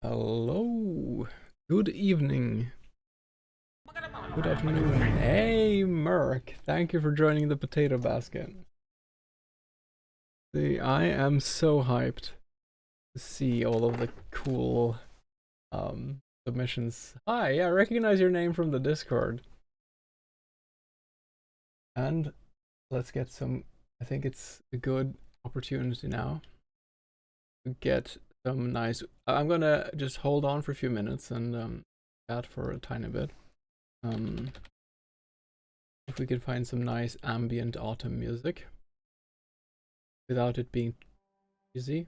Hello. Good evening. Good afternoon. Hey, Merc. Thank you for joining the potato basket. See, I am so hyped to see all of the cool submissions. Hi, yeah, I recognize your name from the Discord. And let's get some, I think it's a good opportunity now to get some nice, I'm gonna just hold on for a few minutes and chat for a tiny bit. If we could find some nice ambient autumn music without it being easy.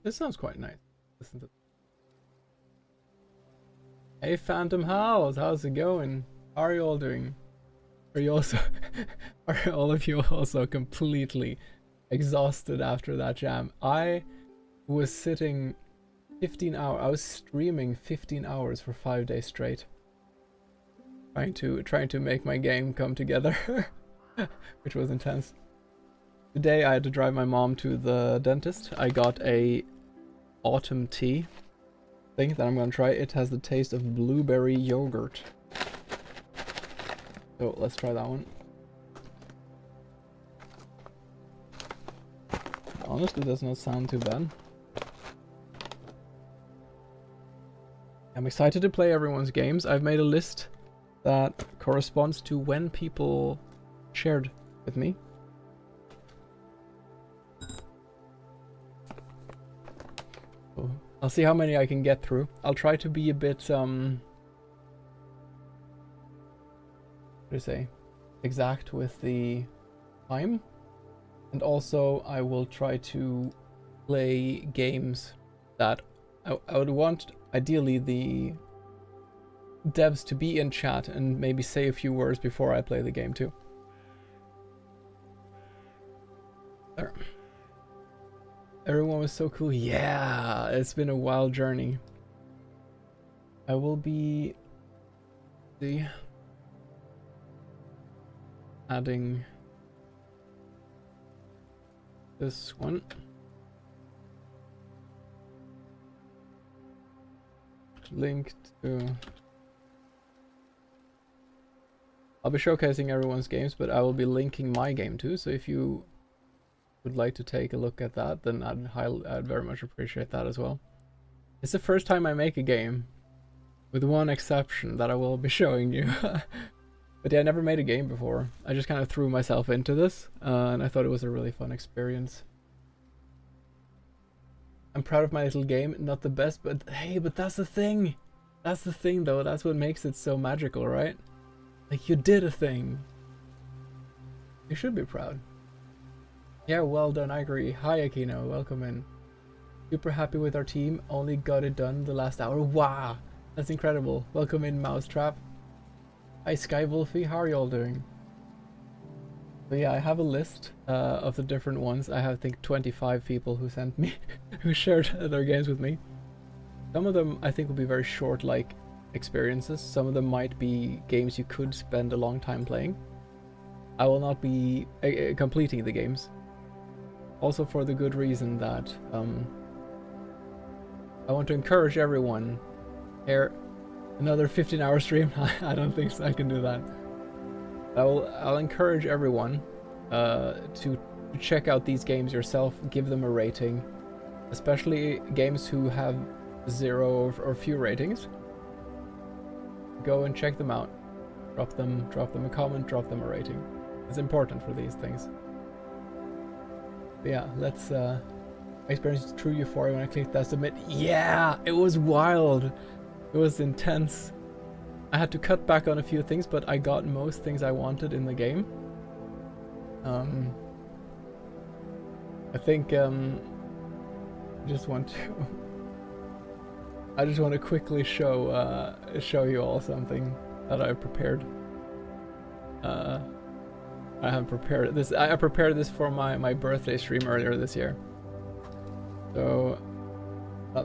This sounds quite nice. Listen to. Hey Phantom House, how's it going? How are you all doing? Are you also are all of you also completely exhausted after that jam? I was sitting 15 hours, I was streaming 15 hours for 5 days straight. Trying to make my game come together, which was intense. Today I had to drive my mom to the dentist. I got a autumn tea thing that I'm gonna try. It has the taste of blueberry yogurt. So let's try that one. Honestly, it does not sound too bad. I'm excited to play everyone's games. I've made a list that corresponds to when people shared with me. So I'll see how many I can get through. I'll try to be a bit what do you say, exact with the time, and also I will try to play games that I would want ideally the devs to be in chat and maybe say a few words before I play the game too. There. Everyone was so cool. Yeah, it's been a wild journey. I will be adding this one. Linked to. I'll be showcasing everyone's games, but I will be linking my game too. So if you would like to take a look at that, then I'd very much appreciate that as well. It's the first time I make a game, with one exception that I will be showing you. But yeah, I never made a game before. I just kind of threw myself into this, and I thought it was a really fun experience. I'm proud of my little game. Not the best, but hey, but that's the thing. That's the thing though. That's what makes it so magical, right? Like, you did a thing. You should be proud. Yeah, well done, I agree. Hi Akino, welcome in. Super happy with our team. Only got it done the last hour. Wow, that's incredible. Welcome in, Mousetrap. Hi Sky Wolfie, how are you all doing? But yeah, I have a list of the different ones. I have, I think, 25 people who sent me, who shared their games with me. Some of them I think will be very short, like experiences. Some of them might be games you could spend a long time playing. I will not be completing the games. Also for the good reason that I want to encourage everyone here. Another 15-hour stream? I don't think so I can do that. I'll encourage everyone to check out these games yourself, give them a rating, especially games who have 0 or few ratings. Go and check them out. Drop them a comment, drop them a rating. It's important for these things. But yeah, let's I experienced true euphoria when I clicked that submit. Yeah, it was wild. It was intense. I had to cut back on a few things, but I got most things I wanted in the game. I think I just want to quickly show you all something that I prepared. I have prepared this. I prepared this for my birthday stream earlier this year. So,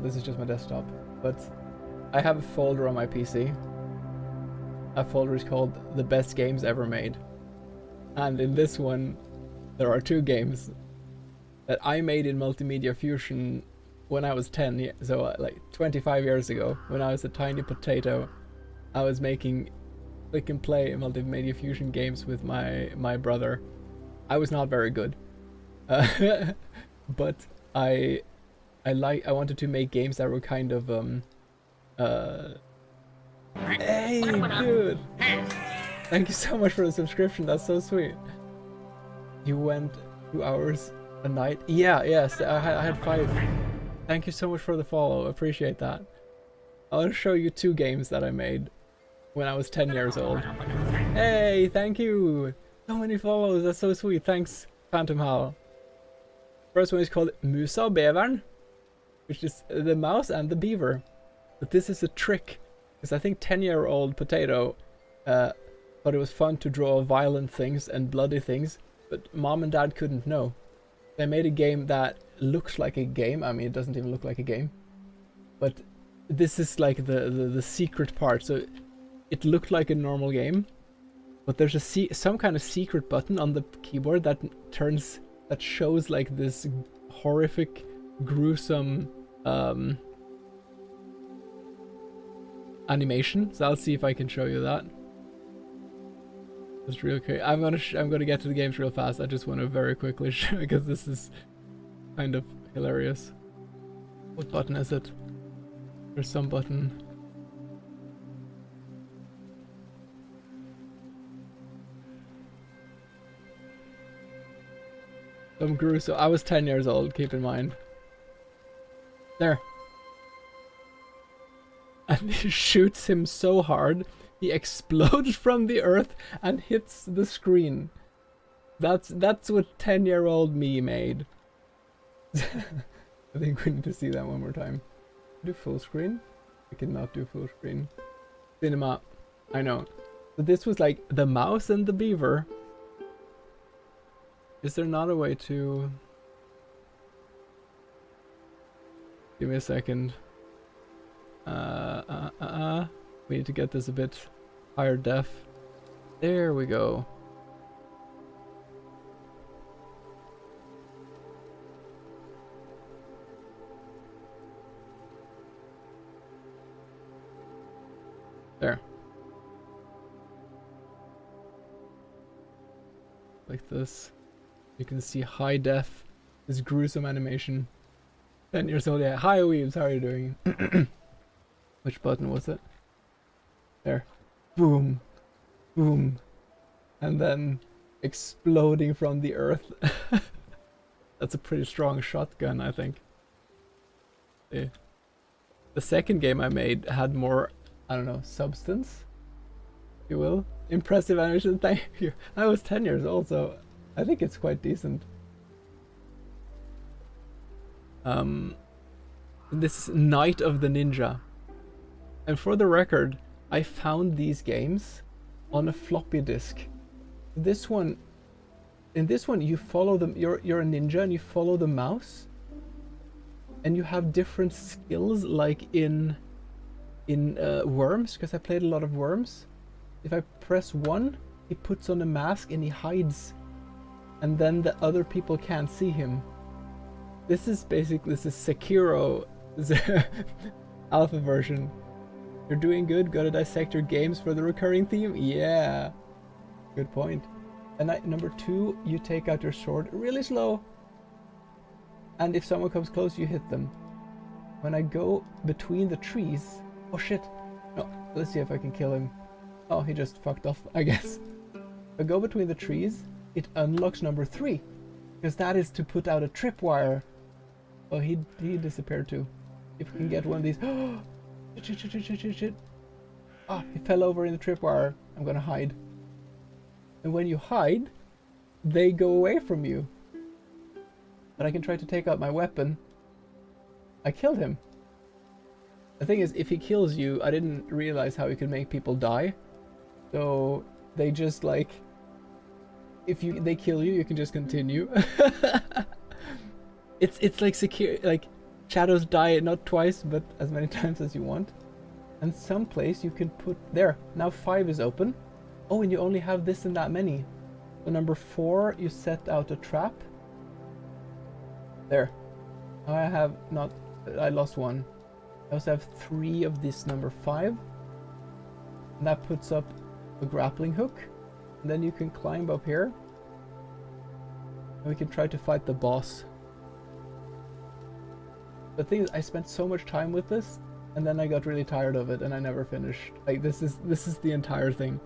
this is just my desktop, but I have a folder on my PC. That folder is called The Best Games Ever Made. And in this one, there are two games that I made in Multimedia Fusion when I was 10, so like 25 years ago, when I was a tiny potato. I was making click and play Multimedia Fusion games with my brother. I was not very good, but I wanted to make games that were kind of hey dude, thank you so much for the subscription, that's so sweet. You went 2 hours a night? Yes, I had 5. Thank you so much for the follow, appreciate that. I want to show you 2 games that I made when I was 10 years old. Hey, thank you! So many follows, that's so sweet, thanks Phantom Hal. First one is called Musa og Beveren, which is the mouse and the beaver. But this is a trick, because I think 10-year-old potato thought it was fun to draw violent things and bloody things, but mom and dad couldn't know. They made a game that looks like a game. I mean, it doesn't even look like a game, but this is like the secret part. So it looked like a normal game, but there's some kind of secret button on the keyboard that shows like this horrific, gruesome animation. So I'll see if I can show you that. It's real quick. I'm gonna get to the games real fast. I just want to very quickly show, because this is kind of hilarious. What button is it? There's some button. Some gruesome. I was 10 years old, keep in mind. There. And he shoots him so hard, he explodes from the earth and hits the screen. That's what 10-year-old me made. I think we need to see that one more time. Do full screen? I cannot do full screen. Cinema. I know. So this was like the mouse and the beaver. Is there not a way to... Give me a second. We need to get this a bit higher def. There we go. There. Like this. You can see high def. This gruesome animation. 10 years old, yeah. Hi Weaves, how are you doing? Which button was it? There. Boom. Boom. And then exploding from the earth. That's a pretty strong shotgun, I think. Yeah. The second game I made had more, I don't know, substance, if you will. Impressive animation, thank you. I was 10 years old, so I think it's quite decent. This is Night of the Ninja. And for the record, I found these games on a floppy disk. In this one you follow them, you're a ninja and you follow the mouse. And you have different skills, like in Worms, because I played a lot of Worms. If I press 1, he puts on a mask and he hides. And then the other people can't see him. This is Sekiro, alpha version. You're doing good, gotta dissect your games for the recurring theme? Yeah. Good point. And number 2, you take out your sword really slow. And if someone comes close, you hit them. When I go between the trees... Oh shit. No, let's see if I can kill him. Oh, he just fucked off, I guess. If I go between the trees, it unlocks number 3. Because that is to put out a tripwire. Oh, he disappeared too. If we can get one of these... Shit. Ah, he fell over in the tripwire. I'm gonna hide. And when you hide, they go away from you. But I can try to take out my weapon. I killed him. The thing is, if he kills you, I didn't realize how he could make people die. So they just like... If they kill you, you can just continue. It's like secure, like shadows die not twice, but as many times as you want. And someplace you can put there. Now 5 is open. Oh, and you only have this and that many. So number 4, you set out a trap. There. Now I have not... I lost 1. I also have 3 of this number 5. And that puts up a grappling hook. And then you can climb up here. And we can try to fight the boss. The thing is, I spent so much time with this, and then I got really tired of it, and I never finished. Like, this is the entire thing.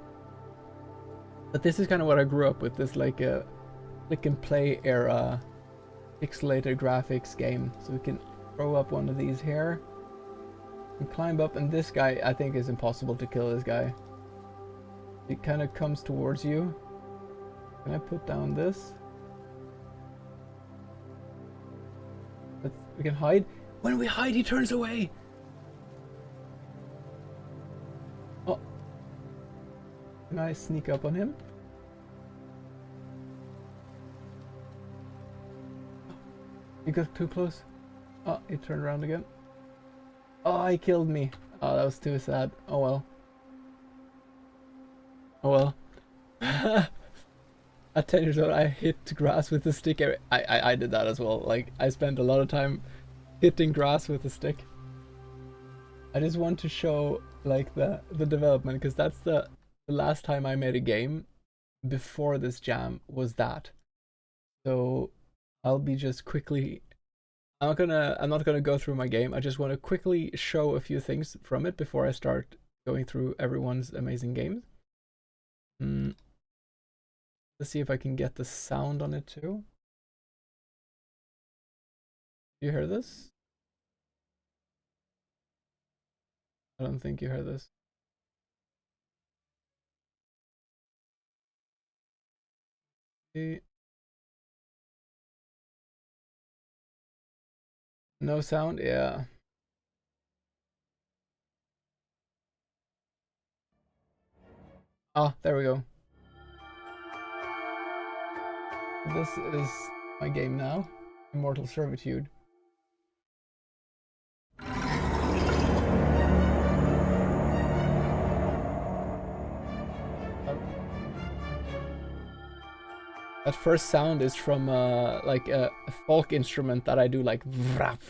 But this is kind of what I grew up with, this like a click and play era pixelated graphics game. So we can throw up one of these here and climb up, and this guy, I think, is impossible to kill. This guy, it kind of comes towards you. Can I put down this? We can hide. When we hide, he turns away. Oh, can I sneak up on him? You got too close. Oh, he turned around again. Oh, he killed me. Oh, that was too sad. Oh well. Oh well. At 10 years old, I hit grass with a stick. I did that as well. Like, I spent a lot of time hitting grass with a stick. I just want to show like the development, because that's the last time I made a game before this jam was that. So I'll be just quickly. I'm not gonna go through my game. I just want to quickly show a few things from it before I start going through everyone's amazing games. Let's see if I can get the sound on it too. You hear this? I don't think you hear this. Okay. No sound? Yeah. Oh, there we go. This is my game now, Immortal Servitude. That first sound is from like a folk instrument that I do, like vrap.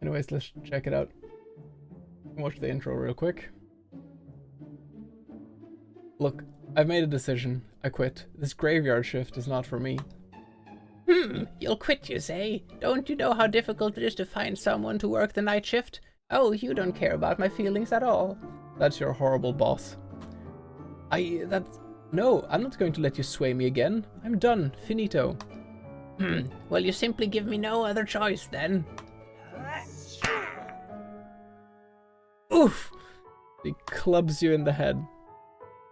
Anyways, let's check it out. Watch the intro real quick. Look, I've made a decision. I quit. This graveyard shift is not for me. You'll quit, you say? Don't you know how difficult it is to find someone to work the night shift? Oh, you don't care about my feelings at all. That's your horrible boss. No, I'm not going to let you sway me again. I'm done. Finito. Well, you simply give me no other choice, then. Oof! He clubs you in the head.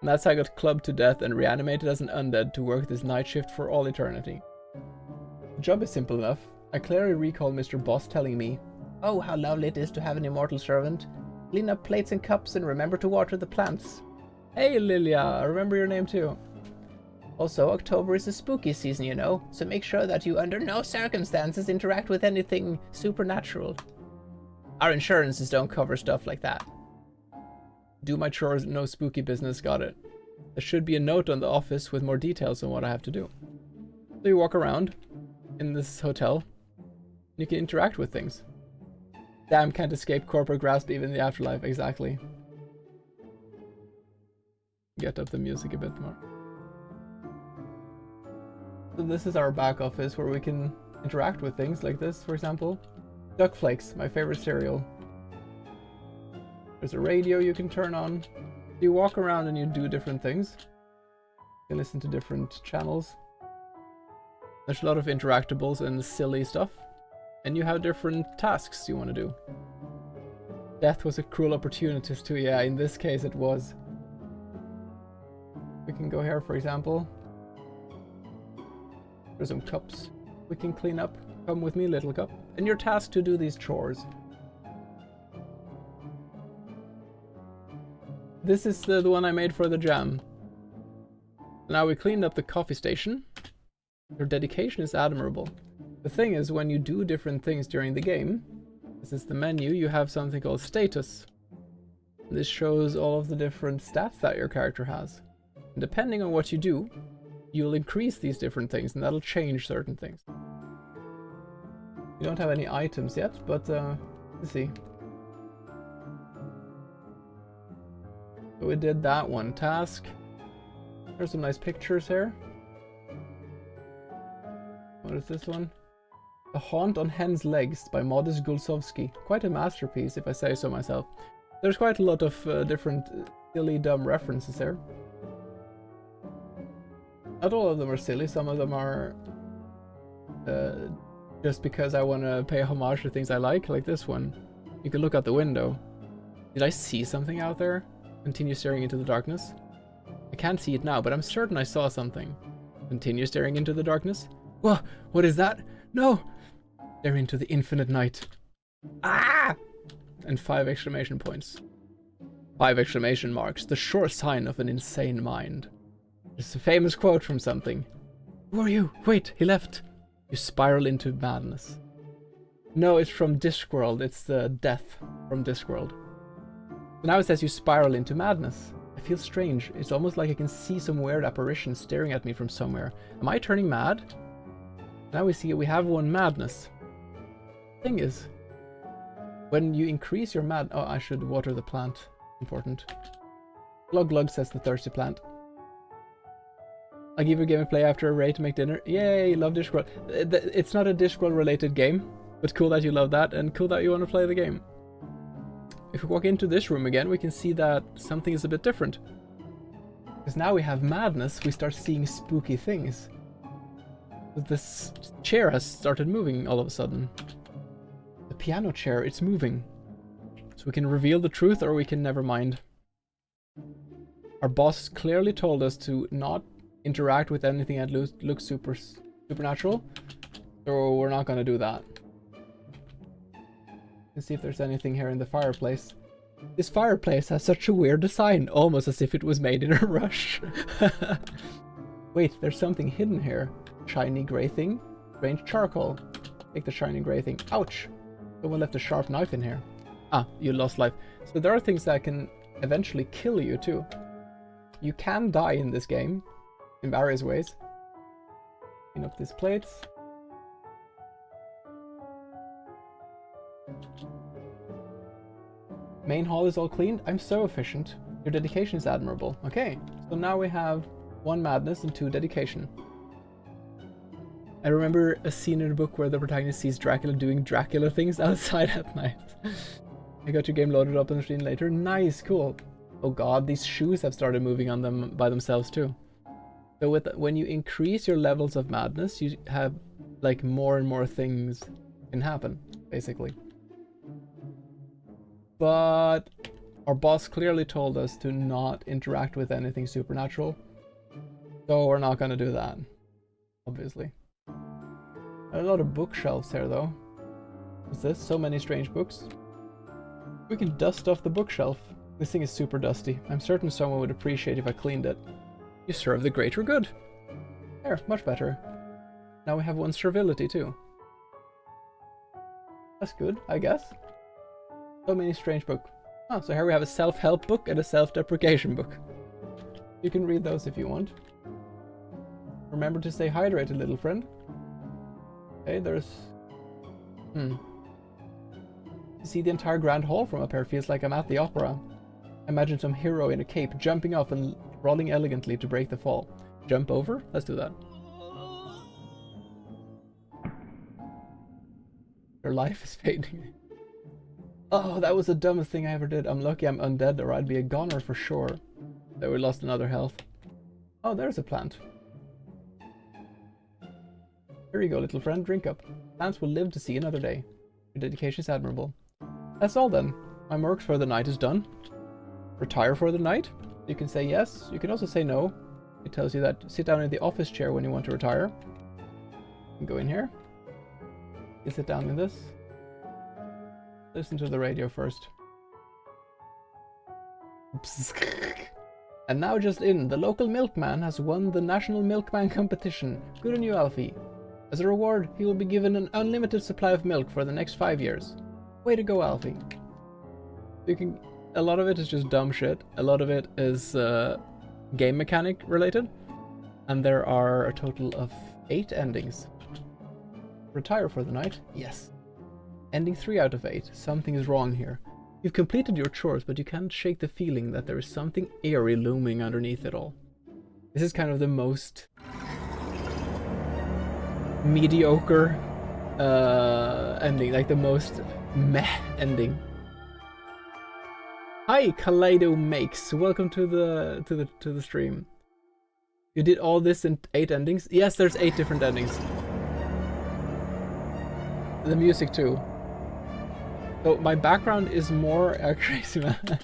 And that's how I got clubbed to death and reanimated as an undead to work this night shift for all eternity. The job is simple enough. I clearly recall Mr. Boss telling me, "Oh, how lovely it is to have an immortal servant. Clean up plates and cups and remember to water the plants." Hey Lilia, I remember your name too. Also, October is a spooky season, you know, so make sure that you under no circumstances interact with anything supernatural. Our insurances don't cover stuff like that. Do my chores, no spooky business, got it. There should be a note on the office with more details on what I have to do. So you walk around in this hotel, and you can interact with things. Damn, can't escape corporate grasp even in the afterlife, exactly. Get up the music a bit more. So this is our back office where we can interact with things like this, for example. Duck Flakes, my favorite cereal. There's a radio you can turn on. You walk around and you do different things. You can listen to different channels. There's a lot of interactables and silly stuff. And you have different tasks you want to do. Death was a cruel opportunist too. Yeah, in this case it was. We can go here, for example. There's some cups we can clean up. Come with me, little cup. And you're tasked to do these chores. This is the one I made for the jam. Now we cleaned up the coffee station. Your dedication is admirable. The thing is, when you do different things during the game, this is the menu, you have something called status. This shows all of the different stats that your character has. And depending on what you do, you'll increase these different things, and that'll change certain things. We don't have any items yet, but let's see. So we did that one task. There's some nice pictures here. What is this one? The Haunt on Hen's Legs by Modest Gulsovsky. Quite a masterpiece, if I say so myself. There's quite a lot of different silly, dumb references here. Not all of them are silly, some of them are just because I want to pay homage to things I like this one. You can look out the window. Did I see something out there? Continue staring into the darkness. I can't see it now, but I'm certain I saw something. Continue staring into the darkness. Whoa, what is that? No! Stare into the infinite night. Ah! And 5 exclamation points. 5 exclamation marks, the sure sign of an insane mind. It's a famous quote from something. Who are you? Wait, he left. You spiral into madness. No, it's from Discworld. It's the death from Discworld. So now it says you spiral into madness. I feel strange. It's almost like I can see some weird apparition staring at me from somewhere. Am I turning mad? Now we see we have one madness. Thing is, when you increase your oh, I should water the plant. Important. Glug glug, says the thirsty plant. I'll give you gameplay after a raid to make dinner. Yay, love Discworld. It's not a Discworld related game, but cool that you love that and cool that you want to play the game. If we walk into this room again, we can see that something is a bit different. Because now we have madness, we start seeing spooky things. This chair has started moving all of a sudden. The piano chair, it's moving. So we can reveal the truth or we can never mind. Our boss clearly told us to not interact with anything that looks supernatural. So we're not going to do that. Let's see if there's anything here in the fireplace. This fireplace has such a weird design, almost as if it was made in a rush. Wait, there's something hidden here. Shiny grey thing. Strange charcoal. Take the shiny grey thing. Ouch! Someone left a sharp knife in here. Ah, you lost life. So there are things that can eventually kill you too. You can die in this game in various ways. Clean up these plates. Main hall is all cleaned. I'm so efficient. Your dedication is admirable. Okay, so now we have 1 madness and 2 dedication. I remember a scene in a book where the protagonist sees Dracula doing Dracula things outside at night. I got your game loaded up on the screen later. Nice, cool. Oh god, these shoes have started moving on them by themselves too. So when you increase your levels of madness, you have like more and more things can happen, basically. But our boss clearly told us to not interact with anything supernatural. So we're not going to do that, obviously. A lot of bookshelves here though. What's this? So many strange books. We can dust off the bookshelf. This thing is super dusty. I'm certain someone would appreciate if I cleaned it. You serve the greater good. There, much better. Now we have 1 servility too. That's good, I guess. So many strange books. Oh, so here we have a self-help book and a self-deprecation book. You can read those if you want. Remember to stay hydrated, little friend. Okay, there's... To see the entire Grand Hall from up here feels like I'm at the opera. Imagine some hero in a cape jumping off and rolling elegantly to break the fall. Jump over? Let's do that. Your life is fading. Oh, that was the dumbest thing I ever did. I'm lucky I'm undead or I'd be a goner for sure. That we lost another health. Oh, there's a plant. Here you go, little friend. Drink up. Plants will live to see another day. Your dedication is admirable. That's all then. My work for the night is done. Retire for the night? You can say yes. You can also say no. It tells you that sit down in the office chair when you want to retire. You can go in here. You sit down in this. Listen to the radio first. And now just in, the local milkman has won the National Milkman Competition. Good on you, Alfie. As a reward, he will be given an unlimited supply of milk for the next 5 years. Way to go, Alfie. You can a lot of it is just dumb shit. A lot of it is game mechanic related. And there are a total of 8 endings. Retire for the night? Yes. Ending 3 out of 8. Something is wrong here. You've completed your chores, but you can't shake the feeling that there is something eerie looming underneath it all. This is kind of the most mediocre ending, like the most meh ending. Hi, Kaleido Makes. Welcome to the stream. You did all this in 8 endings? Yes, there's 8 different endings. The music too. So my background is more crazy, man.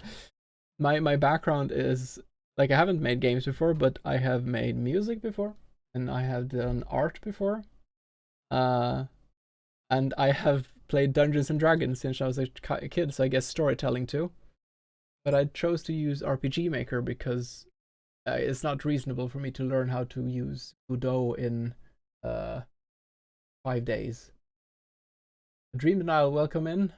My background is like I haven't made games before, but I have made music before, and I have done art before, and I have played Dungeons and Dragons since I was a kid, so I guess storytelling too. But I chose to use RPG Maker because it's not reasonable for me to learn how to use Godot in 5 days. Dream Denial, welcome in.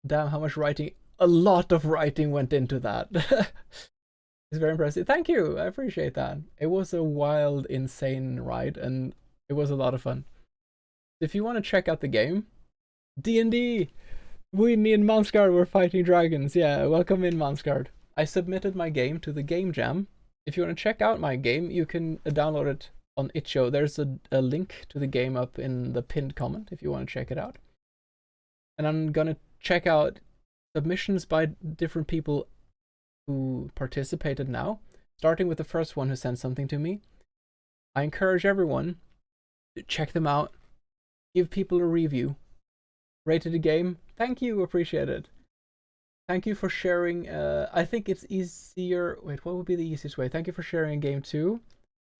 Damn, how much writing. A lot of writing went into that. It's very impressive. Thank you. I appreciate that. It was a wild, insane ride, and it was a lot of fun. If you want to check out the game, D&D. Me and Mansgard were fighting dragons. Yeah, welcome in, Mansgard. I submitted my game to the Game Jam. If you want to check out my game, you can download it on itch.io. There's a link to the game up in the pinned comment if you want to check it out. And I'm gonna check out submissions by different people who participated now, starting with the first one who sent something to me. I encourage everyone to check them out, give people a review, rated a game. Thank you, appreciate it. Thank you for sharing. I think it's easier. Wait, what would be the easiest way? Thank you for sharing a game too,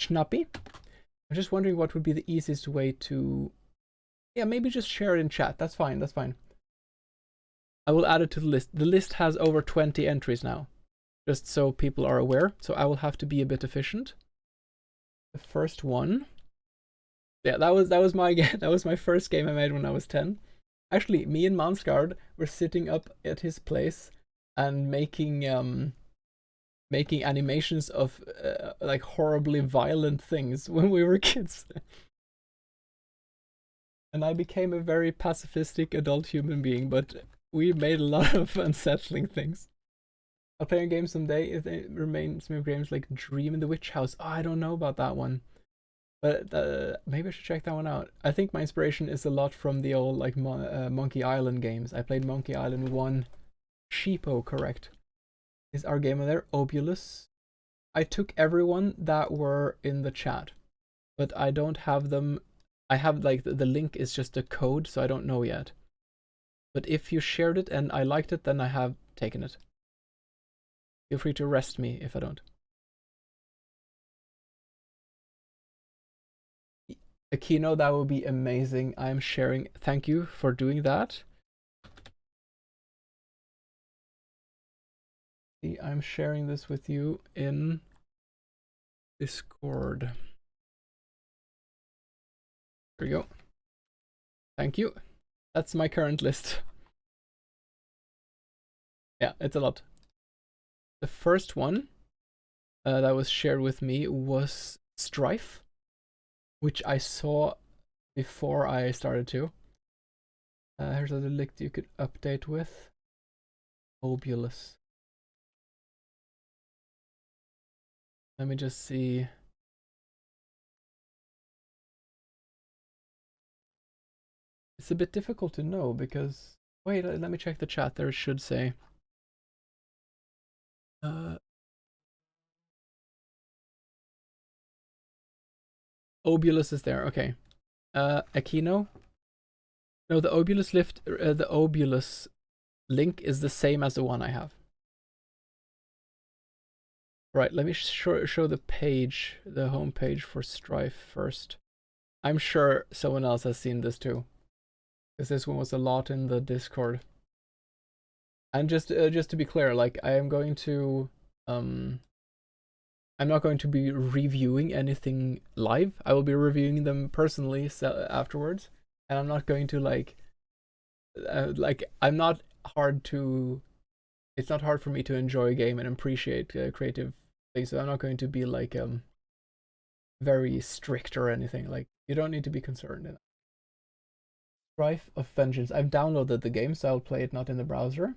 Schnappy. I'm just wondering what would be the easiest way to. Yeah, maybe just share it in chat. That's fine. That's fine. I will add it to the list. The list has over 20 entries now, just so people are aware. So I will have to be a bit efficient. The first one, yeah, that was my game. That was my first game I made when I was 10. Actually, me and Mansgard were sitting up at his place and making animations of like horribly violent things when we were kids. And I became a very pacifistic adult human being, but we made a lot of unsettling things. I'll play a game someday if it remains some games like Dream in the Witch House. Oh, I don't know about that one. But maybe I should check that one out. I think my inspiration is a lot from the old like Monkey Island games. I played Monkey Island 1. Sheepo, correct. Is our game on there? Obulus. I took everyone that were in the chat, but I don't have them. I have like the link is just a code, so I don't know yet. But if you shared it and I liked it, then I have taken it. Feel free to arrest me if I don't. Aquino, that would be amazing. I'm sharing. Thank you for doing that. See, I'm sharing this with you in Discord. There you go. Thank you. That's my current list. Yeah, it's a lot. The first one that was shared with me was Strife, which I saw before I started to. Here's a link you could update with. Obulus. Let me just see. It's a bit difficult to know because, wait, let me check the chat. There it should say. Obulus is there. Okay. Aquino. No, the Obulus the Obulus link is the same as the one I have. Right, let me show the page, the home page for Strife first. I'm sure someone else has seen this too, because this one was a lot in the Discord. And just to be clear, like I am going to I'm not going to be reviewing anything live. I will be reviewing them personally afterwards, and I'm not going to like I'm not hard to it's not hard for me to enjoy a game and appreciate creative things. So I'm not going to be like very strict or anything. Like, you don't need to be concerned. Strife of Vengeance. I've downloaded the game, so I'll play it not in the browser.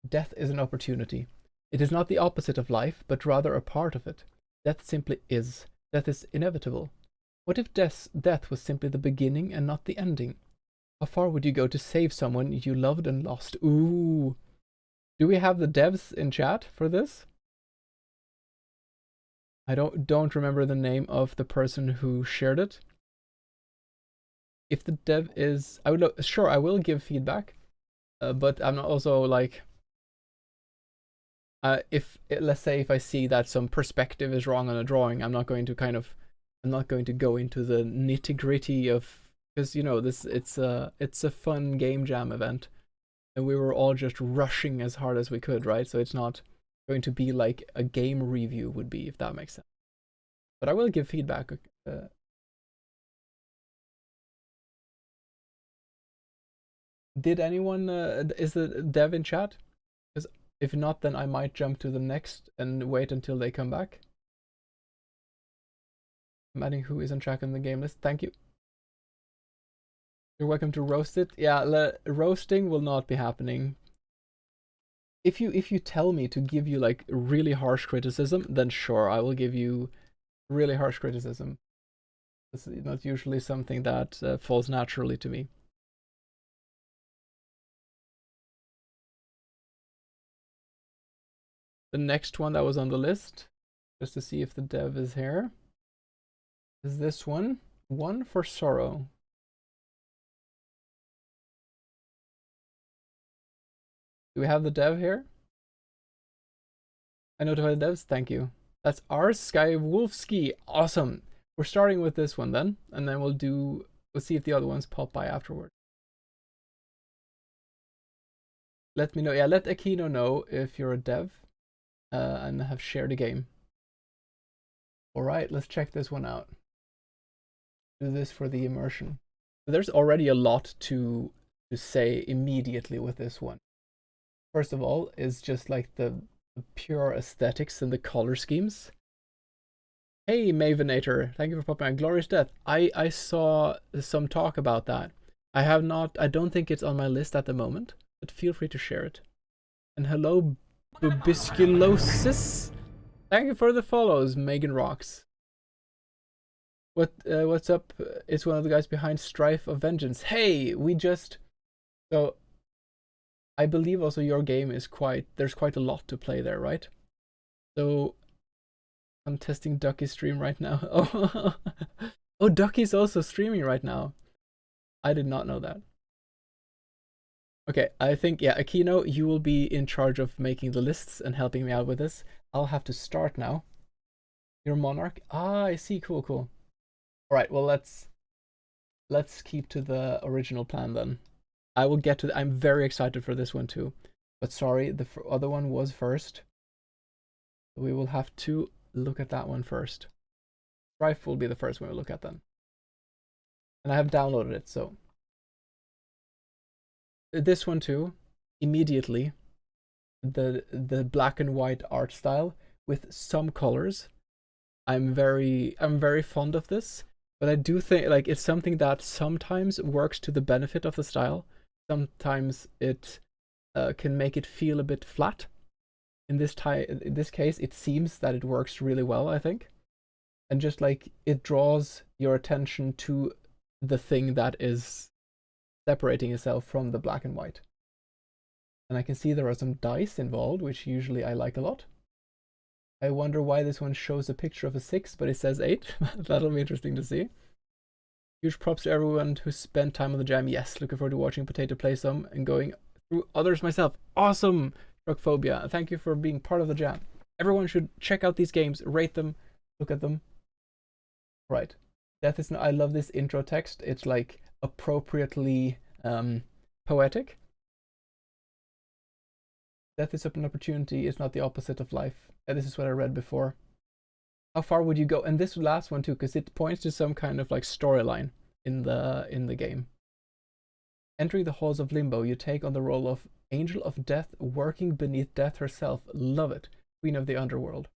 Death is an opportunity. It is not the opposite of life, but rather a part of it. Death simply is. Death is inevitable. What if death was simply the beginning and not the ending? How far would you go to save someone you loved and lost? Ooh. Do we have the devs in chat for this? I don't remember the name of the person who shared it. If the dev is, I would sure I will give feedback, but I'm not also like, let's say if I see that some perspective is wrong on a drawing, I'm not going to go into the nitty gritty of, because you know it's a fun game jam event, and we were all just rushing as hard as we could, right? So it's not going to be like a game review would be, if that makes sense. But I will give feedback. Did anyone is the dev in chat? Because if not, then I might jump to the next and wait until they come back. I'm adding who is on track on the game list. Thank you. You're welcome to roast it. Yeah, roasting will not be happening. If you tell me to give you like really harsh criticism, then sure, I will give you really harsh criticism. It's not usually something that falls naturally to me. The next one that was on the list, just to see if the dev is here, is this one. One for Sorrow. Do we have the dev here? I notify the devs. Thank you. That's our Sky Wolfski. Awesome. We're starting with this one then, and then we'll see if the other ones pop by afterward. Let me know. Yeah, let Aquino know if you're a dev and have shared a game. All right, let's check this one out. Do this for the immersion. There's already a lot to say immediately with this one. First of all, is just like the pure aesthetics and the color schemes. Hey, Mavenator, thank you for popping on. Glorious Death. I saw some talk about that. I don't think it's on my list at the moment, but feel free to share it. And hello, Bubisculosis. Thank you for the follows, Megan Rocks. What's up? It's one of the guys behind Strife of Vengeance. Hey, so I believe also your game is there's quite a lot to play there, right? So I'm testing Ducky's stream right now. Oh, Ducky's also streaming right now. I did not know that. Okay, I think, yeah, Aquino, you will be in charge of making the lists and helping me out with this. I'll have to start now. Your Monarch? Ah, I see. Cool. All right, well, let's keep to the original plan then. I will get to I'm very excited for this one too. But sorry, the other one was first. We will have to look at that one first. Strife will be the first one we look at then. And I have downloaded it, so. This one too, immediately, the black and white art style with some colors. I'm very fond of this, but I do think like it's something that sometimes works to the benefit of the style. Sometimes it can make it feel a bit flat. In this case, it seems that it works really well, I think. And just like it draws your attention to the thing that is separating itself from the black and white. And I can see there are some dice involved, which usually I like a lot. I wonder why this one shows a picture of a 6, but it says 8. That'll be interesting to see. Huge props to everyone who spent time on the jam. Yes, looking forward to watching Potato play some and going through others myself. Awesome, Truckphobia. Thank you for being part of the jam. Everyone should check out these games, rate them, look at them. Right. Death is I love this intro text. It's like appropriately poetic. Death is an opportunity. It's not the opposite of life. And this is what I read before. How far would you go? And this last one too, because it points to some kind of like storyline in the game. Entering the halls of limbo, you take on the role of Angel of Death, working beneath Death herself. Love it. Queen of the Underworld.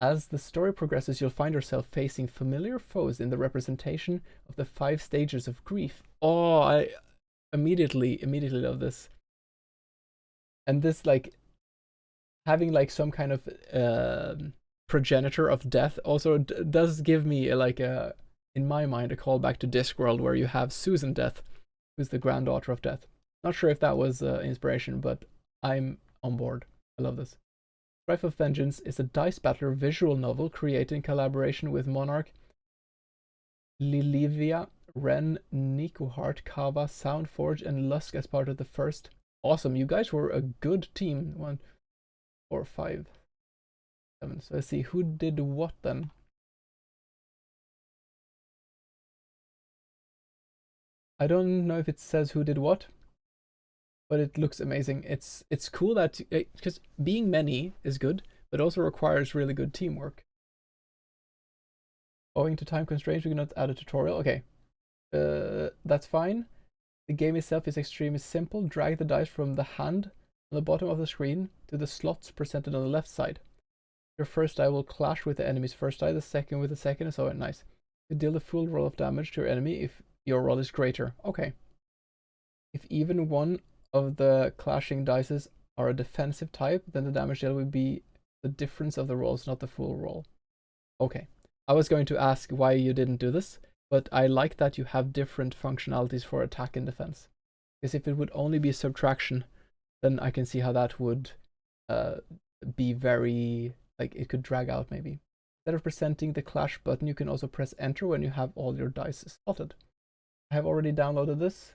As the story progresses, you'll find yourself facing familiar foes in the representation of the 5 stages of grief. Oh, I immediately love this. And this, like, having like some kind of progenitor of death also does give me in my mind, a callback to Discworld, where you have Susan Death, who's the granddaughter of Death. Not sure if that was inspiration, but I'm on board. I love this. Strife of Vengeance is a dice battler visual novel created in collaboration with Monarch, Lilivia, Ren, Nikuhart, Kava, Soundforge, and Lusk as part of the first. Awesome, you guys were a good team. 1, 4, 5, 7. So let's see who did what then. I don't know if it says who did what, but it looks amazing. It's cool that, because being many is good, but also requires really good teamwork. Owing to time constraints, we cannot add a tutorial. Okay, that's fine. The game itself is extremely simple. Drag the dice from the hand on the bottom of the screen to the slots presented on the left side. Your first die will clash with the enemy's first die, the second with the second, and so on. Nice. You deal the full roll of damage to your enemy if your roll is greater. Okay. If even one of the clashing dices are a defensive type, then the damage dealt will be the difference of the rolls, not the full roll. Okay. I was going to ask why you didn't do this, but I like that you have different functionalities for attack and defense. Because if it would only be subtraction, then I can see how that would be very, like, it could drag out maybe. Instead of presenting the clash button, you can also press enter when you have all your dice slotted. I have already downloaded this,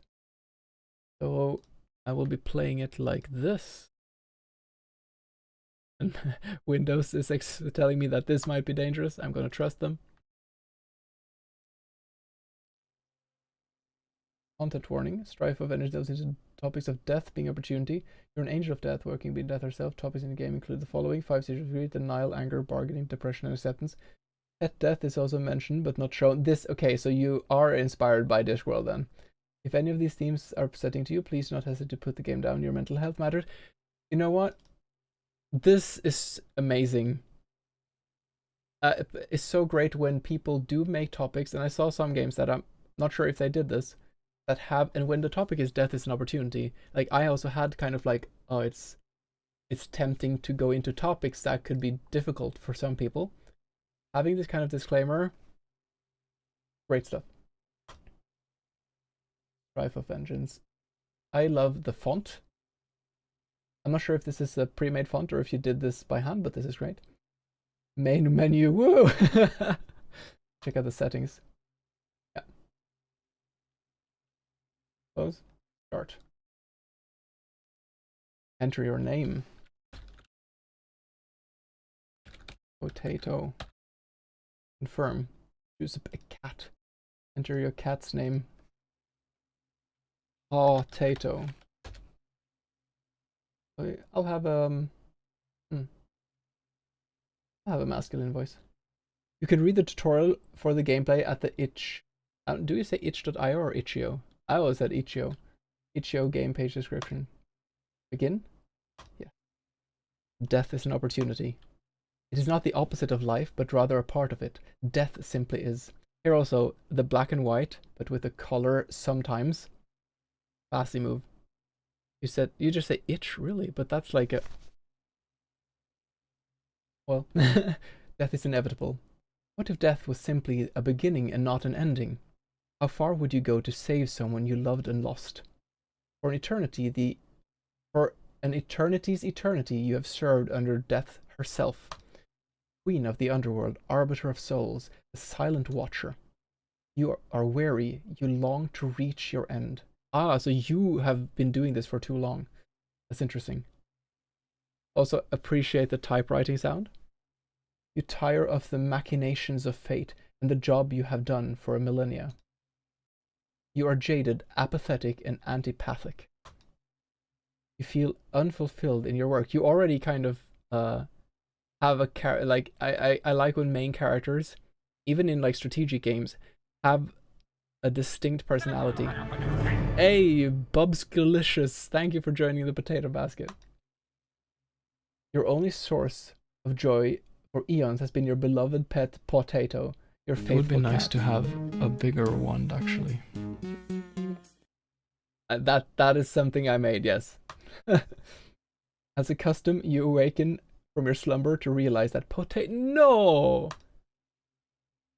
so I will be playing it like this. And Windows is telling me that this might be dangerous. I'm going to trust them. Content warning. Strife of Energy delves into topics of death being opportunity. You're an angel of death, working being death herself. Topics in the game include the following: 5 stages of grief, denial, anger, bargaining, depression, and acceptance. Pet death is also mentioned, but not shown. This, okay, so you are inspired by Discworld then. If any of these themes are upsetting to you, please do not hesitate to put the game down. Your mental health matters. You know what? This is amazing. It's so great when people do make topics, and I saw some games that I'm not sure if they did this, that have, and when the topic is death is an opportunity, like I also had kind of like, oh, it's tempting to go into topics that could be difficult for some people. Having this kind of disclaimer, great stuff. Strife of Vengeance. I love the font. I'm not sure if this is a pre-made font or if you did this by hand, but this is great. Main menu, woo! Check out the settings. Yeah. Close. Start. Enter your name. Potato. Confirm. Choose a cat. Enter your cat's name. Potato. I'll have I'll have a masculine voice. You can read the tutorial for the gameplay at the itch. Do you say itch.io or itch.io? I always said itch.io. Itch.io game page description. Begin? Yeah. Death is an opportunity. It is not the opposite of life, but rather a part of it. Death simply is. Here also, the black and white, but with the color sometimes. Classy move. You just say itch, really? But that's like a... Well, death is inevitable. What if death was simply a beginning and not an ending? How far would you go to save someone you loved and lost? For an eternity, for an eternity's eternity, you have served under death herself. Queen of the underworld, arbiter of souls, the silent watcher. You are weary, you long to reach your end. Ah, so you have been doing this for too long. That's interesting. Also, appreciate the typewriting sound. You tire of the machinations of fate and the job you have done for a millennia. You are jaded, apathetic, and antipathic. You feel unfulfilled in your work. You already kind of have a like I like when main characters, even in like strategic games, have a distinct personality. Hey, Bubskalicious, thank you for joining the potato basket. Your only source of joy for eons has been your beloved pet potato. Your faithful cat. It would be nice to have a bigger one, actually. That is something I made, yes. As a custom, you awaken from your slumber to realize that potato. No!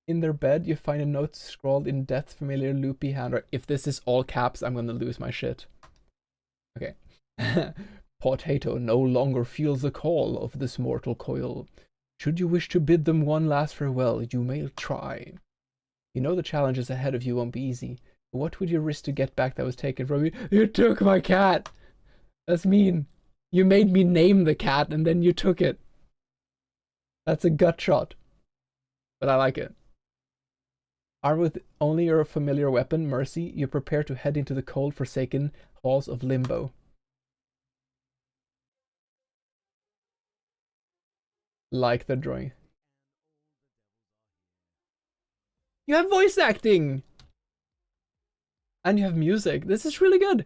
In their bed, you find a note scrawled in death familiar loopy handwriting. If this is all caps, I'm gonna lose my shit. Okay. Potato no longer feels the call of this mortal coil. Should you wish to bid them one last farewell, you may try. You know the challenges ahead of you won't be easy. But what would you risk to get back that was taken from you? You took my cat! That's mean. You made me name the cat and then you took it. That's a gut shot. But I like it. Armed with only your familiar weapon, Mercy, you prepare to head into the cold, forsaken halls of Limbo. Like the drawing. You have voice acting! And you have music. This is really good.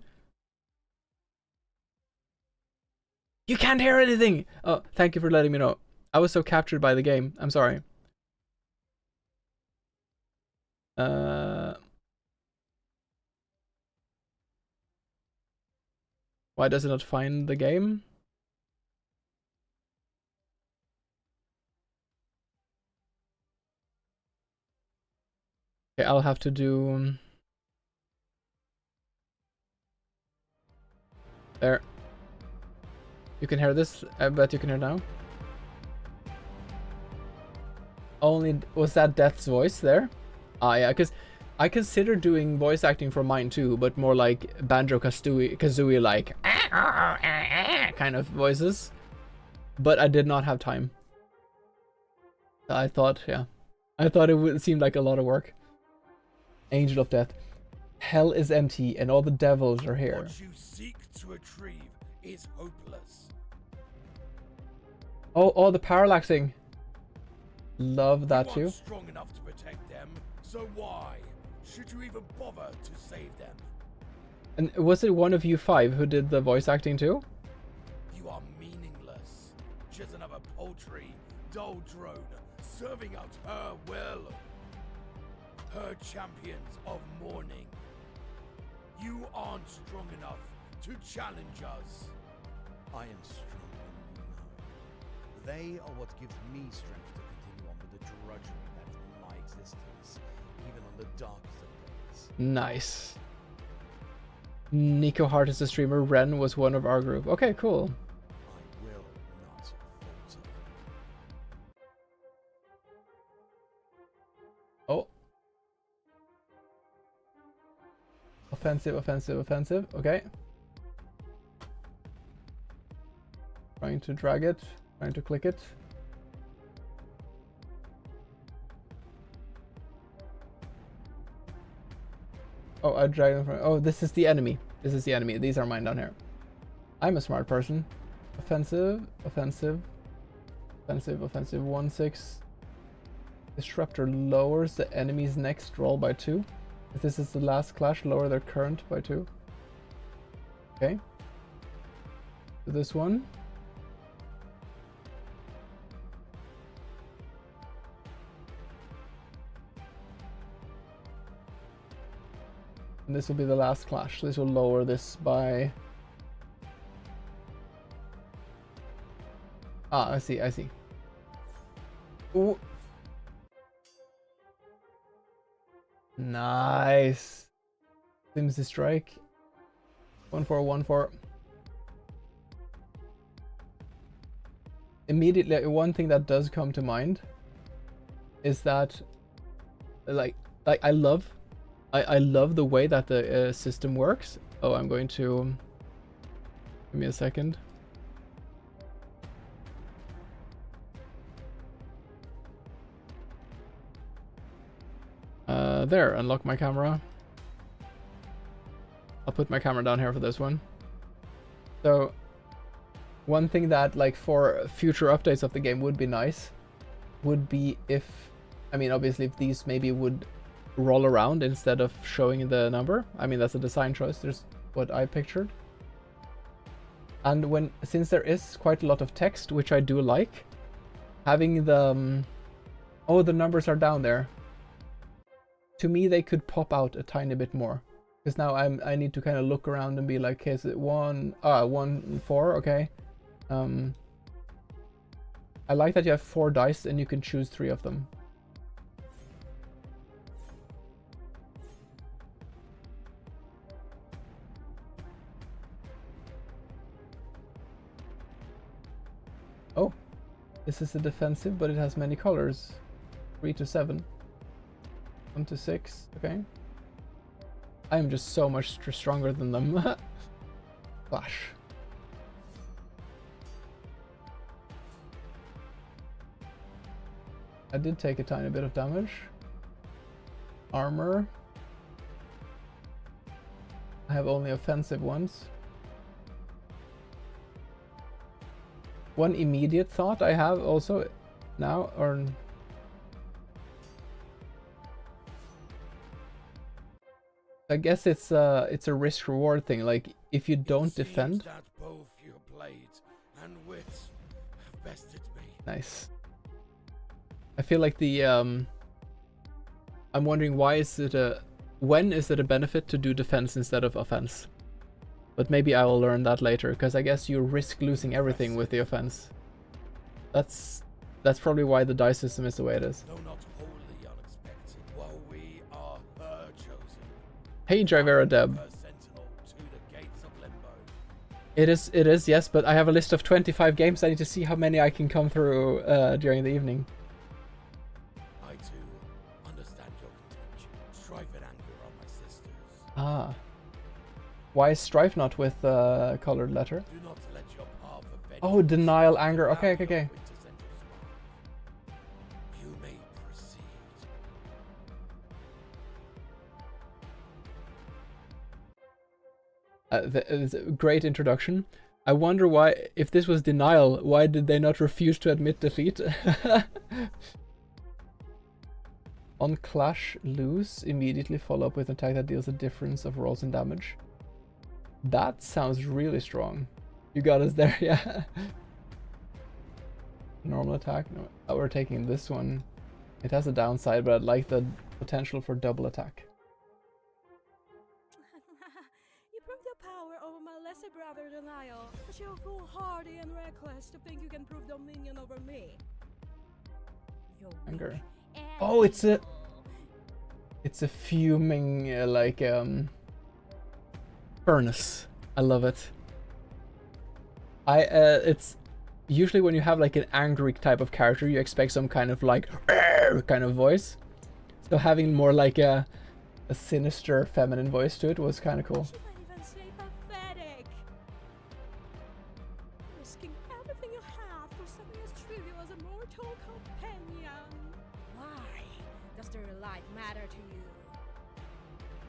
You can't hear anything! Oh, thank you for letting me know. I was so captured by the game. I'm sorry. Why does it not find the game? Okay, I'll have to do... There. You can hear this? I bet you can hear now. Only... Was that Death's voice there? Ah, yeah, because I considered doing voice acting for mine too, but more like Banjo-Kazooie like kind of voices. But I did not have time. I thought, yeah. I thought it seemed like a lot of work. Angel of Death. Hell is empty and all the devils are here. What you seek to retrieve is hopeless. Oh, the parallaxing. Love that too. You aren't strong enough to protect them, so why should you even bother to save them? And was it one of you five who did the voice acting too? You are meaningless. Just another paltry, dull drone serving out her will. Her champions of mourning. You aren't strong enough to challenge us. I am stronger than you know. They are what gives me strength to continue on with the drudgery that is my existence, even on the darkest of days. Nice. Nico Hart is a streamer. Ren was one of our group. Okay, cool. I will not falter. Oh. Offensive, offensive, offensive. Okay. Trying to drag it. Trying to click it. Oh, I dragged them from... Oh, this is the enemy. This is the enemy. These are mine down here. I'm a smart person. Offensive, offensive, offensive, offensive. 1-6. Disruptor lowers the enemy's next roll by 2. If this is the last clash, lower their current by 2. Okay. So this one. And this will be the last clash. This will lower this by... Ah, I see, I see. Ooh. Nice. Seems to strike. 1-4, 1-4. Immediately, one thing that does come to mind is that, like I love the way that the system works. Oh, I'm going to... Give me a second. There, unlock my camera. I'll put my camera down here for this one. So, one thing that, like, for future updates of the game would be nice, would be if, I mean, obviously if these maybe would roll around instead of showing the number. I mean, that's a design choice. There's what I pictured. And since there is quite a lot of text, which I do like, having the oh, the numbers are down there. To me, they could pop out a tiny bit more, because now I need to kind of look around and be like, okay, is it 1 and 4? Okay. I like that you have 4 dice and you can choose 3 of them. Oh, this is a defensive, but it has many colors. 3 to 7. 1 to 6. Okay. I am just so much stronger than them. Flash. I did take a tiny bit of damage. Armor. I have only offensive ones. One immediate thought I have also now, or I guess it's a risk reward thing. Like if you don't defend. That both your blade and wit have bested me. Nice. I feel like the I'm wondering when is it a benefit to do defense instead of offense? But maybe I will learn that later, because I guess you risk losing everything with the offense. That's probably why the dice system is the way it is. Though not wholly unexpected, while we are her chosen. Hey Drivera Deb. Her sentinel to the gates of limbo. It is, yes, but I have a list of 25 games. I need to see how many I can come through during the evening. I too understand your contention. Strife and anger are my sisters. Ah. Why is Strife not with colored letter? Do not let your path of vengeance Oh, denial, anger. Okay, okay, okay. quintessential spark. You may proceed. It's a great introduction. I wonder why, if this was denial, why did they not refuse to admit defeat? On clash, lose, immediately follow up with an attack that deals a difference of rolls and damage. That sounds really strong. You got us there, yeah. Normal attack. No, we're taking this one. It has a downside, but I'd like the potential for double attack. You proved your power over my lesser brother Denial, but you're foolhardy and reckless to think you can prove dominion over me. You're Anger. weak and Oh, it's a evil. fuming furnace. I love it. It's usually when you have like an angry type of character, you expect some kind of like kind of voice. So having more like a sinister feminine voice to it was kind of cool. You might even say pathetic. Risking everything you have for something as trivial as a mortal companion. Why does their life matter to you?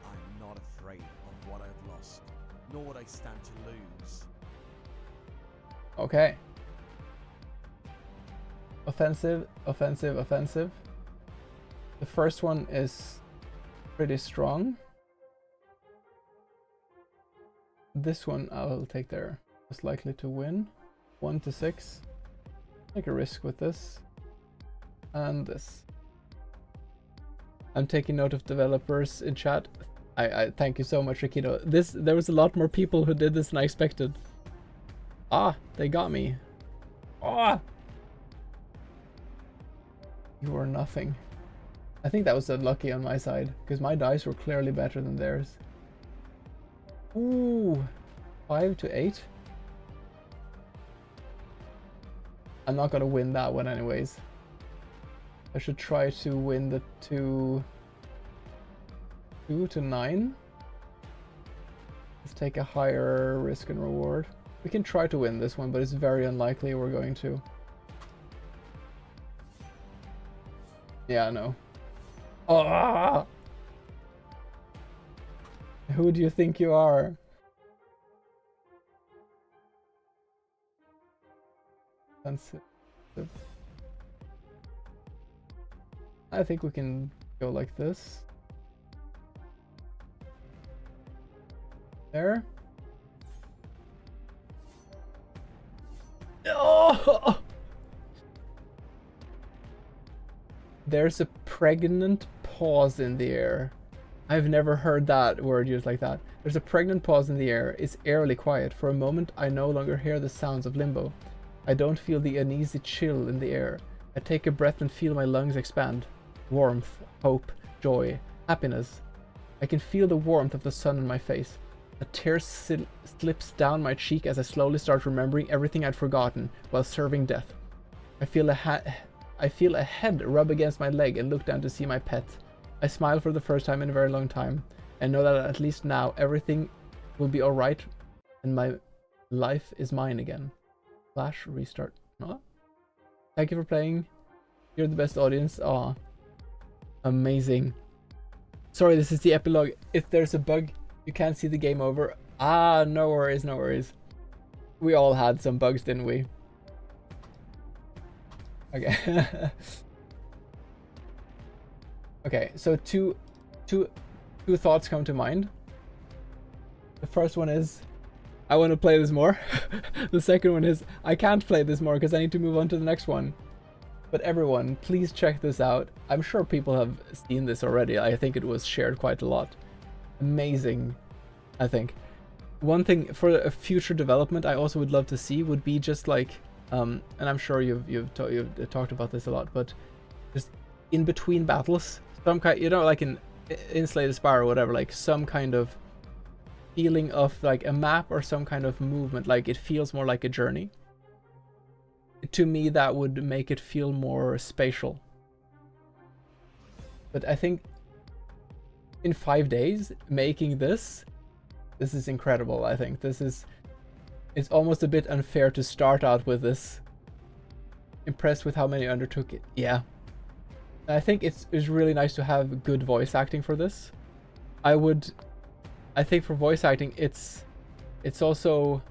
I'm not afraid of what I've lost, nor would I stand to lose. Okay. Offensive, offensive, offensive. The first one is pretty strong. This one I'll take there. Most likely to win. 1 to 6. Take a risk with this. And this. I'm taking note of developers in chat. I thank you so much, Rikito. There was a lot more people who did this than I expected. Ah, they got me. Ah! You are nothing. I think that was unlucky on my side, because my dice were clearly better than theirs. Ooh, 5 to 8. I'm not gonna win that one anyways. I should try to win the 2 to 9. Let's take a higher risk and reward. We can try to win this one, but it's very unlikely we're going to. Yeah, no. Oh! Who do you think you are? Offensive. I think we can go like this. There. Oh! There's a pregnant pause in the air. I've never heard that word used like that. There's a pregnant pause in the air. It's eerily quiet. For a moment, I no longer hear the sounds of limbo. I don't feel the uneasy chill in the air. I take a breath and feel my lungs expand. Warmth, hope, joy, happiness. I can feel the warmth of the sun on my face. A tear slips down my cheek as I slowly start remembering everything I'd forgotten while serving death. I feel a head rub against my leg and look down to see my pet. I smile for the first time in a very long time and know that at least now everything will be alright and my life is mine again. Flash restart. Aw. Thank you for playing. You're the best audience. Aw. Amazing. Sorry, this is the epilogue. If there's a bug, you can't see the game over. Ah, no worries, no worries. We all had some bugs, didn't we? Okay. Okay, so two thoughts come to mind. The first one is, I want to play this more. The second one is, I can't play this more because I need to move on to the next one. But everyone, please check this out. I'm sure people have seen this already. I think it was shared quite a lot. Amazing, I think. One thing for a future development I also would love to see would be just like, and I'm sure you've talked about this a lot, but just in between battles, some kind, you know, like in Slay the Spire or whatever, like some kind of feeling of like a map or some kind of movement, like it feels more like a journey. To me, that would make it feel more spatial. But I think in 5 days making this is incredible. I think it's almost a bit unfair to start out with this. Impressed with how many undertook it. Yeah. I think it's really nice to have good voice acting for this. I think for voice acting, it's also,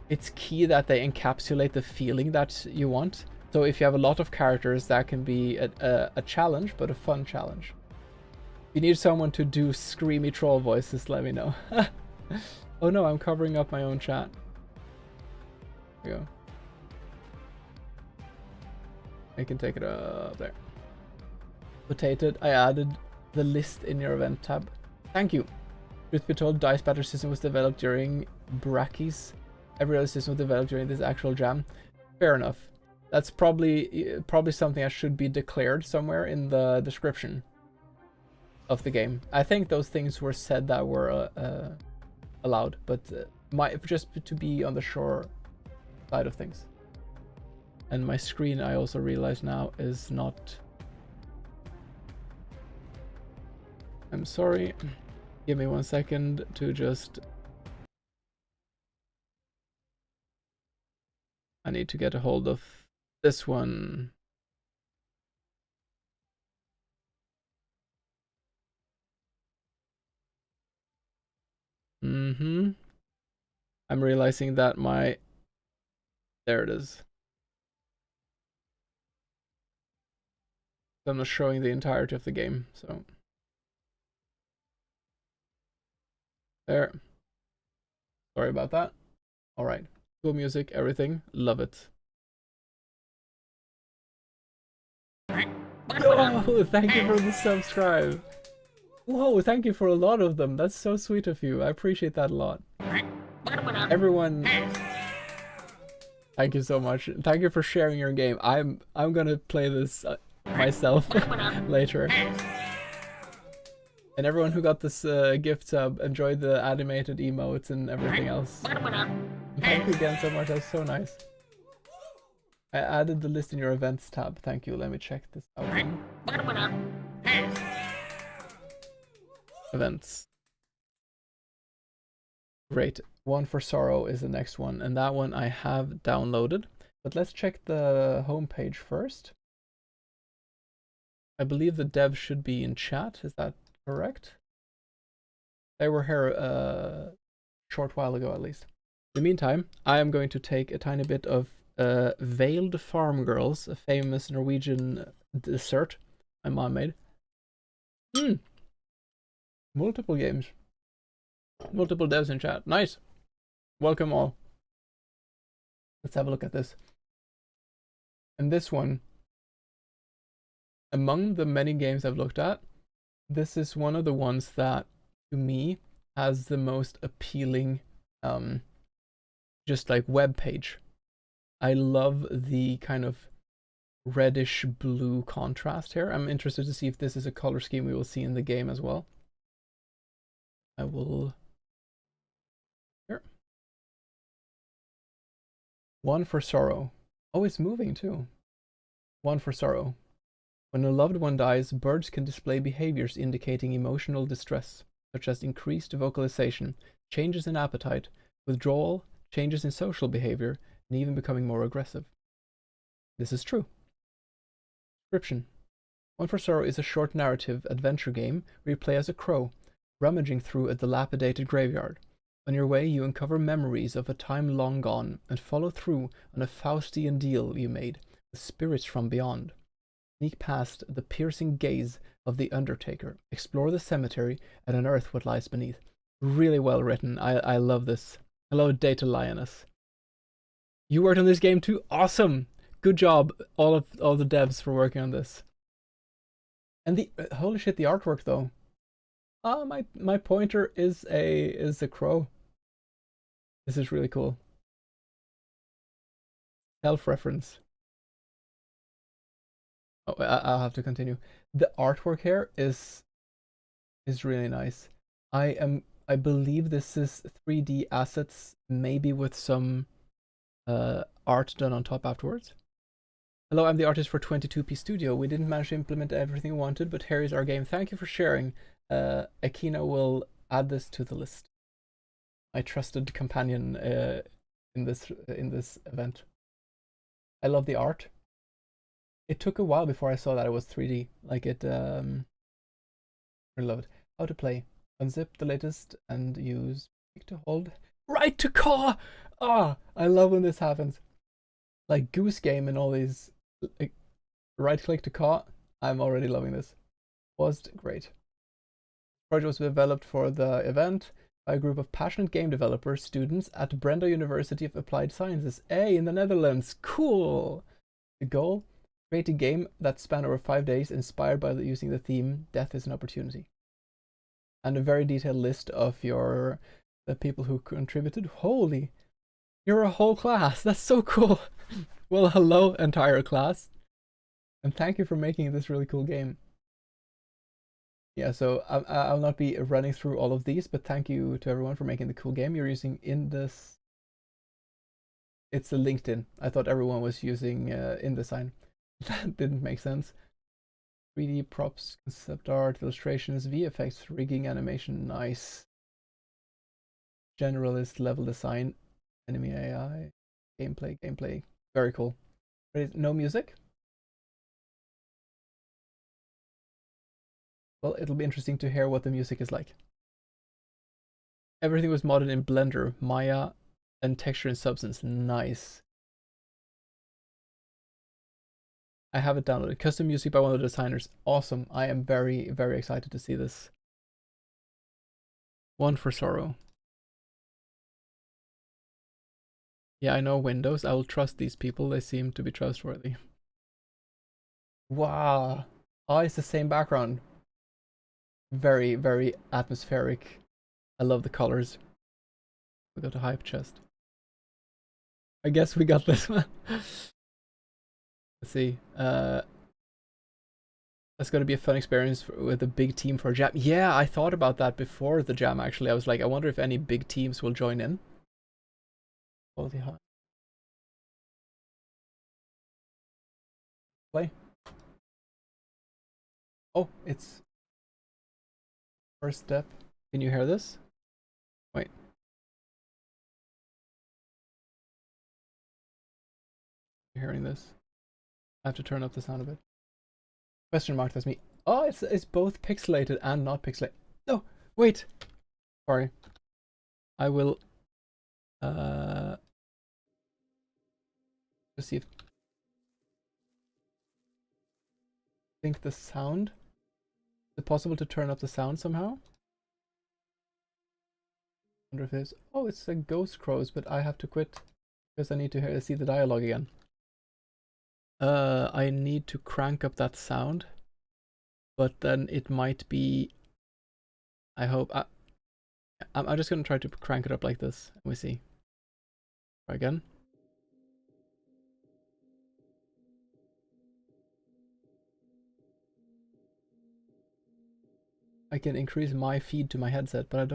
it's key that they encapsulate the feeling that you want. So if you have a lot of characters, that can be a challenge, but a fun challenge. If you need someone to do screamy troll voices, let me know. Oh no, I'm covering up my own chat. There we go. I can take it up there. Potated, I added the list in your event tab. Thank you. Truth be told, Dice Batter system was developed during Brackies. Every other system was developed during this actual jam. Fair enough. That's probably something that should be declared somewhere in the description of the game. I think those things were said that were allowed, but just to be on the sure side of things. And my screen, I also realize now, is not... I'm sorry. Give me 1 second to just... I need to get a hold of this one. I'm realizing that my... There it is. I'm not showing the entirety of the game, so... There. Sorry about that. Alright. Cool music, everything. Love it. Oh, thank you for the subscribe. Whoa, thank you for a lot of them. That's so sweet of you. I appreciate that a lot. Everyone, thank you so much. Thank you for sharing your game. I'm gonna play this myself later. And everyone who got this gift sub, enjoyed the animated emotes and everything else. Thank you again so much, that's so nice. I added the list in your events tab. Thank you, let me check this out. Events. Great. One for Sorrow is the next one, and that one I have downloaded. But let's check the homepage first. I believe the dev should be in chat, is that correct? They were here a short while ago at least. In the meantime, I am going to take a tiny bit of Veiled Farm Girls, a famous Norwegian dessert my mom made. Multiple games. Multiple devs in chat. Nice. Welcome all. Let's have a look at this. And this one, among the many games I've looked at, this is one of the ones that, to me, has the most appealing, just like web page. I love the kind of reddish blue contrast here. I'm interested to see if this is a color scheme we will see in the game as well. I will... Here. One for sorrow. Oh, it's moving too. One for sorrow. When a loved one dies, birds can display behaviors indicating emotional distress, such as increased vocalization, changes in appetite, withdrawal, changes in social behavior, and even becoming more aggressive. This is true. Description. One for Sorrow is a short narrative adventure game where you play as a crow, rummaging through a dilapidated graveyard. On your way, you uncover memories of a time long gone and follow through on a Faustian deal you made with spirits from beyond. Sneak past the piercing gaze of the Undertaker, explore the cemetery, and unearth what lies beneath. Really well written. I love this. Hello, Data Lioness. You worked on this game too? Awesome! Good job, all the devs, for working on this. And the holy shit, the artwork though. My pointer is a crow. This is really cool. Self reference. Oh, I'll have to continue. The artwork here is really nice. I believe this is 3D assets, maybe with some art done on top afterwards. Hello, I'm the artist for 22p Studio. We didn't manage to implement everything we wanted, but here is our game. Thank you for sharing. Akina will add this to the list. My trusted companion in this event. I love the art. It took a while before I saw that it was 3D. Like it, I love it. How to play. Unzip the latest and use click to hold. Right to caw! Ah, I love when this happens. Like Goose Game and all these. Like, right click to caw. I'm already loving this. Was great. The project was developed for the event by a group of passionate game developers, students at Brenda University of Applied Sciences, in the Netherlands. Cool! The goal? Create a game that spanned over 5 days, inspired by using the theme Death is an Opportunity. And a very detailed list of the people who contributed. Holy, you're a whole class. That's so cool. Well, hello, entire class. And thank you for making this really cool game. Yeah, so I'll not be running through all of these, but thank you to everyone for making the cool game. You're using in this. It's a LinkedIn. I thought everyone was using InDesign. That didn't make sense. 3D props, concept art, illustrations, VFX, rigging, animation, nice. Generalist level design, enemy AI, gameplay, very cool. No music? Well, it'll be interesting to hear what the music is like. Everything was modded in Blender, Maya, and Texture and Substance. Nice. I have it downloaded. Custom music by one of the designers. Awesome. I am very, very excited to see this. One for Sorrow. Yeah, I know Windows. I will trust these people. They seem to be trustworthy. Wow. Oh, it's the same background. Very, very atmospheric. I love the colors. We got a hype chest. I guess we got this one. Let's see. That's going to be a fun experience with a big team for a jam. Yeah, I thought about that before the jam, actually. I was like, I wonder if any big teams will join in. Quality high. Play. Oh, it's first step. Can you hear this? Wait. You're hearing this? I have to turn up the sound a bit. Question mark, that's me. Oh, it's both pixelated and not pixelated. No, wait. Sorry. I will just see if think the sound. Is it possible to turn up the sound somehow? Wonder if it's... Oh, it's a Ghost Crows, but I have to quit because I need to see the dialogue again. I need to crank up that sound, but then it might be... I hope... I'm just gonna try to crank it up like this, and we see. Try again. I can increase my feed to my headset, but I'm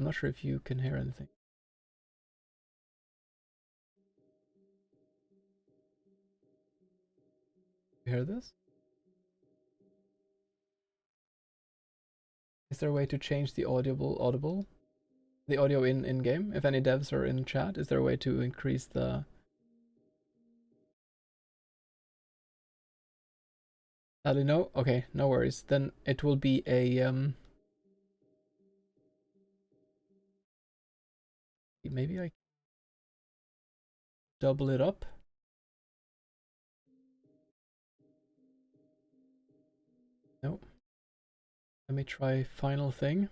not sure if you can hear anything. You hear this? Is there a way to change the audio in game? If any devs are in chat, is there a way to increase the... Sadly, no? Okay, no worries. Then it will be a maybe I double it up. No. Let me try final thing.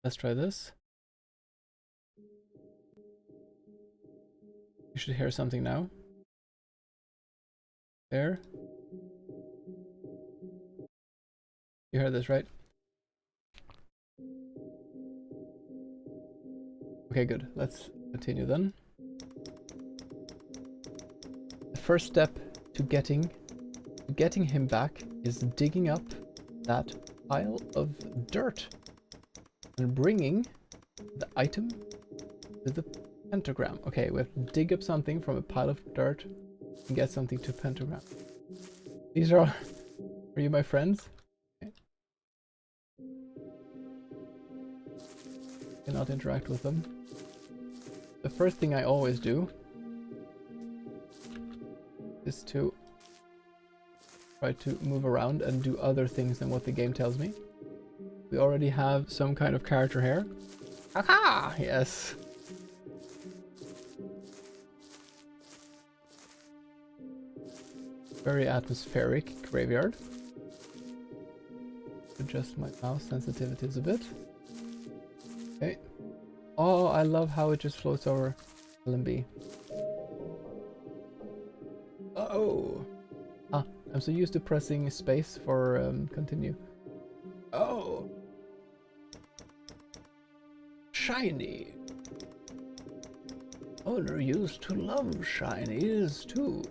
Let's try this. You should hear something now. There. You heard this, right? Okay, good. Let's continue then. The first step to getting him back is digging up that pile of dirt and bringing the item to the pentagram. Okay, we have to dig up something from a pile of dirt and get something to pentagram. These are you my friends? Okay. Cannot interact with them. The first thing I always do is to try to move around and do other things than what the game tells me. We already have some kind of character here. Aha! Yes. Very atmospheric graveyard. Adjust my mouse sensitivities a bit. Okay. Oh, I love how it just floats over LMB. Oh. Ah, I'm so used to pressing space for continue. Oh. Shiny. Owner used to love shinies too.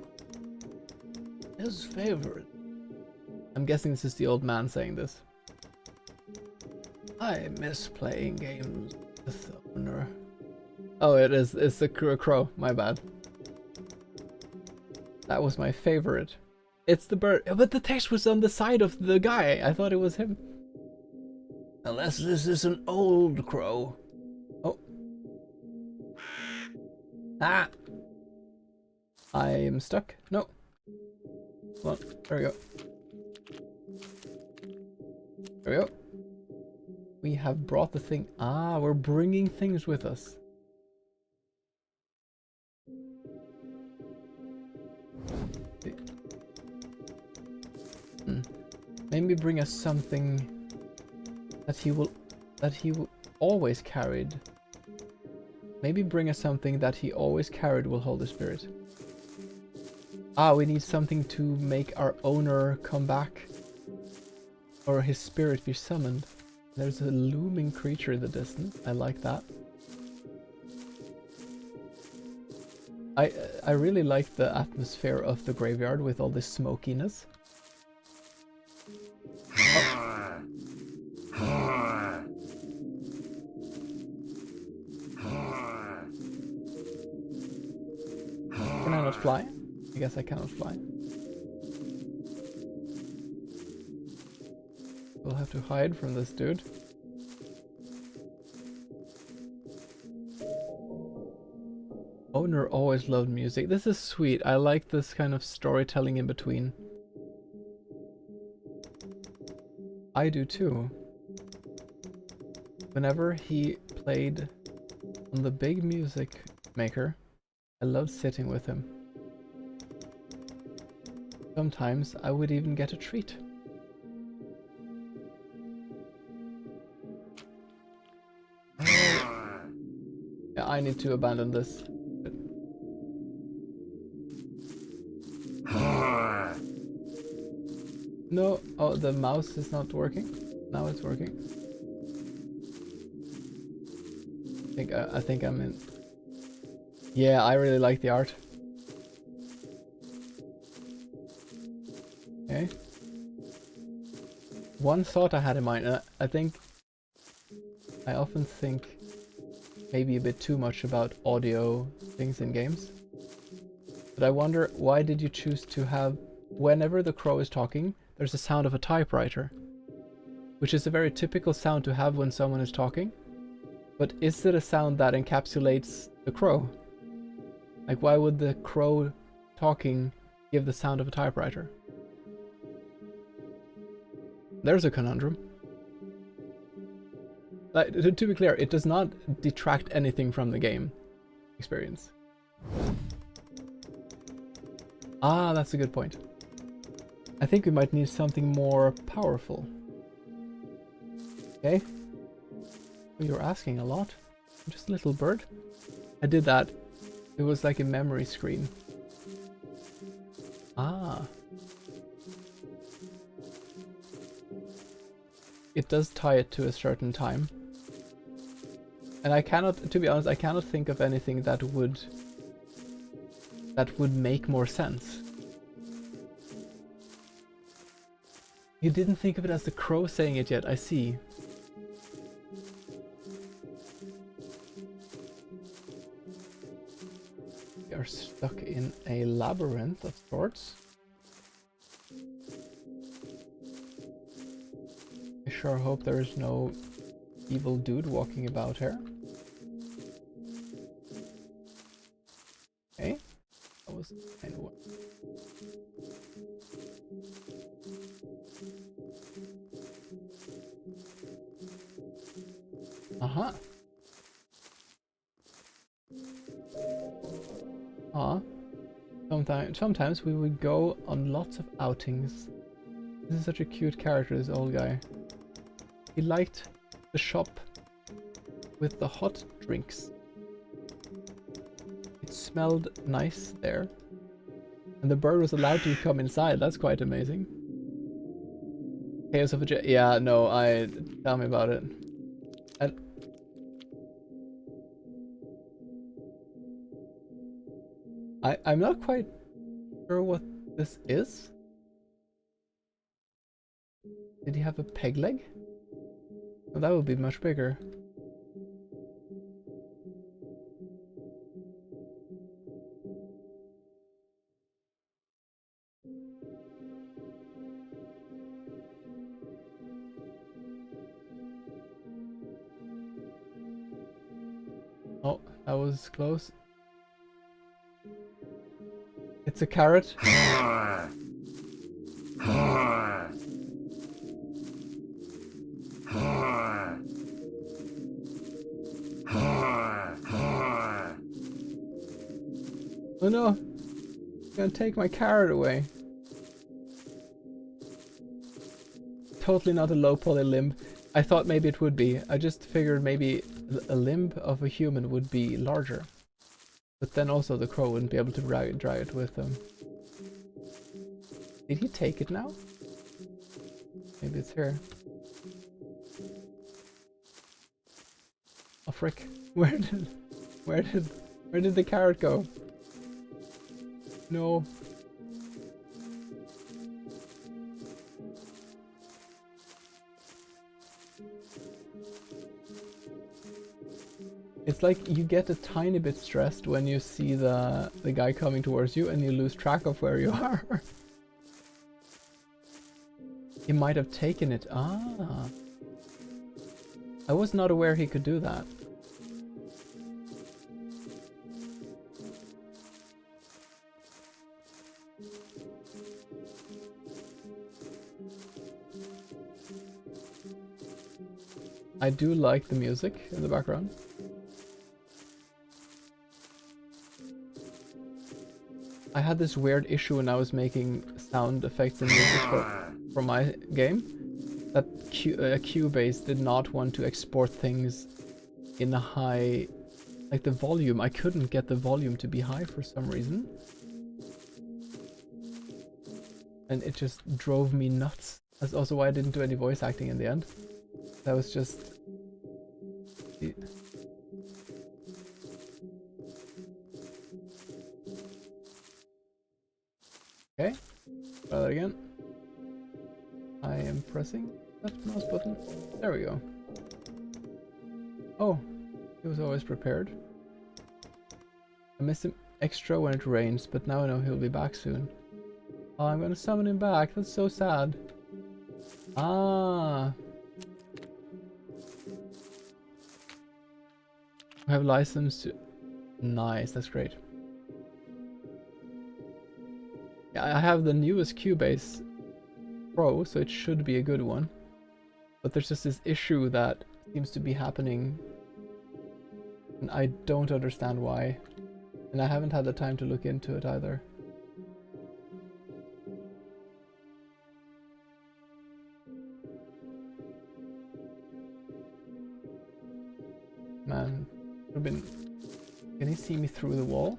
His favorite. I'm guessing this is the old man saying this. I miss playing games with owner. Oh, it's the crow. My bad. That was my favorite. It's the bird. But the text was on the side of the guy. I thought it was him. Unless this is an old crow. Oh. Ah. I am stuck. No. Come on. There we go. There we go. We have brought the thing. Ah, we're bringing things with us. Maybe bring us something that he will always carried. Maybe bring us something that he always carried will hold the spirit. Ah, we need something to make our owner come back, or his spirit be summoned. There's a looming creature in the distance. I like that. I really like the atmosphere of the graveyard with all this smokiness. Can I not fly? I guess I cannot fly. We'll have to hide from this dude. Owner always loved music. This is sweet. I like this kind of storytelling in between. I do too. Whenever he played on the big music maker, I loved sitting with him. Sometimes I would even get a treat. I need to abandon this. No, oh, the mouse is not working. Now it's working. I think I'm in. Yeah, I really like the art. Okay. One thought I had in mind, I think I often think maybe a bit too much about audio things in games. But I wonder, why did you choose to have, whenever the crow is talking, there's a sound of a typewriter, which is a very typical sound to have when someone is talking. But is it a sound that encapsulates the crow? Like, why would the crow talking give the sound of a typewriter? There's a conundrum. Like, to be clear, it does not detract anything from the game experience. Ah, that's a good point. I think we might need something more powerful. Okay. Oh, you're asking a lot. I'm just a little bird. I did that. It was like a memory screen. Ah. It does tie it to a certain time. And I cannot, to be honest, I cannot think of anything that would make more sense. You didn't think of it as the crow saying it yet, I see. We are stuck in a labyrinth of sorts. I sure hope there is no evil dude walking about here. Okay, that was kind of one. Uh-huh. Sometimes we would go on lots of outings. This is such a cute character, this old guy. He liked the shop with the hot drinks. It smelled nice there. And the bird was allowed to come inside. That's quite amazing. Chaos of a Jet. Yeah, no, tell me about it. I'm not quite sure what this is. Did he have a peg leg? Well, that would be much bigger. Oh, that was close. It's a carrot. Oh no! It's gonna take my carrot away. Totally not a low poly limb. I thought maybe it would be. I just figured maybe a limb of a human would be larger. But then also the crow wouldn't be able to drag it with them. Did he take it now? Maybe it's here. Oh frick. Where did the carrot go? No. It's like you get a tiny bit stressed when you see the guy coming towards you and you lose track of where you are. He might have taken it. Ah. I was not aware he could do that. I do like the music in the background. I had this weird issue when I was making sound effects and music for my game, that Cubase did not want to export things in a high Like the volume, I couldn't get the volume to be high for some reason. And it just drove me nuts. That's also why I didn't do any voice acting in the end. That was just... Okay, try that again. I am pressing that mouse button. There we go. Oh, he was always prepared. I miss him extra when it rains, but now I know he'll be back soon. Oh, I'm gonna summon him back. That's so sad. Ah. I have license to... Nice, that's great. Yeah, I have the newest Cubase Pro, so it should be a good one. But there's just this issue that seems to be happening. And I don't understand why. And I haven't had the time to look into it either. Man, I've been... Can he see me through the wall?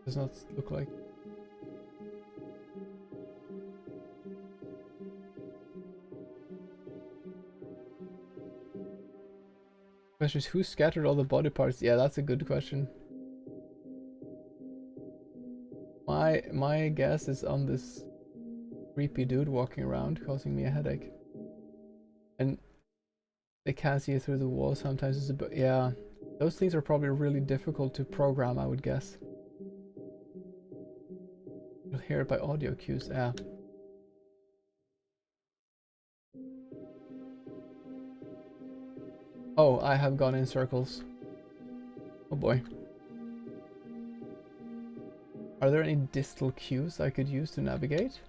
Does not look like... Question is, who scattered all the body parts? Yeah, that's a good question. My guess is on this creepy dude walking around causing me a headache. And they can't see it through the wall sometimes. It's a bit, yeah, those things are probably really difficult to program, I would guess. You'll hear it by audio cues, yeah. Oh, I have gone in circles. Oh boy. Are there any distal cues I could use to navigate?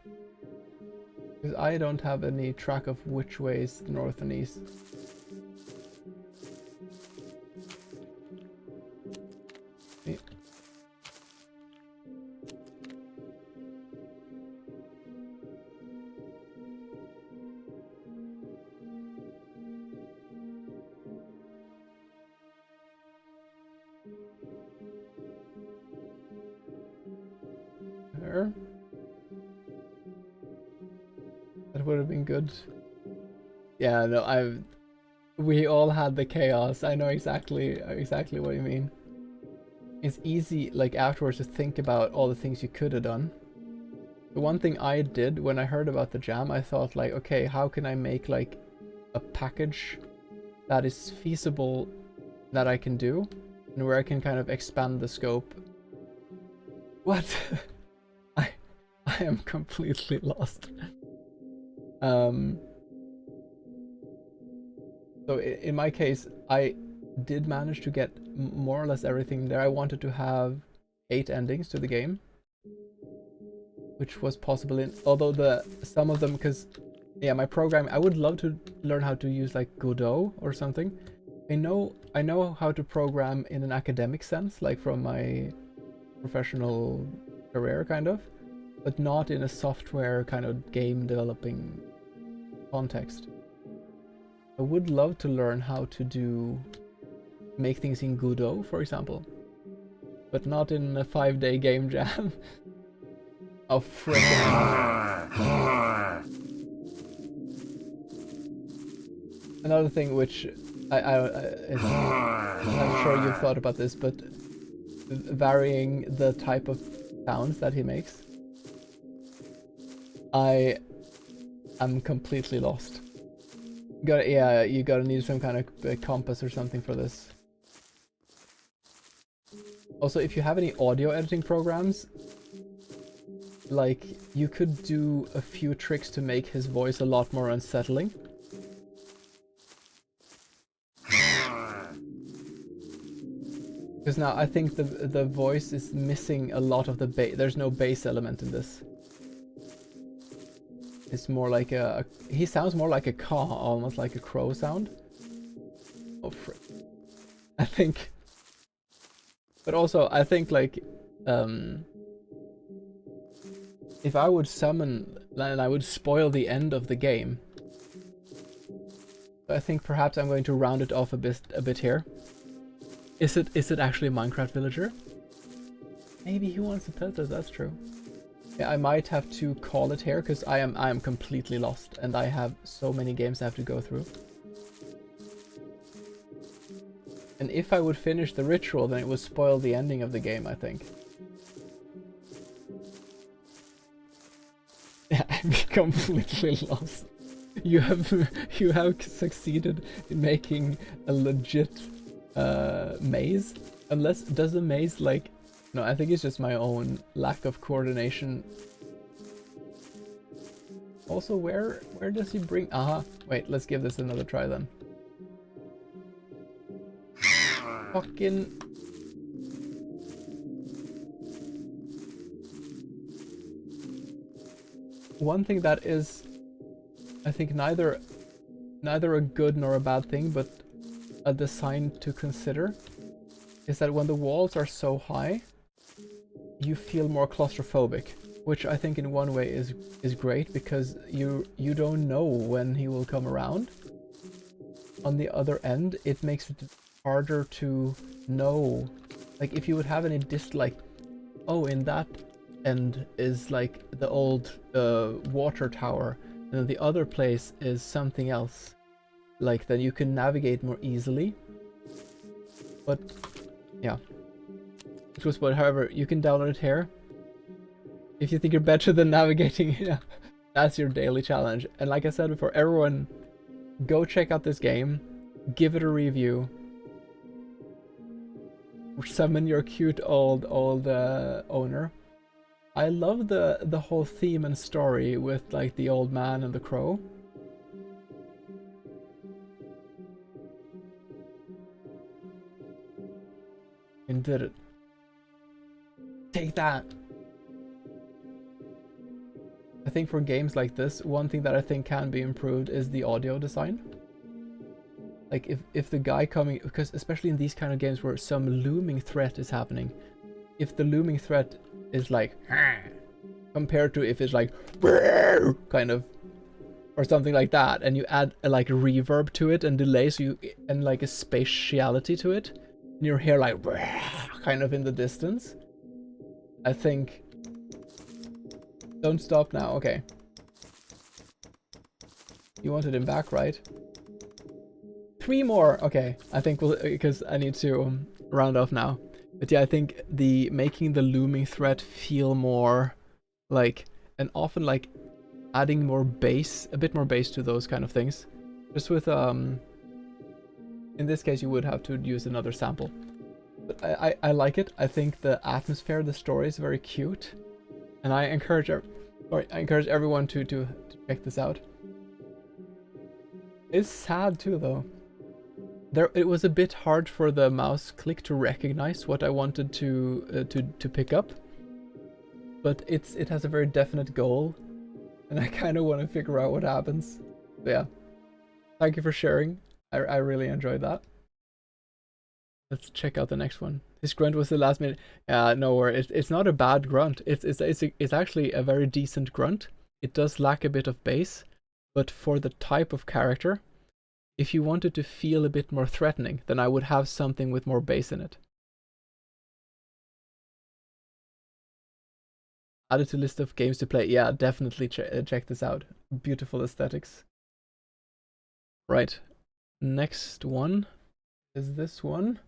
Because I don't have any track of which way is north and east. See? There. That would have been good. Yeah, no, we all had the chaos. I know exactly what you mean. It's easy, like, afterwards to think about all the things you could have done. The one thing I did when I heard about the jam, I thought, like, okay, how can I make, like, a package that is feasible that I can do, and where I can kind of expand the scope. What? I am completely lost. So in my case, I did manage to get more or less everything there. I wanted to have 8 endings to the game, which was possible in, although some of them, because yeah, my program, I would love to learn how to use like Godot or something. I know how to program in an academic sense, like from my professional career kind of, but not in a software kind of game developing context. I would love to learn how to make things in Godot, for example, but not in a 5-day game jam. Oh, frickin'. Another thing which I'm sure you've thought about this, but varying the type of sounds that he makes. I am completely lost. You gotta need some kind of compass or something for this. Also, if you have any audio editing programs, like, you could do a few tricks to make his voice a lot more unsettling. Because now I think the voice is missing a lot of the bass. There's no bass element in this. It's more like he sounds more like a caw, almost like a crow sound. Oh frick. I think. But also, I think, like, if I would summon, then I would spoil the end of the game. I think perhaps I'm going to round it off a bit here. Is it actually a Minecraft villager? Maybe he wants to pet us, that's true. Yeah, I might have to call it here because I am completely lost and I have so many games I have to go through. And if I would finish the ritual, then it would spoil the ending of the game, I think. Yeah, I'm completely lost. You have succeeded in making a legit maze. Unless, does the maze like... No, I think it's just my own lack of coordination. Also, where does he bring... Aha, wait, let's give this another try then. Fucking... One thing that is, I think, neither a good nor a bad thing, but a design to consider, is that when the walls are so high, you feel more claustrophobic, which I think in one way is great because you don't know when he will come around. On the other end, it makes it harder to know, like if you would have any like, oh, in that end is like the old water tower, and then the other place is something else, like then you can navigate more easily. But yeah, it was what, however, you can download it here if you think you're better than navigating. Yeah, that's your daily challenge. And like I said before, everyone go check out this game, give it a review, summon your cute old owner. I love the whole theme and story with like the old man and the crow. And did it. Take that. I think for games like this, one thing that I think can be improved is the audio design. Like if the guy coming, because especially in these kind of games where some looming threat is happening, if the looming threat is like compared to if it's like kind of or something like that, and you add like reverb to it and delay, so you and like a spatiality to it, and you hear like kind of in the distance. I think. Don't stop now. Okay. You wanted him back, right? 3 more. Okay, I think we'll, because I need to round off now. But yeah, I think the making the looming threat feel more like, and often like adding more bass, a bit more bass to those kind of things. Just with in this case you would have to use another sample. But I like it. I think the atmosphere, the story is very cute, and I encourage everyone to check this out. It's sad too though. It was a bit hard for the mouse click to recognize what I wanted to pick up, but it has a very definite goal, and I kind of want to figure out what happens. But yeah, thank you for sharing. I really enjoyed that. Let's check out the next one. This grunt was the last minute. No worries. It's not a bad grunt. It's actually a very decent grunt. It does lack a bit of bass, but for the type of character, if you wanted to feel a bit more threatening, then I would have something with more bass in it. Added to list of games to play. Yeah, definitely check this out. Beautiful aesthetics. Right. Next one is this one.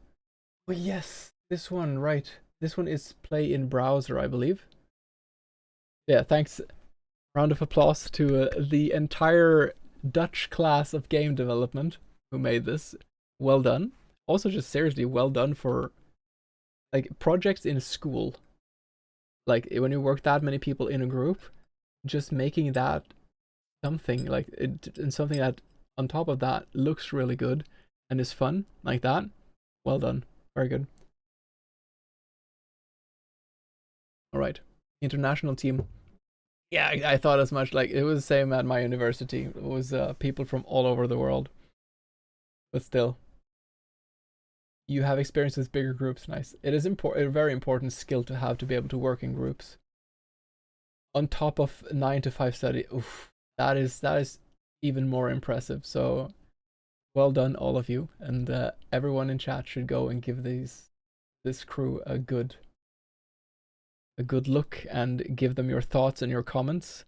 Oh yes, this one, right. This one is play in browser, I believe. Yeah, thanks. Round of applause to the entire Dutch class of game development who made this. Well done. Also, just seriously, well done for like projects in school. Like when you work that many people in a group, just making that something like it, and something that on top of that looks really good and is fun like that. Well done. Very good. All right, international team. Yeah, I thought as much. Like it was the same at my university. It was people from all over the world. But still, you have experience with bigger groups. Nice. It is a very important skill to have to be able to work in groups. On top of 9 to 5 study. Oof, that is even more impressive. So well done, all of you, and everyone in chat should go and give this crew a good look and give them your thoughts and your comments.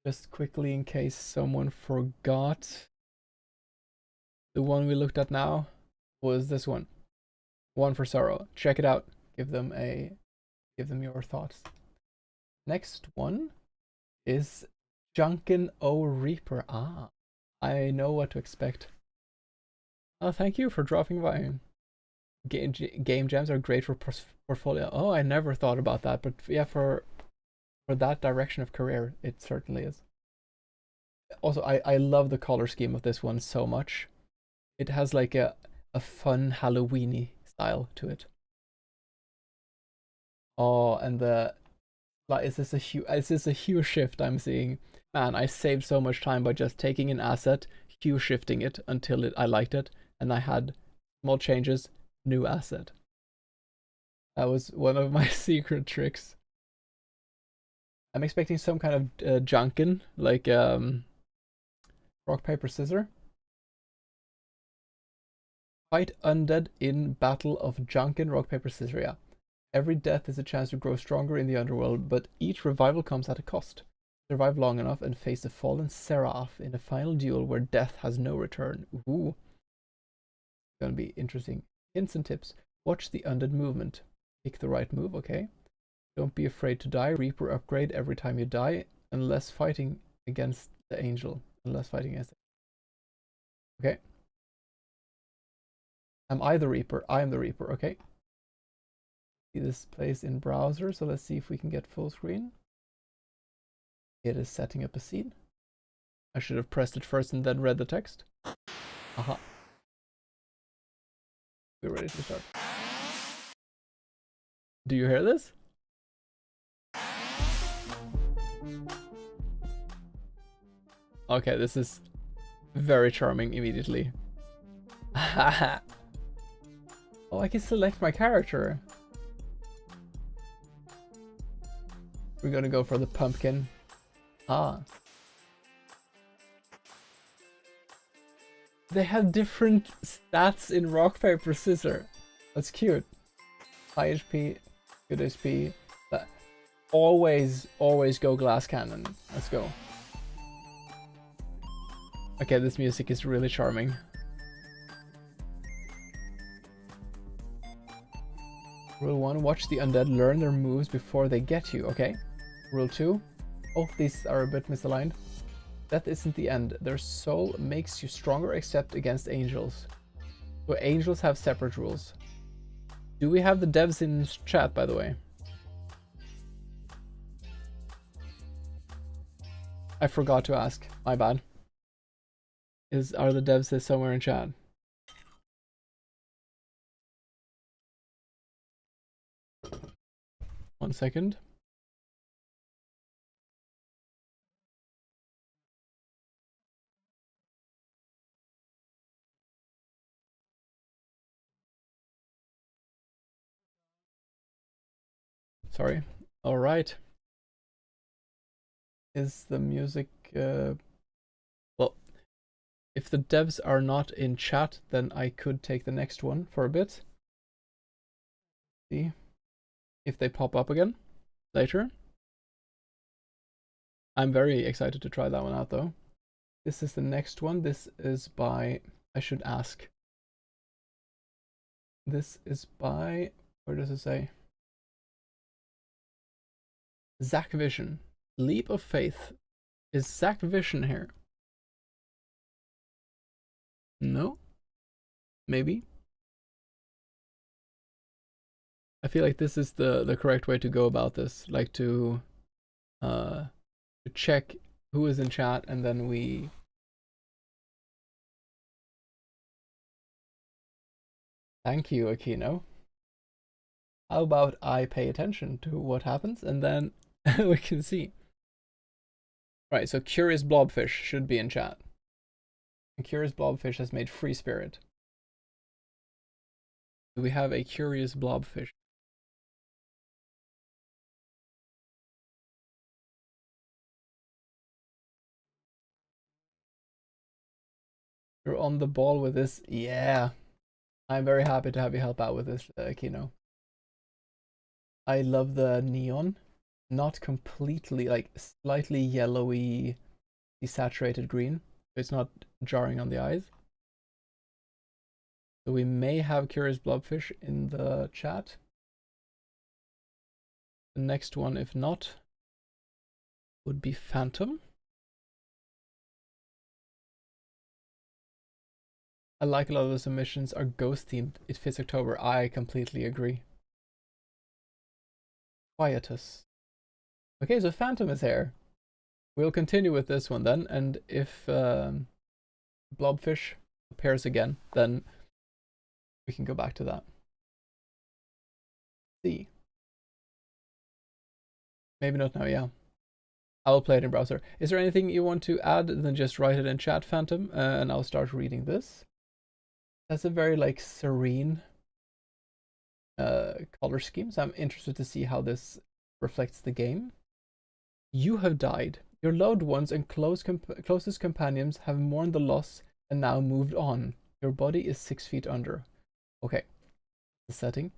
Just quickly, in case someone forgot, the one we looked at now was this one, One for Sorrow. Check it out. Give them your thoughts. Next one is Junkin O Reaper. Ah, I know what to expect. Oh, thank you for dropping by. Game jams are great for portfolio. Oh, I never thought about that, but yeah, for that direction of career, it certainly is. Also, I love the color scheme of this one so much. It has like a fun Halloweeny style to it. Oh, and is this a hue shift I'm seeing? Man, I saved so much time by just taking an asset, hue shifting it until I liked it, and I had small changes, new asset. That was one of my secret tricks. I'm expecting some kind of Junkin, like rock, paper, scissors. Fight undead in Battle of Junkin, rock, paper, scissors, yeah. Every death is a chance to grow stronger in the underworld, but each revival comes at a cost. Survive long enough and face the fallen Seraph in a final duel where death has no return. Ooh. Gonna be interesting. Hints and tips. Watch the undead movement. Pick the right move, okay? Don't be afraid to die. Reaper upgrade every time you die, unless fighting against the angel. Okay. Am I the Reaper? I am the Reaper, okay. See, this plays in browser, so let's see if we can get full screen. It is setting up a scene. I should have pressed it first and then read the text. Aha. We're ready to start. Do you hear this? Okay, this is very charming immediately. Oh, I can select my character. We're gonna go for the pumpkin. Ah. They have different stats in rock, paper, scissors. That's cute. High HP, good HP. But always go glass cannon. Let's go. Okay, this music is really charming. Rule 1, watch the undead learn their moves before they get you, okay? Rule 2, oh, these are a bit misaligned. Death isn't the end. Their soul makes you stronger except against angels. So angels have separate rules. Do we have the devs in chat, by the way? I forgot to ask. My bad. Are the devs somewhere in chat? One second. Sorry. All right. Is the music... Well, if the devs are not in chat, then I could take the next one for a bit. See if they pop up again later. I'm very excited to try that one out, though. This is the next one. This is by... I should ask. This is by... Where does it say? Zach Vision. Leap of Faith. Is Zach Vision here? No? Maybe? I feel like this is the correct way to go about this. Like to check who is in chat and then we... Thank you, Aquino. How about I pay attention to what happens and then we can see. Right, so Curious Blobfish should be in chat. And Curious Blobfish has made Free Spirit. Do we have a Curious Blobfish? You're on the ball with this. Yeah. I'm very happy to have you help out with this, Kino. I love the neon. Not completely, like slightly yellowy, desaturated green. It's not jarring on the eyes. So we may have Curious Blobfish in the chat. The next one, if not, would be Phantom. I like a lot of the submissions are ghost themed. It fits October. I completely agree. Quietus. Okay, so Phantom is here. We'll continue with this one then, and if Blobfish appears again, then we can go back to that. See. Maybe not now, yeah. I will play it in browser. Is there anything you want to add? Then just write it in chat, Phantom, and I'll start reading this. That's a very like serene color scheme, so I'm interested to see how this reflects the game. You have died. Your loved ones and closest companions have mourned the loss and now moved on. Your body is 6 feet under. Okay, the setting.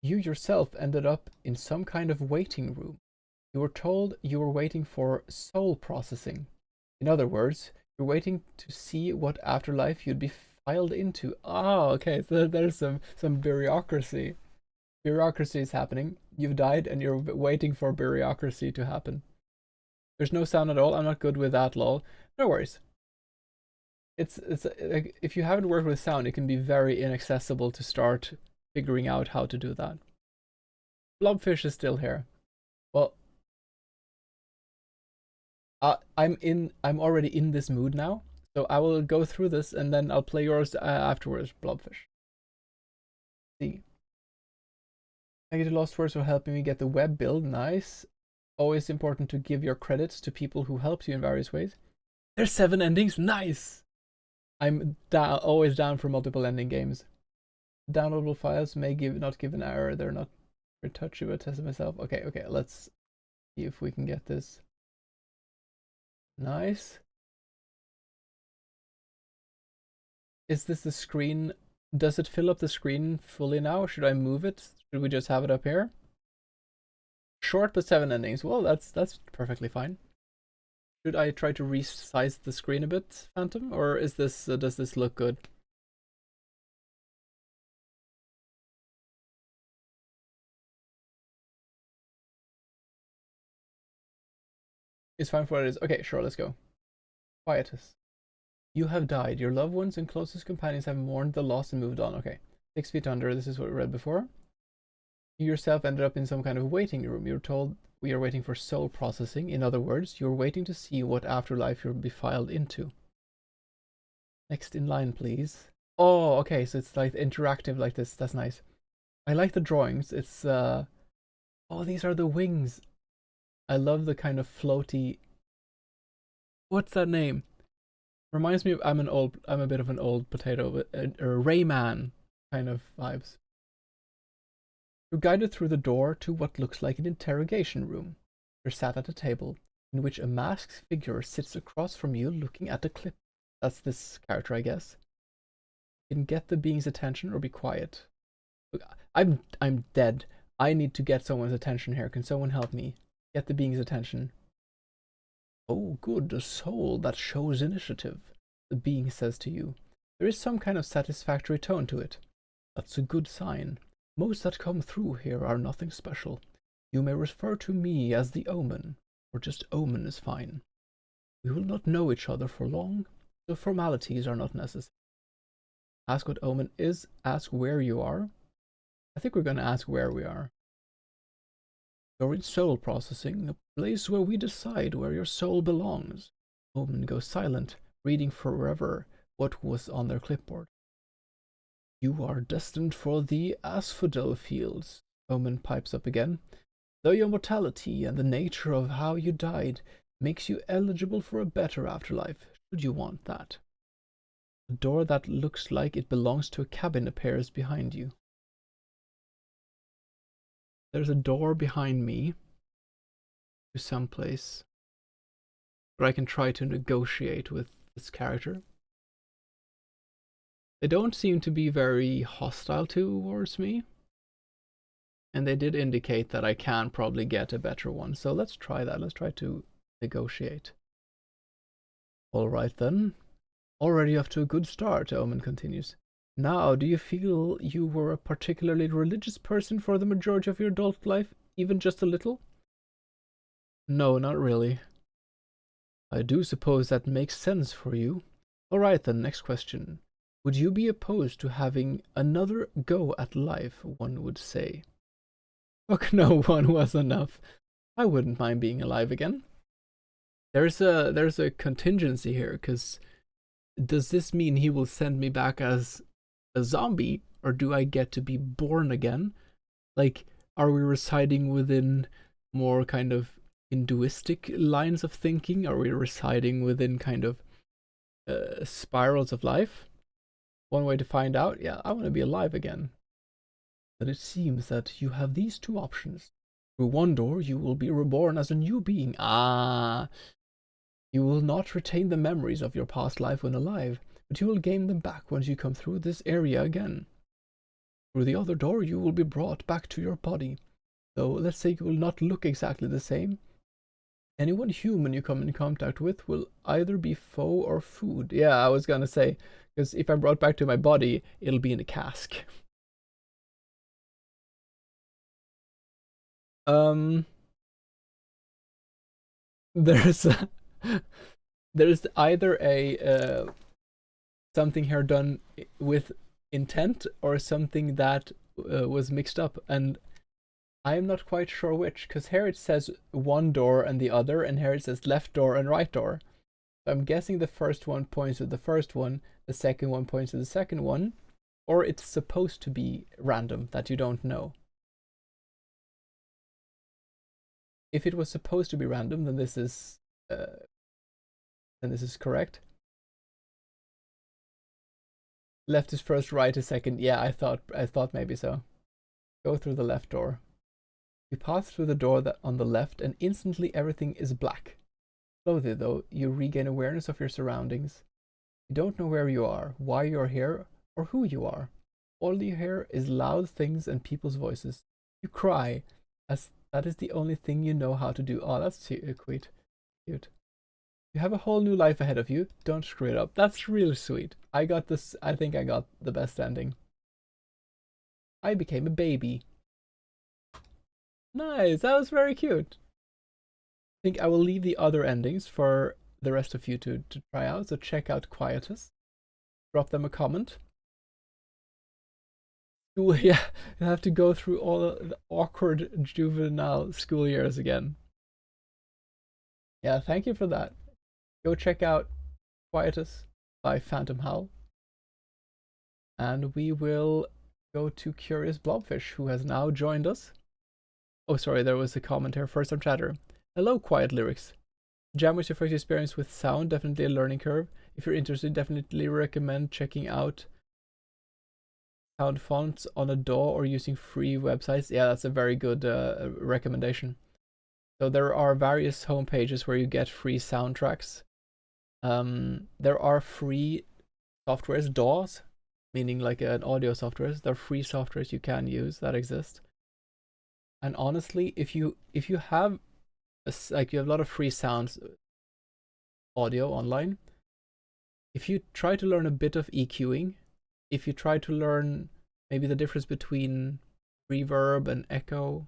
You yourself ended up in some kind of waiting room. You were told you were waiting for soul processing. In other words, you're waiting to see what afterlife you'd be filed into. Oh, okay, so there's some bureaucracy. Bureaucracy is happening. You've died and you're waiting for bureaucracy to happen. There's no sound at all. I'm not good with that, lol. No worries. It's like, if you haven't worked with sound, it can be very inaccessible to start figuring out how to do that. Blobfish is still here. Well, I'm already in this mood now, so I will go through this and then I'll play yours afterwards, Blobfish. See. Thank you to Lost Words for helping me get the web build. Nice. Always important to give your credits to people who helped you in various ways. There's 7 endings. Nice. I'm always down for multiple ending games. Downloadable files may not give an error. They're not touchy, but test myself. Okay, let's see if we can get this. Nice. Is this the screen? Does it fill up the screen fully now? Should I move it? Should we just have it up here? Short but 7 endings. Well, that's perfectly fine. Should I try to resize the screen a bit, Phantom, or is this does this look good? It's fine for what it is. Okay, sure, let's go. Quietus. You have died. Your loved ones and closest companions have mourned the loss and moved on. Okay. 6 feet under. This is what we read before. You yourself ended up in some kind of waiting room. You're told we are waiting for soul processing. In other words, you're waiting to see what afterlife you'll be filed into. Next in line, please. Oh, okay. So it's like interactive like this. That's nice. I like the drawings. It's oh, these are the wings. I love the kind of floaty. What's that name? Reminds me of I'm a bit of an old potato, but a Rayman kind of vibes. You're guided through the door to what looks like an interrogation room. You're sat at a table in which a masked figure sits across from you looking at a clip. That's this character, I guess. You can get the being's attention or be quiet. I'm dead. I need to get someone's attention here. Can someone help me? Get the being's attention. Oh, good, a soul that shows initiative, the being says to you. There is some kind of satisfactory tone to it. That's a good sign. Most that come through here are nothing special. You may refer to me as the Omen, or just Omen is fine. We will not know each other for long, so formalities are not necessary. Ask what Omen is, ask where you are. I think we're going to ask where we are. You're in soul processing, a place where we decide where your soul belongs. Omen goes silent, reading forever what was on their clipboard. You are destined for the asphodel fields, Omen pipes up again. Though your mortality and the nature of how you died makes you eligible for a better afterlife, should you want that. A door that looks like it belongs to a cabin appears behind you. There's a door behind me to someplace where I can try to negotiate with this character. They don't seem to be very hostile towards me. And they did indicate that I can probably get a better one. So let's try that. Let's try to negotiate. Alright then. Already off to a good start, Omen continues. Now, do you feel you were a particularly religious person for the majority of your adult life? Even just a little? No, not really. I do suppose that makes sense for you. Alright then, next question. Would you be opposed to having another go at life, one would say? Fuck no, one was enough. I wouldn't mind being alive again. There's a contingency here, because does this mean he will send me back as a zombie, or do I get to be born again? Like, are we residing within more kind of Hinduistic lines of thinking? Are we residing within kind of spirals of life? One way to find out, yeah, I want to be alive again. But it seems that you have these two options. Through one door, you will be reborn as a new being. Ah, you will not retain the memories of your past life when alive, but you will gain them back once you come through this area again. Through the other door, you will be brought back to your body. Though, let's say you will not look exactly the same. Anyone human you come in contact with will either be foe or food. Yeah, I was gonna say, because if I'm brought back to my body, it'll be in a cask. There's there's either a something here done with intent or something that was mixed up, and I'm not quite sure which, because here it says one door and the other, and here it says left door and right door. So I'm guessing the first one points to the first one, the second one points to the second one, or it's supposed to be random that you don't know. If it was supposed to be random, then this is correct. Left is first, right is second. Yeah, I thought maybe so. Go through the left door. You pass through the door that on the left, and instantly everything is black. Slowly, though, you regain awareness of your surroundings. You don't know where you are, why you're here, or who you are. All you hear is loud things and people's voices. You cry, as that is the only thing you know how to do. Oh, that's cute. You have a whole new life ahead of you. Don't screw it up. That's really sweet. I got this. I think I got the best ending. I became a baby. Nice. That was very cute. I think I will leave the other endings for the rest of you to try out. So check out Quietus. Drop them a comment. Yeah, you have to go through all the awkward juvenile school years again. Yeah, thank you for that. Go check out Quietus by Phantom Howl. And we will go to Curious Blobfish, who has now joined us. Oh, sorry, there was a comment here. First time chatter. Hello, Quiet Lyrics. Jam was your first experience with sound, definitely a learning curve. If you're interested, definitely recommend checking out sound fonts on a DAW or using free websites. Yeah, that's a very good recommendation. So there are various home pages where you get free soundtracks. There are free softwares, DAWs, meaning like an audio softwares. There are free softwares you can use that exist. And honestly, if you have you have a lot of free sounds audio online, if you try to learn a bit of EQing, if you try to learn maybe the difference between reverb and echo,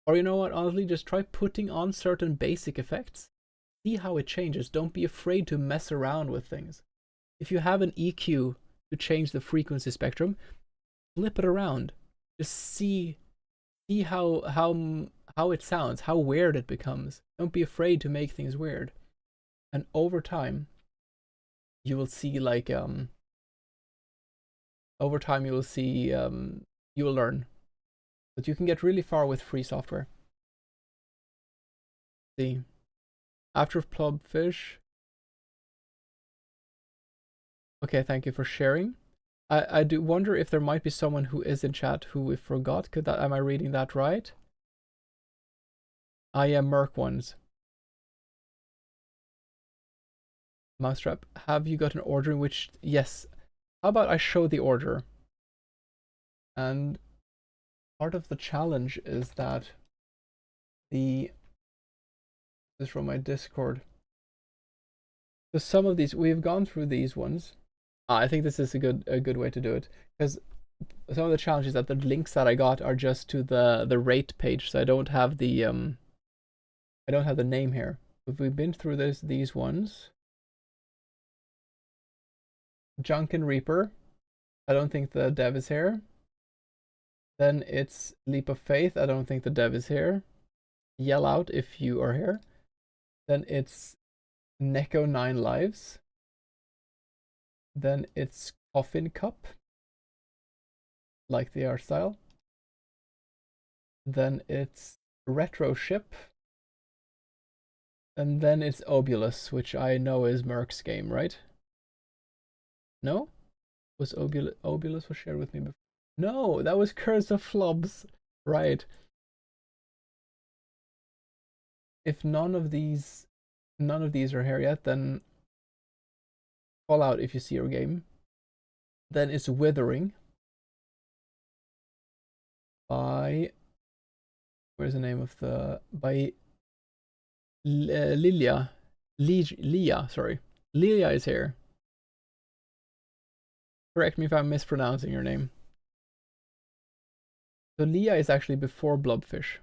or you know what, honestly, just try putting on certain basic effects. See how it changes. Don't be afraid to mess around with things. If you have an EQ to change the frequency spectrum, flip it around. Just see how it sounds, how weird it becomes. Don't be afraid to make things weird. And over time, you will see like you will learn. But you can get really far with free software. See. After Plobfish. Okay, thank you for sharing. I do wonder if there might be someone who is in chat who we forgot. Am I reading that right? I am Merc Ones. Mousetrap, have you got an order in which? Yes, how about I show the order? And part of the challenge is that this is from my Discord. So some of these we've gone through these ones. I think this is a good way to do it, because some of the challenges that the links that I got are just to the rate page, so I don't have the name here. If we've been through these ones, Junk and Reaper, I don't think the dev is here. Then it's Leap of Faith, I don't think the dev is here. Yell out if you are here. Then it's Neko 9 Lives. Then it's Coffin Cup, like the art style. Then it's Retro Ship. And then it's Obulus, which I know is Merc's game, right? No? Was Obulus was shared with me before? No, that was Curse of Flubs. Right. If none of these are here yet, then call out if you see your game. Then it's Withering by, where's the name of the, by Lilia. Sorry. Lilia is here. Correct me if I'm mispronouncing your name. So Leah is actually before Blobfish.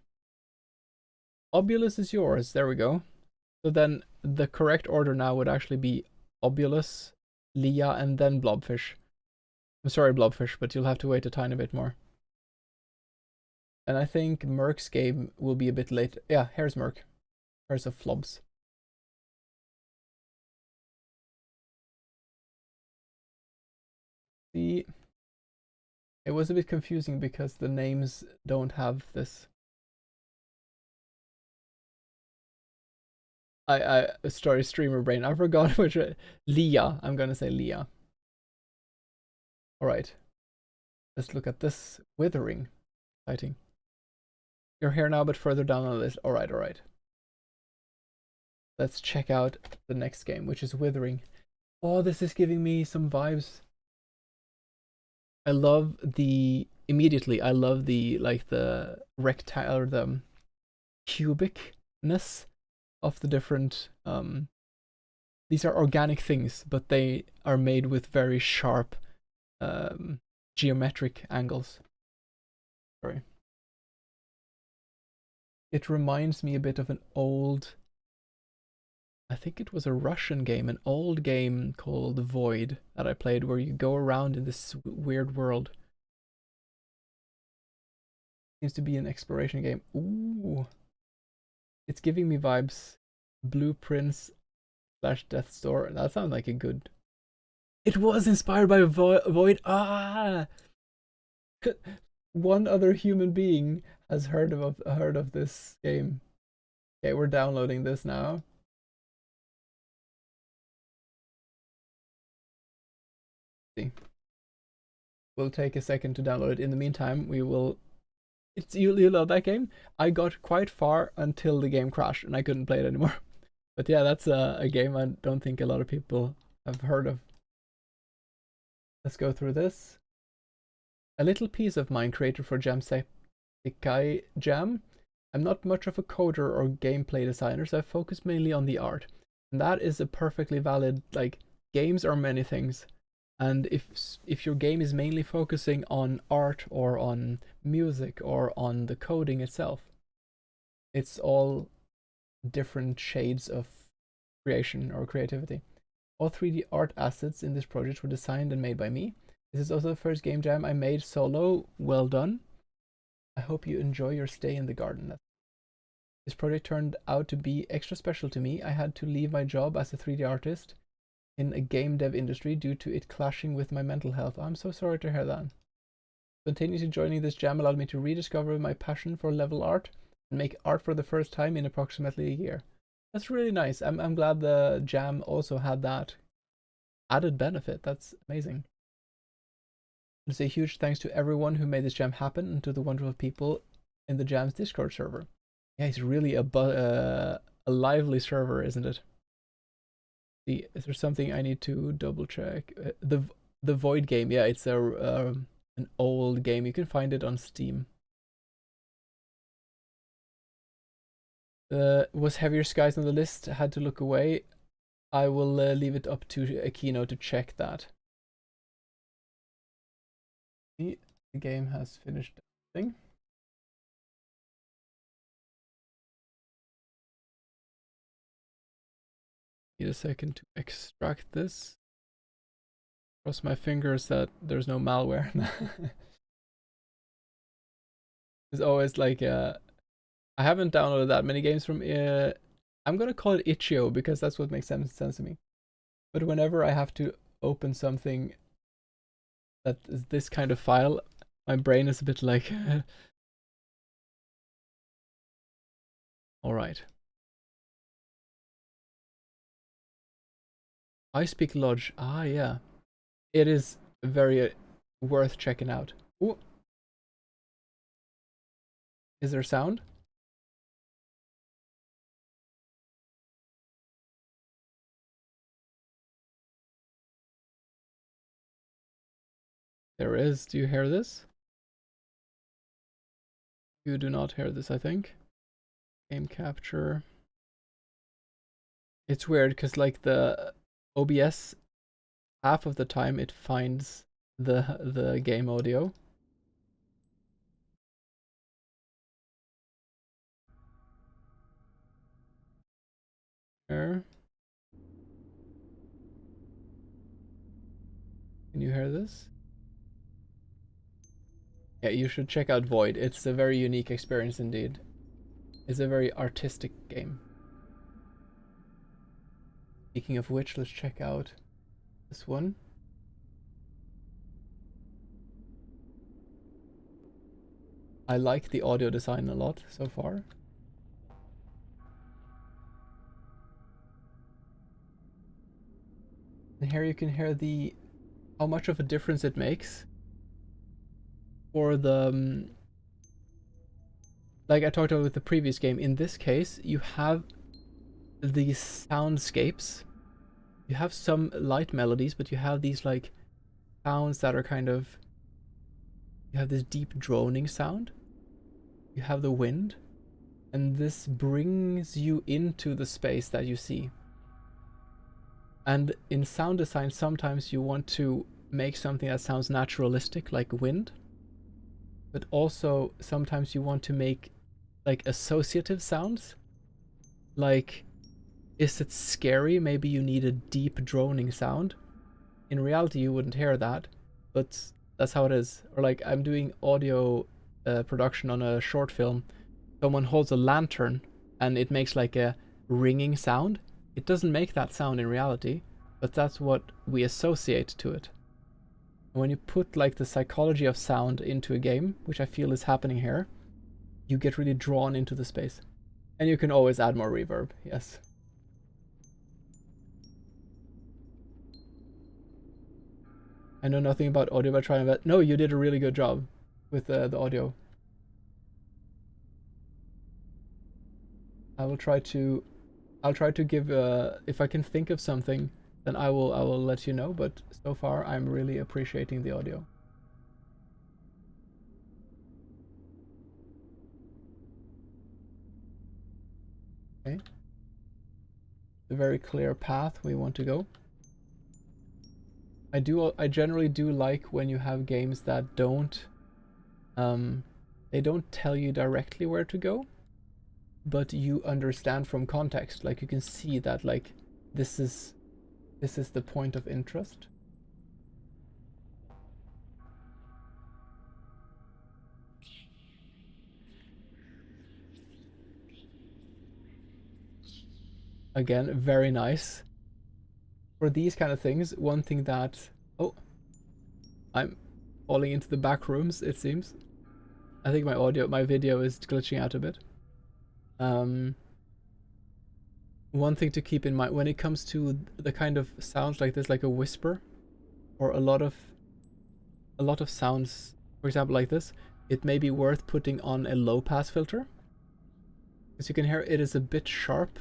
Obulus is yours. There we go. So then the correct order now would actually be Obulus, Leah, and then Blobfish. I'm sorry, Blobfish, but you'll have to wait a tiny bit more. And I think Merc's game will be a bit late. Yeah, here's Merc. Here's a Flubs. It was a bit confusing because the names don't have this. Sorry, streamer brain. I forgot which. Leah. I'm gonna say Leah. All right. Let's look at this. Withering. Exciting. You're here now, but further down on the list. All right, all right. Let's check out the next game, which is Withering. Oh, this is giving me some vibes. I love the like the rectangle or the cubicness of the different these are organic things, but they are made with very sharp geometric angles. Sorry. It reminds me a bit of an old, I think it was a Russian game, an old game called Void that I played, where you go around in this weird world. Seems to be an exploration game. Ooh. It's giving me vibes. Blueprints / Death's Door. That sounds like a good... It was inspired by Void. Ah! One other human being has heard of this game. Okay, we're downloading this now. Will take a second to download it. In the meantime, we will. You love that game. I got quite far until the game crashed and I couldn't play it anymore. But yeah, that's a game I don't think a lot of people have heard of. Let's go through this. A little piece of mine created for Jamsepticeye Jam. I'm not much of a coder or gameplay designer, so I focus mainly on the art. And that is a perfectly valid, like, games are many things. And if your game is mainly focusing on art or on music or on the coding itself, it's all different shades of creation or creativity. All 3D art assets in this project were designed and made by me. This is also the first game jam I made solo. Well done. I hope you enjoy your stay in the garden. This project turned out to be extra special to me. I had to leave my job as a 3D artist in a game dev industry due to it clashing with my mental health. I'm so sorry to hear that. Continuously joining this jam allowed me to rediscover my passion for level art and make art for the first time in approximately a year. That's really nice. I'm glad the jam also had that added benefit. That's amazing. Let's say a huge thanks to everyone who made this jam happen and to the wonderful people in the jam's Discord server. Yeah, it's really a lively server, isn't it? Is there something I need to double check? The Void game, yeah, it's an old game. You can find it on Steam. Was Heavier Skies on the list? Had to look away. I will leave it up to Aquino to check that. The game has finished thing. Need a second to extract this. Cross my fingers that there's no malware. It's always like I haven't downloaded that many games from I'm gonna call it itch.io because that's what makes sense to me. But whenever I have to open something that is this kind of file, my brain is a bit like alright. I Speak Lodge. Ah, yeah. It is very worth checking out. Ooh. Is there sound? There is. Do you hear this? You do not hear this, I think. Game capture. It's weird because like the OBS, half of the time it finds the game audio. Here. Can you hear this? Yeah, you should check out Void. It's a very unique experience indeed. It's a very artistic game. Speaking of which, let's check out this one. I like the audio design a lot so far. And here you can hear the how much of a difference it makes for the like I talked about with the previous game. In this case, you have these soundscapes. You have some light melodies, but you have these like sounds that are kind of, you have this deep droning sound. You have the wind, and this brings you into the space that you see. And in sound design, sometimes you want to make something that sounds naturalistic, like wind, but also sometimes you want to make like associative sounds. Like, is it scary? Maybe you need a deep droning sound. In reality, you wouldn't hear that, but that's how it is. Or like, I'm doing audio production on a short film. Someone holds a lantern and it makes like a ringing sound. It doesn't make that sound in reality, but that's what we associate to it. And when you put like the psychology of sound into a game, which I feel is happening here, you get really drawn into the space. And you can always add more reverb, yes. I know nothing about audio, but trying that. No, you did a really good job with the audio. I'll try to give if I can think of something, then I will let you know, but so far I'm really appreciating the audio. Okay. The very clear path we want to go. I generally do like when you have games that don't they don't tell you directly where to go, but you understand from context. Like you can see that like this is the point of interest. Again, very nice. For these kind of things, one thing that... Oh, I'm falling into the back rooms, it seems. I think my video is glitching out a bit. One thing to keep in mind when it comes to the kind of sounds like this, like a whisper, or a lot of sounds, for example, like this, it may be worth putting on a low pass filter. As you can hear, it is a bit sharp.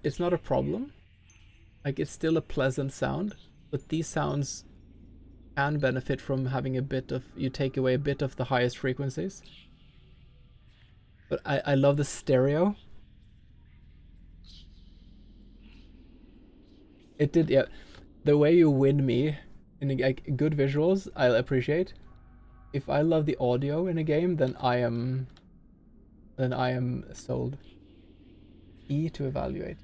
It's not a problem, Like, it's still a pleasant sound, but these sounds can benefit from having a bit of, you take away a bit of the highest frequencies. But I love the stereo. It did, yeah. The way you win me in like good visuals, I'll appreciate. If I love the audio in a game, then I am sold. E to evaluate.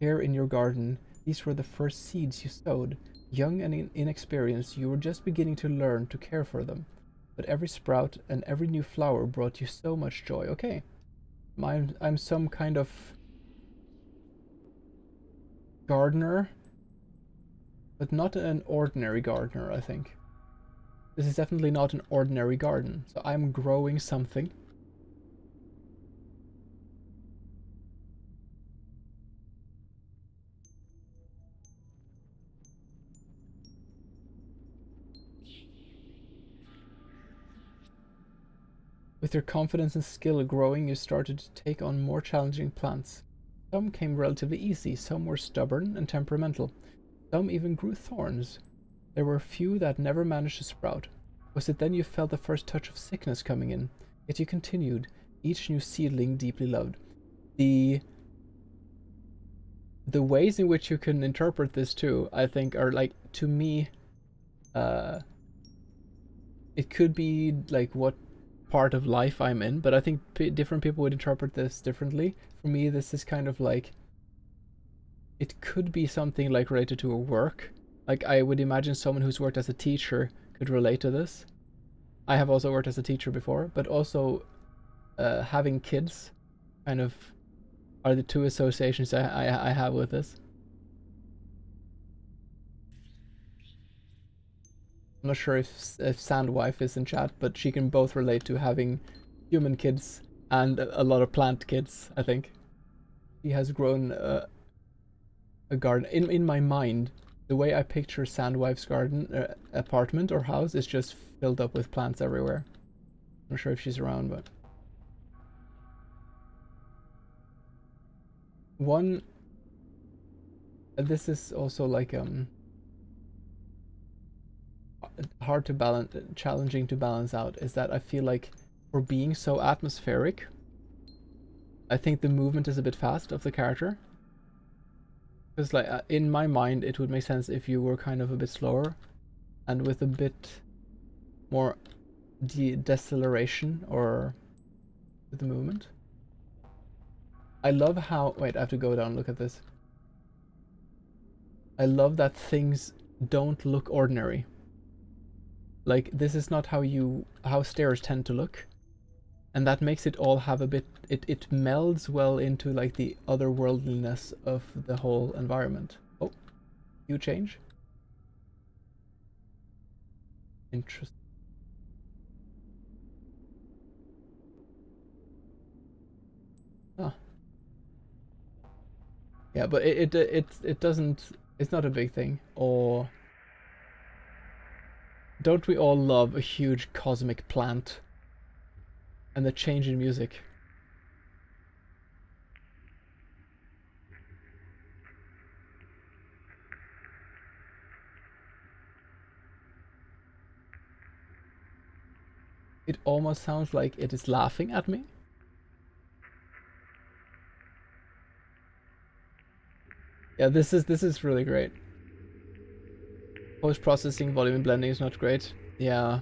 Here in your garden, these were the first seeds you sowed. Young and inexperienced, you were just beginning to learn to care for them. But every sprout and every new flower brought you so much joy. Okay. I'm some kind of gardener, but not an ordinary gardener, I think. This is definitely not an ordinary garden, so I'm growing something. With your confidence and skill growing, you started to take on more challenging plants. Some came relatively easy, some were stubborn and temperamental. Some even grew thorns. There were a few that never managed to sprout. Was it then you felt the first touch of sickness coming in? Yet you continued, each new seedling deeply loved. The ways in which you can interpret this too, I think, are like, to me, it could be like what part of life I'm in, but I think different people would interpret this differently. For me, this is kind of like, it could be something like related to a work. Like, I would imagine someone who's worked as a teacher could relate to this. I have also worked as a teacher before, but also having kids kind of are the two associations I have with this. I'm not sure if Sandwife is in chat, but she can both relate to having human kids and a lot of plant kids, I think. She has grown a garden. In my mind, the way I picture Sandwife's garden, apartment or house is just filled up with plants everywhere. I'm not sure if she's around, but... One... This is also like, hard to balance, challenging to balance out, is that I feel like for being so atmospheric, I think the movement is a bit fast of the character. Because like in my mind, it would make sense if you were kind of a bit slower and with a bit more deceleration or with the movement. I love how, wait, I have to go down and look at this. I love that things don't look ordinary. Like, this is not how stairs tend to look. And that makes it all have a bit, it melds well into like the otherworldliness of the whole environment. Oh, you change? Interesting. Ah. Yeah, but it doesn't, it's not a big thing. Or don't we all love a huge cosmic plant? And the change in music. It almost sounds like it is laughing at me. Yeah, this is really great. Post-processing, volume and blending is not great. Yeah.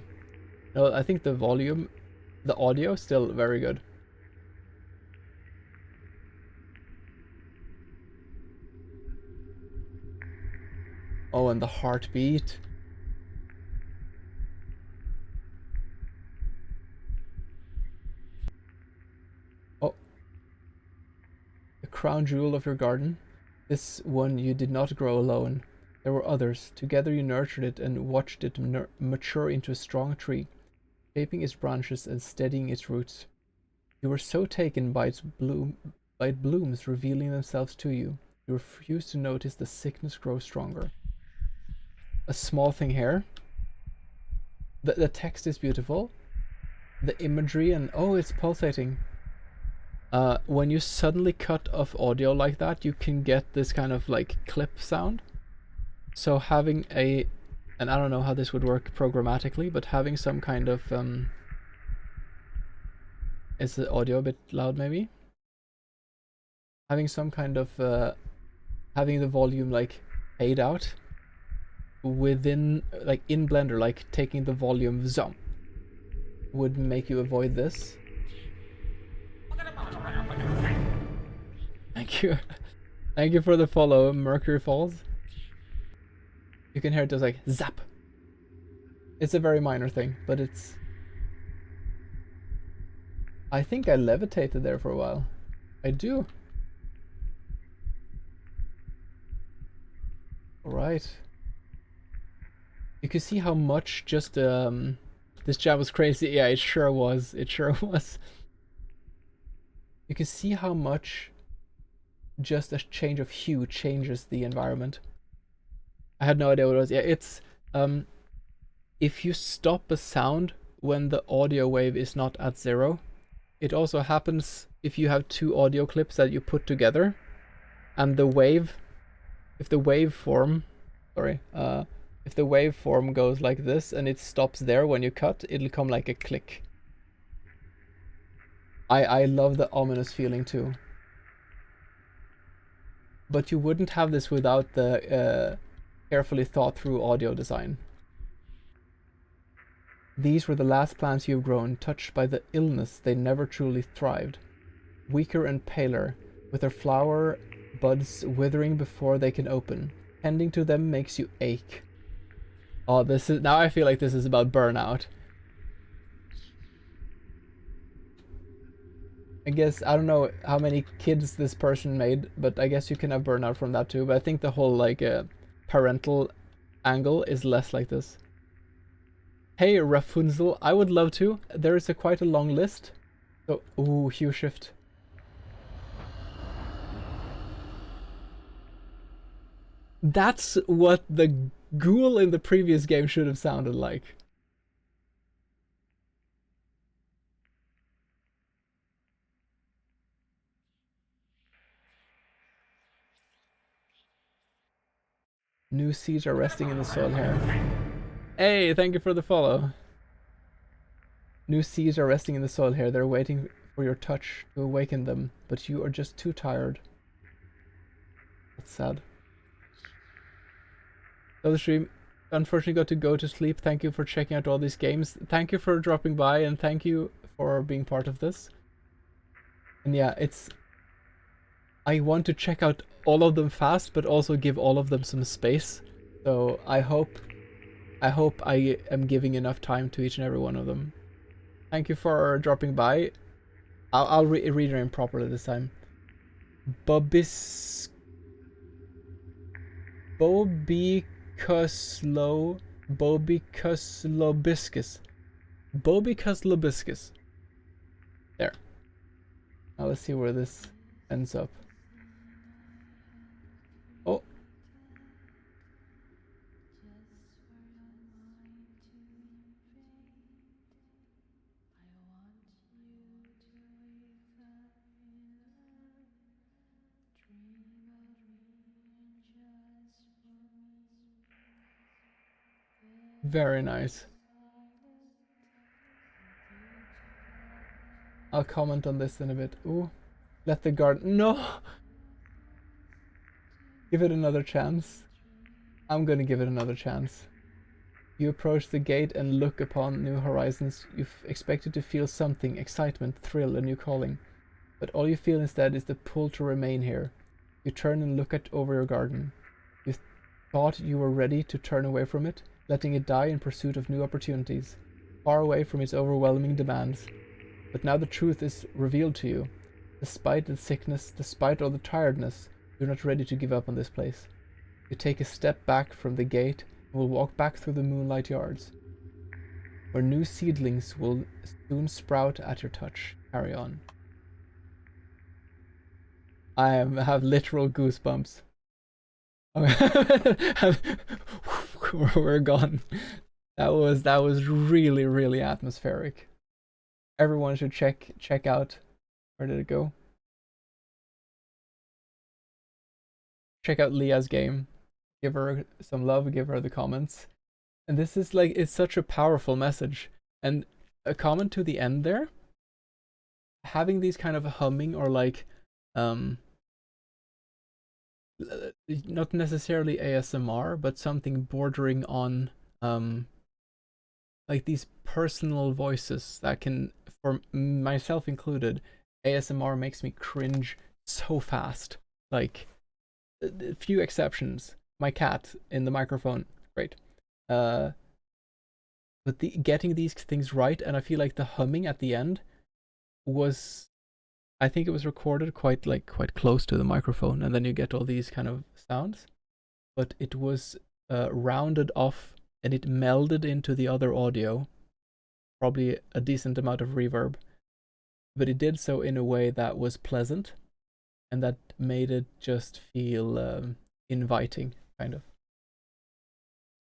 No, I think the volume, the audio, still very good. Oh, and the heartbeat. Oh. The crown jewel of your garden. This one you did not grow alone. There were others. Together you nurtured it and watched it mature into a strong tree, shaping its branches and steadying its roots. You were so taken by its blooms revealing themselves to you, you refused to notice the sickness grow stronger. A small thing here. The text is beautiful. The imagery and oh, it's pulsating. when you suddenly cut off audio like that, you can get this kind of like clip sound. So having and I don't know how this would work programmatically, but having some kind of is the audio a bit loud maybe? Having some kind of having the volume like fade out within, like in Blender, like taking the volume zoom would make you avoid this. Thank you. Thank you for the follow, Mercury Falls. You can hear it does like zap. It's a very minor thing, but it's... I think I levitated there for a while. I do. Alright. You can see how much just this jab was crazy. Yeah, it sure was. It sure was. You can see how much just a change of hue changes the environment. I had no idea what it was. Yeah, it's if you stop a sound when the audio wave is not at 0, it also happens if you have two audio clips that you put together, and the wave, if the waveform, if the waveform goes like this and it stops there when you cut, it'll come like a click. I love the ominous feeling too. But you wouldn't have this without the carefully thought through audio design. These were the last plants you've grown, touched by the illness they never truly thrived. Weaker and paler, with their flower buds withering before they can open. Tending to them makes you ache. Oh, this is... now I feel like this is about burnout. I guess, I don't know how many kids this person made, but I guess you can have burnout from that too. But I think the whole, like, parental angle is less like this. Hey, Rapunzel, I would love to. There is quite a long list. So, ooh, hue shift. That's what the ghoul in the previous game should have sounded like. New seeds are resting in the soil here. Hey, thank you for the follow. New seeds are resting in the soil here. They're waiting for your touch to awaken them, but you are just too tired. That's sad. So the stream unfortunately got to go to sleep. Thank you for checking out all these games. Thank you for dropping by, and thank you for being part of this. And yeah, I want to check out all of them fast, but also give all of them some space. So I hope I am giving enough time to each and every one of them. Thank you for dropping by. I'll read your name properly this time. Bobicus lobiscus. There. Now let's see where this ends up. Oh. Very nice. I'll comment on this in a bit. Ooh. Let the garden... No! Give it another chance. I'm gonna give it another chance. You approach the gate and look upon new horizons. You've expected to feel something, excitement, thrill, a new calling. But all you feel instead is the pull to remain here. You turn and look over your garden. You thought you were ready to turn away from it, letting it die in pursuit of new opportunities, far away from its overwhelming demands. But now the truth is revealed to you. Despite the sickness, despite all the tiredness, you're not ready to give up on this place. You take a step back from the gate and will walk back through the moonlight yards, where new seedlings will soon sprout at your touch. Carry on. I have literal goosebumps. We're gone. That was really atmospheric. Everyone should check out. Where did it go? check out Leah's game. Give her some love, give her the comments. And this is like, it's such a powerful message. And a comment to the end there, having these kind of humming or like, not necessarily ASMR, but something bordering on, like these personal voices that can, for myself included, ASMR makes me cringe so fast. Like, a few exceptions. My cat in the microphone, great. But getting these things right, and I feel like the humming at the end was, I think it was recorded quite close to the microphone, and then you get all these kind of sounds. But it was rounded off, and it melded into the other audio, probably a decent amount of reverb. But it did so in a way that was pleasant, and that made it just feel inviting, kind of.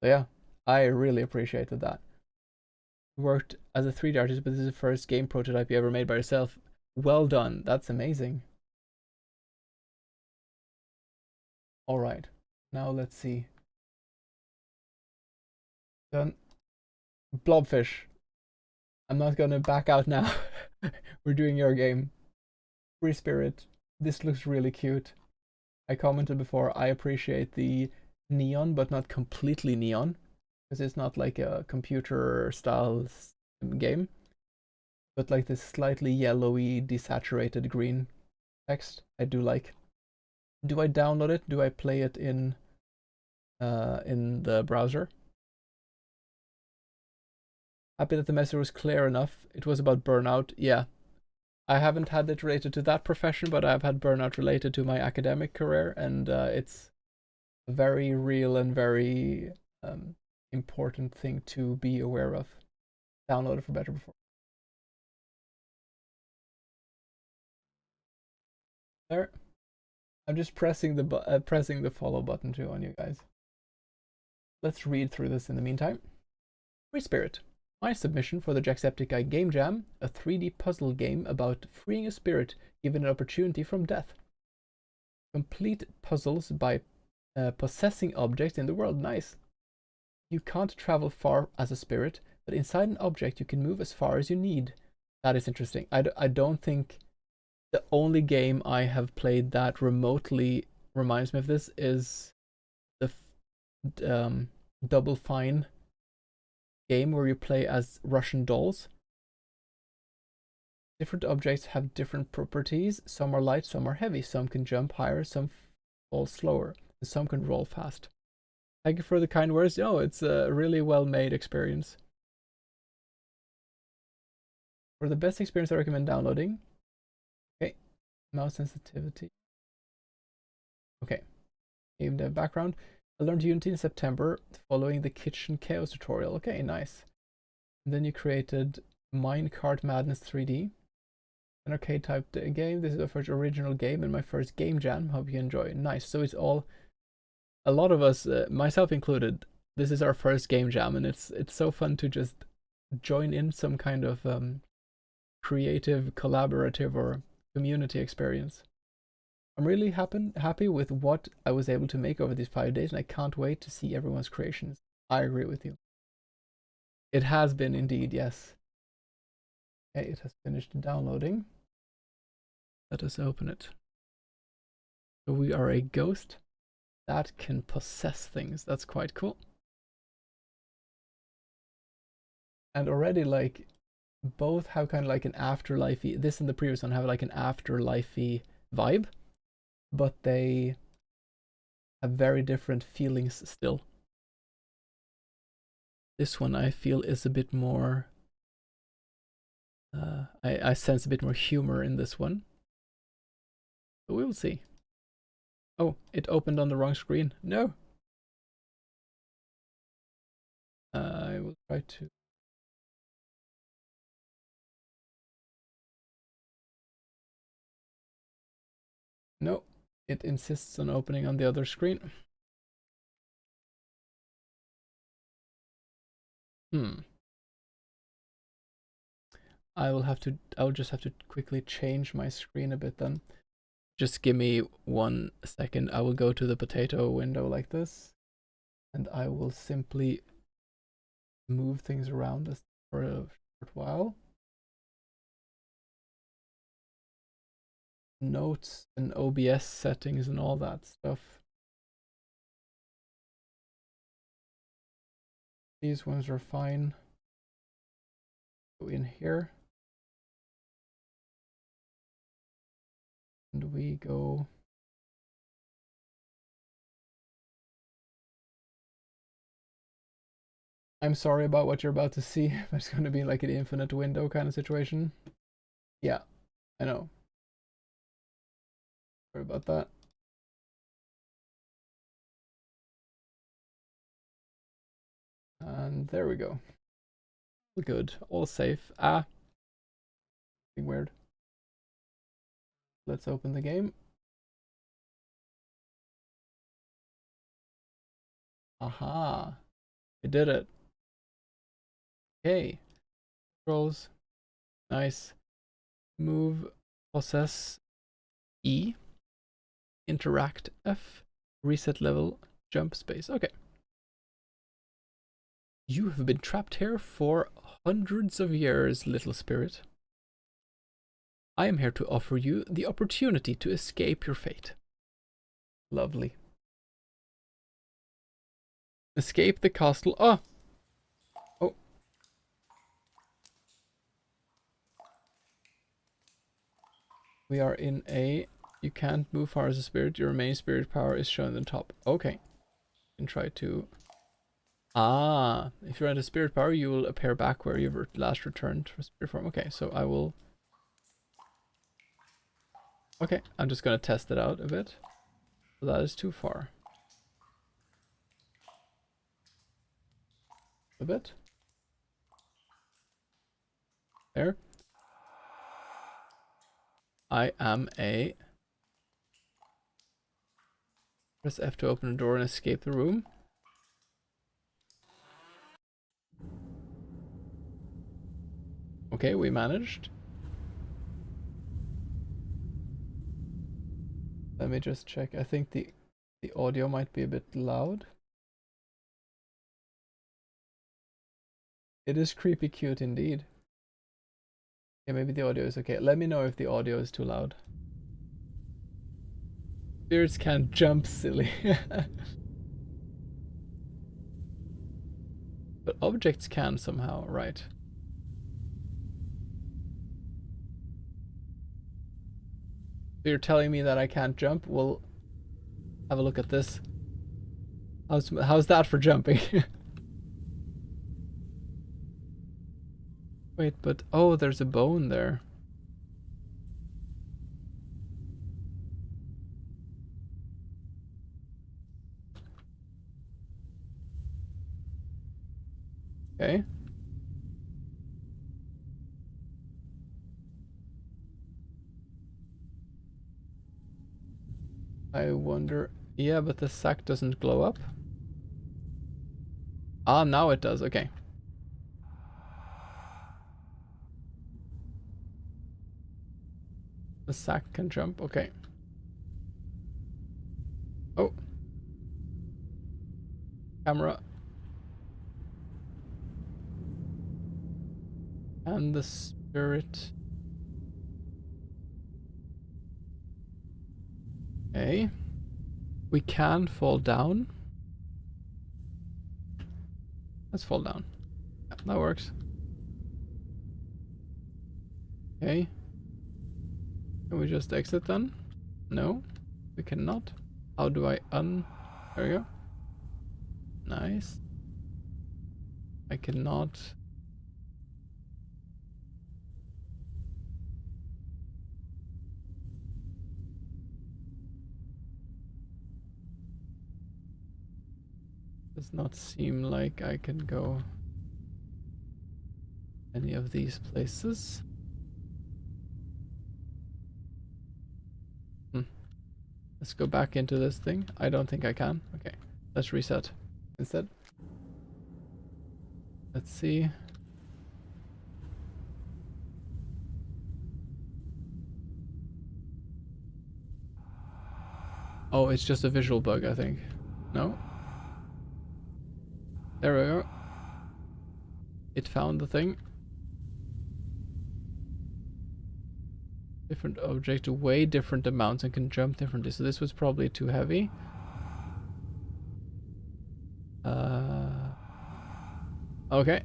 So yeah, I really appreciated that. You worked as a 3D artist, but this is the first game prototype you ever made by yourself. Well done, that's amazing. Alright, now let's see. Done. Blobfish. I'm not gonna back out now. We're doing your game. Free Spirit. This looks really cute. I commented before, I appreciate the neon, but not completely neon, because it's not like a computer style game, but like this slightly yellowy, desaturated green text, I do like. Do I download it? Do I play it in the browser? Happy that the message was clear enough. It was about burnout. Yeah. I haven't had it related to that profession, but I've had burnout related to my academic career, and it's a very real and very important thing to be aware of. Download it for better performance. There. I'm just pressing the follow button too on you guys. Let's read through this in the meantime. Free Spirit. My submission for the Jamsepticeye Game Jam, a 3D puzzle game about freeing a spirit given an opportunity from death. Complete puzzles by possessing objects in the world. Nice. You can't travel far as a spirit, but inside an object you can move as far as you need. That is interesting. I don't think the only game I have played that remotely reminds me of this is the Double Fine game where you play as Russian dolls. Different objects have different properties. Some are light, some are heavy. Some can jump higher, some fall slower, and some can roll fast. Thank you for the kind words. Oh, it's a really well-made experience. For the best experience, I recommend downloading. Okay, mouse sensitivity. Okay, game dev background. I learned Unity in September following the Kitchen Chaos tutorial. Okay, nice. And then you created Minecart Madness 3D, an arcade type game. This is the first original game and my first game jam. Hope you enjoy. Nice. So it's all, a lot of us, myself included, this is our first game jam, and it's so fun to just join in some kind of creative, collaborative, or community experience. I'm really happy with what I was able to make over these 5 days, and I can't wait to see everyone's creations. I agree with you. It has been indeed, yes. Okay, it has finished downloading. Let us open it. So we are a ghost that can possess things. That's quite cool. And already, like, both have kind of like an afterlife-y, this and the previous one have like an afterlife-y vibe, but they have very different feelings still. This one I feel is a bit more, I sense a bit more humor in this one. But we will see. Oh, it opened on the wrong screen. No. I will try to. No, it insists on opening on the other screen. I will just have to quickly change my screen a bit then. Just give me 1 second. I will go to the potato window like this, and I will simply move things around for a short while. Notes and OBS settings and all that stuff. These ones are fine. Go in here. And we go. I'm sorry about what you're about to see, but it's going to be like an infinite window kind of situation. Yeah, I know. Sorry about that. And there we go. All good, all safe. Ah, something weird. Let's open the game. Aha, we did it. Okay, controls, nice. Move, possess E, interact F, reset level, jump space. Okay. You have been trapped here for hundreds of years, little spirit. I am here to offer you the opportunity to escape your fate. Lovely. Escape the castle. Oh! Oh. We are in a... You can't move far as a spirit. Your remaining spirit power is shown on the top. Okay. You can try to... Ah, if you're at a spirit power, you will appear back where you last returned for spirit form. Okay, so I will... Okay, I'm just gonna test it out a bit. So that is too far. A bit. There. I am a... Press F to open the door and escape the room. Okay, we managed. Let me just check. I think the audio might be a bit loud. It is creepy cute indeed. Yeah, maybe the audio is okay. Let me know if the audio is too loud. Spirits can't jump, silly. But objects can somehow, right? So you're telling me that I can't jump? Well, have a look at this. How's that for jumping? Wait, but oh, there's a bone there. Okay. I wonder... Yeah, but the sack doesn't glow up. Ah, now it does. Okay. The sack can jump. Okay. Oh. Camera. And the spirit. Okay. We can fall down. Let's fall down. Yeah, that works. Okay. Can we just exit then? No, we cannot. How do I There we go. Nice. I cannot. Does not seem like I can go any of these places. Let's go back into this thing. I don't think I can. Okay, let's reset instead. Let's see. Oh, it's just a visual bug, I think. No? There we go. It found the thing. Different object weigh different amounts and can jump differently. So this was probably too heavy. Okay.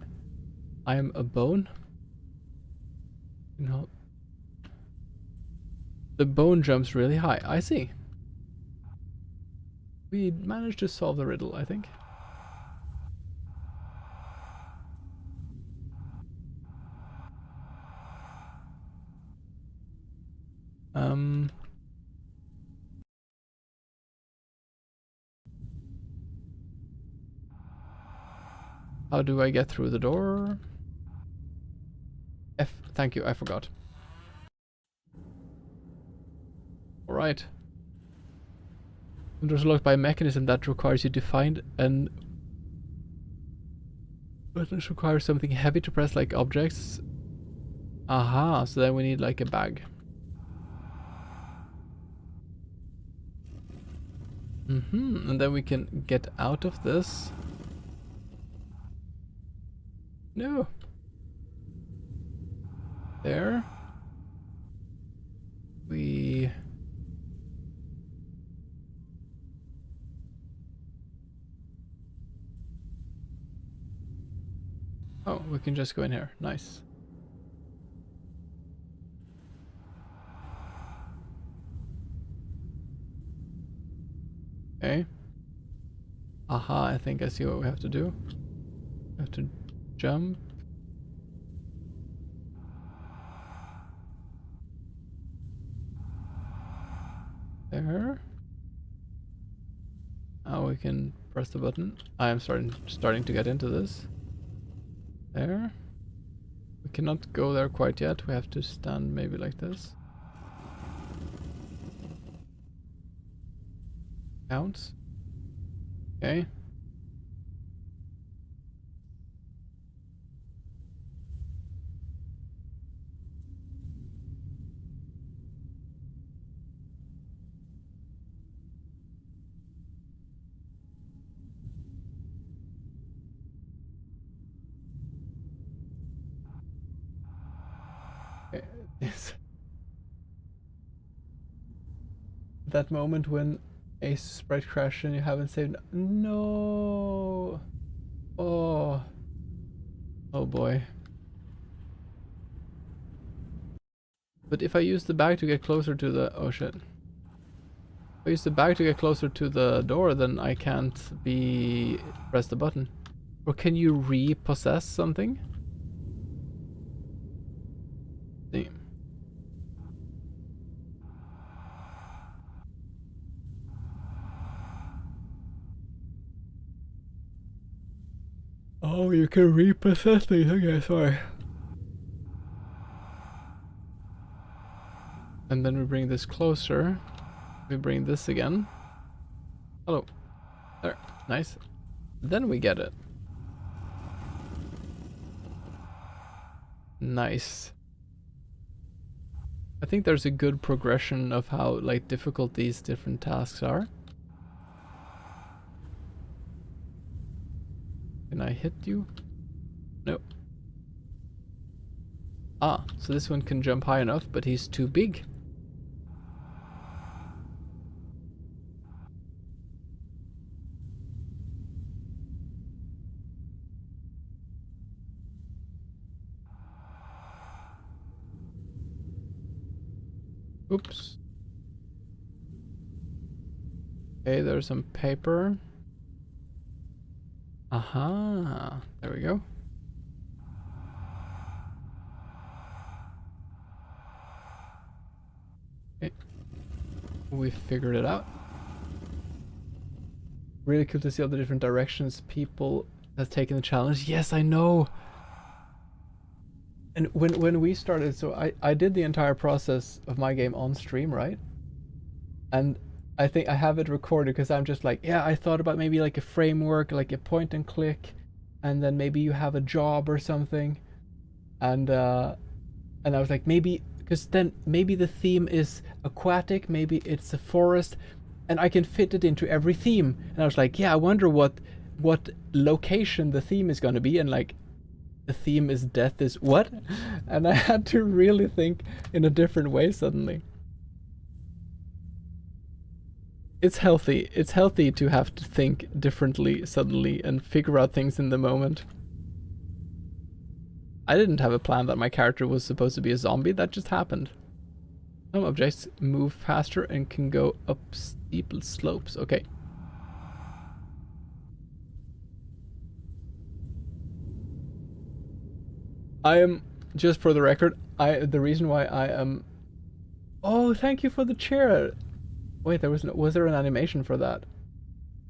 I am a bone. No. The bone jumps really high. I see. We managed to solve the riddle, I think. How do I get through the door? F, thank you, I forgot. Alright. Doors locked by a mechanism that requires you to find and buttons require something heavy to press, like objects. Aha, so then we need like a bag. And then we can get out of this. No. There. We... Oh, we can just go in here. Nice. Okay. Aha, I think I see what we have to do. We have to jump. There. Now we can press the button. I am starting to get into this. There. We cannot go there quite yet. We have to stand maybe like this. Counts. Okay. Yes. That moment when a sprite crashed and you haven't saved. No. Oh. Oh boy. But if I use the bag to get closer to the... Oh shit. If I use the bag to get closer to the door, then I can't press the button. Or can you repossess something? See. Oh, you can repossess things. Okay, sorry. And then we bring this closer. We bring this again. Hello. There. Nice. Then we get it. Nice. I think there's a good progression of how like difficult these different tasks are. Can I hit you? Nope. Ah, so this one can jump high enough, but he's too big. Oops. Okay, there's some paper. Aha, there we go. Okay, we figured it out. Really cool to see all the different directions people have taken the challenge. Yes, I know. And when we started, so I did the entire process of my game on stream, right? And I think I have it recorded because I'm just like, yeah, I thought about maybe like a framework, like a point and click, and then maybe you have a job or something. And I was like, maybe, because then maybe the theme is aquatic, maybe it's a forest. and I can fit it into every theme. And I was like, yeah, I wonder what location the theme is gonna be, and like the theme is death is what? And I had to really think in a different way suddenly. It's healthy. It's healthy to have to think differently suddenly and figure out things in the moment. I didn't have a plan that my character was supposed to be a zombie, that just happened. Some objects move faster and can go up steep slopes. Okay. I am, just for the record, the reason why I am... Oh, thank you for the chair. Wait, was there an animation for that?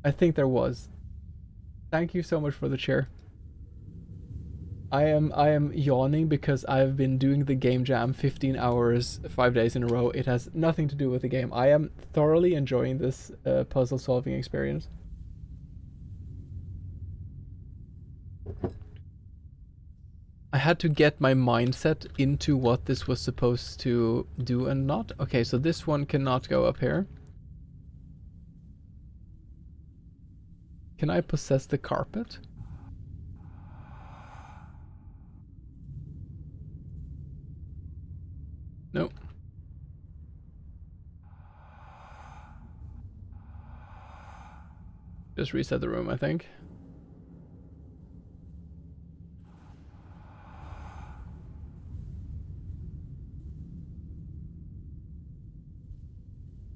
I think there was. Thank you so much for the chair. I am yawning because I've been doing the game jam 15 hours, 5 days in a row. It has nothing to do with the game. I am thoroughly enjoying this puzzle solving experience. I had to get my mindset into what this was supposed to do and not. Okay, so this one cannot go up here. Can I possess the carpet? No. Just reset the room, I think.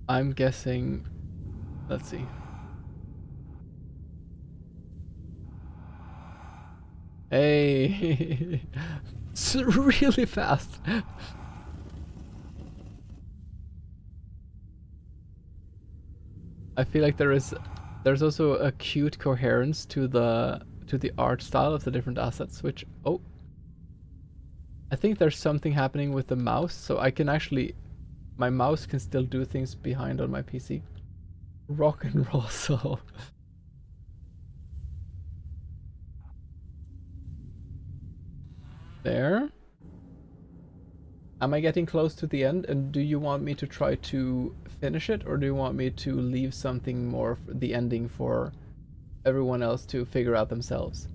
I'm guessing, let's see. Hey, it's really fast. I feel like there's also a cute coherence to the art style of the different assets, which, oh, I think there's something happening with the mouse, so I can actually, my mouse can still do things behind on my PC. Rock and roll soul. There. Am I getting close to the end? And do you want me to try to finish it, or do you want me to leave something more for the ending for everyone else to figure out themselves?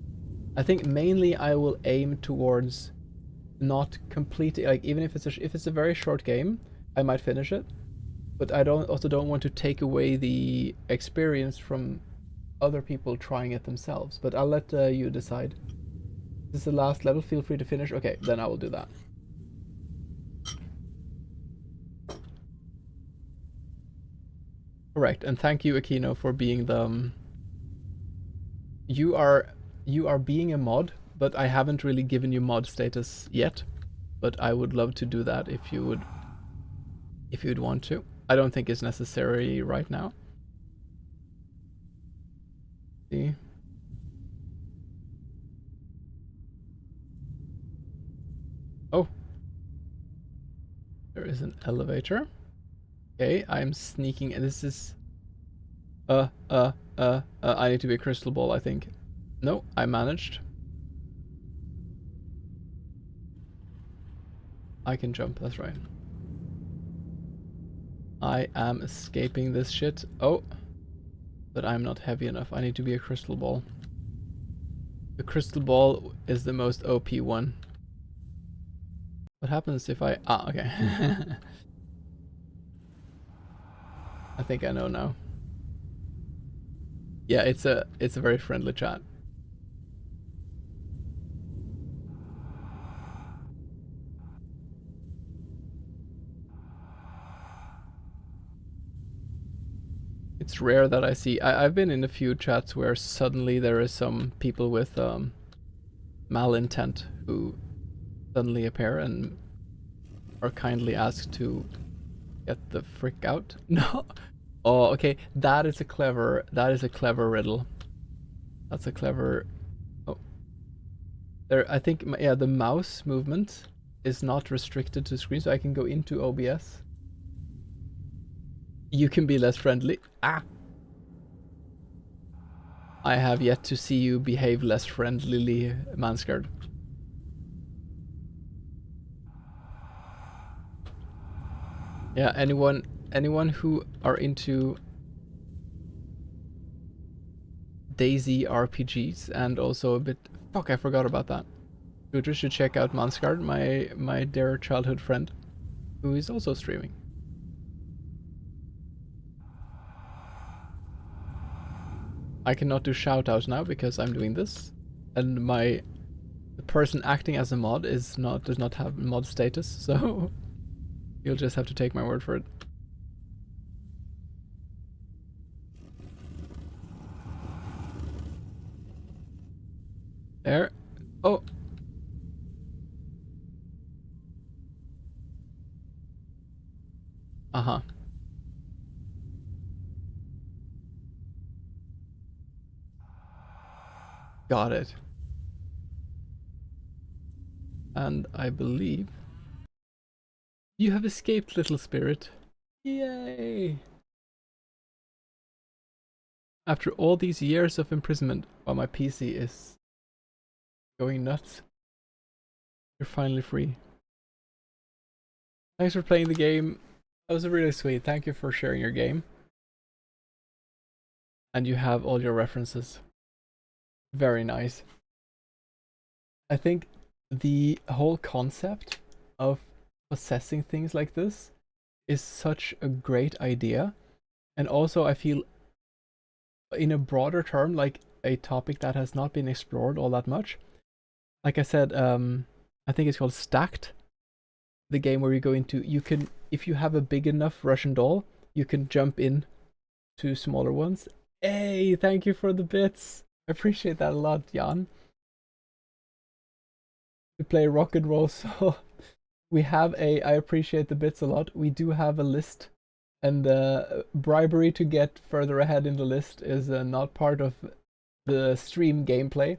I think mainly I will aim towards not completing, like, even if it's a very short game, I might finish it, but I also don't want to take away the experience from other people trying it themselves. But I'll let you decide. This is the last level. Feel free to finish. Okay, then I will do that. Correct, and thank you, Aquino, for being the. You are being a mod, but I haven't really given you mod status yet. But I would love to do that if you'd want to. I don't think it's necessary right now. See. Oh. There is an elevator. Okay, I'm sneaking, and this is... I need to be a crystal ball, I think. No, I managed. I can jump, that's right. I am escaping this shit. Oh. But I'm not heavy enough. I need to be a crystal ball. The crystal ball is the most OP one. What happens if I... Ah, okay. I think I know now. Yeah, it's a very friendly chat. It's rare that I see... I've been in a few chats where suddenly there is some people with malintent who suddenly appear and are kindly asked to get the frick out. No. Oh, okay. That is a clever riddle. That's a clever... Oh. There, I think, yeah, the mouse movement is not restricted to screen, so I can go into OBS. You can be less friendly. Ah! I have yet to see you behave less friendlily, Manscard. Yeah, anyone who are into Daisy RPGs, and also a bit. Fuck, I forgot about that. You should check out Mansgard, my dear childhood friend, who is also streaming. I cannot do shoutouts now because I'm doing this, and the person acting as a mod does not have mod status, so you'll just have to take my word for it. There. Oh. Uh-huh. Got it. And I believe you have escaped, little spirit. Yay! After all these years of imprisonment, while my PC is going nuts, you're finally free. Thanks for playing the game. That was really sweet. Thank you for sharing your game. And you have all your references. Very nice. I think the whole concept of possessing things like this is such a great idea. And also I feel in a broader term, like a topic that has not been explored all that much. Like I said, I think it's called Stacked. The game where you go into, you can, if you have a big enough Russian doll, you can jump in to smaller ones. Hey, thank you for the bits. I appreciate that a lot, Jan. We play rock and roll, so we have I appreciate the bits a lot. We do have a list, and bribery to get further ahead in the list is not part of the stream gameplay,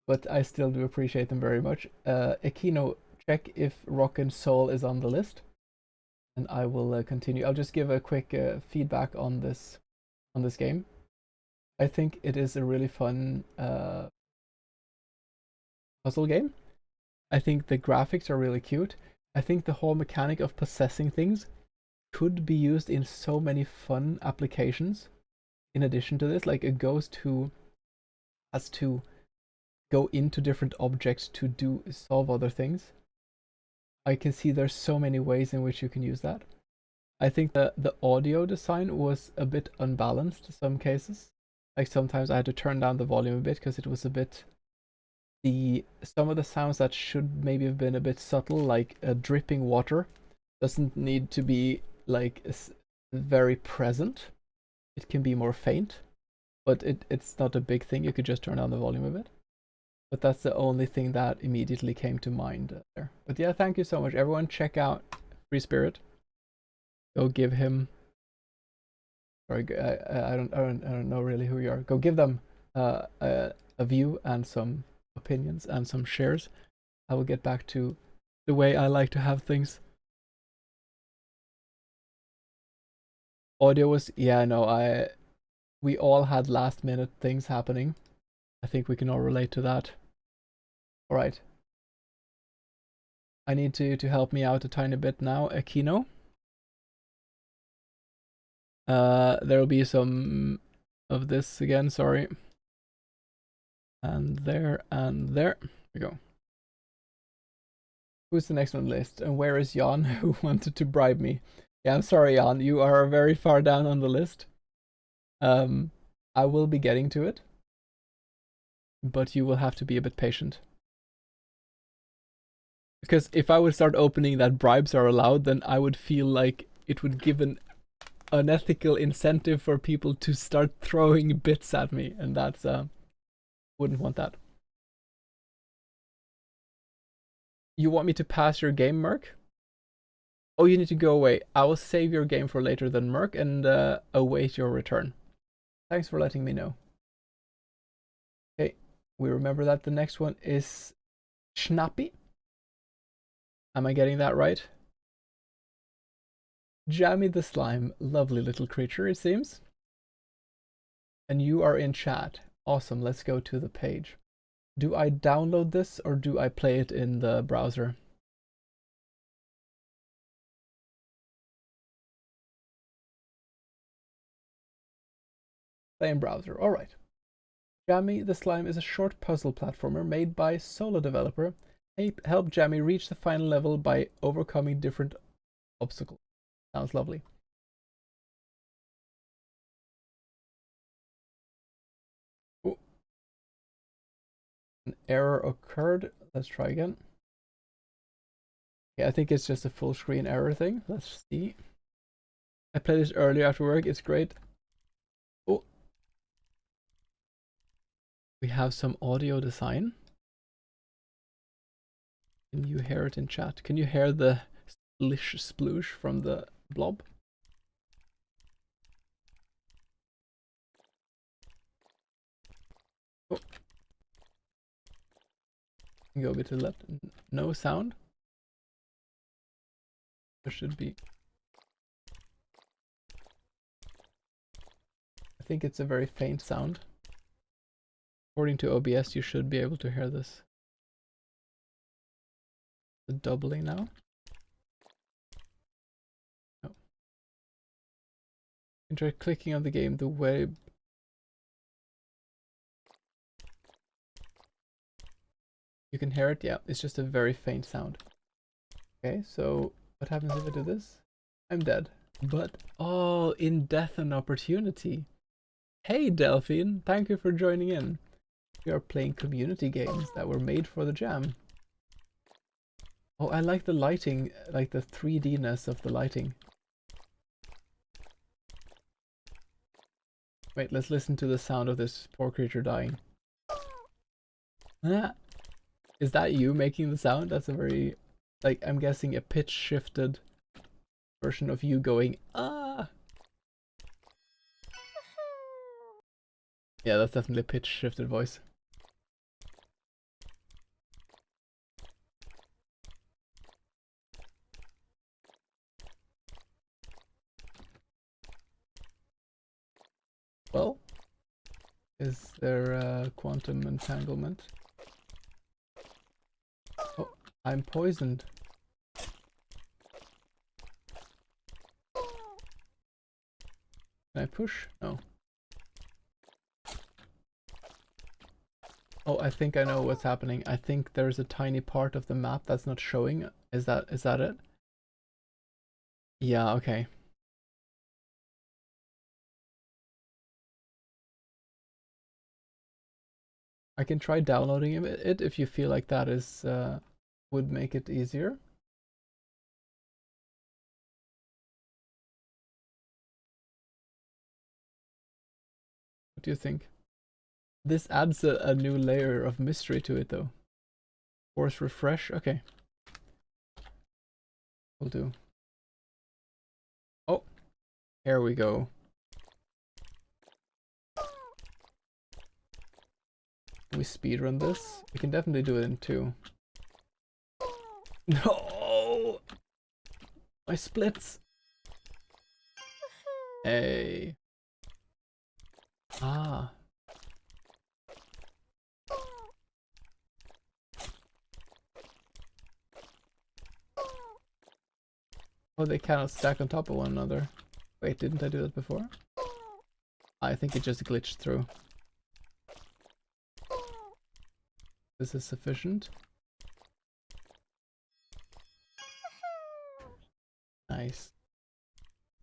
but I still do appreciate them very much. Ekino, check if Rock and Soul is on the list, and I will continue. I'll just give a quick feedback on this game. I think it is a really fun puzzle game. I think the graphics are really cute. I think the whole mechanic of possessing things could be used in so many fun applications. In addition to this, like a ghost who has to go into different objects to solve other things. I can see there's so many ways in which you can use that. I think the audio design was a bit unbalanced in some cases. Like sometimes I had to turn down the volume a bit because it was a bit, some of the sounds that should maybe have been a bit subtle, like dripping water, doesn't need to be like very present. It can be more faint, but it's not a big thing. You could just turn down the volume a bit. But that's the only thing that immediately came to mind there. But yeah, thank you so much. Everyone check out Free Spirit. Go give him, sorry, I don't know really who you are. Go give them a view and some opinions and some shares. I will get back to the way I like to have things. Audio was, yeah, no, we all had last minute things happening. I think we can all relate to that. All right. I need to help me out a tiny bit now, Aquino. There will be some of this again, sorry. And there, there we go. Who's the next on the list? And where is Jan, who wanted to bribe me? Yeah, I'm sorry, Jan, you are very far down on the list. I will be getting to it, but you will have to be a bit patient. Because if I would start opening that bribes are allowed, then I would feel like it would give an unethical incentive for people to start throwing bits at me, and that's wouldn't want that. You want me to pass your game, Merc? Oh, you need to go away. I will save your game for later then, Merc, and await your return. Thanks for letting me know. Okay, we remember that the next one is Schnappy. Am I getting that right? Jammy the Slime, lovely little creature it seems. And you are in chat. Awesome, let's go to the page. Do I download this or do I play it in the browser? Play in browser, alright. Jammy the Slime is a short puzzle platformer made by solo developer. Help Jammy reach the final level by overcoming different obstacles. Sounds lovely. Oh. An error occurred. Let's try again. Yeah, I think it's just a full screen error thing. Let's see. I played this earlier after work. It's great. Oh. We have some audio design. Can you hear it in chat? Can you hear the splish sploosh from the blob? Oh. Go a bit to the left. No sound. There should be. I think it's a very faint sound. According to OBS, you should be able to hear this. The doubling now. No. You can try clicking on the game the way. You can hear it, yeah, it's just a very faint sound. Okay, so what happens if I do this? I'm dead. But, oh, in death and opportunity. Hey Delphine, thank you for joining in. We are playing community games that were made for the jam. Oh, I like the lighting, like the 3D-ness of the lighting. Wait, let's listen to the sound of this poor creature dying. Ah. Is that you making the sound? That's a very, like, I'm guessing a pitch shifted version of you going, ah. Yeah, that's definitely a pitch shifted voice. Well, is there a quantum entanglement? Oh, I'm poisoned. Can I push? No. Oh, I think I know what's happening. I think there's a tiny part of the map that's not showing. Is that it? Yeah, okay. I can try downloading it if you feel like that is would make it easier. What do you think? This adds a new layer of mystery to it though. Force refresh, okay. Will do. Oh, here we go. Can we speedrun this? We can definitely do it in 2. No! My splits! Hey. Ah. Oh, they cannot stack on top of one another. Wait, didn't I do that before? I think it just glitched through. This is sufficient. Nice.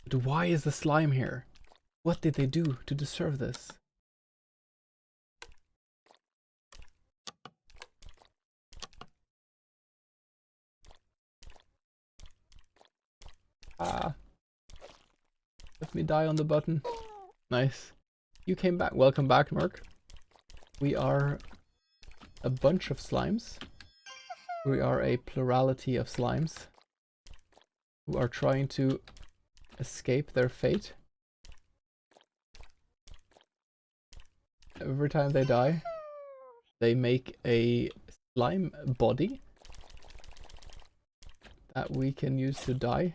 But why is the slime here? What did they do to deserve this? Ah. Let me die on the button. Nice. You came back. Welcome back, Mark. We are a bunch of slimes. We are a plurality of slimes who are trying to escape their fate. Every time they die, they make a slime body that we can use to die.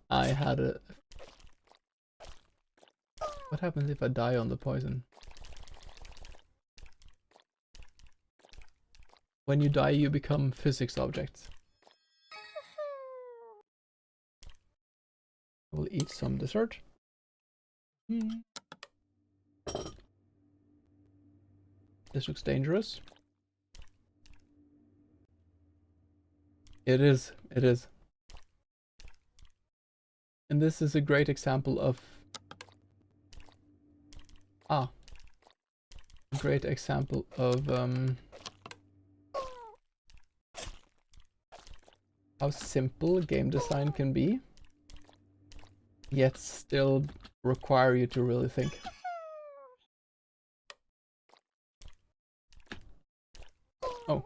I had a... What happens if I die on the poison? When you die, you become physics objects. will eat some dessert. This looks dangerous. It is. It is. And this is a great example of... a great example of how simple game design can be, yet still require you to really think. Oh.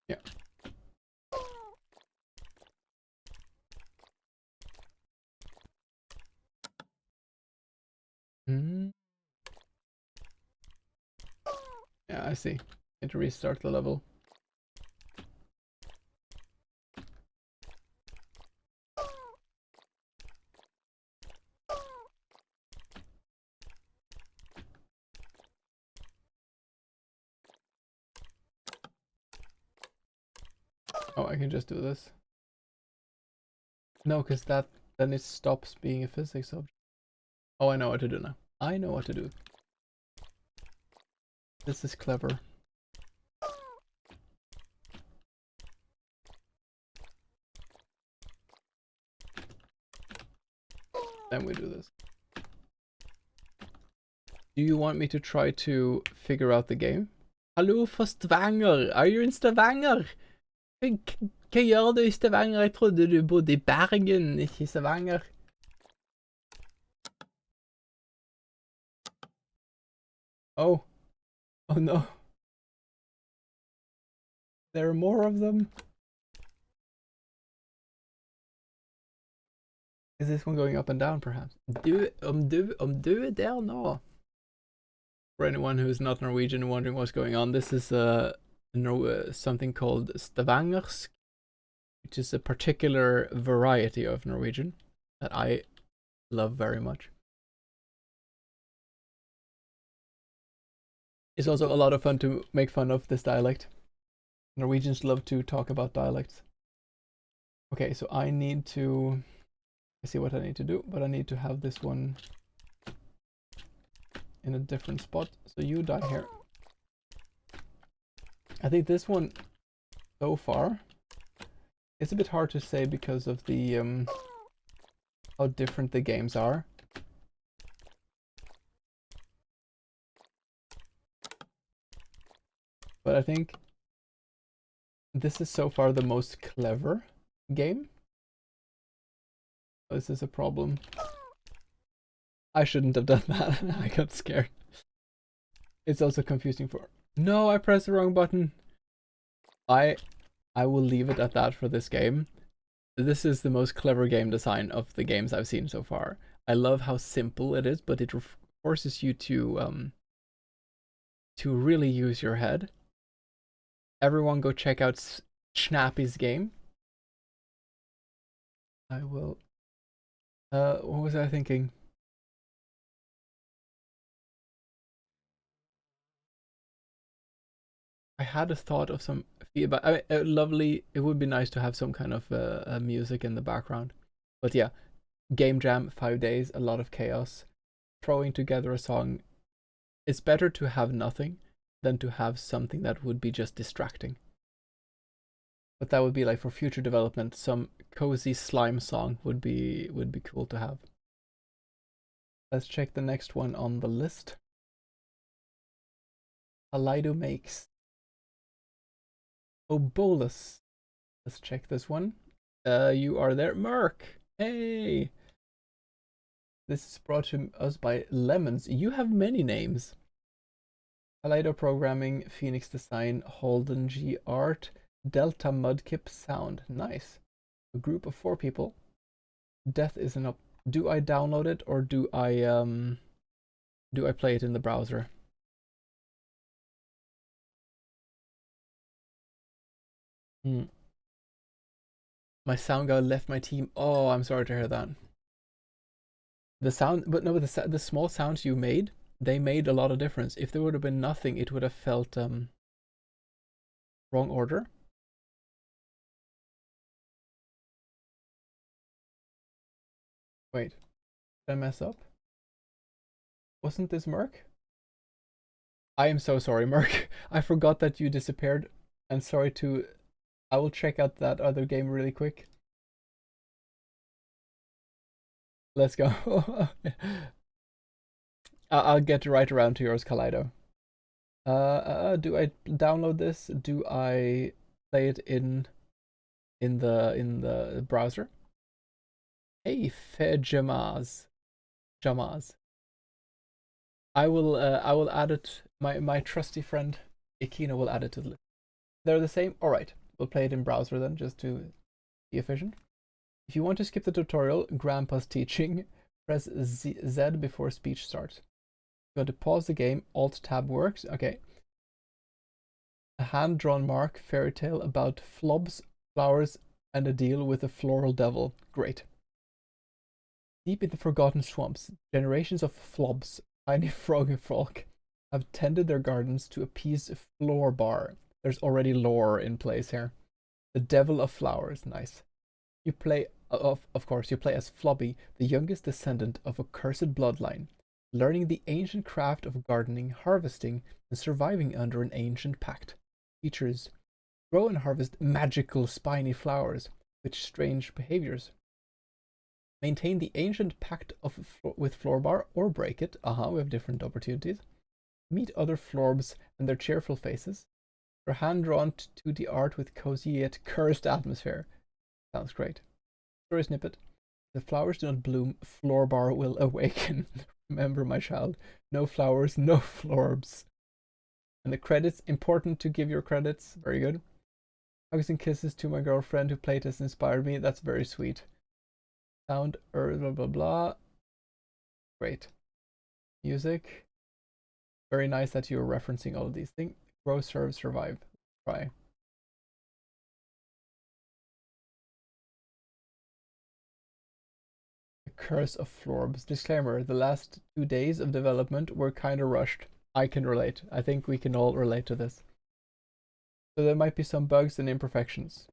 Yeah. Yeah, I see. Need to restart the level. Oh, I can just do this. No, because then it stops being a physics object. Oh, I know what to do now. I know what to do. This is clever. Then we do this. Do you want me to try to figure out the game? Hallo for Stavanger! Are you in Stavanger? Hva gjør du i Stavanger? Jeg trodde du bodde i Bergen, ikke i Stavanger. Oh. Oh no. There are more of them. Is this one going up and down, perhaps? Du er der nå. For anyone who's not Norwegian and wondering what's going on, this is something called Stavangersk, which is a particular variety of Norwegian that I love very much. It's also a lot of fun to make fun of this dialect. Norwegians love to talk about dialects. Okay, so I need to... I see what I need to do, but I need to have this one in a different spot. So you die here. I think this one, so far, it's a bit hard to say because of the how different the games are. But I think this is so far the most clever game. This is a problem. I shouldn't have done that. I got scared. It's also confusing for... No, I pressed the wrong button. I will leave it at that for this game. This is the most clever game design of the games I've seen so far. I love how simple it is, but it forces you to really use your head. Everyone go check out Snappy's game. I will... what was I thinking? I had a thought of some feedback. I mean, lovely. It would be nice to have some kind of music in the background. But yeah, game jam, 5 days, a lot of chaos. Throwing together a song. It's better to have nothing than to have something that would be just distracting. But that would be like for future development, some cozy slime song would be cool to have. Let's check the next one on the list. Alido makes. Oh, Bolus. Let's check this one. You are there, Merc. Hey. This is brought to us by Lemons. You have many names. Alido Programming, Phoenix Design, Holden G Art, Delta Mudkip Sound. Nice. A group of 4 people. Death isn't up. Do I download it or do I play it in the browser? My sound guy left my team. Oh, I'm sorry to hear that. The sound, but no, the small sounds you made, they made a lot of difference. If there would have been nothing, it would have felt wrong order. Wait, did I mess up? Wasn't this Merc? I am so sorry, Merc. I forgot that you disappeared. And sorry to... I will check out that other game really quick. Let's go. I'll get right around to yours, Kaleido. Do I download this? Do I play it in the browser? Hey, fair Jamaz. I will add it. My trusty friend Ikina will add it to the list. They're the same. All right, we'll play it in browser then, just to be efficient. If you want to skip the tutorial, Grandpa's teaching, press Z before speech starts. Go to pause the game. Alt tab works. Okay. A hand-drawn mark fairy tale about flobs, flowers, and a deal with a floral devil. Great. Deep in the forgotten swamps, generations of flobs, tiny frog and folk, have tended their gardens to appease Floorbar. There's already lore in place here. The devil of flowers. Nice. You play, of course, you play as Flobby, the youngest descendant of a cursed bloodline, learning the ancient craft of gardening, harvesting, and surviving under an ancient pact. Features: grow and harvest magical spiny flowers with strange behaviors. Maintain the ancient pact with Floorbar or break it. We have different opportunities. Meet other Florbs and their cheerful faces. Your hand-drawn 2D art with cozy yet cursed atmosphere. Sounds great. Story snippet. If the flowers do not bloom, Floorbar will awaken. Remember, my child, no flowers, no Florbs. And the credits, important to give your credits. Very good. Hugs and kisses to my girlfriend who playtest inspired me. That's very sweet. Sound, blah, blah, blah. Great. Music. Very nice that you're referencing all of these things. Grow, serve, survive. Try. The Curse of Florbs. Disclaimer, the last 2 days of development were kinda rushed. I can relate. I think we can all relate to this. So there might be some bugs and imperfections.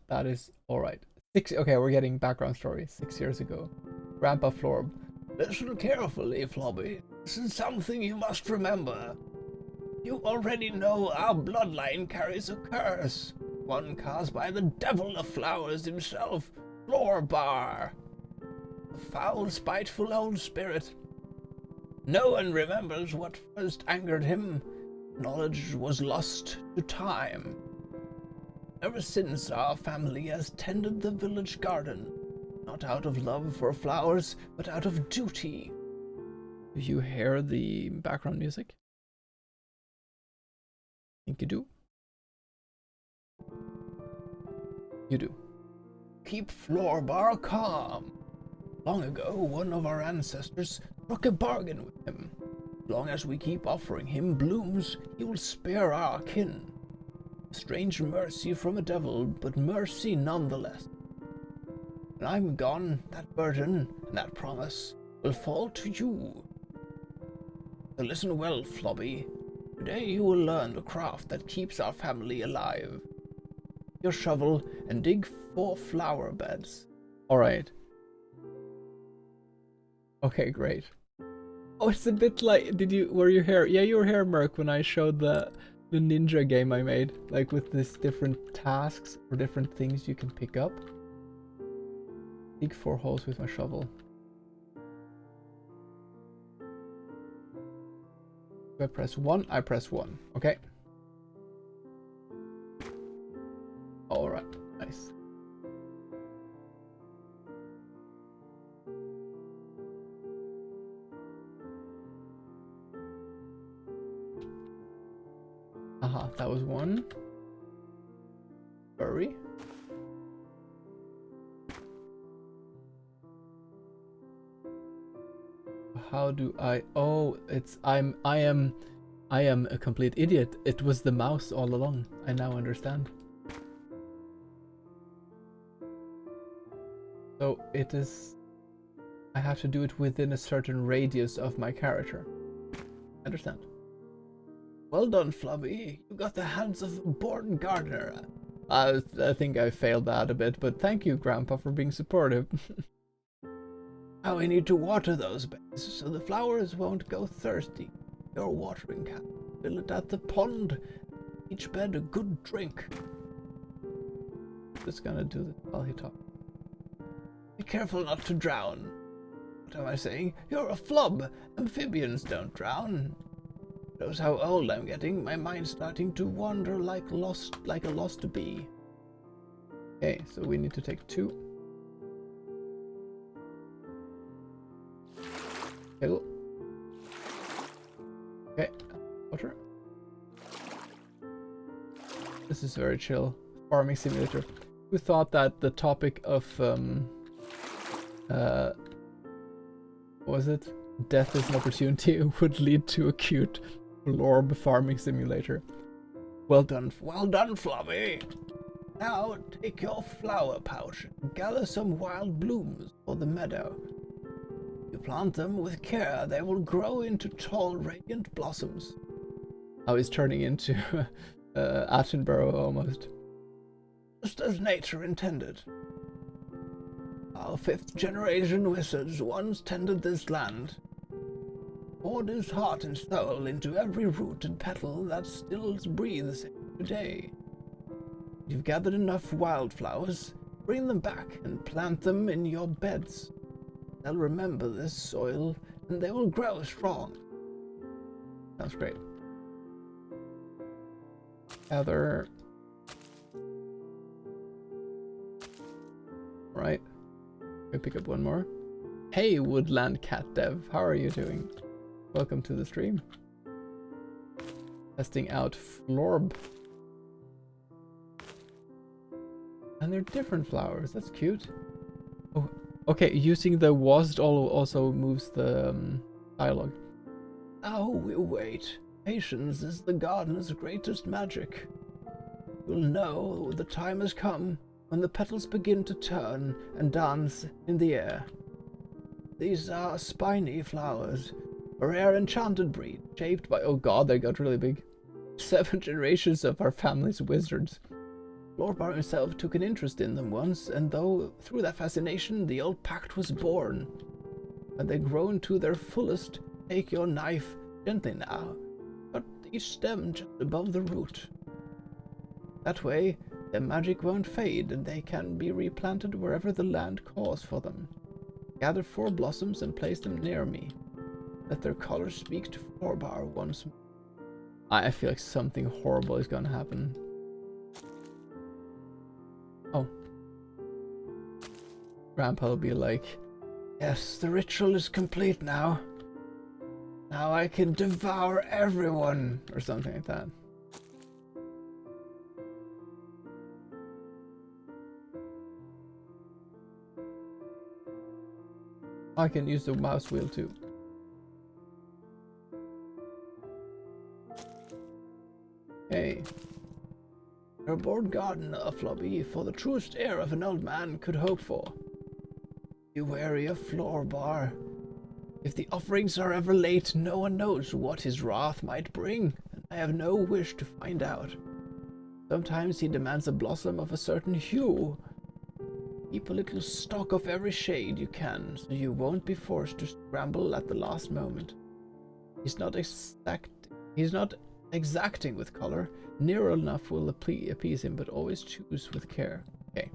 That is alright. Okay, we're getting background story. 6 years ago. Grandpa Florb. Listen carefully, Flobby. This is something you must remember. You already know our bloodline carries a curse. One caused by the devil of flowers himself, Floorbar. A foul, spiteful old spirit. No one remembers what first angered him. Knowledge was lost to time. Ever since, our family has tended the village garden, not out of love for flowers, but out of duty. Do you hear the background music? I think you do. You do. Keep Floorbar calm. Long ago, one of our ancestors struck a bargain with him. As long as we keep offering him blooms, he will spare our kin. Strange mercy from a devil, but mercy nonetheless. When I'm gone, that burden and that promise will fall to you. So listen well, Flobby. Today you will learn the craft that keeps our family alive. Your shovel and dig 4 flower beds. Alright. Okay, great. Oh, it's a bit like, were you here? Yeah, you were here, Merc, when I showed the ninja game I made, like with this different tasks or different things you can pick up. Dig 4 holes with my shovel. Do I press 1? I press 1. Okay. Alright, nice. That was 1. Hurry. How do I... Oh, it's... I am a complete idiot. It was the mouse all along. I now understand. So it is... I have to do it within a certain radius of my character. Understand. Well done, Flubby. You got the hands of a born gardener. I think I failed that a bit, but thank you, Grandpa, for being supportive. Now we need to water those beds so the flowers won't go thirsty. Your watering can. Fill it at the pond. Each bed a good drink. Just gonna do this while he talks. Be careful not to drown. What am I saying? You're a flub. Amphibians don't drown. Shows how old I'm getting. My mind's starting to wander like a lost bee. Okay, so we need to take 2. Kill. Okay, water. This is very chill. Farming simulator. Who thought that the topic of what was it? Death is an opportunity would lead to a cute Lorb farming simulator. Well done, Flubby. Now take your flower pouch and gather some wild blooms for the meadow. You plant them with care, they will grow into tall, radiant blossoms. Now he's turning into Attenborough almost. Just as nature intended. Our 5th generation wizards once tended this land. Poured his heart and soul into every root and petal that still breathes today. You've gathered enough wildflowers, bring them back and plant them in your beds. They'll remember this soil and they will grow strong. Sounds great. Gather. Right. Go pick up one more. Hey, Woodland Cat Dev, how are you doing? Welcome to the stream. Testing out Florb. And they're different flowers, that's cute. Oh, okay, using the WASD also moves the dialogue. Now we wait. Patience is the gardener's greatest magic. You'll know the time has come when the petals begin to turn and dance in the air. These are spiny flowers, a rare enchanted breed, shaped by, oh god, they got really big, 7 generations of our family's wizards. Lorbar himself took an interest in them once, and through that fascination, the old pact was born. When they grown to their fullest, take your knife, gently now, cut each stem just above the root. That way, their magic won't fade, and they can be replanted wherever the land calls for them. Gather 4 blossoms and place them near me. Let their colors speak to Lorbar once more. I feel like something horrible is gonna happen. Oh. Grandpa will be like, yes, the ritual is complete now. Now I can devour everyone, or something like that. I can use the mouse wheel too. Hey. You're a born gardener, Flubby, for the truest heir of an old man could hope for. Be wary of Florbar. If the offerings are ever late, no one knows what his wrath might bring, and I have no wish to find out. Sometimes he demands a blossom of a certain hue. Keep a little stock of every shade you can, so you won't be forced to scramble at the last moment. He's not exacting with color. Near enough will appease him, but always choose with care. Okay.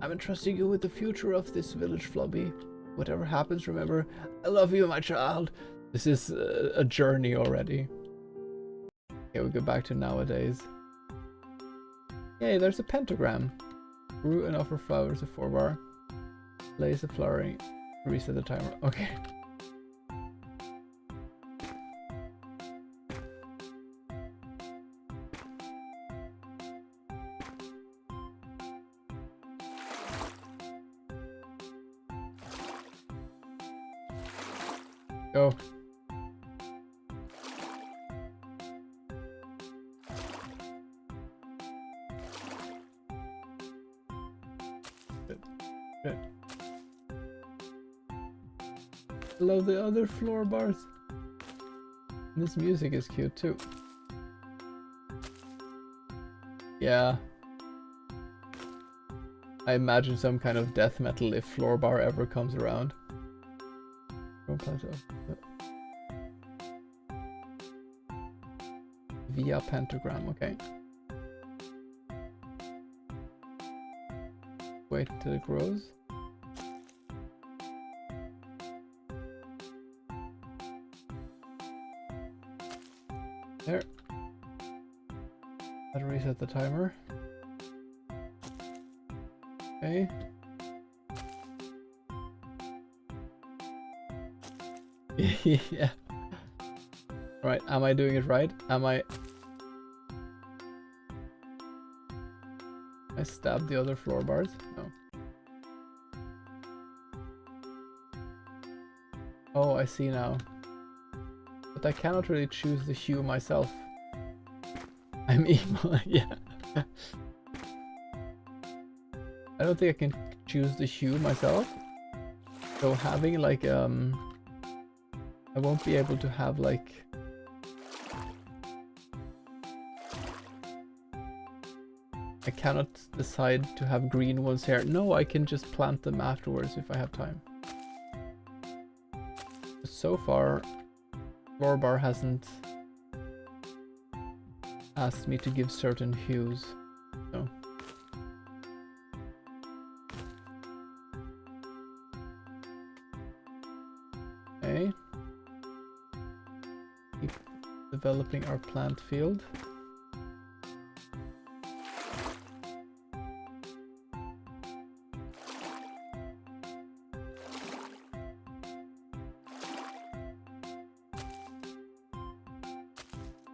I'm entrusting you with the future of this village, Flubby. Whatever happens, remember, I love you, my child. This is a journey already. Okay, we go back to nowadays. Yay, there's a pentagram. Brew and offer flowers to 4-bar. Place a flowering. Reset the timer. Okay. Go. Good. I love the other floor bars. And this music is cute too. Yeah. I imagine some kind of death metal if floor bar ever comes around. Via pentagram, okay. Wait till it grows. There. That'll reset the timer. Okay. Yeah. Right, am I doing it right? I stabbed the other floor bars? No. Oh, I see now. But I cannot really choose the hue myself. I'm emo, yeah. I don't think I can choose the hue myself. So having like I won't be able to have like I cannot decide to have green ones here. No, I can just plant them afterwards if I have time. But so far, floor bar hasn't asked me to give certain hues. So. Okay. Keep developing our plant field.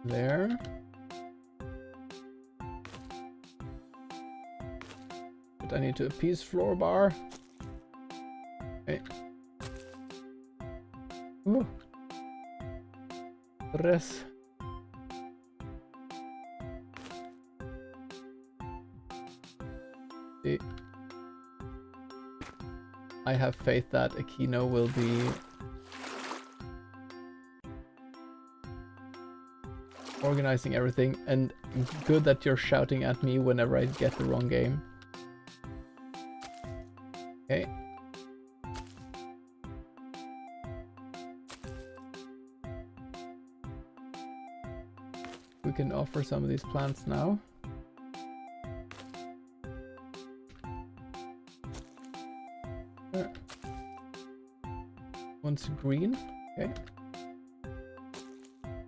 There. But I need to appease floor bar. Okay. Ooh. Res. See. I have faith that Aquino will be organizing everything, and good that you're shouting at me whenever I get the wrong game. Okay. We can offer some of these plants now. There. One's green. Okay.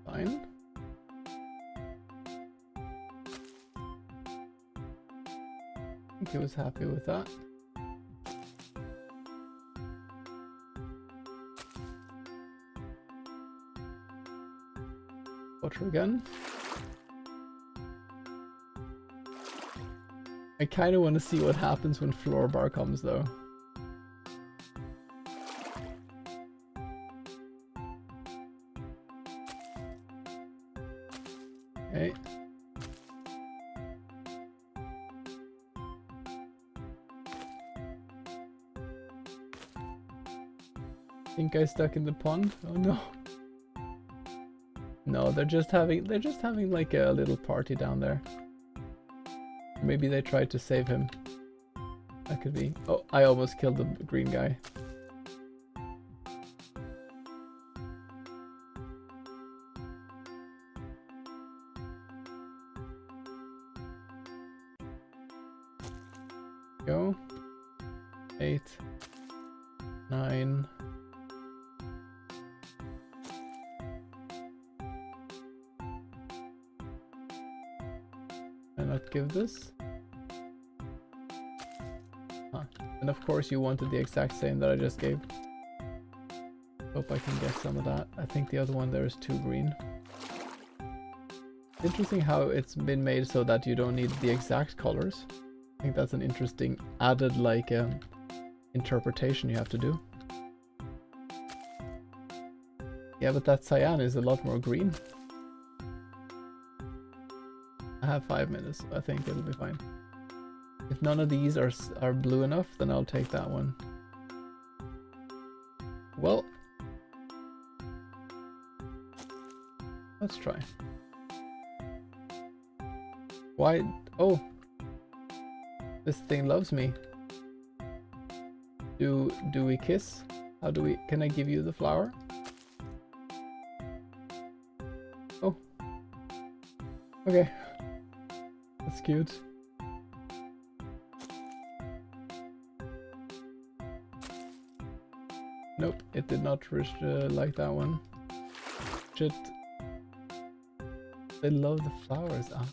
Fine. I think he was happy with that. Water again. I kind of want to see what happens when floor bar comes though. Okay. Think I stuck in the pond? Oh no. No, they're just having like a little party down there. Maybe they tried to save him. That could be. Oh, I almost killed the green guy. Go. 8, 9. And not give this. Huh. And of course you wanted the exact same that I just gave. Hope I can get some of that. I think the other one there is too green. Interesting how it's been made so that you don't need the exact colors. I think that's an interesting added like interpretation you have to do. Yeah, but that cyan is a lot more green. I have 5 minutes, so I think it'll be fine. If none of these are blue enough, then I'll take that one. Well, Let's try. Why? Oh, this thing loves me. Do we kiss? How do we? Can I give you the flower? Oh. Okay. That's cute. Nope, it did not like that one. Shit. They love the flowers. Ah.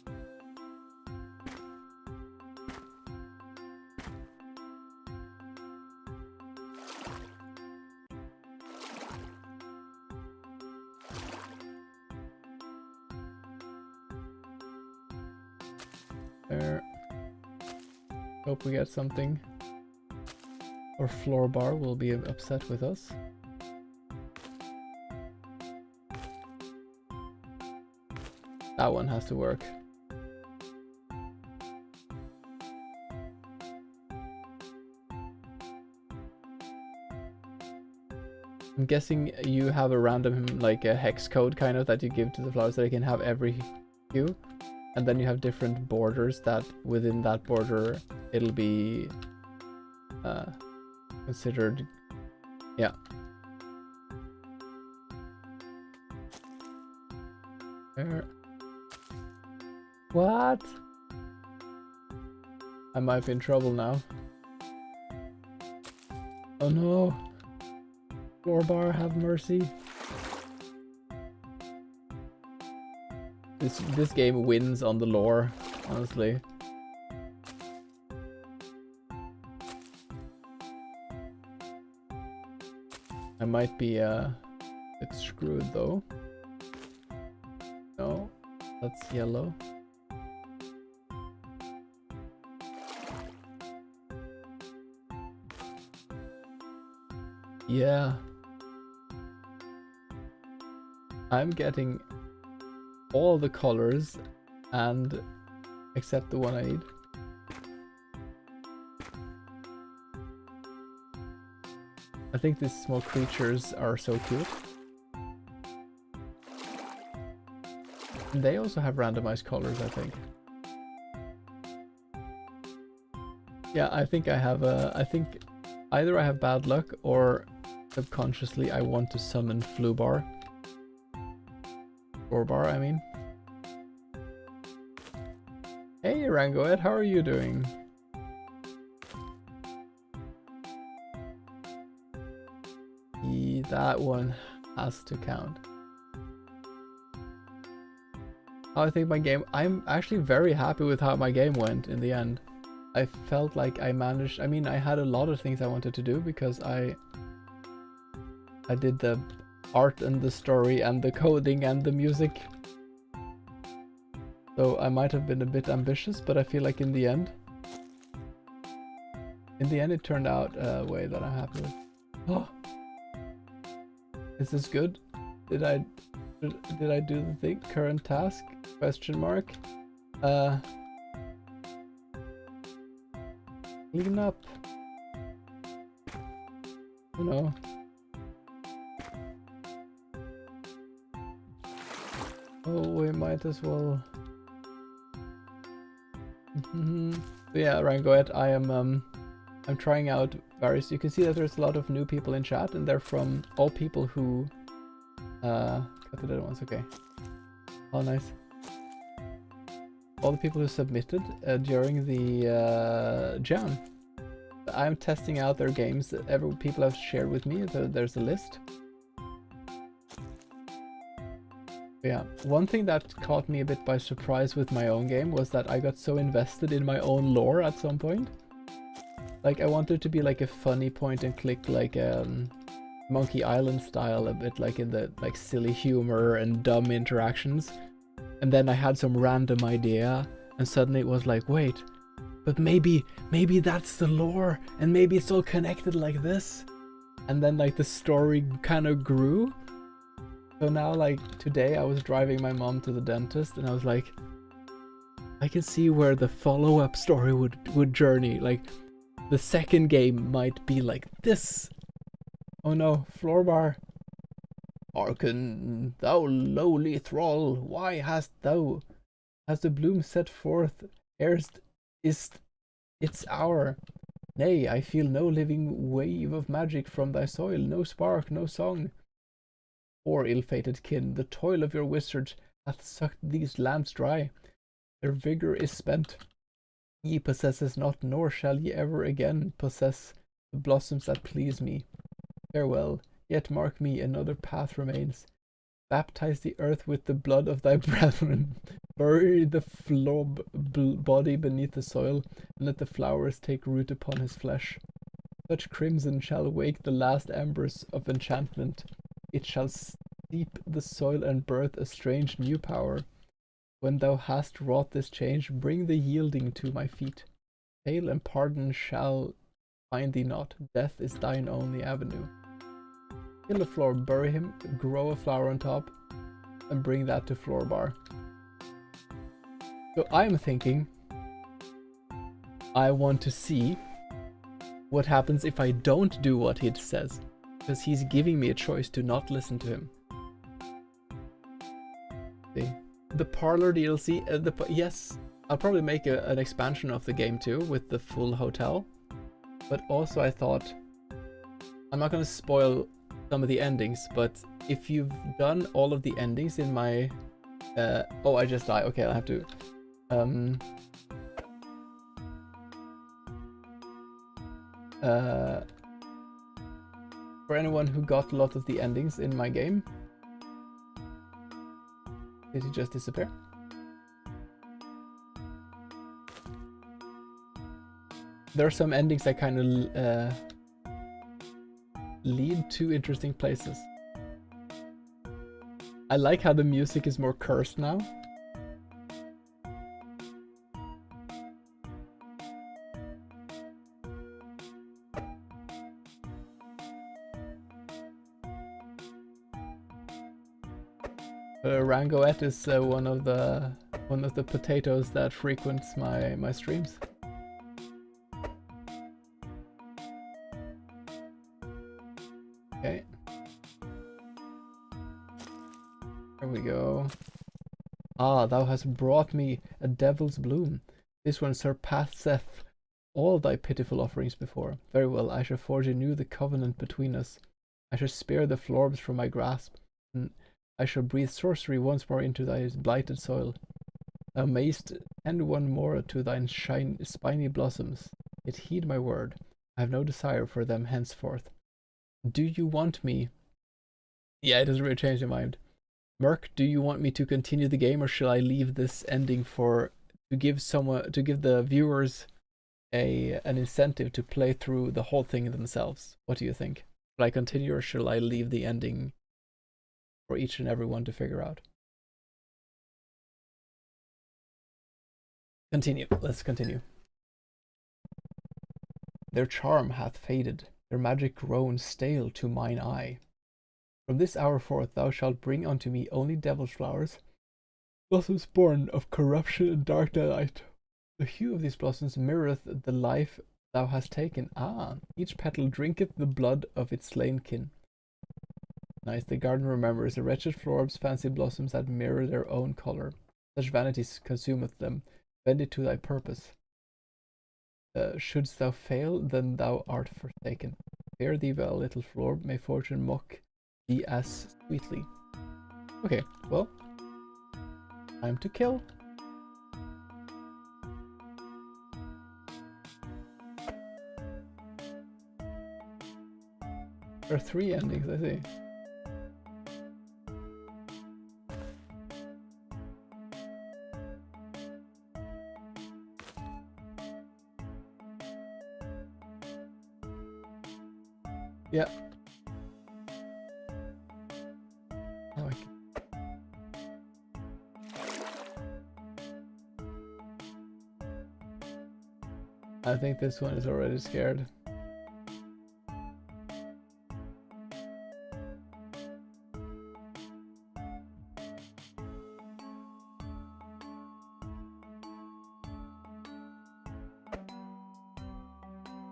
There. Hope we get something. Or floor bar will be upset with us. That one has to work. I'm guessing you have a random, like a hex code kind of that you give to the flowers that they can have every hue. And then you have different borders that within that border it'll be considered, yeah. There. What? I might be in trouble now. Oh no. Floor bar, have mercy. This game wins on the lore, honestly. I might be a bit screwed though. No, that's yellow. Yeah. I'm getting all the colors and except the one I need. I think these small creatures are so cute. And they also have randomized colors, I think. Yeah, I think I have I think either I have bad luck or subconsciously I want to summon Flubar. Bar, I mean. Hey Rangoed, how are you doing? That one has to count. I think my game, I'm actually very happy with how my game went in the end. I felt like I managed, I mean I had a lot of things I wanted to do because I did the art and the story and the coding and the music. So I might have been a bit ambitious, but I feel like in the end it turned out a way that I'm happy with. Oh, is this good? Did I do the thing? Current task? Question mark. Clean up. Oh no. Oh, we might as well. So yeah, Rangoet, I am I'm trying out various. You can see that there's a lot of new people in chat, and they're from all people who cut the dead ones. Okay. Oh, nice. All the people who submitted during the jam. I'm testing out their games. People have shared with me. There's a list. Yeah, one thing that caught me a bit by surprise with my own game was that I got so invested in my own lore at some point. Like I wanted to be like a funny point and click, like Monkey Island style, a bit like in the like silly humor and dumb interactions. And then I had some random idea and suddenly it was like, wait, but maybe that's the lore and maybe it's all connected like this. And then like the story kind of grew. So now, like, today I was driving my mom to the dentist and I was like, I can see where the follow-up story would journey. Like, the second game might be like this. Oh no, floor bar. Hearken, thou lowly thrall, why hast the bloom set forth erst is its hour? Nay, I feel no living wave of magic from thy soil, no spark, no song. Poor ill-fated kin, the toil of your wizards hath sucked these lamps dry. Their vigour is spent. Ye possesses not, nor shall ye ever again possess the blossoms that please me. Farewell, yet mark me, another path remains. Baptize the earth with the blood of thy brethren. Bury the flob body beneath the soil, and let the flowers take root upon his flesh. Such crimson shall wake the last embers of enchantment. It shall steep the soil and birth a strange new power. When thou hast wrought this change, bring the yielding to my feet. Hail and pardon shall find thee not. Death is thine only avenue. Kill the floor, bury him, grow a flower on top, and bring that to floor bar. So I'm thinking I want to see what happens if I don't do what he says, because he's giving me a choice to not listen to him. See, the Parlor DLC, yes, I'll probably make an expansion of the game too with the full hotel, but also I thought, I'm not going to spoil some of the endings, but if you've done all of the endings in my oh, I just died. Okay, I'll have to for anyone who got a lot of the endings in my game. Did he just disappear? There are some endings that kind of lead to interesting places. I like how the music is more cursed now. Rangoet is one of the potatoes that frequents my streams. Okay. There we go. Ah, thou hast brought me a devil's bloom. This one surpasseth all thy pitiful offerings before. Very well, I shall forge anew the covenant between us. I shall spare the florbs from my grasp, and I shall breathe sorcery once more into thy blighted soil. Thou mayst tend one more to thine spiny blossoms, yet heed my word. I have no desire for them henceforth. Do you want me? Yeah, it doesn't really change your mind. Merc, do you want me to continue the game, or shall I leave this ending to give the viewers an incentive to play through the whole thing themselves? What do you think? Shall I continue, or shall I leave the ending for each and every one to figure out? Continue. Let's continue. Their charm hath faded, their magic grown stale to mine eye. From this hour forth thou shalt bring unto me only devil's flowers, blossoms born of corruption and dark delight. The hue of these blossoms mirroreth the life thou hast taken. Ah, each petal drinketh the blood of its slain kin. Nice, the garden remembers the wretched florbs fancy blossoms that mirror their own colour. Such vanity consumeth them. Bend it to thy purpose. Shouldst thou fail, then thou art forsaken. Fare thee well, little florb, may fortune mock thee as sweetly. Okay, well, time to kill. There are 3 endings, I see. Yeah. Oh, I think this one is already scared.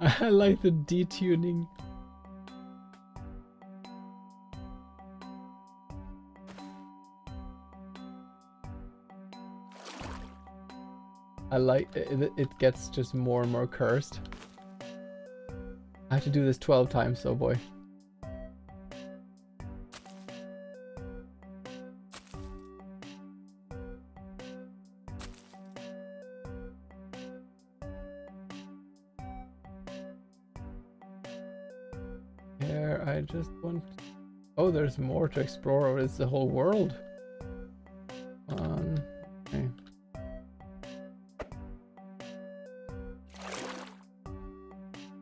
I like the detuning. I like it, it gets just more and more cursed. I have to do this 12 times, oh boy. Here, I just want... Oh, there's more to explore, or it's the whole world. Okay.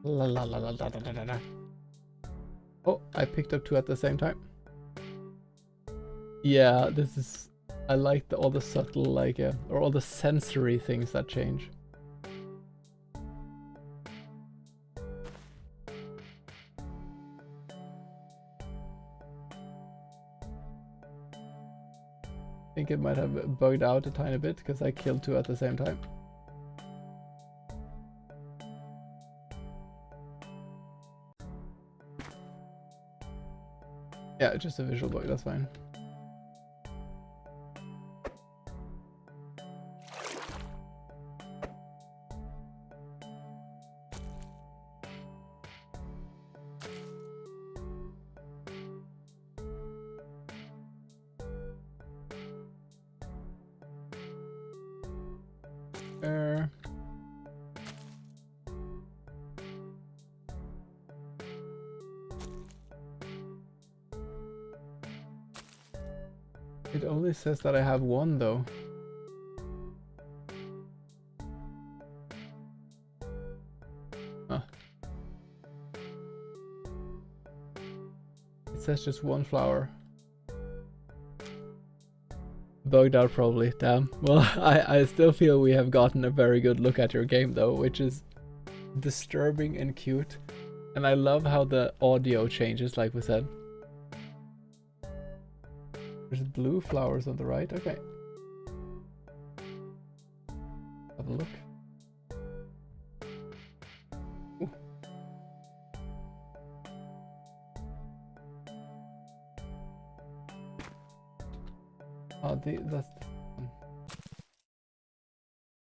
La la la la la la la la. Oh, I picked up two at the same time. Yeah, this is... I like all the subtle, like, or all the sensory things that change. I think it might have bugged out a tiny bit because I killed two at the same time. Yeah, just a visual bug, that's fine. It only says that I have one though. Huh. It says just one flower. Bugged out probably, damn. Well, I still feel we have gotten a very good look at your game though, which is disturbing and cute. And I love how the audio changes, like we said. There's blue flowers on the right, okay. Have a look. Ooh. Oh, that's the one.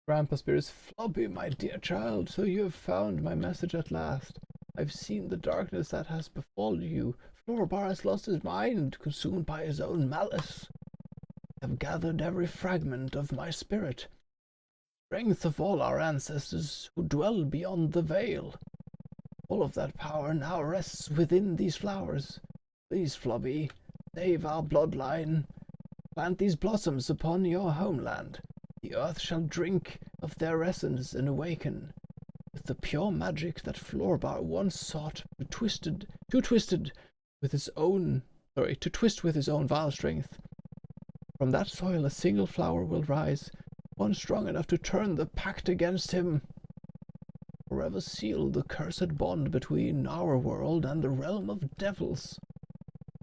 Grandpa Spears, Floppy, my dear child, so you have found my message at last. I've seen the darkness that has befallen you. Florbar has lost his mind, consumed by his own malice. I have gathered every fragment of my spirit, strength of all our ancestors who dwell beyond the veil. All of that power now rests within these flowers. Please, Flubby, save our bloodline. Plant these blossoms upon your homeland. The earth shall drink of their essence and awaken. With the pure magic that Florbar once sought, to twist with his own vile strength. From that soil a single flower will rise, one strong enough to turn the pact against him. Forever seal the cursed bond between our world and the realm of devils.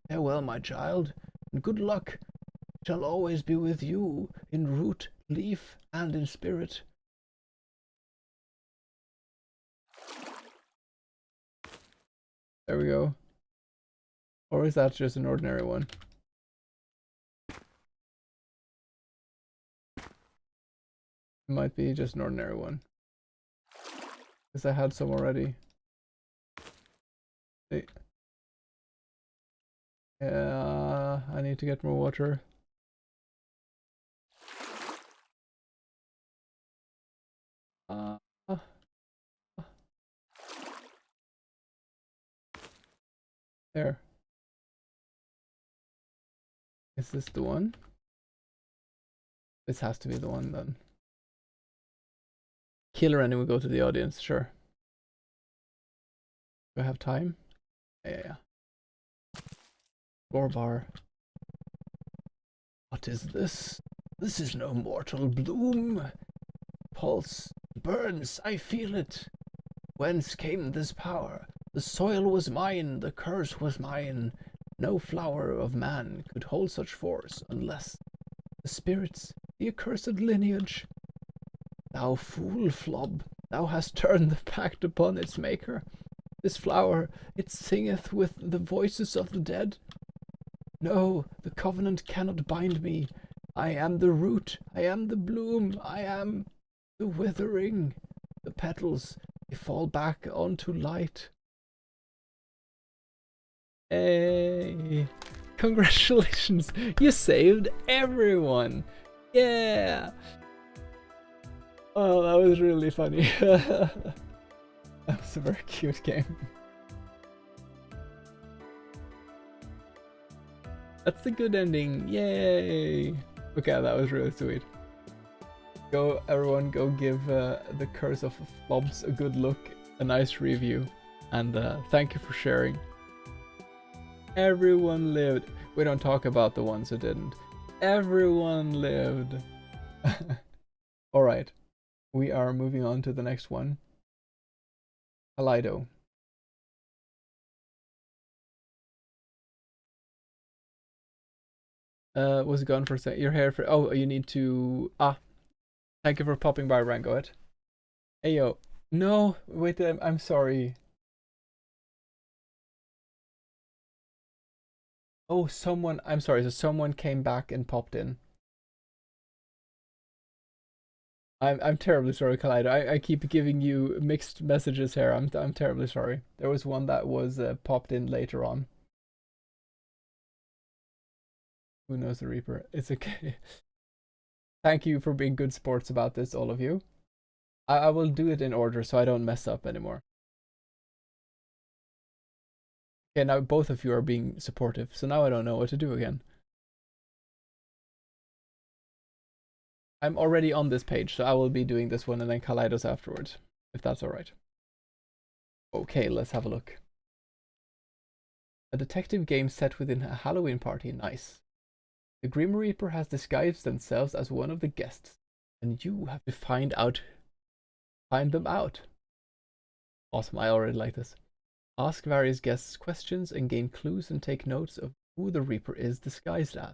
Farewell, my child, and good luck shall always be with you in root, leaf, and in spirit. There we go. Or is that just an ordinary one? It might be just an ordinary one. Because I had some already. Hey. Yeah, I need to get more water. There. Is this the one? This has to be the one then. Killer and then we go to the audience, sure. Do I have time? Yeah. Florbar. What is this? This is no mortal bloom. Pulse burns, I feel it. Whence came this power? The soil was mine, the curse was mine. No flower of man could hold such force unless the spirits, the accursed lineage. Thou fool, Flob, thou hast turned the pact upon its maker. This flower, it singeth with the voices of the dead. No, the covenant cannot bind me. I am the root, I am the bloom, I am... The withering. The petals. They fall back onto light. Hey. Congratulations. You saved everyone. Yeah. Oh, that was really funny. That was a very cute game. That's the good ending. Yay. Okay, that was really sweet. Go, everyone, go give The Curse of Flobs a good look, a nice review, and thank you for sharing. Everyone lived. We don't talk about the ones who didn't. Everyone lived. Alright, we are moving on to the next one. Kaleido. Was gone for a second. Your hair for. Oh, you need to. Thank you for popping by, Ryan. Go ahead. Hey yo. No, wait. I'm sorry. Oh, someone. I'm sorry. So someone came back and popped in. I'm terribly sorry, Kaleido. I keep giving you mixed messages here. I'm terribly sorry. There was one that was popped in later on. Who knows the Reaper? It's okay. Thank you for being good sports about this, all of you. I will do it in order so I don't mess up anymore. Okay, now both of you are being supportive, so now I don't know what to do again. I'm already on this page, so I will be doing this one and then Kaleidos afterwards, if that's alright. Okay, let's have a look. A detective game set within a Halloween party, nice. The Grim Reaper has disguised themselves as one of the guests, and you have to find them out. Awesome, I already like this. Ask various guests questions and gain clues and take notes of who the Reaper is disguised as.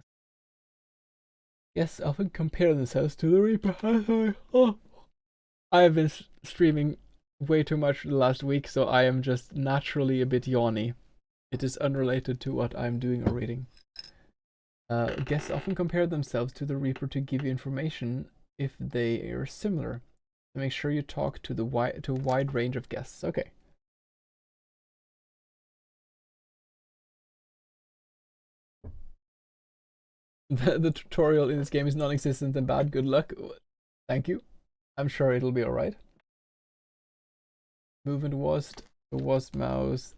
Guests often compare themselves to the Reaper. Oh. I have been streaming way too much the last week, so I am just naturally a bit yawny. It is unrelated to what I'm doing or reading. Guests often compare themselves to the Reaper to give you information if they are similar. So make sure you talk to a wide range of guests. Okay. The tutorial in this game is non-existent and bad. Good luck. Thank you. I'm sure it'll be alright. Movement was the wasp mouse.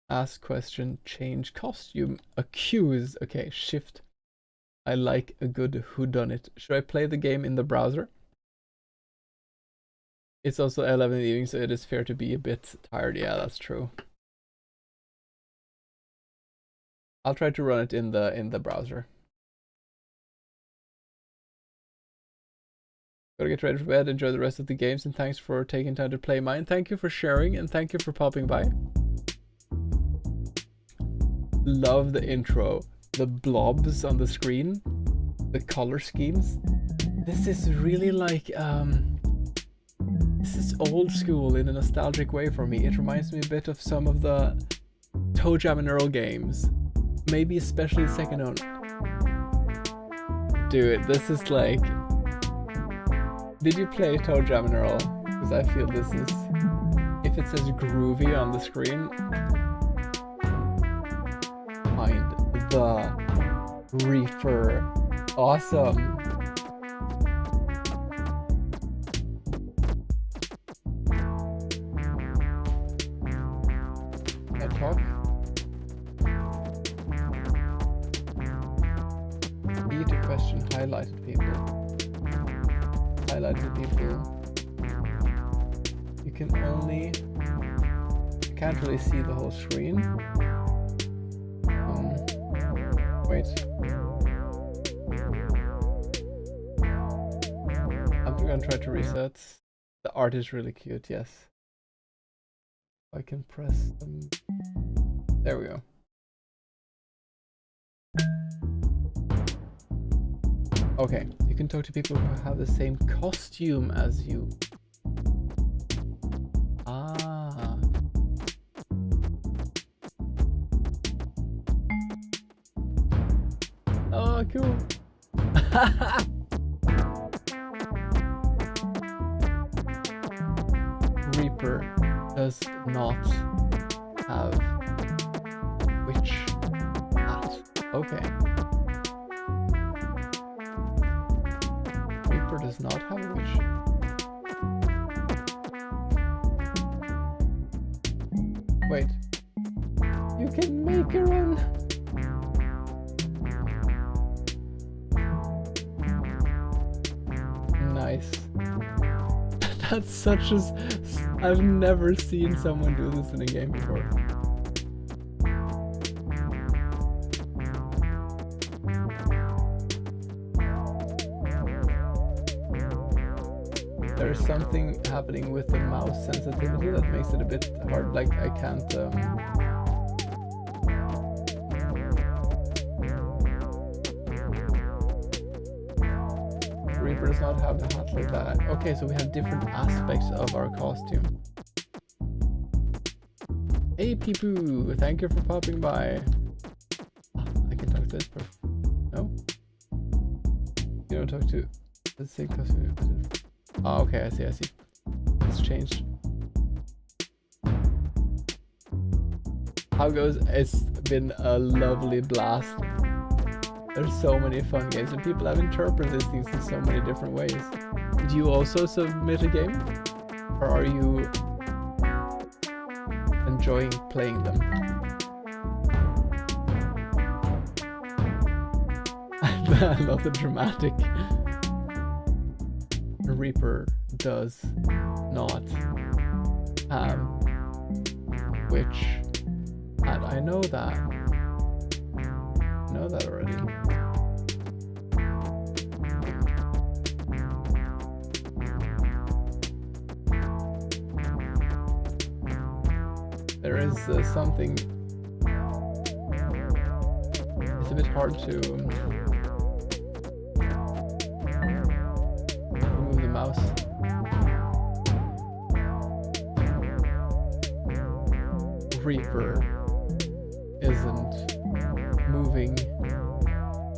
Ask question. Change costume. Accuse. Okay. Shift. I like a good whodunit. Should I play the game in the browser? It's also 11 in the evening, so it is fair to be a bit tired. Yeah, that's true. I'll try to run it in the browser. Gotta get ready for bed, enjoy the rest of the games, and thanks for taking time to play mine. Thank you for sharing, and thank you for popping by. Love the intro. The blobs on the screen. The color schemes. This is really like, this is old school in a nostalgic way for me. It reminds me a bit of some of the ToeJam and Earl games. Maybe especially the second one. Dude, this is like... Did you play ToeJam and Earl? Because I feel this is... If it says groovy on the screen... Find the Reaper. Awesome. Can I talk? E to question highlighted people. Highlighted people. You can only... I can't really see the whole screen. Wait. I'm gonna try to reset. The art is really cute, yes. I can press them. There we go. Okay, you can talk to people who have the same costume as you. Ah. Oh, cool. Reaper does not have witch hat. Okay. Reaper does not have a witch. Wait. You can make your own. Nice. That's such a... I've never seen someone do this in a game before. There's something happening with the mouse sensitivity that makes it a bit hard. Like, I can't... Reaper does not have the hat like that. Okay, so we have different aspects of our costume. Hey Peepoo, thank you for popping by. I can talk to this person. No? You don't talk to the same costume. Oh, okay, I see. It's changed. How goes? It's been a lovely blast. There's so many fun games, and people have interpreted things in so many different ways. Do you also submit a game? Or are you enjoying playing them? I love the dramatic. Reaper does not have witch hat. I know that. I know that already. There is something. It's a bit hard to move the mouse. Reaper isn't moving.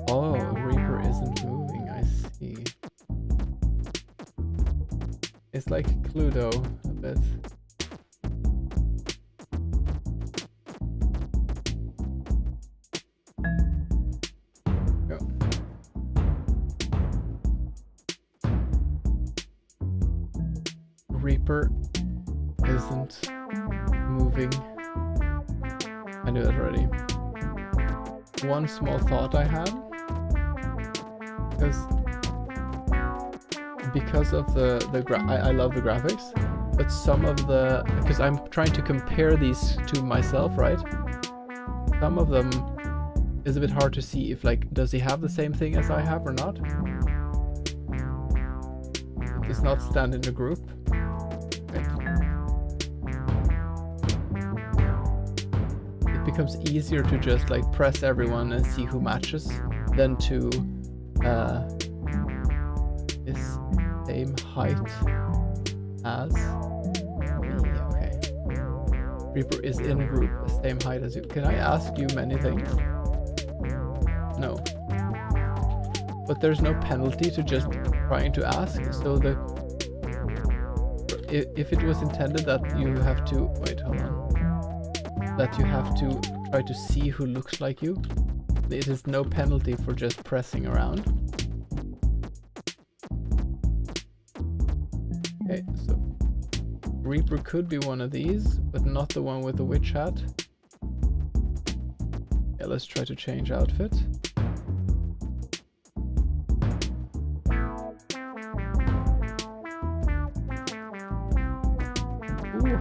Oh, Reaper isn't moving, I see. It's like Cluedo a bit. Go. Reaper isn't moving. I knew that already. One small thought I had, because of I love the graphics, but some of the, because I'm trying to compare these to myself, right? Some of them is a bit hard to see if, like, does he have the same thing as I have or not? It does not stand in a group. It becomes easier to just like press everyone and see who matches than to is same height as me. Okay. Reaper is in a group, same height as you. Can I ask you many things? No. But there's no penalty to just trying to ask, so if it was intended that you have to wait, hold on. That you have to try to see who looks like you, it is no penalty for just pressing around. Okay, so Reaper could be one of these, but not the one with the witch hat. Yeah, let's try to change outfit. Ooh.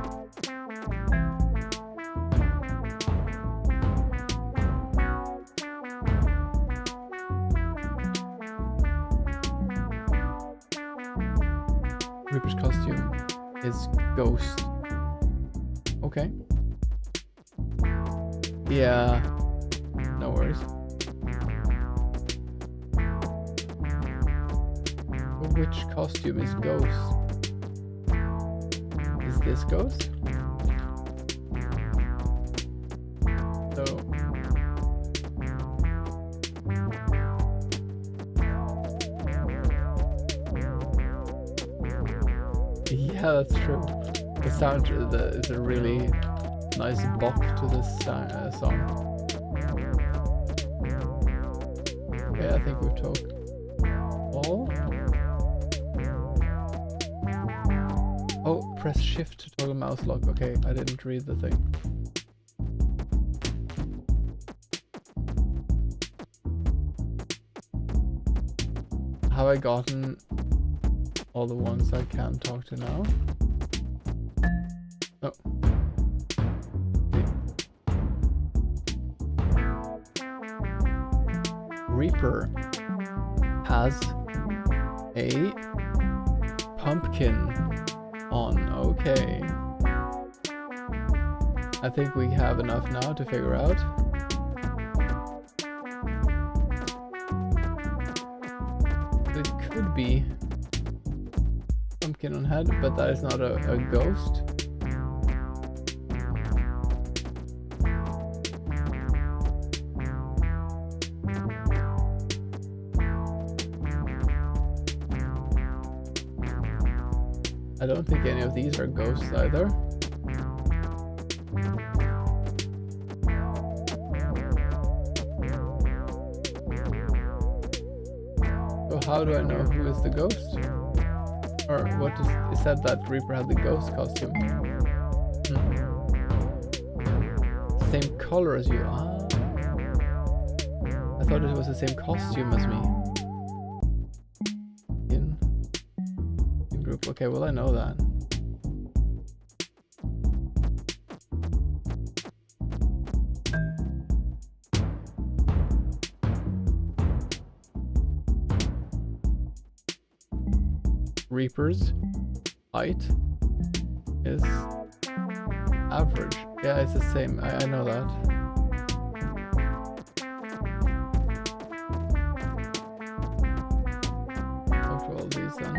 Reaper's costume is ghost. Okay. Yeah. No worries. Which costume is ghost? Is this ghost? So. Yeah, that's true. The sound is a really nice bop to this song. Okay, I think we've talked all. Oh, press shift to toggle mouse lock. Okay, I didn't read the thing. Have I gotten all the ones I can talk to now? Oh. Reaper has a pumpkin on. Okay. I think we have enough now to figure out. It could be pumpkin on head, but that is not a ghost. I don't think any of these are ghosts either. So how do I know who is the ghost? Or what is said that Reaper had the ghost costume? Same color as you. Ah. I thought it was the same costume as me. In group. Okay, well I know that. Reaper's height is average. Yeah, it's the same. I know that. Talk to all these then.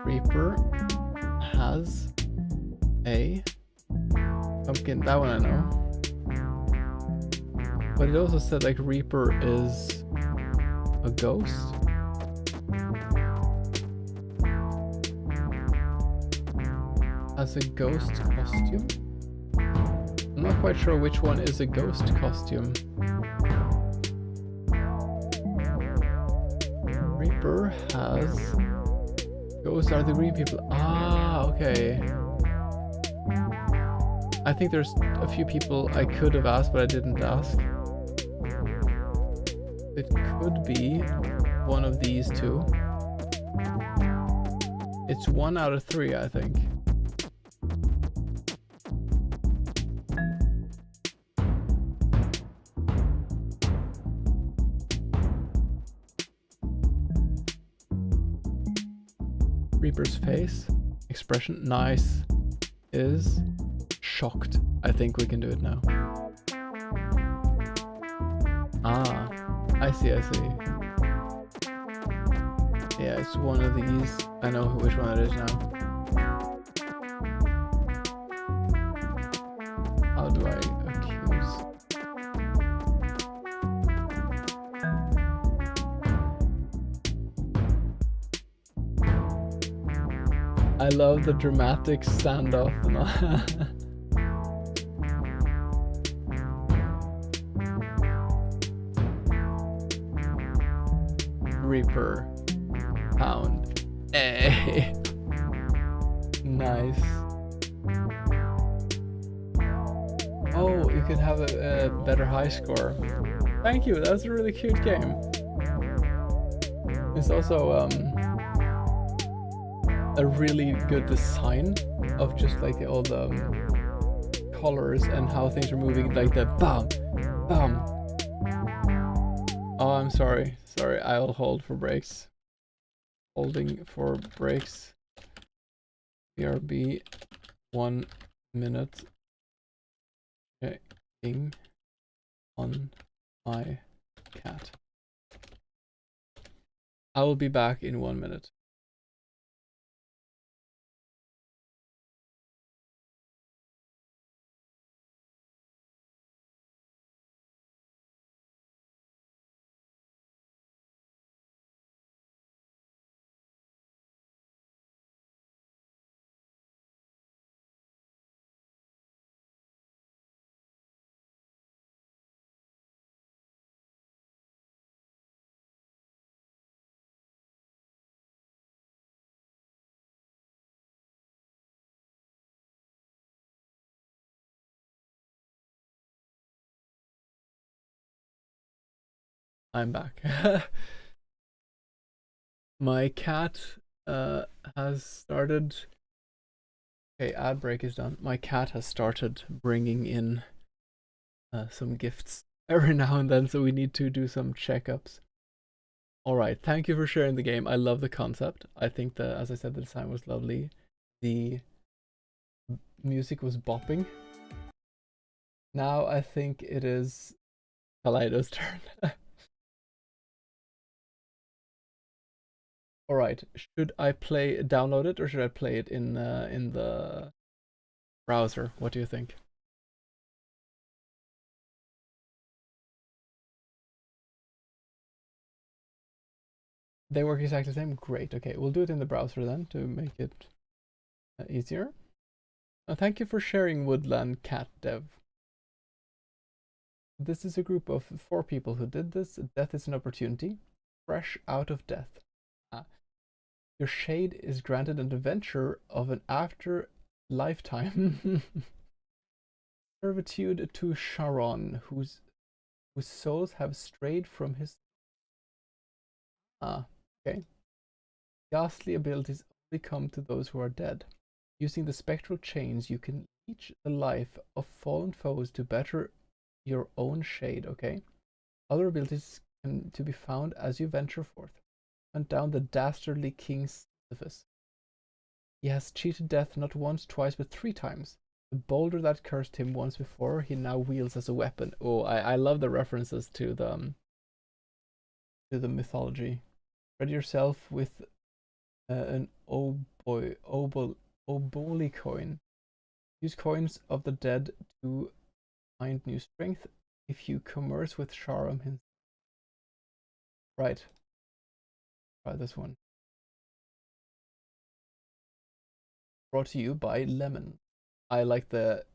Reaper has a pumpkin. That one I know. But it also said like Reaper is a ghost. Has a ghost costume. I'm not quite sure which one is a ghost costume. Reaper has... Ghosts are the green people. Ah, okay. I think there's a few people I could have asked, but I didn't ask. It could be one of these two. It's 1 out of 3, I think. Reaper's face, expression, nice, is shocked. I think we can do it now. Ah. I see. Yeah, it's one of these. I know which one it is now. How do I accuse? I love the dramatic standoff and all. Reaper pound. Hey. Nice. Oh, you can have a better high score. Thank you, that's a really cute game. It's also a really good design of just like all the colors and how things are moving, like the bam, bam. Oh, I'm sorry. Sorry, I'll hold for breaks. Holding for breaks. BRB 1 minute. Checking on my cat. I will be back in 1 minute. I'm back. My cat has started. Okay, ad break is done. My cat has started bringing in some gifts every now and then, so we need to do some checkups. All right, thank you for sharing the game. I love the concept. I think that, as I said, the design was lovely. The music was bopping. Now I think it is Kaleido's turn. All right, should I download it, or should I play it in the browser? What do you think? They work exactly the same? Great. Okay, we'll do it in the browser then to make it easier. Thank you for sharing, Woodland Cat Dev. This is a group of 4 people who did this. Death is an opportunity. Fresh out of death. Your shade is granted an adventure of an after lifetime. Servitude to Sharon, whose souls have strayed from his... okay. Ghastly abilities only come to those who are dead. Using the spectral chains, you can leech the life of fallen foes to better your own shade, okay? Other abilities can to be found as you venture forth. Hunt down the dastardly King Sisyphus. He has cheated death not once, twice, but 3 times. The boulder that cursed him once before, he now wields as a weapon. Oh, I love the references to the mythology. Ready yourself with an oboli coin. Use coins of the dead to find new strength if you commerce with Sharam himself. Right. Try this one. Brought to you by Lemon. I like the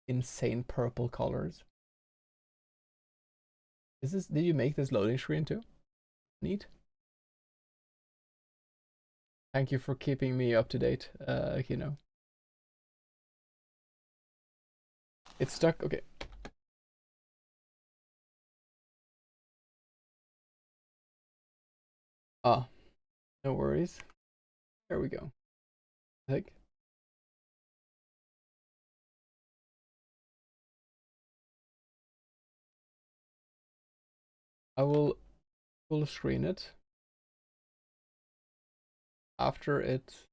insane purple colors. Did you make this loading screen too? Neat. Thank you for keeping me up to date, It's stuck, okay. No worries. There we go. I think. I will full screen it after it.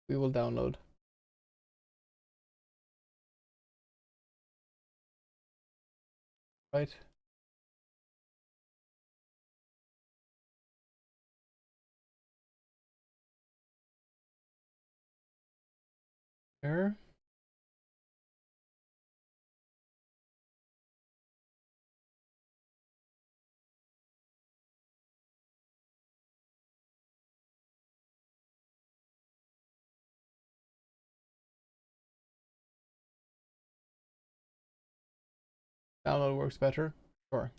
We will download. Right. There. Download works better. Sure.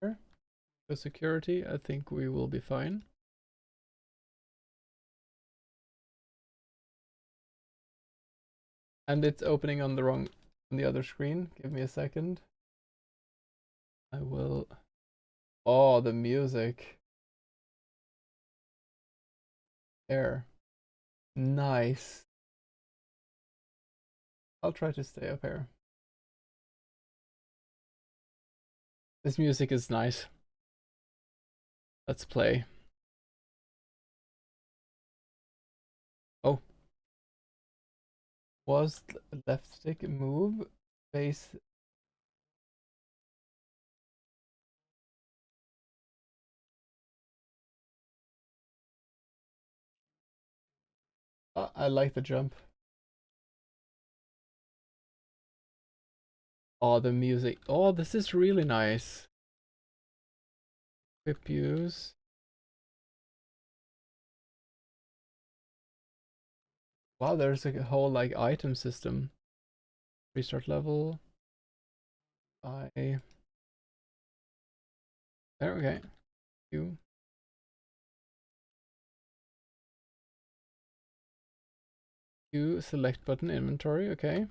Here. For security, I think we will be fine. And it's opening on the other screen. Give me a second. I will. Oh, the music. There. Nice. I'll try to stay up here. This music is nice. Let's play. Oh. Was left stick move face? I like the jump. Oh, the music. Oh, this is really nice. Equip use. Wow, there's a whole like item system. Restart level. There, okay. You. Q select button inventory, okay.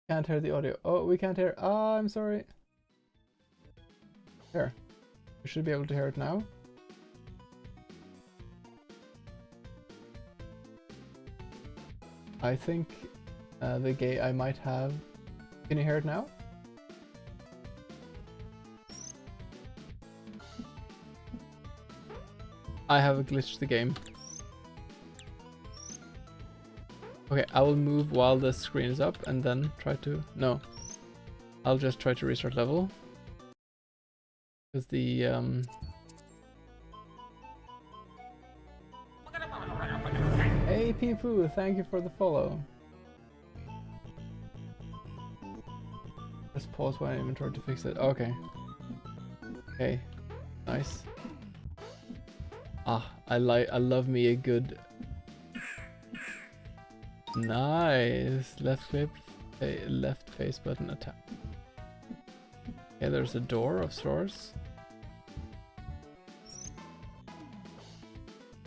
Can't hear the audio. Oh, we can't hear. Ah, I'm sorry. There. We should be able to hear it now. I think the gay I might have. Can you hear it now? I have glitched the game. Okay, I will move while the screen is up and then try to... No. I'll just try to restart level. Because the... Hey Peepoo, thank you for the follow. Just pause my inventory to fix it. Okay. Okay. Nice. Ah, I love me a good... Nice. Left click, left face button attack. Okay, there's a door of sorts.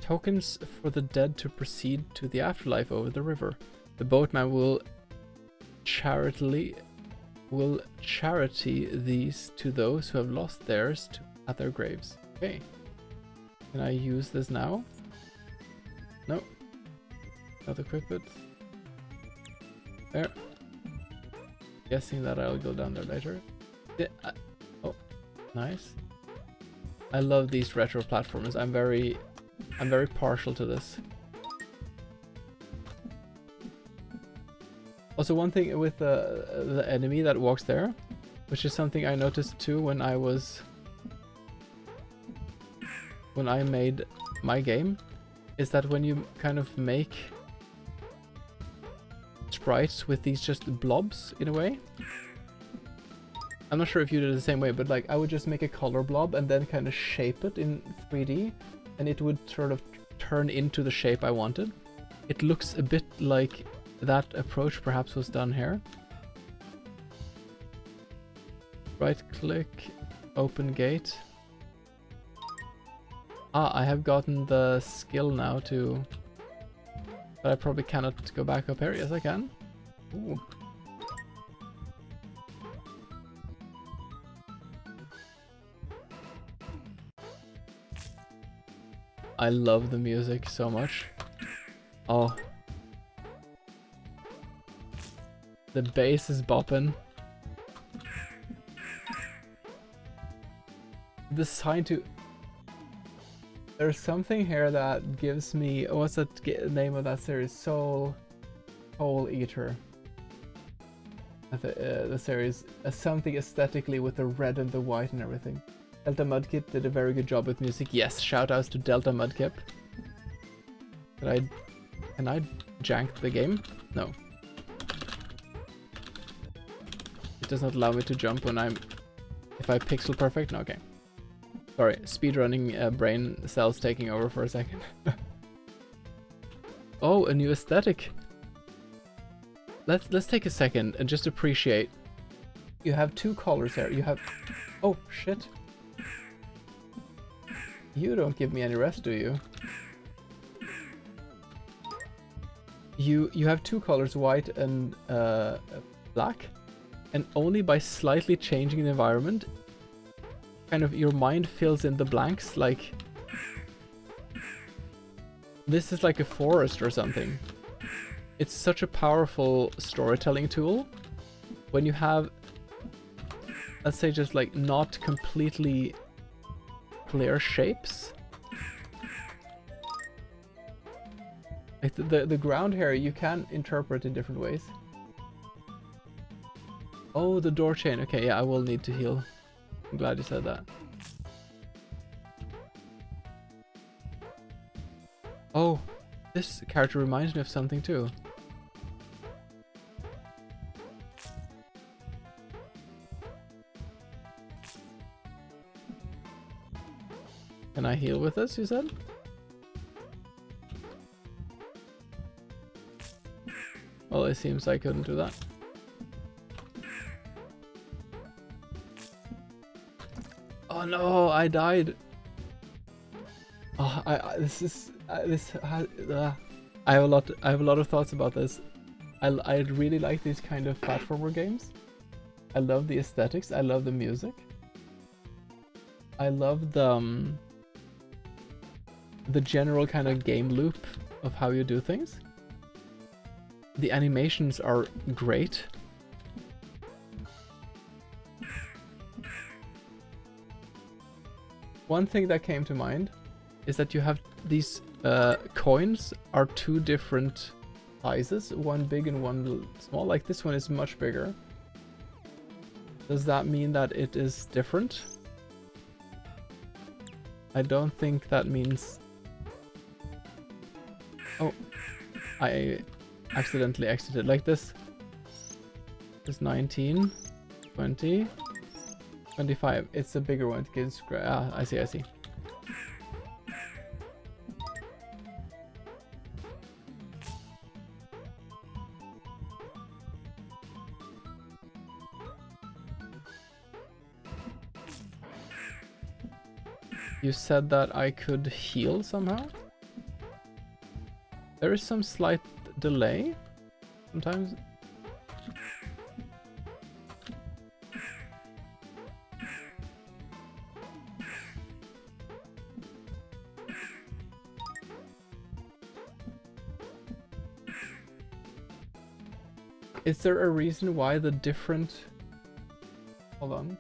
Tokens for the dead to proceed to the afterlife over the river. The boatman will charity these to those who have lost theirs at their graves. Okay. Can I use this now? No. Not equip it. There. Guessing that I'll go down there later. Oh, nice. I love these retro platformers. I'm very partial to this. Also, one thing with the enemy that walks there, which is something I noticed too when I made my game, is that when you kind of make sprites with these just blobs in a way. I'm not sure if you did it the same way, but like I would just make a color blob and then kind of shape it in 3D, and it would sort of turn into the shape I wanted. It looks a bit like that approach perhaps was done here. Right click, open gate. Ah, I have gotten the skill now to... But I probably cannot go back up here. Yes, I can. Ooh. I love the music so much. Oh. The bass is bopping. The sign to... There's something here that gives me... What's the name of that series? Soul Eater. The series. Something aesthetically with the red and the white and everything. Delta Mudkip did a very good job with music. Yes, shoutouts to Delta Mudkip. Can I jank the game? No. It does not allow me to jump when if I pixel perfect? No, okay. Sorry, speedrunning brain cells taking over for a second. Oh, a new aesthetic. Let's take a second and just appreciate. You have two colors here. You have... Oh, shit. You don't give me any rest, do you? You have two colors, white and black, and only by slightly changing the environment, kind of your mind fills in the blanks. Like this is like a forest or something. It's such a powerful storytelling tool when you have, let's say, just like not completely clear shapes. Like the ground here you can interpret in different ways. Oh, the door chain. Okay, yeah, I will need to heal. I'm glad you said that. Oh, this character reminds me of something too. Can I heal with this, you said? Well, it seems I couldn't do that. Oh no, I died. Oh, I have a lot. I have a lot of thoughts about this. I really like these kind of platformer games. I love the aesthetics. I love the music. I love the general kind of game loop of how you do things. The animations are great. One thing that came to mind is that you have these coins are two different sizes, one big and one small. Like this one is much bigger. Does that mean that it is different? I don't think that means... Oh, I accidentally exited like this. It's 19, 20, 25. It's a bigger one. It gives... Ah, I see, I see. You said that I could heal somehow? There is some slight delay sometimes. Is there a reason why the different... Hold on.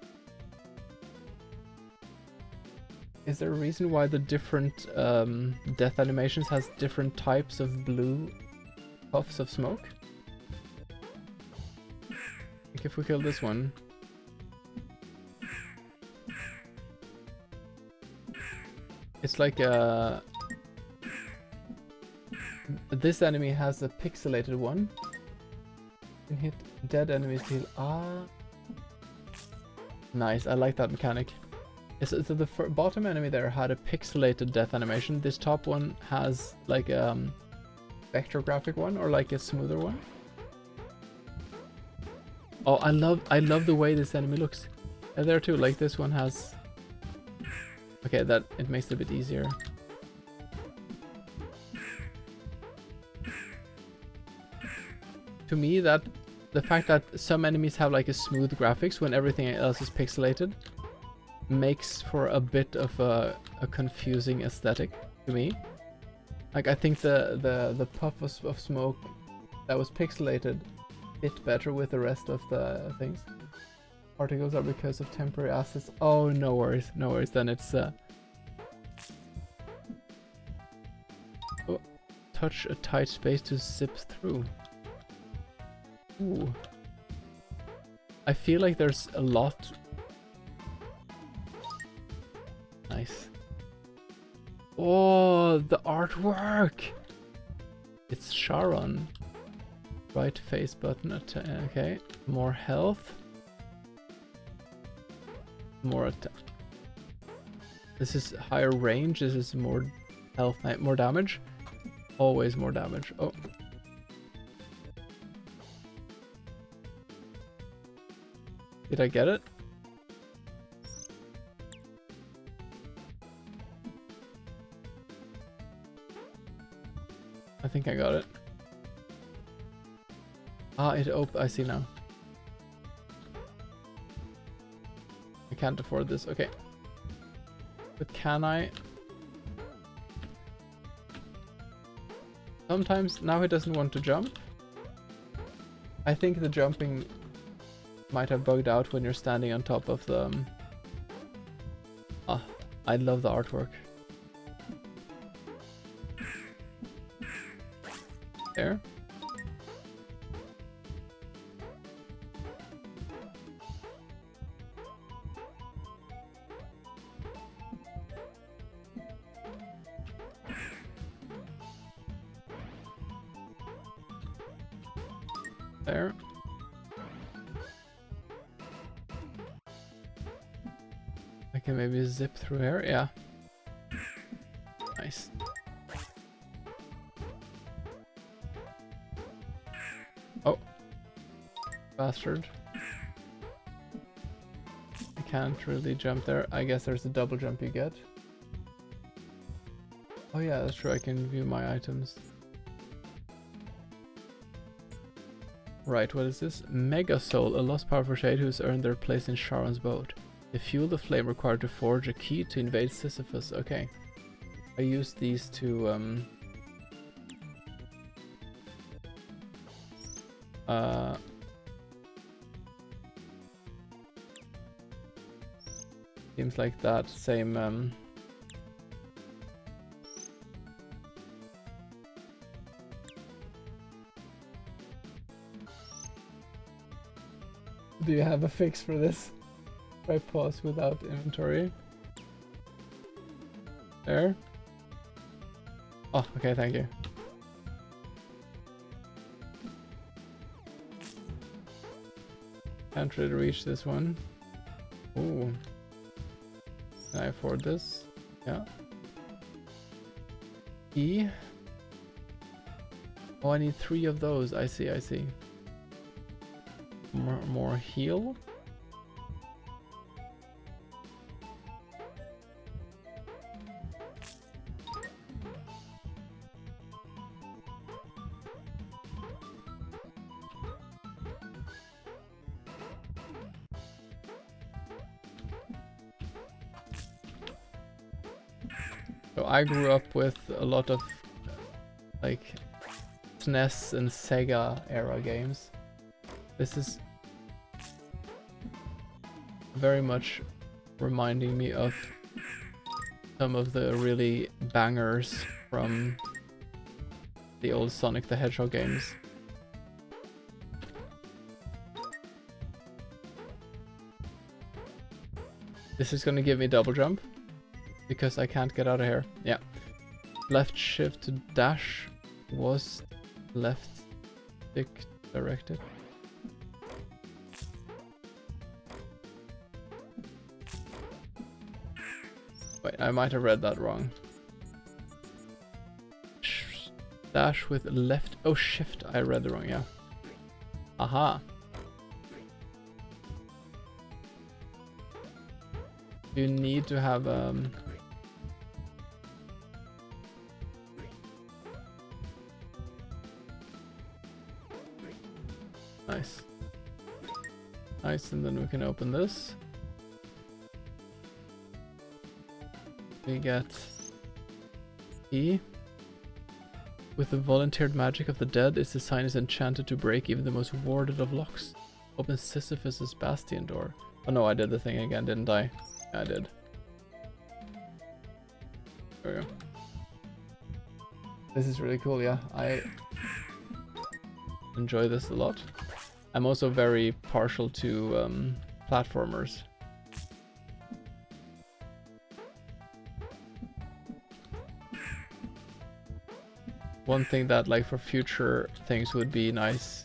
Is there a reason why the different death animations has different types of blue puffs of smoke? Like if we kill this one. It's like a... This enemy has a pixelated one. You can hit dead enemies to heal. Ah. Nice, I like that mechanic. So the bottom enemy there had a pixelated death animation. This top one has like a vector-graphic one or like a smoother one. Oh, I love the way this enemy looks. And there too, like this one has... Okay, that it makes it a bit easier. To me, that the fact that some enemies have like a smooth graphics when everything else is pixelated makes for a bit of a confusing aesthetic to me. Like I think the puff of smoke that was pixelated fit better with the rest of the things. Particles are because of temporary assets. Oh, no worries, no worries. Then it's oh, touch a tight space to zip through. Ooh. I feel like there's a lot. Nice. Oh, the artwork! It's Sharon. Right face button. Okay. More health. More attack. This is higher range. This is more health, more damage. Always more damage. Oh. Did I get it? I think I got it. Ah, I see now. I can't afford this. Okay. But can I? Sometimes now he doesn't want to jump. I think the jumping might have bugged out when you're standing on top of the... Ah, I love the artwork. There. There. I can maybe zip through here. Yeah. Nice. Oh. Bastard. I can't really jump there. I guess there's a double jump you get. Oh yeah, that's true. I can view my items. Right, what is this? Mega Soul, a lost powerful shade who has earned their place in Sharon's boat. They fuel the flame required to forge a key to invade Sisyphus. Okay. I use these to seems like that same Do you have a fix for this? Try pause without inventory. There. Oh, okay, thank you. Can't really reach this one. Ooh. Can I afford this? Yeah. E. Oh, I need 3 of those. I see, I see. More heal. So I grew up with a lot of like SNES and Sega era games. This is very much reminding me of some of the really bangers from the old Sonic the Hedgehog games. This is gonna give me double jump because I can't get out of here. Yeah. Left shift to dash was left stick directed. Wait, I might have read that wrong. Dash with left. Oh, shift. I read it wrong, yeah. Aha. You need to have nice. Nice, and then we can open this. We get E. With the volunteered magic of the dead, its design is enchanted to break even the most warded of locks. Open Sisyphus's bastion door. Oh no, I did the thing again, didn't I? Yeah, I did. There we go. This is really cool, yeah. I enjoy this a lot. I'm also very partial to platformers. One thing that, like, for future things would be nice,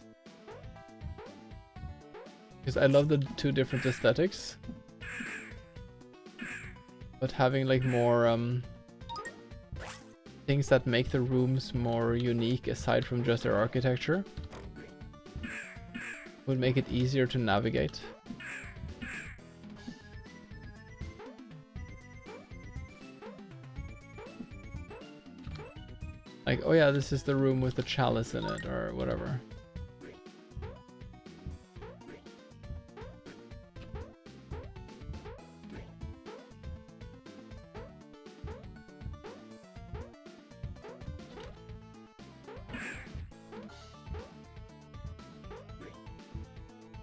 because I love the 2 different aesthetics, but having like more things that make the rooms more unique aside from just their architecture would make it easier to navigate. Like, oh yeah, this is the room with the chalice in it, or whatever.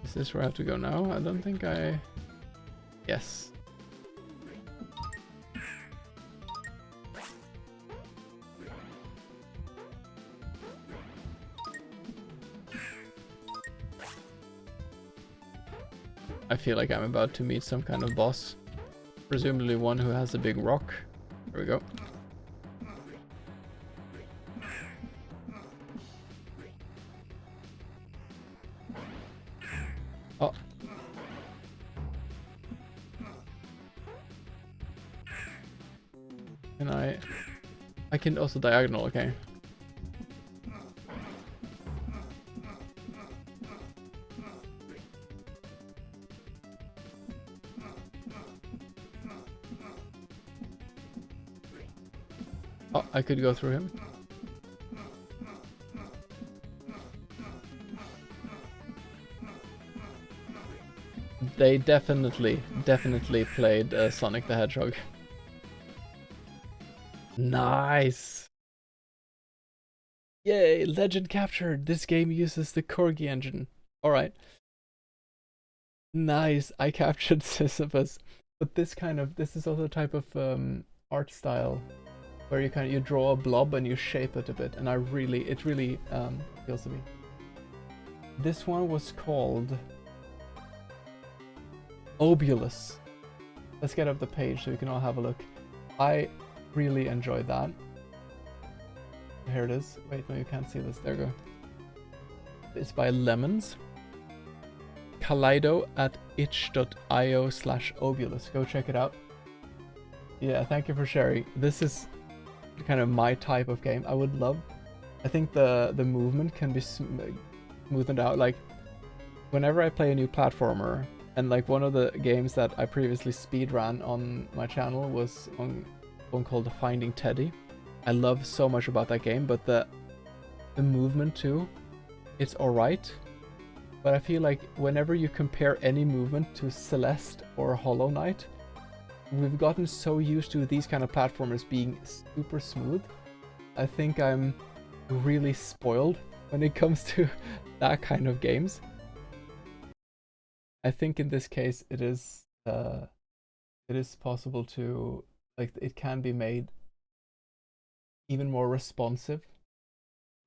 Is this where I have to go now? I don't think I... Yes. I feel like I'm about to meet some kind of boss. Presumably one who has a big rock. There we go. Oh. Can I can also diagonal, okay. Oh, I could go through him. they definitely played Sonic the Hedgehog. Nice! Yay, legend captured! This game uses the Corgi engine. Alright. Nice, I captured Sisyphus. But this is also a type of art style where you draw a blob and you shape it a bit, and it really appeals to me. This one was called Obulus. Let's get up the page so we can all have a look. I really enjoyed that. Here it is. Wait, no, you can't see this. There we go. It's by Lemons. Kaleido at itch.io/Obulus. Go check it out. Yeah, thank you for sharing. This is kind of my type of game. I think the movement can be smoothed out. Like, whenever I play a new platformer, and like one of the games that I previously speedran on my channel was one called Finding Teddy. I love so much about that game, but the movement too, it's alright. But I feel like whenever you compare any movement to Celeste or Hollow Knight, we've gotten so used to these kind of platformers being super smooth. I think I'm really spoiled when it comes to that kind of games. I think in this case it is possible to, like, it can be made even more responsive.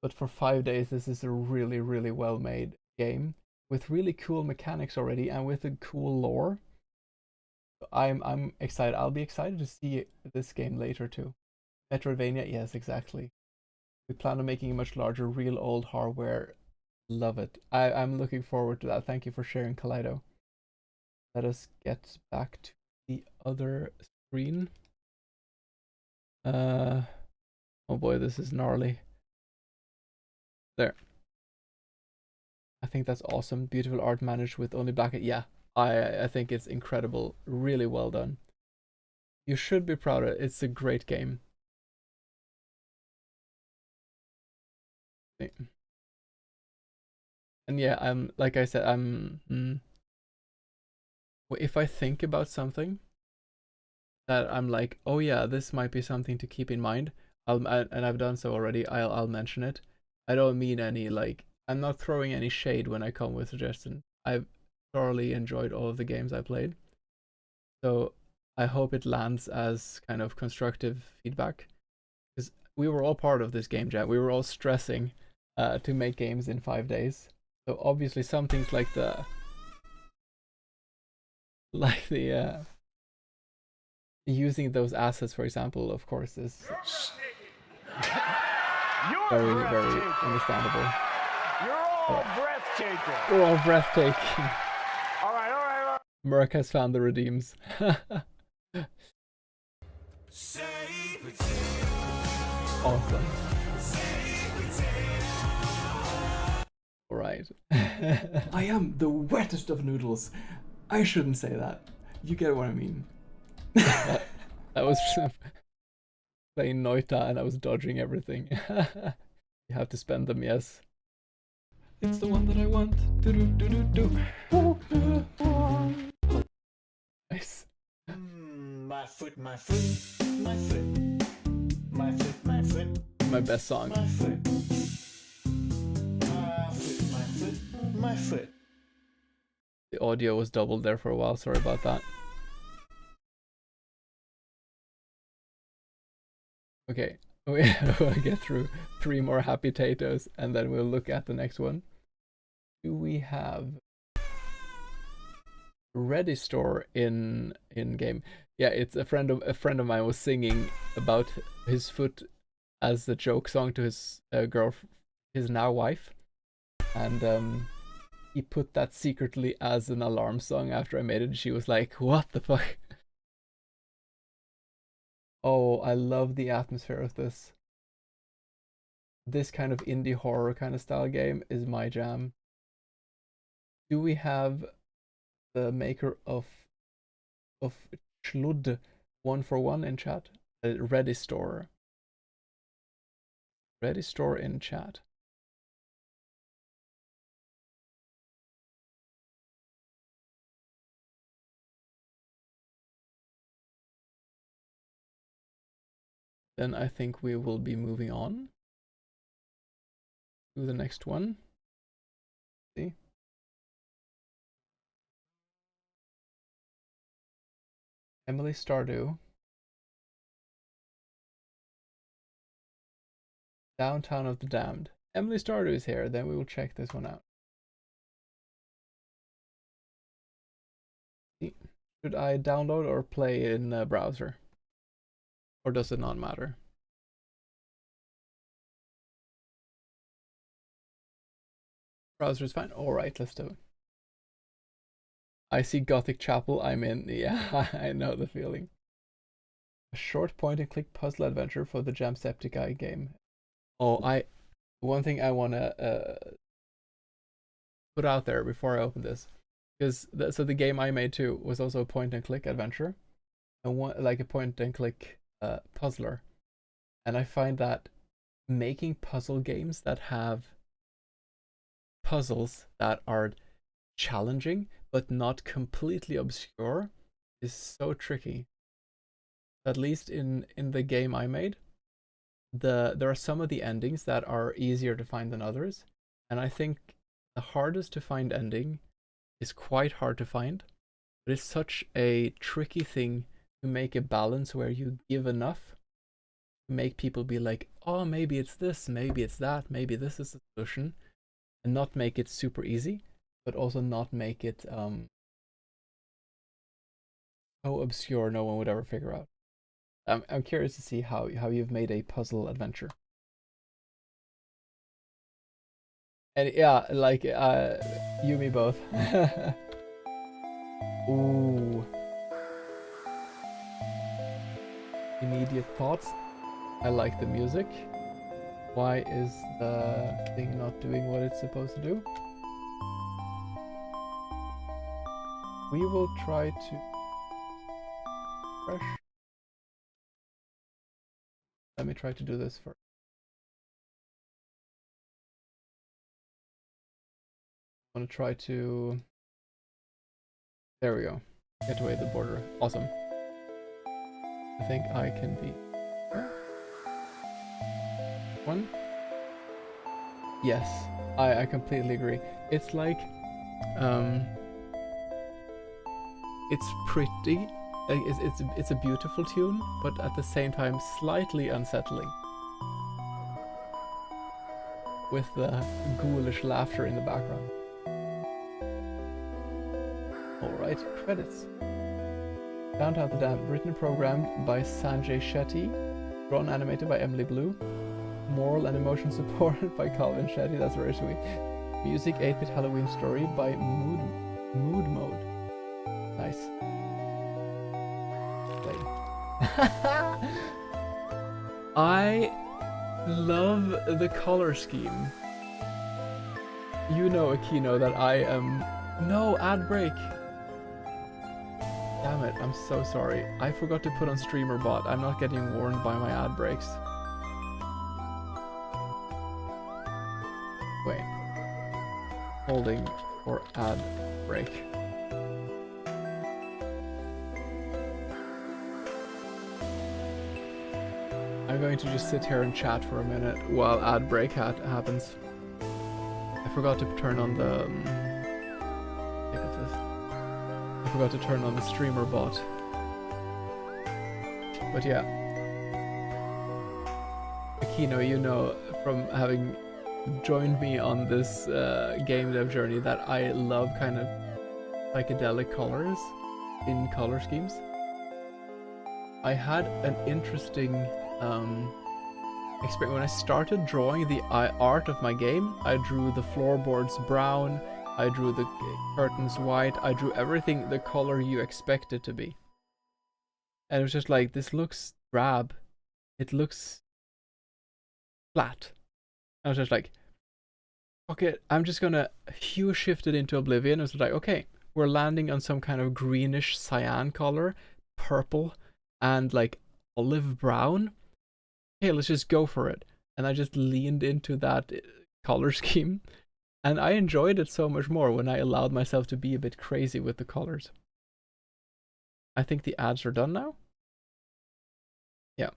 But for 5 days, this is a really well made game with really cool mechanics already and with a cool lore. I'm excited. I'll be excited to see this game later too. Metroidvania, yes, exactly. We plan on making a much larger, real old hardware. Love it. I'm looking forward to that. Thank you for sharing, Kaleido. Let us get back to the other screen. Oh boy, this is gnarly. There. I think that's awesome. Beautiful art managed with only black. Yeah, I think it's incredible. Really well done. You should be proud of it. It's a great game. And yeah, like I said, if I think about something that I'm like, oh yeah, this might be something to keep in mind, and I've done so already, I'll mention it. I don't mean any, like, I'm not throwing any shade when I come with suggestions. I've thoroughly enjoyed all of the games I played, so I hope it lands as kind of constructive feedback, because we were all part of this game jam. We were all stressing to make games in 5 days. So obviously some things like the using those assets, for example, of course, is very understandable. You're all breathtaking. We're all breathtaking. All right. Merc has found the redeems. Awesome. Alright. I am the wettest of noodles. I shouldn't say that. You get what I mean. that was playing Noita and I was dodging everything. You have to spend them, yes. It's the one that I want. Nice. My foot, my foot, my foot, my foot, my foot. My best song. My foot, my foot, my foot, my foot. The audio was doubled there for a while. Sorry about that. Okay, we'll get through 3 more happy potatoes and then we'll look at the next one. Do we have Ready Store in game? Yeah, it's a friend of mine was singing about his foot as the joke song to his his now wife, and he put that secretly as an alarm song after I made it. She was like, "What the fuck?" Oh, I love the atmosphere of this. This kind of indie horror kind of style game is my jam. Do we have the maker of Schlud 141 in chat? Ready Store. Ready Store in chat. then I think we will be moving on to the next one. See? Emily Stardew. Downtown of the Damned. Emily Stardew is here, then we will check this one out. Should I download or play in a browser? Or does it not matter? Browser is fine. Alright, let's do it. I see Gothic Chapel, I'm in. Yeah, I know the feeling. A short point and click puzzle adventure for the Jamsepticeye game. Oh, one thing I wanna put out there before I open this, because so the game I made too was also a point and click adventure, and like a point and click puzzler, and I find that making puzzle games that have puzzles that are challenging but not completely obscure is so tricky. At least in the game I made, there are some of the endings that are easier to find than others, and I think the hardest to find ending is quite hard to find, but it's such a tricky thing to make a balance where you give enough to make people be like, oh, maybe it's this, maybe it's that, maybe this is the solution, and not make it super easy, but also not make it so obscure no one would ever figure out. I'm curious to see how you've made a puzzle adventure. And yeah, like you me both. Ooh. Immediate thoughts. I like the music. Why is the thing not doing what it's supposed to do? We will try to refresh. Let me try to do this first. I want to try to... There we go. Get away the border. Awesome. I think I can be... One? Yes, I completely agree. It's like... it's pretty. It's a beautiful tune, but at the same time slightly unsettling. With the ghoulish laughter in the background. Alright, credits. Downtown the Dam, written and programmed by Sanjay Shetty, drawn and animated by Emily Blue, moral and emotion supported by Calvin Shetty, that's very sweet. Music 8-bit Halloween story by Mood Mode. Nice. I love the color scheme. You know, Akino, that I am... No, ad break! Damn it, I'm so sorry. I forgot to put on streamer bot. I'm not getting warned by my ad breaks. Wait. Holding for ad break. I'm going to just sit here and chat for a minute while ad break happens. I forgot to turn on the... I forgot to turn on the streamer bot. But yeah. Akino, you know from having joined me on this game dev journey that I love kind of psychedelic colors in color schemes. I had an interesting experience when I started drawing the art of my game. I drew the floorboards brown, I drew the curtains white, I drew everything the color you expect it to be. And it was just like, this looks drab, it looks flat. I was just like, okay, I'm just gonna hue shift it into oblivion. It was like, okay, we're landing on some kind of greenish cyan color, purple, and like olive brown. Okay, let's just go for it. And I just leaned into that color scheme. And I enjoyed it so much more when I allowed myself to be a bit crazy with the colors. I think the ads are done now. Yeah.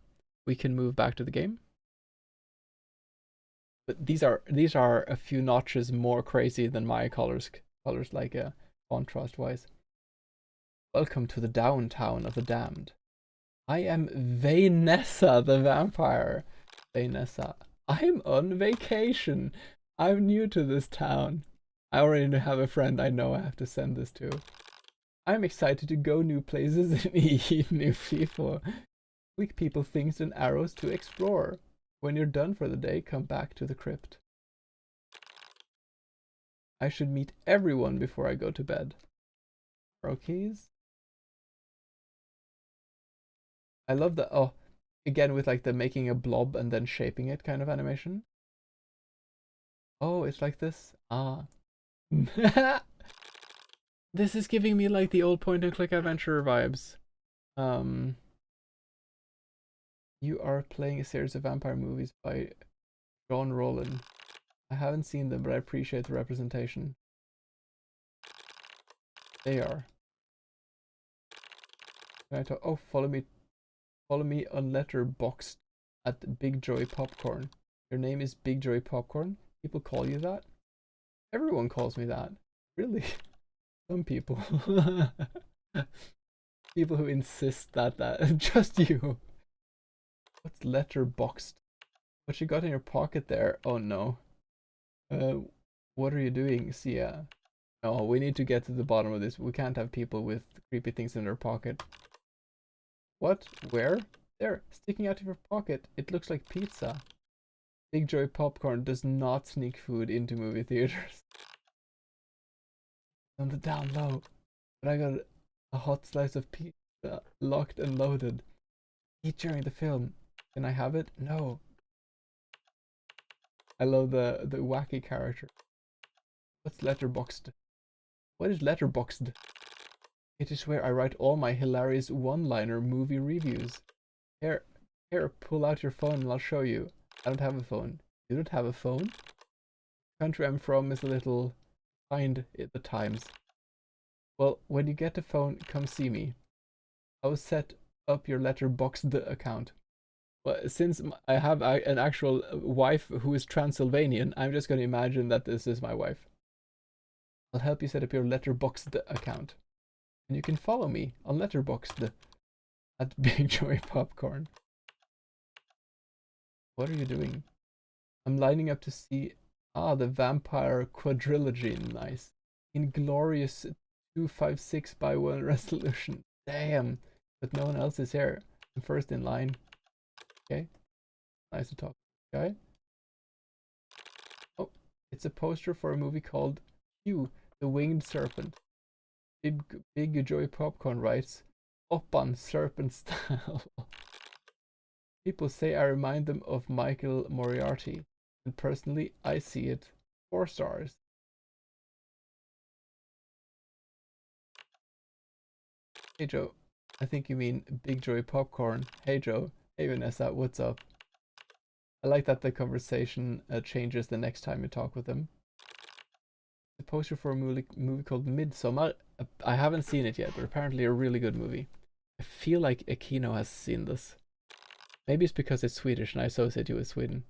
we can move back to the game. But these are a few notches more crazy than my colors like contrast wise. Welcome to the downtown of the damned. I am Vanessa the vampire. Vanessa. I'm on vacation. I'm new to this town. I already have a friend I know I have to send this to. I'm excited to go new places and eat new people. Quick people, things and arrows to explore. When you're done for the day, come back to the crypt. I should meet everyone before I go to bed. Arrow keys. I love the, oh, again with like the making a blob and then shaping it kind of animation. Oh, it's like this. Ah. This is giving me like the old point and click adventure vibes. You are playing a series of vampire movies by John Rowland. I haven't seen them, but I appreciate the representation. They are. Can I talk? Oh, follow me on Letterboxd at Big Joy Popcorn. Your name is Big Joy Popcorn? People call you that? Everyone calls me that. Really? Some people. People who insist that just you. What's Letterboxd? What you got in your pocket there? Oh no. What are you doing, Sia? No, we need to get to the bottom of this. We can't have people with creepy things in their pocket. What? Where? There, sticking out of your pocket. It looks like pizza. Big Joy Popcorn does not sneak food into movie theaters. On the down low. But I got a hot slice of pizza, locked and loaded. Eat during the film. Can I have it? No. I love the wacky character. What's Letterboxd? What is Letterboxd? It is where I write all my hilarious one-liner movie reviews. Here, pull out your phone and I'll show you. I don't have a phone. You don't have a phone? The country I'm from is a little behind at the times. Well, when you get a phone, come see me. I will set up your Letterboxd account. Well, since I have an actual wife who is Transylvanian, I'm just going to imagine that this is my wife. I'll help you set up your Letterboxd account. And you can follow me on Letterboxd at Big Joy Popcorn. What are you doing? I'm lining up to see the Vampire Quadrilogy. Nice. Inglorious 256x1 resolution. Damn. But no one else is here. I'm first in line. Okay. Nice to talk to this guy. Oh, it's a poster for a movie called Hugh, the Winged Serpent. Big Joy Popcorn writes, up on serpent style. People say I remind them of Michael Moriarty, and personally I see it 4 stars. Hey Joe, I think you mean Big Joy Popcorn. Hey Joe, hey Vanessa, what's up? I like that the conversation changes the next time you talk with them. The poster for a movie called Midsommar. I haven't seen it yet, but apparently a really good movie. I feel like Aquino has seen this. Maybe it's because it's Swedish and I associate you with Sweden.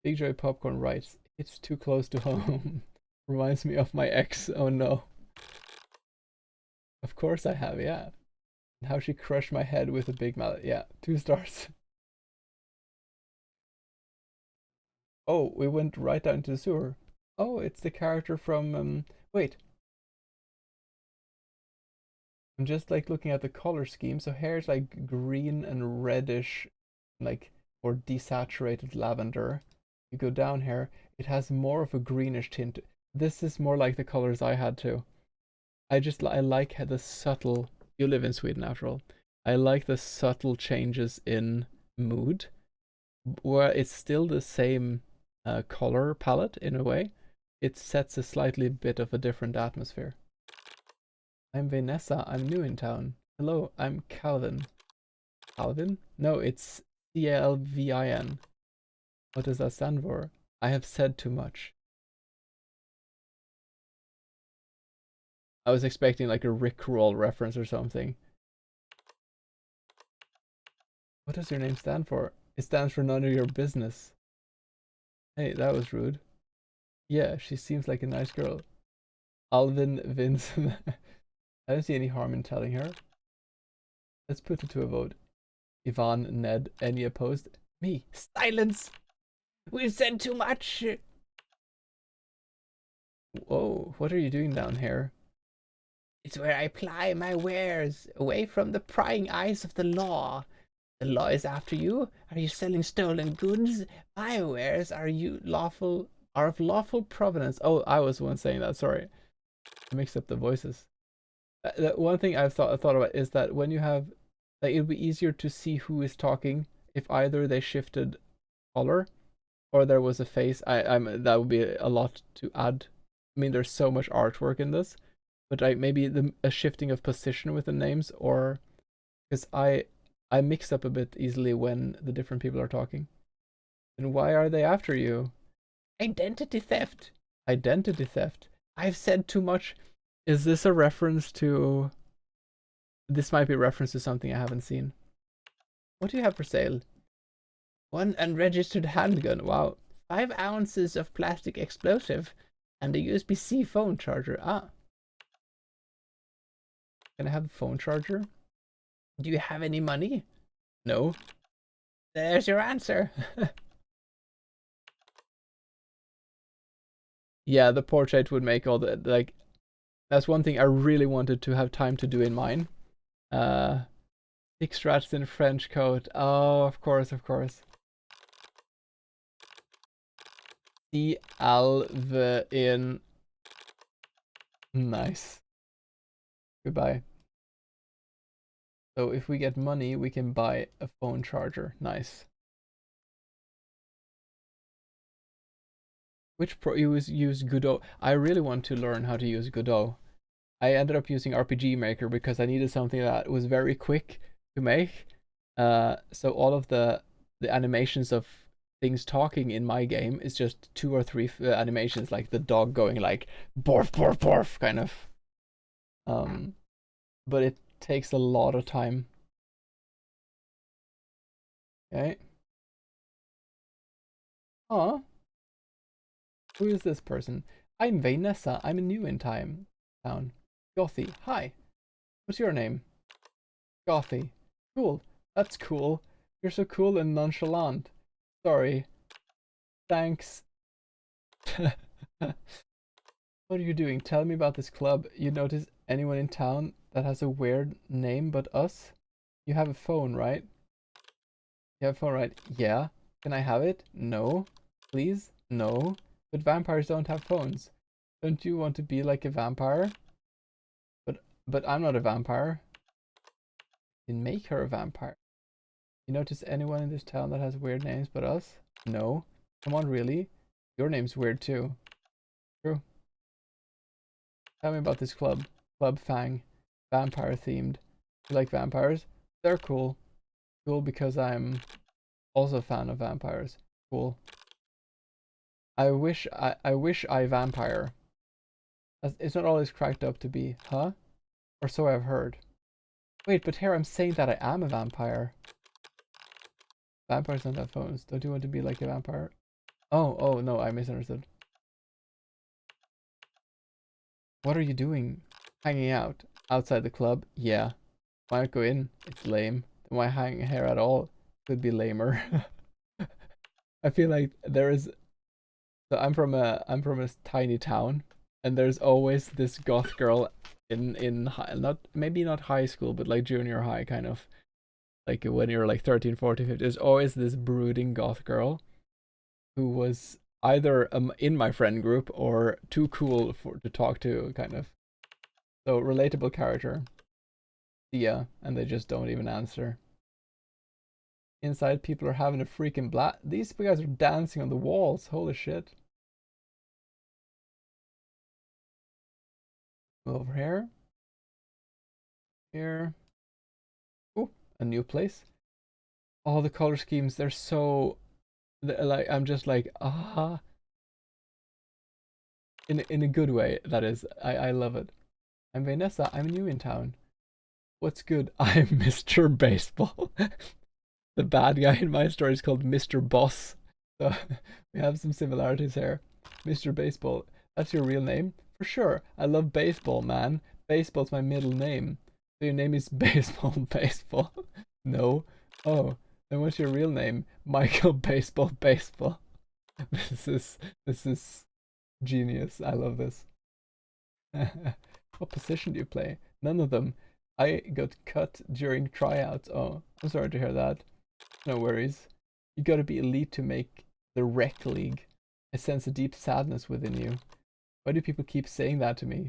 Big Joy Popcorn writes, it's too close to home. Reminds me of my ex. Oh no. Of course I have, yeah. And how she crushed my head with a big mallet. Yeah, 2 stars. Oh, we went right down to the sewer. Oh, it's the character from wait. I'm just like looking at the color scheme. So hair's like green and reddish, like or desaturated lavender. You go down here, it has more of a greenish tint. This is more like the colors I had too. I like the subtle. You live in Sweden after all. I like the subtle changes in mood, where it's still the same color palette in a way. It sets a slightly bit of a different atmosphere. I'm Vanessa. I'm new in town. Hello, I'm Calvin. Calvin? No, it's Calvin. What does that stand for? I have said too much. I was expecting like a Rickroll reference or something. What does your name stand for? It stands for none of your business. Hey, that was rude. Yeah, she seems like a nice girl. Alvin Vincent. I don't see any harm in telling her. Let's put it to a vote. Yvonne, Ned, any opposed? Me. Silence! We've said too much! Whoa, what are you doing down here? It's where I ply my wares, away from the prying eyes of the law. The law is after you. Are you selling stolen goods? My wares are of lawful provenance. Oh, I was the one saying that, sorry. I mixed up the voices. One thing I've thought about is that when you have, like, it'll be easier to see who is talking if either they shifted color or there was a face. That would be a lot to add. I mean, there's so much artwork in this, but maybe a shifting of position with the names, or because I mix up a bit easily when the different people are talking. And why are they after you? identity theft. Identity theft. I've said too much. Is this a reference to... This might be a reference to something I haven't seen. What do you have for sale? One unregistered handgun. Wow. 5 ounces of plastic explosive and a USB-C phone charger. Ah. Can I have a phone charger? Do you have any money? No. There's your answer. Yeah, the portrait would make all the, like, that's one thing I really wanted to have time to do in mine. 6 rats in a French coat. Oh, of course, of course. The Alve in. Nice. Goodbye. So if we get money, we can buy a phone charger. Nice. Which pro you use Godot? I really want to learn how to use Godot. I ended up using RPG Maker because I needed something that was very quick to make. So all of the animations of things talking in my game is just 2 or 3 animations, like the dog going like borf borf borf kind of. But it takes a lot of time. Okay. Huh? Who is this person? I'm Vanessa. I'm new in town. Gothy. Hi. What's your name? Gothy. Cool. That's cool. You're so cool and nonchalant. Sorry. Thanks. What are you doing? Tell me about this club. You notice anyone in town that has a weird name but us? You have a phone, right? You have a phone, right? Yeah. Can I have it? No. Please? No. But vampires don't have phones. Don't you want to be like a vampire? But I'm not a vampire. You can make her a vampire. You notice anyone in this town that has weird names but us? No. Come on, really? Your name's weird too. True. Tell me about this club. Club Fang. Vampire themed. You like vampires? They're cool. Cool because I'm also a fan of vampires. Cool. I wish I vampire. It's not always cracked up to be, huh? Or so I've heard. Wait, but here I'm saying that I am a vampire. Vampires don't have phones. Don't you want to be like a vampire? Oh no, I misunderstood. What are you doing? Hanging out? Outside the club? Yeah. Why not go in? It's lame. Then why hang here at all? Could be lamer. I feel like there is... So I'm from a tiny town, and there's always this goth girl in high, maybe not high school, but like junior high kind of. Like when you're like 13, 14, 15, there's always this brooding goth girl who was either in my friend group or too cool to talk to, kind of. So relatable character. Yeah, and they just don't even answer. Inside, people are having a freaking blast. These guys are dancing on the walls. Holy shit. Over here. Here. Oh, a new place. All the color schemes, they're so... like, I'm just like, ah. In a good way, that is. I love it. I'm Vanessa. I'm new in town. What's good? I'm Mr. Baseball. The bad guy in my story is called Mr. Boss. So we have some similarities here. Mr. Baseball, that's your real name? For sure. I love baseball, man. Baseball's my middle name. So your name is Baseball Baseball? No. Oh, then what's your real name? Michael Baseball Baseball. This is genius. I love this. What position do you play? None of them. I got cut during tryouts. Oh, I'm sorry to hear that. No worries. You gotta be elite to make the rec league. I sense a deep sadness within you. Why do people keep saying that to me?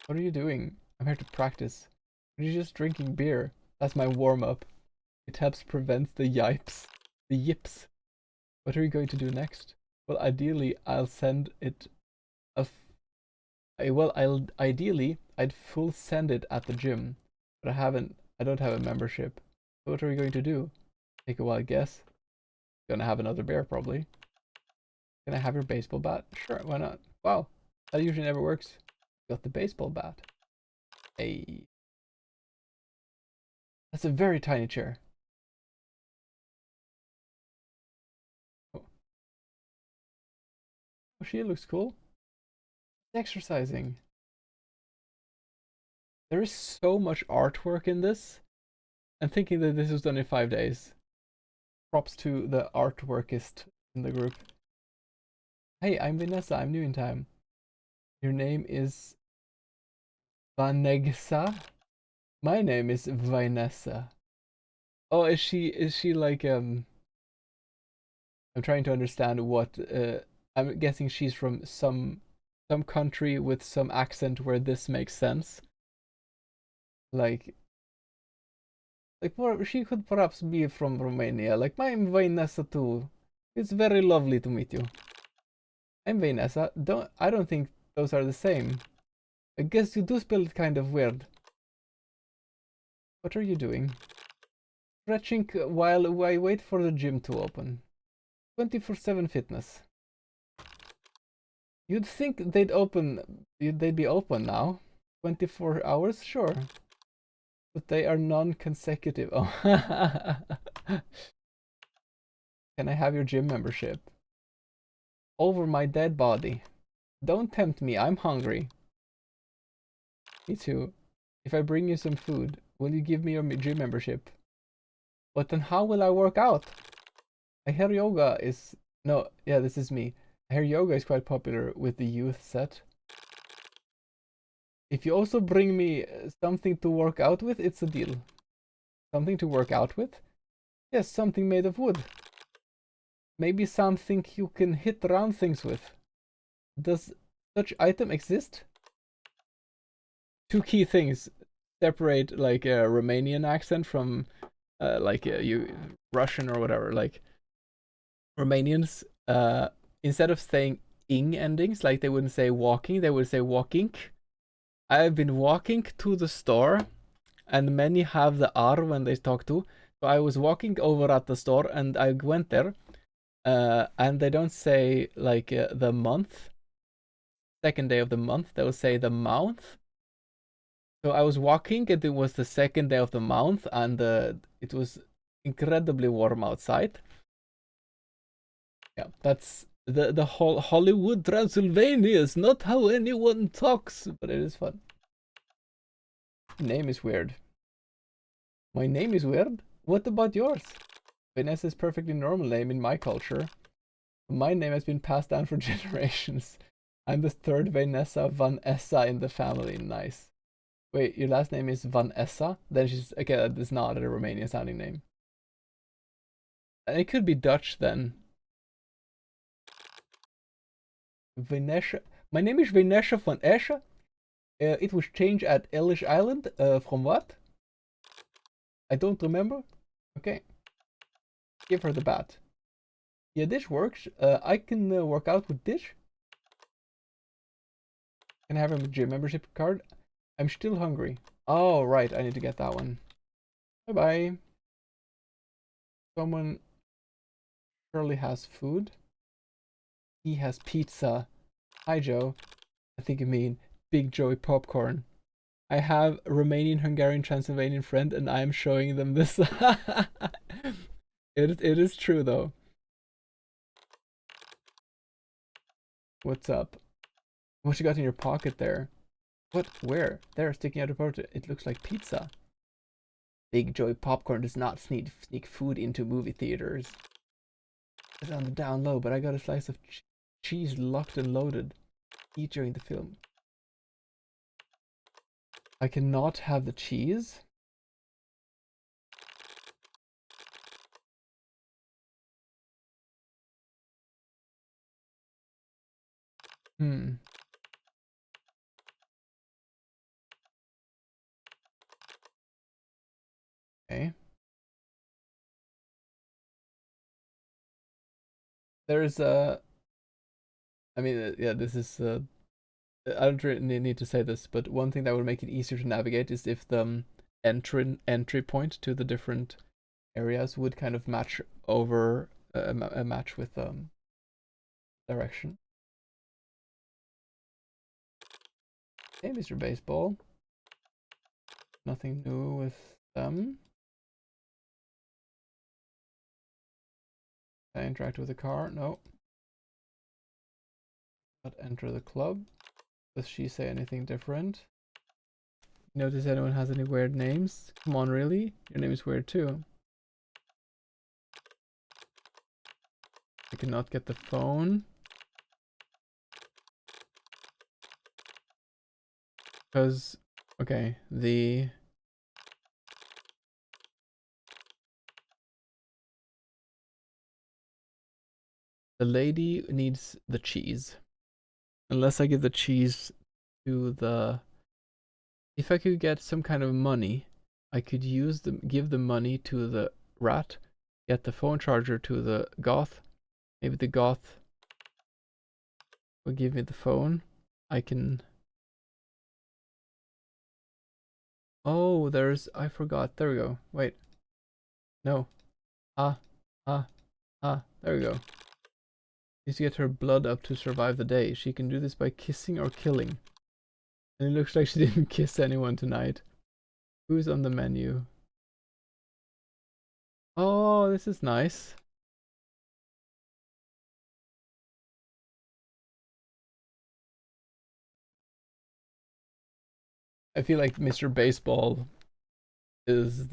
What are you doing? I'm here to practice. Are you just drinking beer? That's my warm-up. It helps prevent the yipes. The yips. What are you going to do next? Well, ideally, I'll send it ideally, I'd full send it at the gym, but I don't have a membership. So what are we going to do? Take a wild guess. Gonna have another beer, probably. Can I have your baseball bat? Sure, why not? Wow, that usually never works. Got the baseball bat. Hey. That's a very tiny chair. Oh, she looks cool. Exercising. There is so much artwork in this. I'm thinking that this was done in 5 days. Props to the artworkist in the group. Hey, I'm Vanessa. I'm new in time. Your name is Vanessa? My name is Vanessa. Oh, is she like I'm trying to understand what I'm guessing she's from some country with some accent where this makes sense. Like she could perhaps be from Romania. Like, I'm Vanessa too. It's very lovely to meet you. I'm Vanessa. I don't think those are the same. I guess you do spell it kind of weird. What are you doing? Stretching while I wait for the gym to open. 24/7 fitness. You'd think they'd be open now. 24 hours? Sure. But they are non-consecutive. Oh. Can I have your gym membership? Over my dead body. Don't tempt me, I'm hungry. Me too. If I bring you some food, will you give me your gym membership? But then how will I work out? I hear yoga is... No, yeah, this is me. I hear yoga is quite popular with the youth set. If you also bring me something to work out with, it's a deal. Something to work out with? Yes, something made of wood. Maybe something you can hit round things with. Does such item exist? Two key things separate like a Romanian accent from Russian or whatever. Like Romanians, instead of saying ing endings, like they wouldn't say walking, they would say walking. I've been walking to the store, and many have the R when they talk to. So I was walking over at the store, and I went there, and they don't say like the month, second day of the month. They will say the month. So I was walking, and it was the second day of the month, and it was incredibly warm outside. Yeah, that's the whole Hollywood Transylvania is not how anyone talks, but it is fun. Name is weird. My name is weird? What about yours? Vanessa is perfectly normal name in my culture. My name has been passed down for generations. I'm the third Vanessa Van Essa in the family. Nice. Wait, your last name is Van Essa? Then she's... Okay, that is not a Romanian sounding name. And it could be Dutch then. Vanessa. My name is Vanessa van Esche. It was changed at Ellis Island. From what? I don't remember. Okay. Give her the bat. Yeah, this works. I can work out with this. Can I have a gym membership card? I'm still hungry. Oh, right. I need to get that one. Bye-bye. Someone surely has food. He has pizza. Hi, Joe. I think you mean Big Joey Popcorn. I have a Romanian, Hungarian, Transylvanian friend, and I am showing them this. It is true though. What's up? What you got in your pocket there? What? Where? There, sticking out of the pocket. It looks like pizza. Big Joy Popcorn does not sneak food into movie theaters. It's on the down low, but I got a slice of cheese locked and loaded. Eat during the film. I cannot have the cheese. Hmm. Okay. There's a. I mean, yeah, this is. I don't really need to say this, but one thing that would make it easier to navigate is if the entry point to the different areas would kind of match over a match with direction. Hey, Mr. Baseball. Nothing new with them. Can I interact with the car? No. Not enter the club. Does she say anything different? Notice anyone has any weird names? Come on, really? Your name is weird too. I cannot get the phone. Because, okay, the lady needs the cheese. Unless I give the cheese to the... If I could get some kind of money, I could give the money to the rat, get the phone charger to the goth. Maybe the goth will give me the phone. I can... Oh, I forgot. There we go. Wait. No. Ah. There we go. Needs to get her blood up to survive the day. She can do this by kissing or killing. And it looks like she didn't kiss anyone tonight. Who's on the menu? Oh, this is nice. I feel like Mr. Baseball is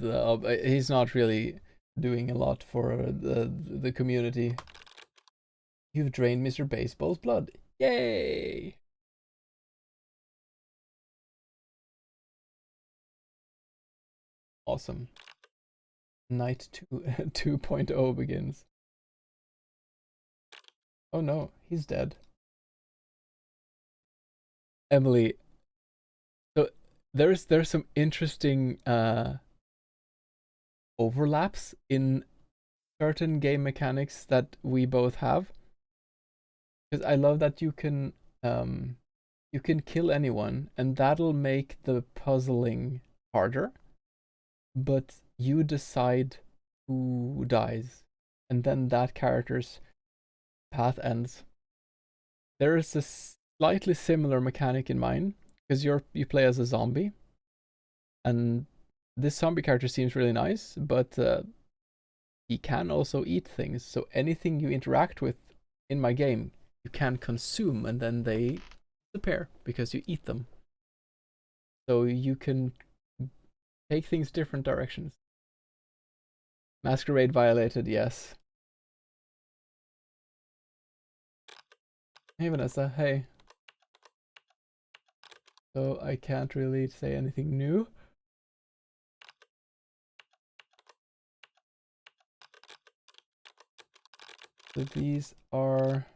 he's not really doing a lot for the community. You've drained Mr. Baseball's blood. Yay! Awesome. Night 2.0 begins. Oh no, he's dead. Emily, so there's some interesting overlaps in certain game mechanics that we both have. Because I love that you can kill anyone and that'll make the puzzling harder, but you decide who dies and then that character's path ends. There is a slightly similar mechanic in mine because you play as a zombie, and this zombie character seems really nice, but he can also eat things. So anything you interact with in my game, you can consume, and then they disappear because you eat them. So you can take things different directions. Masquerade violated, yes. Hey Vanessa, hey. So I can't really say anything new. So these are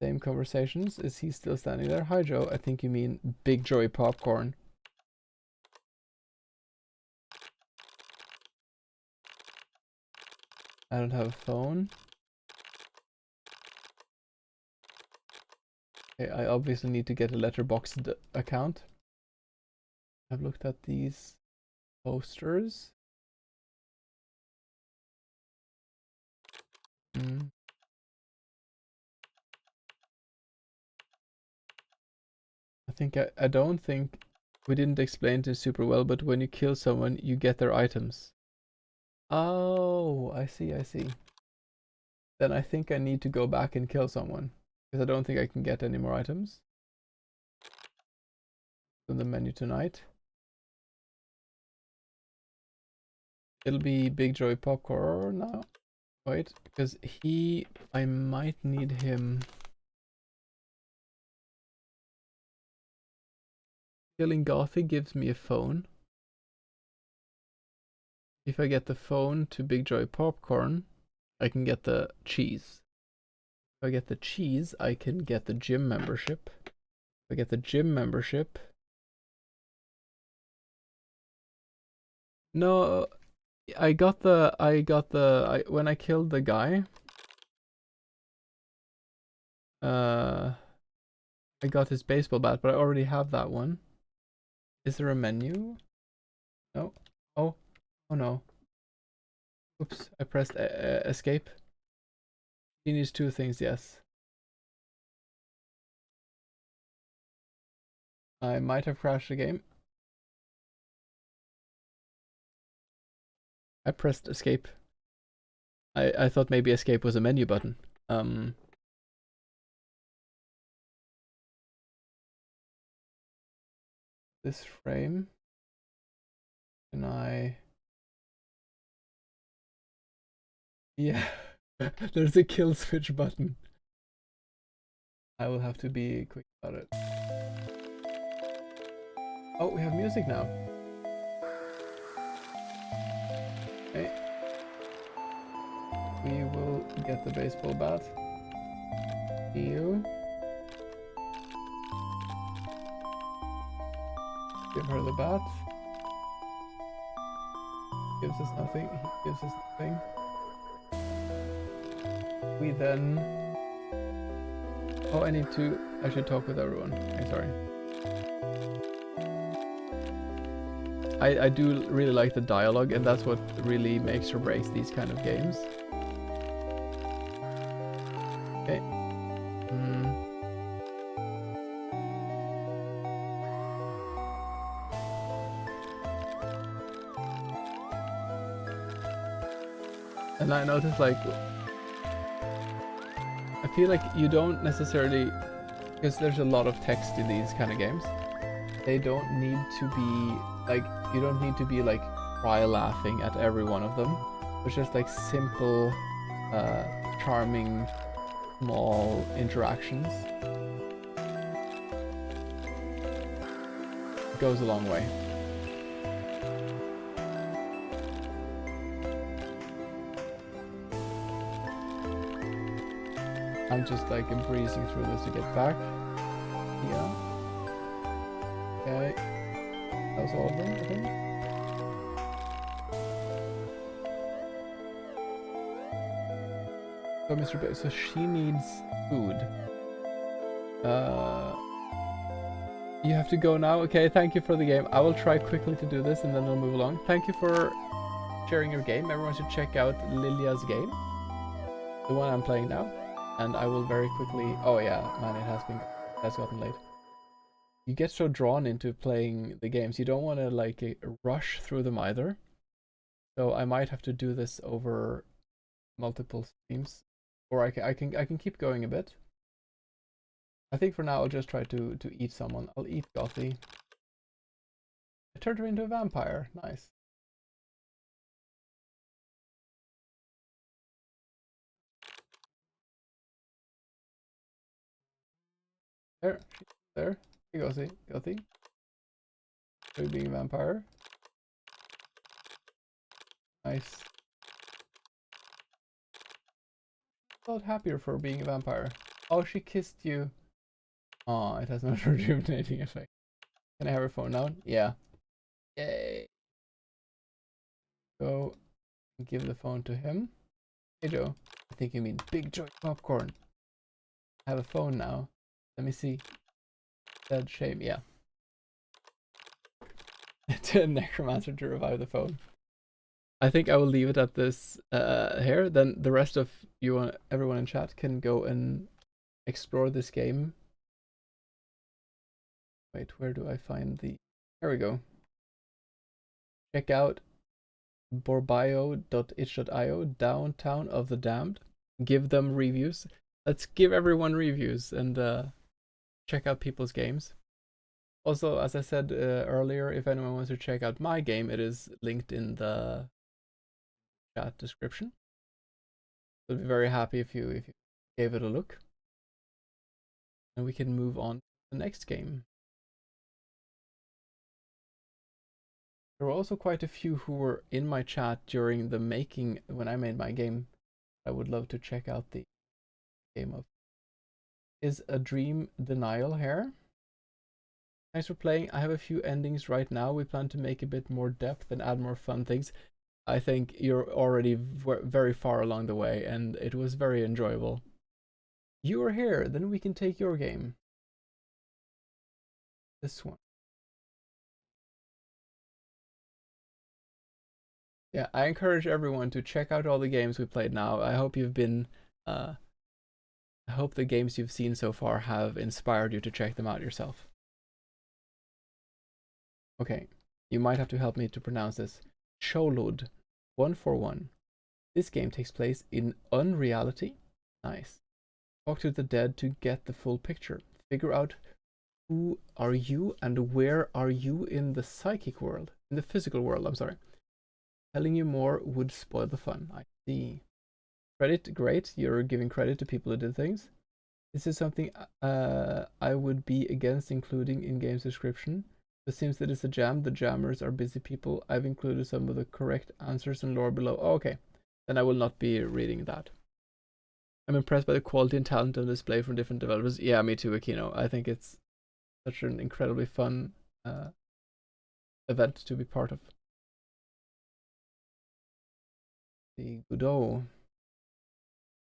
same conversations. Is he still standing there? Hi Joe, I think you mean Big Joy Popcorn. I don't have a phone. Okay, I obviously need to get a Letterboxd account. I've looked at these posters. I don't think we didn't explain it super well, but when you kill someone, you get their items. Oh, I see, I see. Then I think I need to go back and kill someone, because I don't think I can get any more items in the menu tonight. It'll be Big Joy Popcorn now. Wait, because I might need him. Killing Gothy gives me a phone. If I get the phone to Big Joy Popcorn, I can get the cheese. If I get the cheese, I can get the gym membership. If I get the gym membership... No, when I killed the guy, I got his baseball bat, but I already have that one. Is there a menu? No. Oh no. Oops, I pressed escape. He needs 2 things, yes. I might have crashed the game. I pressed escape. I thought maybe escape was a menu button. This frame. Can I... Yeah, there's a kill switch button. I will have to be quick about it. Oh, we have music now. Okay. We will get the baseball bat. You. Give her the bat. Gives us nothing. He gives us nothing. We then... Oh, I should talk with everyone. I'm sorry. I do really like the dialogue, and that's what really makes or breaks these kind of games. Okay. And I noticed, like, I feel like you don't necessarily, because there's a lot of text in these kind of games, they don't need to be, like, you don't need to be, like, cry laughing at every one of them. It's just, like, simple, charming, small interactions. It goes a long way. I'm just like breezing through this to get back. Yeah. Okay. That was all of them, I think. So Mr. B, so she needs food. You have to go now? Okay, thank you for the game. I will try quickly to do this and then we'll move along. Thank you for sharing your game. Everyone should check out Lilia's game. The one I'm playing now. And I will very quickly... Oh yeah, man, it has gotten late. You get so drawn into playing the games, you don't want to like rush through them either. So I might have to do this over multiple streams, or I can keep going a bit. I think for now I'll just try to eat someone. I'll eat Gothy. I turned her into a vampire. Nice. There, there. Hey, Gothy. Are you being a vampire? Nice. Felt happier for being a vampire. Oh, she kissed you. Oh, it has no rejuvenating effect. Can I have her phone now? Yeah. Yay. Go give the phone to him. Hey, Joe. I think you mean Big Joy Popcorn. I have a phone now. Let me see. Dead shame. Yeah. To Necromancer to revive the phone. I think I will leave it at this here. Then the rest of you, everyone in chat, can go and explore this game. Wait, where do I find the Here we go. Check out borbio.itch.io, Downtown of the Damned. Give them reviews. Let's give everyone reviews and check out people's games. Also, as I said earlier, if anyone wants to check out my game, it is linked in the chat description. I'd be very happy if you gave it a look. And we can move on to the next game. There were also quite a few who were in my chat during the making, when I made my game. I would love to check out the game of. Is a Dream Denial here? Thanks for playing. I have a few endings right now. We plan to make a bit more depth and add more fun things. I think you're already very far along the way, and it was very enjoyable. You are here, then we can take your game. This one. Yeah, I encourage everyone to check out all the games we played now. I hope you've been, I hope the games you've seen so far have inspired you to check them out yourself. Okay, you might have to help me to pronounce this. Cholud 141. This game takes place in unreality. Nice. Talk to the dead to get the full picture. Figure out who are you and where are you in the psychic world, in the physical world, I'm sorry. Telling you more would spoil the fun. I see. Credit, great. You're giving credit to people who did things. This is something I would be against including in game's description. It seems that it's a jam. The jammers are busy people. I've included some of the correct answers and lore below. Oh, okay, then I will not be reading that. I'm impressed by the quality and talent on display from different developers. Yeah, me too, Akino. I think it's such an incredibly fun event to be part of. The Godot.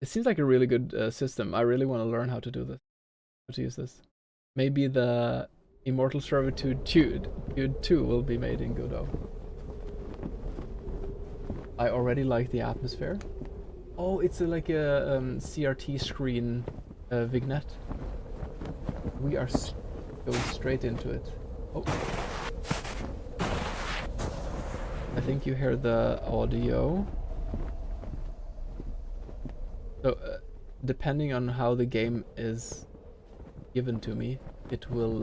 It seems like a really good system. I really want to learn how to do this. How to use this. Maybe the Immortal Servitude 2 will be made in Godot. I already like the atmosphere. Oh, it's like a CRT screen vignette. We are going straight into it. Oh. I think you hear the audio. So, depending on how the game is given to me, it will,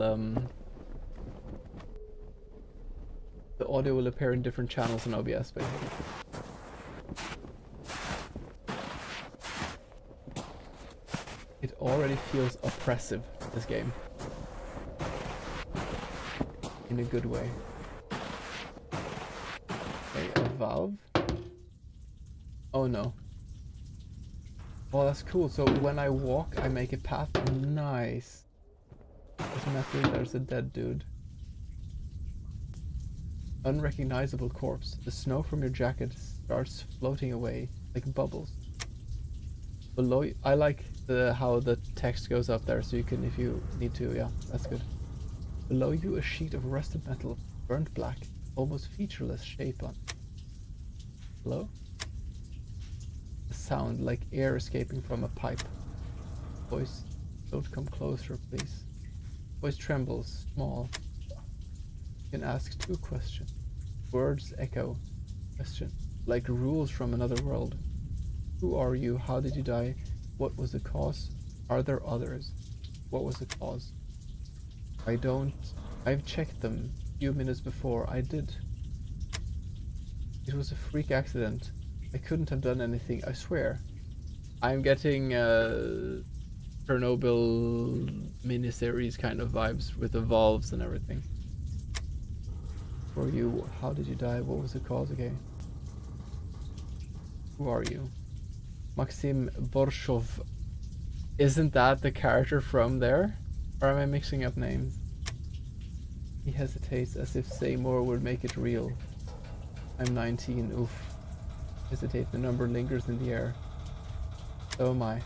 the audio will appear in different channels in OBS, basically. It already feels oppressive, this game. In a good way. Okay, a valve. Oh no. Oh, that's cool. So when I walk, I make a path. Nice. There's metal, there's a dead dude. Unrecognizable corpse. The snow from your jacket starts floating away like bubbles. Below you, I like how the text goes up there, so you can, if you need to, yeah, that's good. Below you, a sheet of rusted metal, burnt black, almost featureless shape on. Hello? A sound like air escaping from a pipe. Voice, don't come closer, please. Voice trembles, small. You can ask 2 questions. Words echo. Question, like rules from another world. Who are you? How did you die? What was the cause? Are there others? What was the cause? I've checked them a few minutes before. I did. It was a freak accident. I couldn't have done anything, I swear. I'm getting Chernobyl miniseries kind of vibes with the valves and everything. Who are you? How did you die? What was the cause again? Who are you? Maxim Borshov. Isn't that the character from there? Or am I mixing up names? He hesitates as if saying more would make it real. I'm 19, oof. Hesitate, the number lingers in the air. So am I.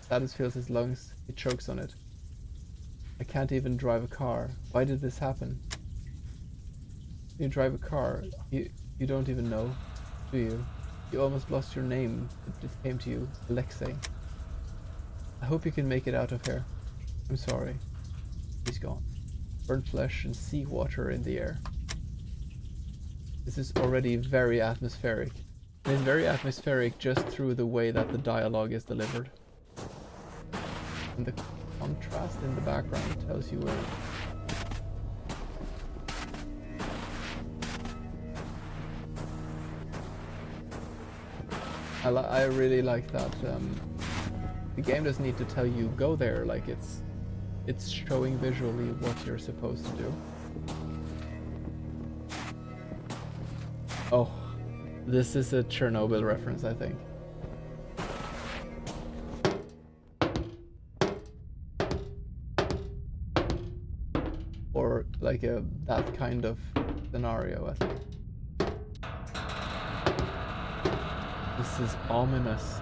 Sadness fills his lungs, he chokes on it. I can't even drive a car. Why did this happen? You drive a car, you don't even know, do you? You almost lost your name, but it came to you, Alexei. I hope you can make it out of here. I'm sorry. He's gone. burnt flesh and seawater in the air. This is already very atmospheric. And it's very atmospheric just through the way that the dialogue is delivered. And the contrast in the background tells you where. I really like that. The game doesn't need to tell you go there. Like it's showing visually what you're supposed to do. Oh, this is a Chernobyl reference, I think. Or like that kind of scenario, I think. This is ominous.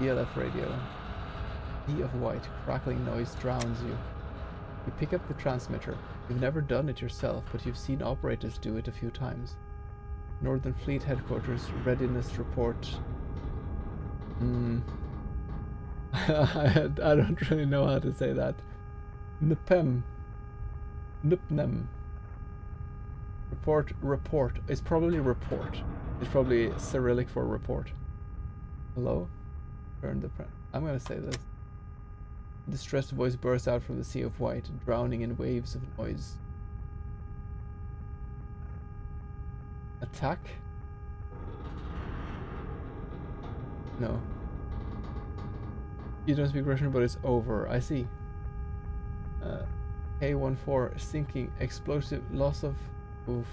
ELF radio. Sea of white, crackling noise drowns you. You pick up the transmitter. You've never done it yourself, but you've seen operators do it a few times. Northern Fleet Headquarters, readiness report. I don't really know how to say that. Npem. Nupnem. Report. It's probably report. It's probably Cyrillic for report. Hello? Turn the print. I'm gonna say this. A distressed voice bursts out from the sea of white, drowning in waves of noise. Attack? No. You don't speak Russian, but it's over. I see. K14 sinking, explosive, loss of. Oof.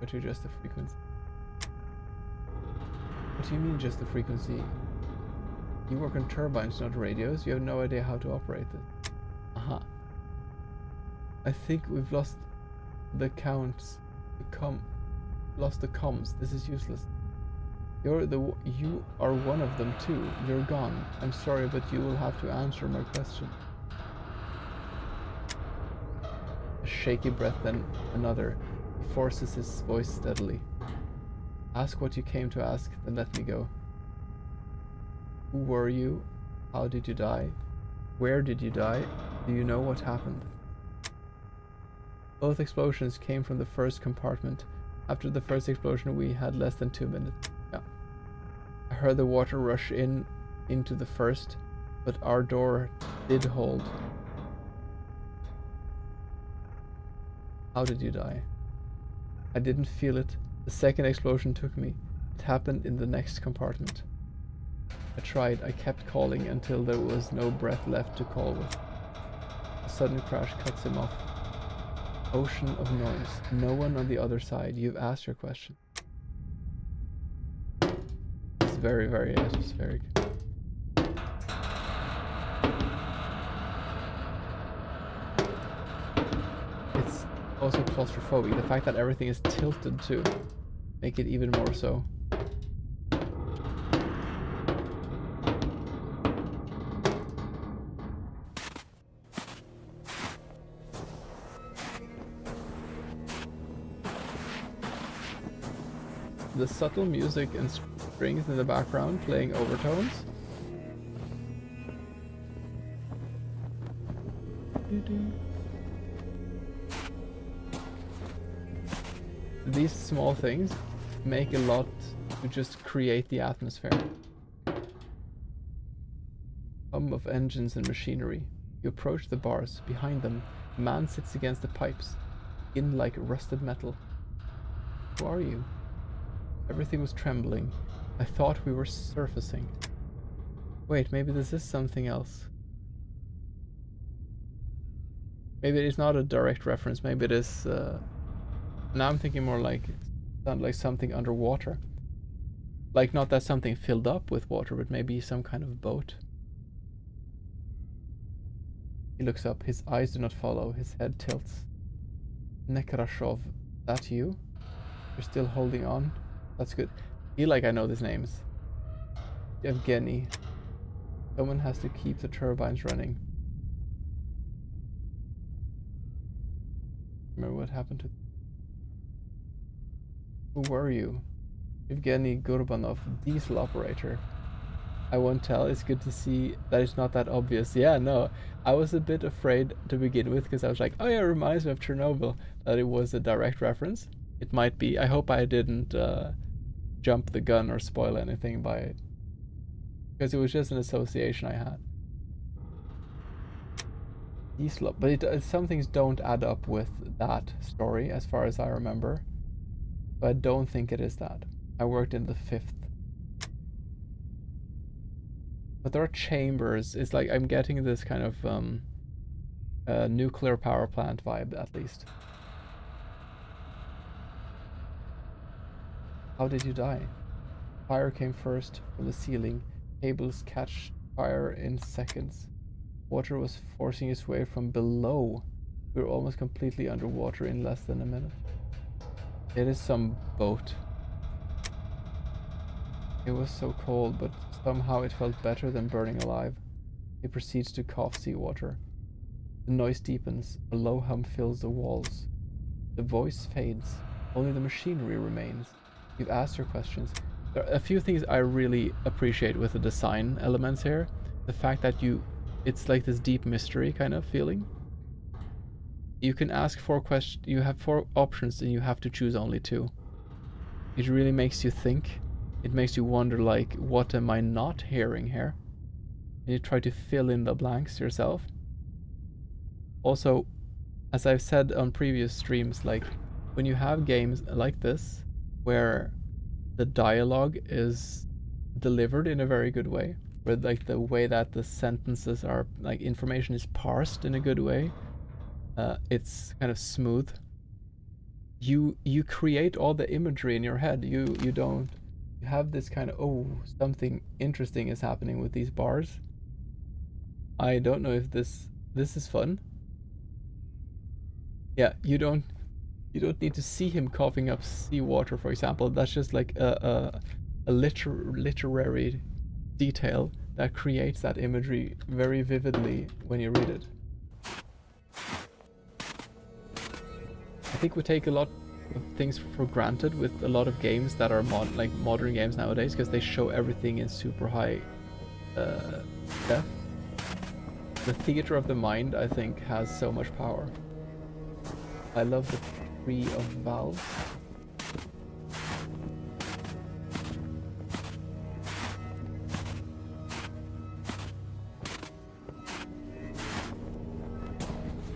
But you just the frequency. What do you mean just the frequency? You work on turbines, not radios. You have no idea how to operate this. Aha. I think we've lost the counts. Lost the comms. This is useless. You are one of them too. You're gone. I'm sorry, but you will have to answer my question. A shaky breath, then another. He forces his voice steadily. Ask what you came to ask, then let me go. Who were you? How did you die? Where did you die? Do you know what happened? Both explosions came from the first compartment. After the first explosion, we had less than 2 minutes. Yeah. I heard the water rush into the first, but our door did hold. How did you die? I didn't feel it. The second explosion took me. It happened in the next compartment. I tried. I kept calling until there was no breath left to call with. A sudden crash cuts him off. Ocean of noise. No one on the other side. You've asked your question. It's very, very atmospheric. It's also claustrophobic. The fact that everything is tilted too make it even more so. The subtle music and strings in the background playing overtones. These small things make a lot to just create the atmosphere. Hum of engines and machinery. You approach the bars. Behind them, a man sits against the pipes, skin like rusted metal. Who are you? Everything was trembling. I thought we were surfacing. Wait, maybe this is something else. Maybe it's not a direct reference. Maybe it is. Now I'm thinking more like sound like something underwater. Like not that something filled up with water, but maybe some kind of boat. He looks up. His eyes do not follow. His head tilts. Nekrashov, that you? You're still holding on? That's good. I feel like I know these names. Yevgeny. Someone has to keep the turbines running. Remember what happened to... Who were you? Evgeny Gurbanov, diesel operator. I won't tell. It's good to see that it's not that obvious. Yeah, no. I was a bit afraid to begin with because I was like, oh yeah, it reminds me of Chernobyl. That it was a direct reference. It might be. I hope I didn't jump the gun or spoil anything by it. Because it was just an association I had. Diesel, but some things don't add up with that story as far as I remember. But I don't think it is that. I worked in the 5th. But there are chambers. It's like I'm getting this kind of nuclear power plant vibe, at least. How did you die? Fire came first from the ceiling. Cables catch fire in seconds. Water was forcing its way from below. We were almost completely underwater in less than a minute. It is some boat. It was so cold, but somehow it felt better than burning alive. He proceeds to cough seawater. The noise deepens. A low hum fills the walls. The voice fades. Only the machinery remains. You've asked your questions. There are a few things I really appreciate with the design elements here. The fact that it's like this deep mystery kind of feeling. You can ask 4 questions. You have 4 options and you have to choose only 2. It really makes you think. It makes you wonder, like, what am I not hearing here? And you try to fill in the blanks yourself. Also, as I've said on previous streams, like, when you have games like this, where the dialogue is delivered in a very good way, where, like, the way that the sentences are, like, information is parsed in a good way, it's kind of smooth. You create all the imagery in your head. You don't. You have this kind of, oh, something interesting is happening with these bars. I don't know if this is fun. Yeah, you don't need to see him coughing up seawater, for example. That's just like a literary detail that creates that imagery very vividly when you read it. I think we take a lot of things for granted with a lot of games that are modern games nowadays, because they show everything in super high def. The theater of the mind, I think, has so much power. I love the tree of valves.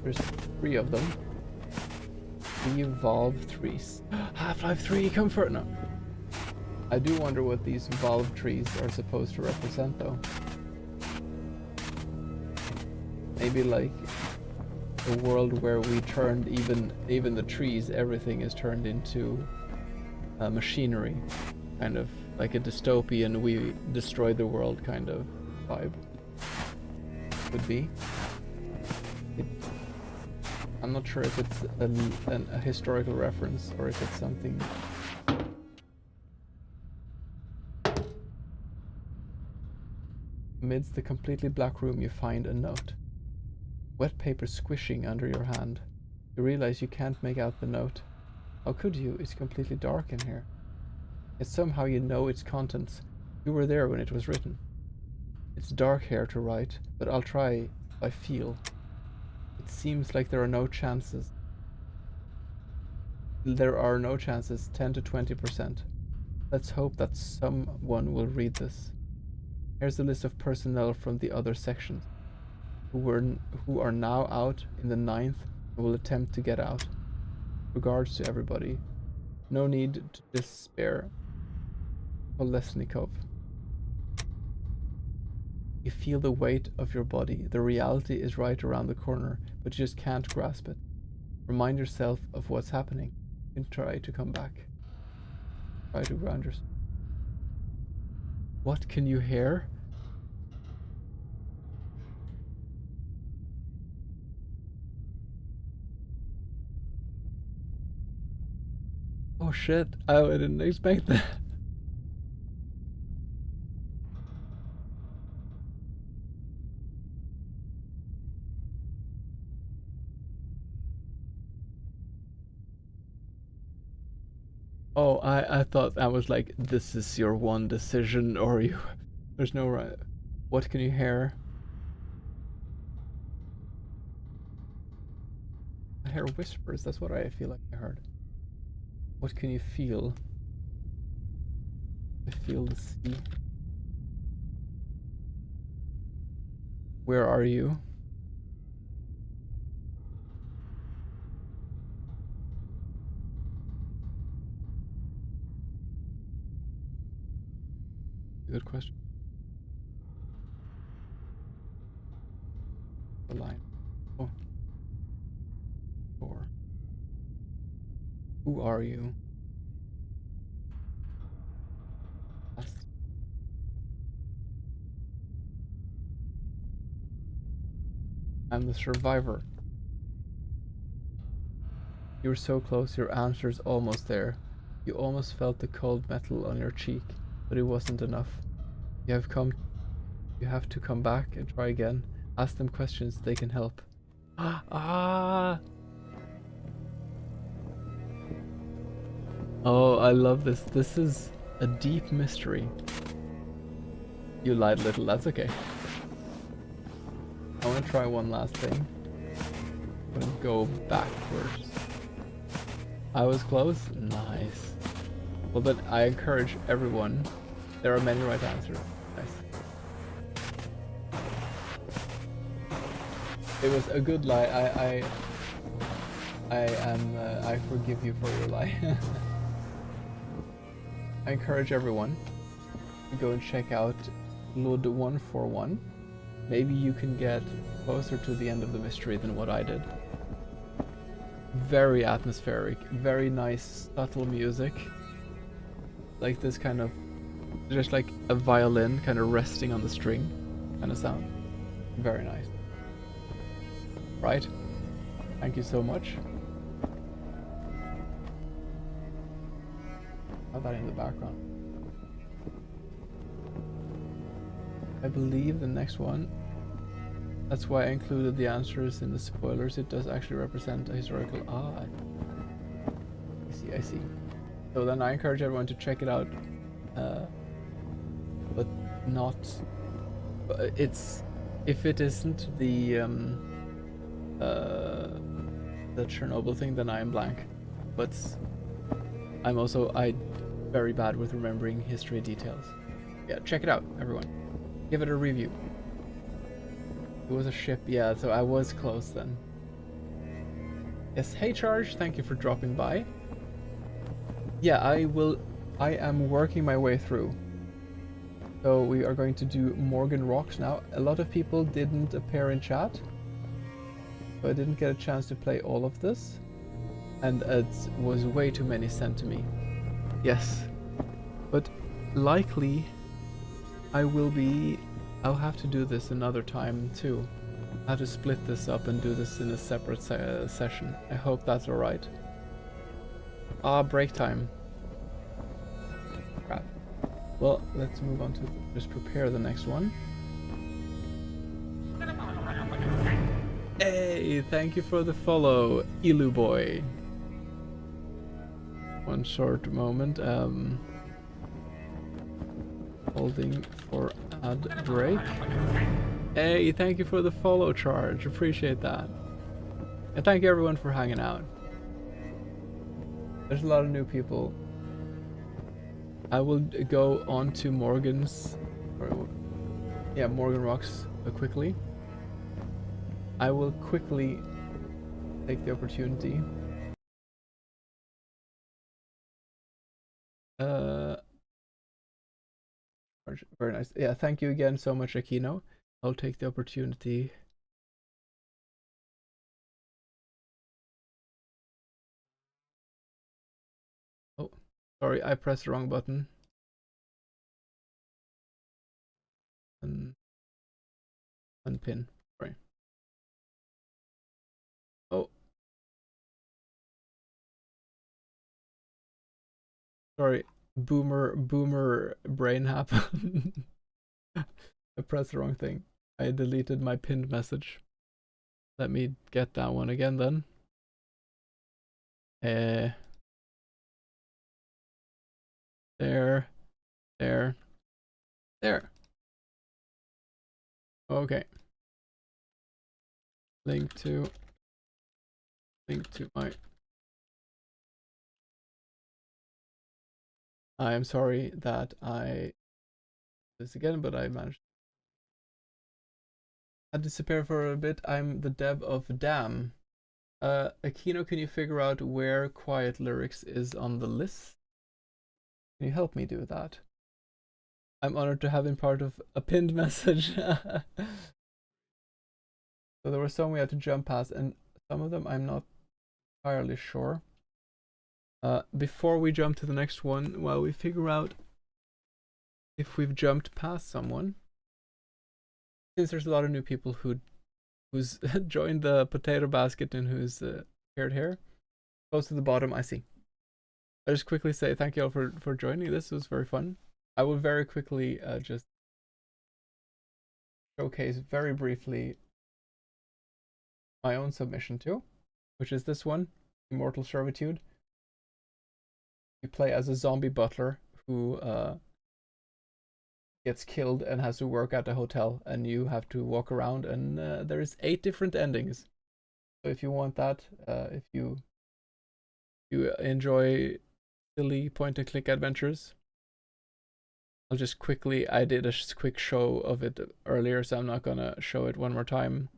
There's 3 of them. 3 valve trees. Half-Life 3 comfort. No. I do wonder what these valve trees are supposed to represent, though. Maybe like a world where we turned even the trees, everything is turned into machinery, kind of like a dystopian we destroy the world kind of vibe. Would be. I'm not sure if it's a historical reference or if it's something. Amidst the completely black room, you find a note. Wet paper squishing under your hand. You realize you can't make out the note. How could you? It's completely dark in here. Yet somehow you know its contents. You were there when it was written. It's dark here to write, but I'll try. I feel. It seems like there are no chances. There are no chances, 10 to 20%. Let's hope that someone will read this. Here's a list of personnel from the other sections who are now out in the 9th and will attempt to get out. Regards to everybody. No need to despair. Kolesnikov. You feel the weight of your body. The reality is right around the corner, but you just can't grasp it. Remind yourself of what's happening and try to come back. Try to ground yourself. What can you hear? Oh shit, I didn't expect that. Oh, I thought that was like, this is your one decision, or you... There's no right... What can you hear? I hear whispers, that's what I feel like I heard. What can you feel? I feel the sea. Where are you? Good question. The line. Oh. Or who are you? That's... I'm the survivor. You were so close, your answer's almost there. You almost felt the cold metal on your cheek, but it wasn't enough. You have to come back and try again. Ask them questions, they can help. Ah! Oh, I love this. This is a deep mystery. You lied a little, that's okay. I want to try one last thing. I'm gonna go backwards. I was close? Nice. Well, then I encourage everyone. There are many right answers. Nice. It was a good lie. I forgive you for your lie. I encourage everyone to go and check out Lud 141. Maybe you can get closer to the end of the mystery than what I did. Very atmospheric, very nice, subtle music. Like this kind of, just like a violin kind of resting on the string kind of sound. Very nice. Right? Thank you so much. Have that in the background. I believe the next one, that's why I included the answers in the spoilers. It does actually represent a historical... Ah, I see. So then I encourage everyone to check it out. But not... It's... If it isn't the Chernobyl thing, then I am blank. But I'm very bad with remembering history details. Yeah, check it out, everyone. Give it a review. It was a ship, yeah, so I was close then. Yes, hey Charge, thank you for dropping by. Yeah, I am working my way through. So we are going to do Morgan Rocks now. A lot of people didn't appear in chat, so I didn't get a chance to play all of this. And it was way too many sent to me. Yes, but likely I'll have to do this another time too. I have to split this up and do this in a separate session. I hope that's alright. Ah, break time. Crap. Well, let's move on to just prepare the next one. Hey, thank you for the follow, Ilu boy. One short moment. Holding for ad break. Hey, thank you for the follow, Charge. Appreciate that. And thank you everyone for hanging out. There's a lot of new people. I will go on to Morgan Rocks quickly. I will quickly take the opportunity. Very nice. Yeah, thank you again so much, Aquino. I'll take the opportunity. Oh, sorry, I pressed the wrong button. Unpin. Sorry. Oh. Sorry. Boomer brain happen. I pressed the wrong thing. I deleted my pinned message. Let me get that one again then. There. There. There. Okay. Link to my... I am sorry that I this again, but I managed. I disappear for a bit. I'm the dev of Damn. Akino, can you figure out where Quiet Lyrics is on the list? Can you help me do that? I'm honored to have been part of a pinned message. So there were some we had to jump past, and some of them I'm not entirely sure. Before we jump to the next one, while we figure out if we've jumped past someone, since there's a lot of new people who's joined the potato basket and who's appeared here, close to the bottom, I see. I'll just quickly say thank you all for joining. This was very fun. I will very quickly just showcase very briefly my own submission too, which is this one, Immortal Servitude. You play as a zombie butler who gets killed and has to work at a hotel, and you have to walk around, and there's 8 different endings. So if you want that, if you enjoy silly point-and-click adventures, I'll just quickly, I did a quick show of it earlier, so I'm not gonna show it one more time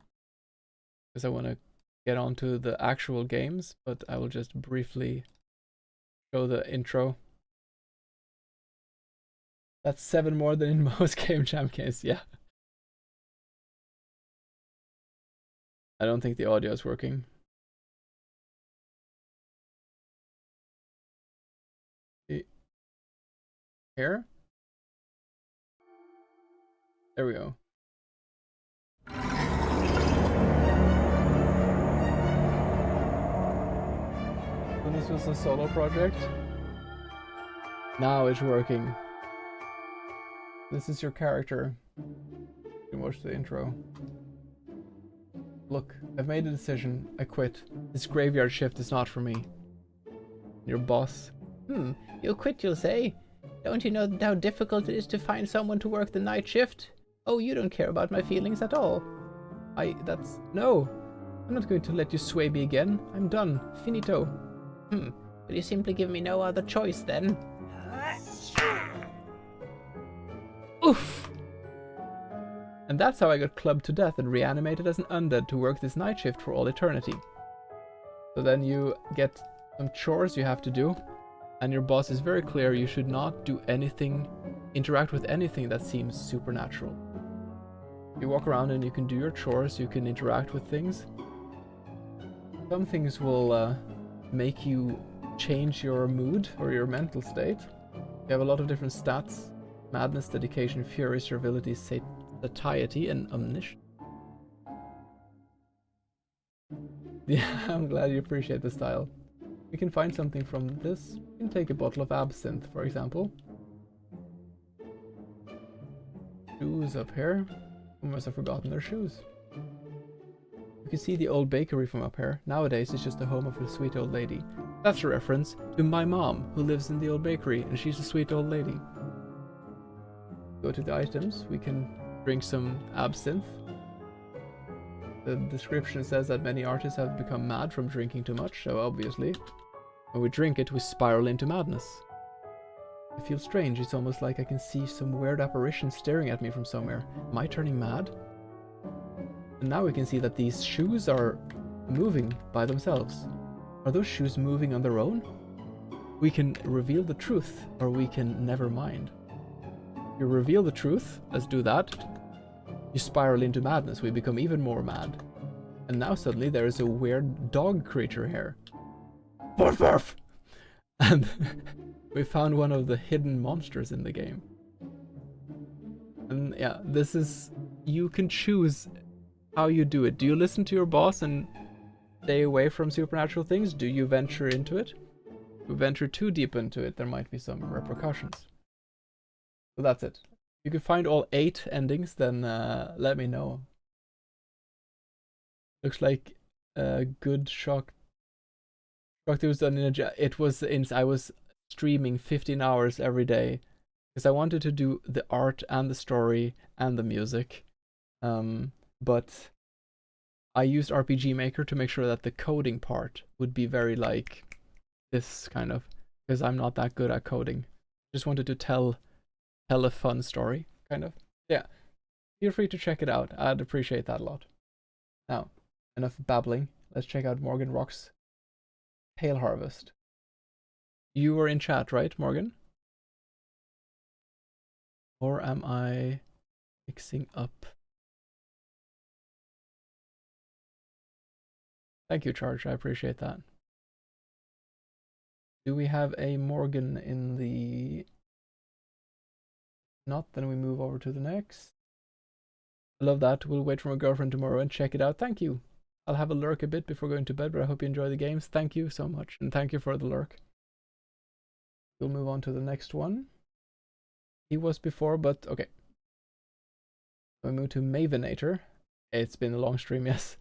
because I want to get on to the actual games, but I will just briefly show the intro. That's 7 more than in most Game Jam games, yeah. I don't think the audio is working. Here? There we go. So this was a solo project. Now it's working. This is your character. You can watch the intro. Look, I've made a decision. I quit. This graveyard shift is not for me. Your boss. You'll quit, you'll say? Don't you know how difficult it is to find someone to work the night shift? Oh, you don't care about my feelings at all. No! I'm not going to let you sway me again. I'm done. Finito. Will you simply give me no other choice then? Oof! And that's how I got clubbed to death and reanimated as an undead to work this night shift for all eternity. So then you get some chores you have to do, and your boss is very clear you should not do anything, interact with anything that seems supernatural. You walk around and you can do your chores, you can interact with things. Some things will make you change your mood or your mental state. You have a lot of different stats: madness, dedication, fury, servility, satiety, and omniscience. Yeah, I'm glad you appreciate the style. We can find something from this. We can take a bottle of absinthe, for example. Shoes up here. Who must have forgotten their shoes? You can see the old bakery from up here. Nowadays it's just the home of a sweet old lady. That's a reference to my mom, who lives in the old bakery, and she's a sweet old lady. Go to the items. We can drink some absinthe. The description says that many artists have become mad from drinking too much, so obviously, when we drink it, we spiral into madness. I feel strange. It's almost like I can see some weird apparition staring at me from somewhere. Am I turning mad? And now we can see that these shoes are moving by themselves. Are those shoes moving on their own? We can reveal the truth, or we can never mind. You reveal the truth, let's do that. You spiral into madness, we become even more mad. And now suddenly there is a weird dog creature here. Barf barf! And we found one of the hidden monsters in the game. And yeah, this is... you can choose how you do it. Do you listen to your boss and stay away from supernatural things? Do you venture into it? If you venture too deep into it, there might be some repercussions. So that's it. If you can find all 8 endings, then let me know. Looks like a good shock. It was done in a... it was in... I was streaming 15 hours every day because I wanted to do the art and the story and the music. But I used RPG Maker to make sure that the coding part would be very like this kind of, because I'm not that good at coding. Just wanted to tell a fun story, kind of. Yeah, feel free to check it out. I'd appreciate that a lot. Now, enough babbling. Let's check out Morgan Rock's Pale Harvest. You were in chat, right, Morgan? Or am I mixing up? Thank you, Charge. I appreciate that. Do we have a Morgan in the... Not, then we move over to the next. I love that. We'll wait for my girlfriend tomorrow and check it out. Thank you. I'll have a lurk a bit before going to bed, but I hope you enjoy the games. Thank you so much, and thank you for the lurk. We'll move on to the next one. He was before, but okay. We move to Mavenator. It's been a long stream, yes.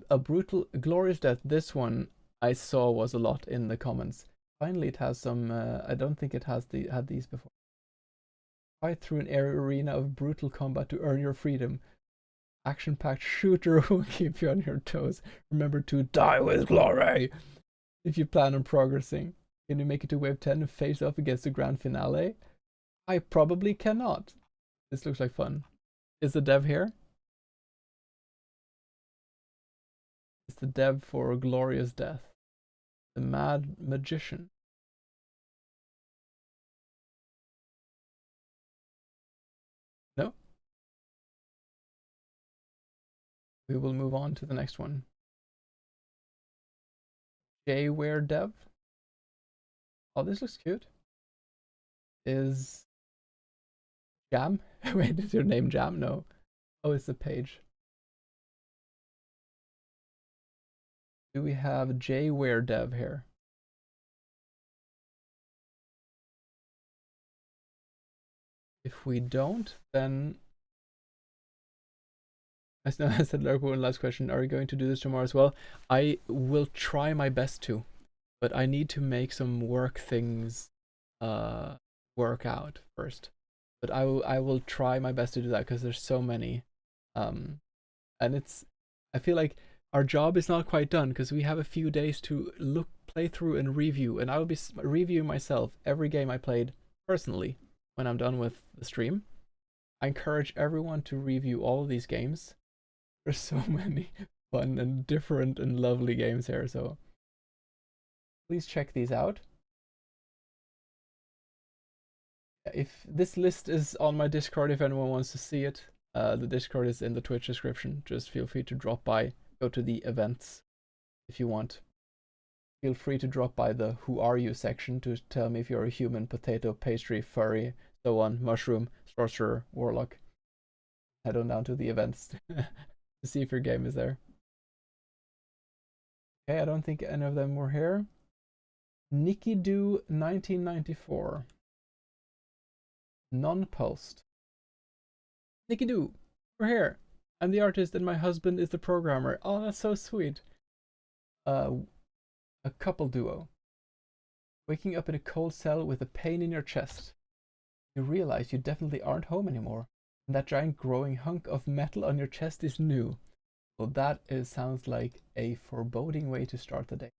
A brutal, glorious death. This one I saw was a lot in the comments. Finally, it has some. I don't think it has had these before. Fight through an arena of brutal combat to earn your freedom. Action-packed shooter will keep you on your toes. Remember to die with glory if you plan on progressing. Can you make it to wave 10 and face off against the grand finale? I probably cannot. This looks like fun. Is the dev here? It's the dev for Glorious Death. The Mad Magician. No? We will move on to the next one. Jayware Dev. Oh, this looks cute. Is Jam? Wait, is your name Jam? No. Oh, it's the page. Do we have Jayware Dev here? If we don't, then I said Lark, one last question. Are you going to do this tomorrow as well? I will try my best to, but I need to make some work things work out first. But I will try my best to do that because there's so many. And I feel like our job is not quite done because we have a few days to play through and review, and I will be reviewing myself every game I played personally when I'm done with the stream. I encourage everyone to review all of these games. There's so many fun and different and lovely games here, so please check these out. If this list is on my Discord, if anyone wants to see it, the Discord is in the Twitch description. Just feel free to drop by, go to the events if you want. Feel free to drop by the Who Are You section to tell me if you're a human, potato, pastry, furry, so on, mushroom, sorcerer, warlock. Head on down to the events to see if your game is there. Okay, I don't think any of them were here. Nicky Do 1994. Non-post. Nicky Do, we're here. I'm the artist and my husband is the programmer. Oh, that's so sweet. A couple duo. Waking up in a cold cell with a pain in your chest. You realize you definitely aren't home anymore. And that giant growing hunk of metal on your chest is new. Well, that sounds like a foreboding way to start the day.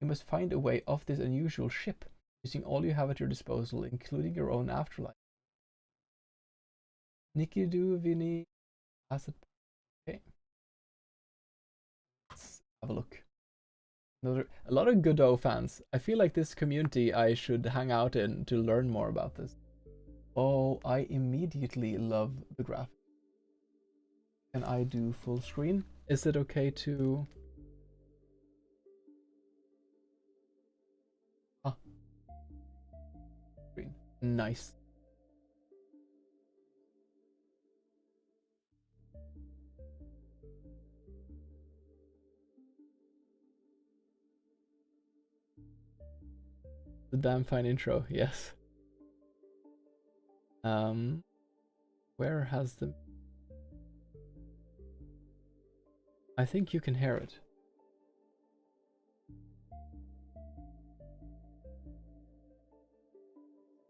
You must find a way off this unusual ship, using all you have at your disposal, including your own afterlife. Nicky Do Vini Asset. Okay. Let's have a look. A lot of Godot fans. I feel like this community I should hang out in to learn more about this. Oh, I immediately love the graphics. Can I do full screen? Is it okay to... Ah. Screen. Nice. The damn fine intro, yes. Where has the... I think you can hear it.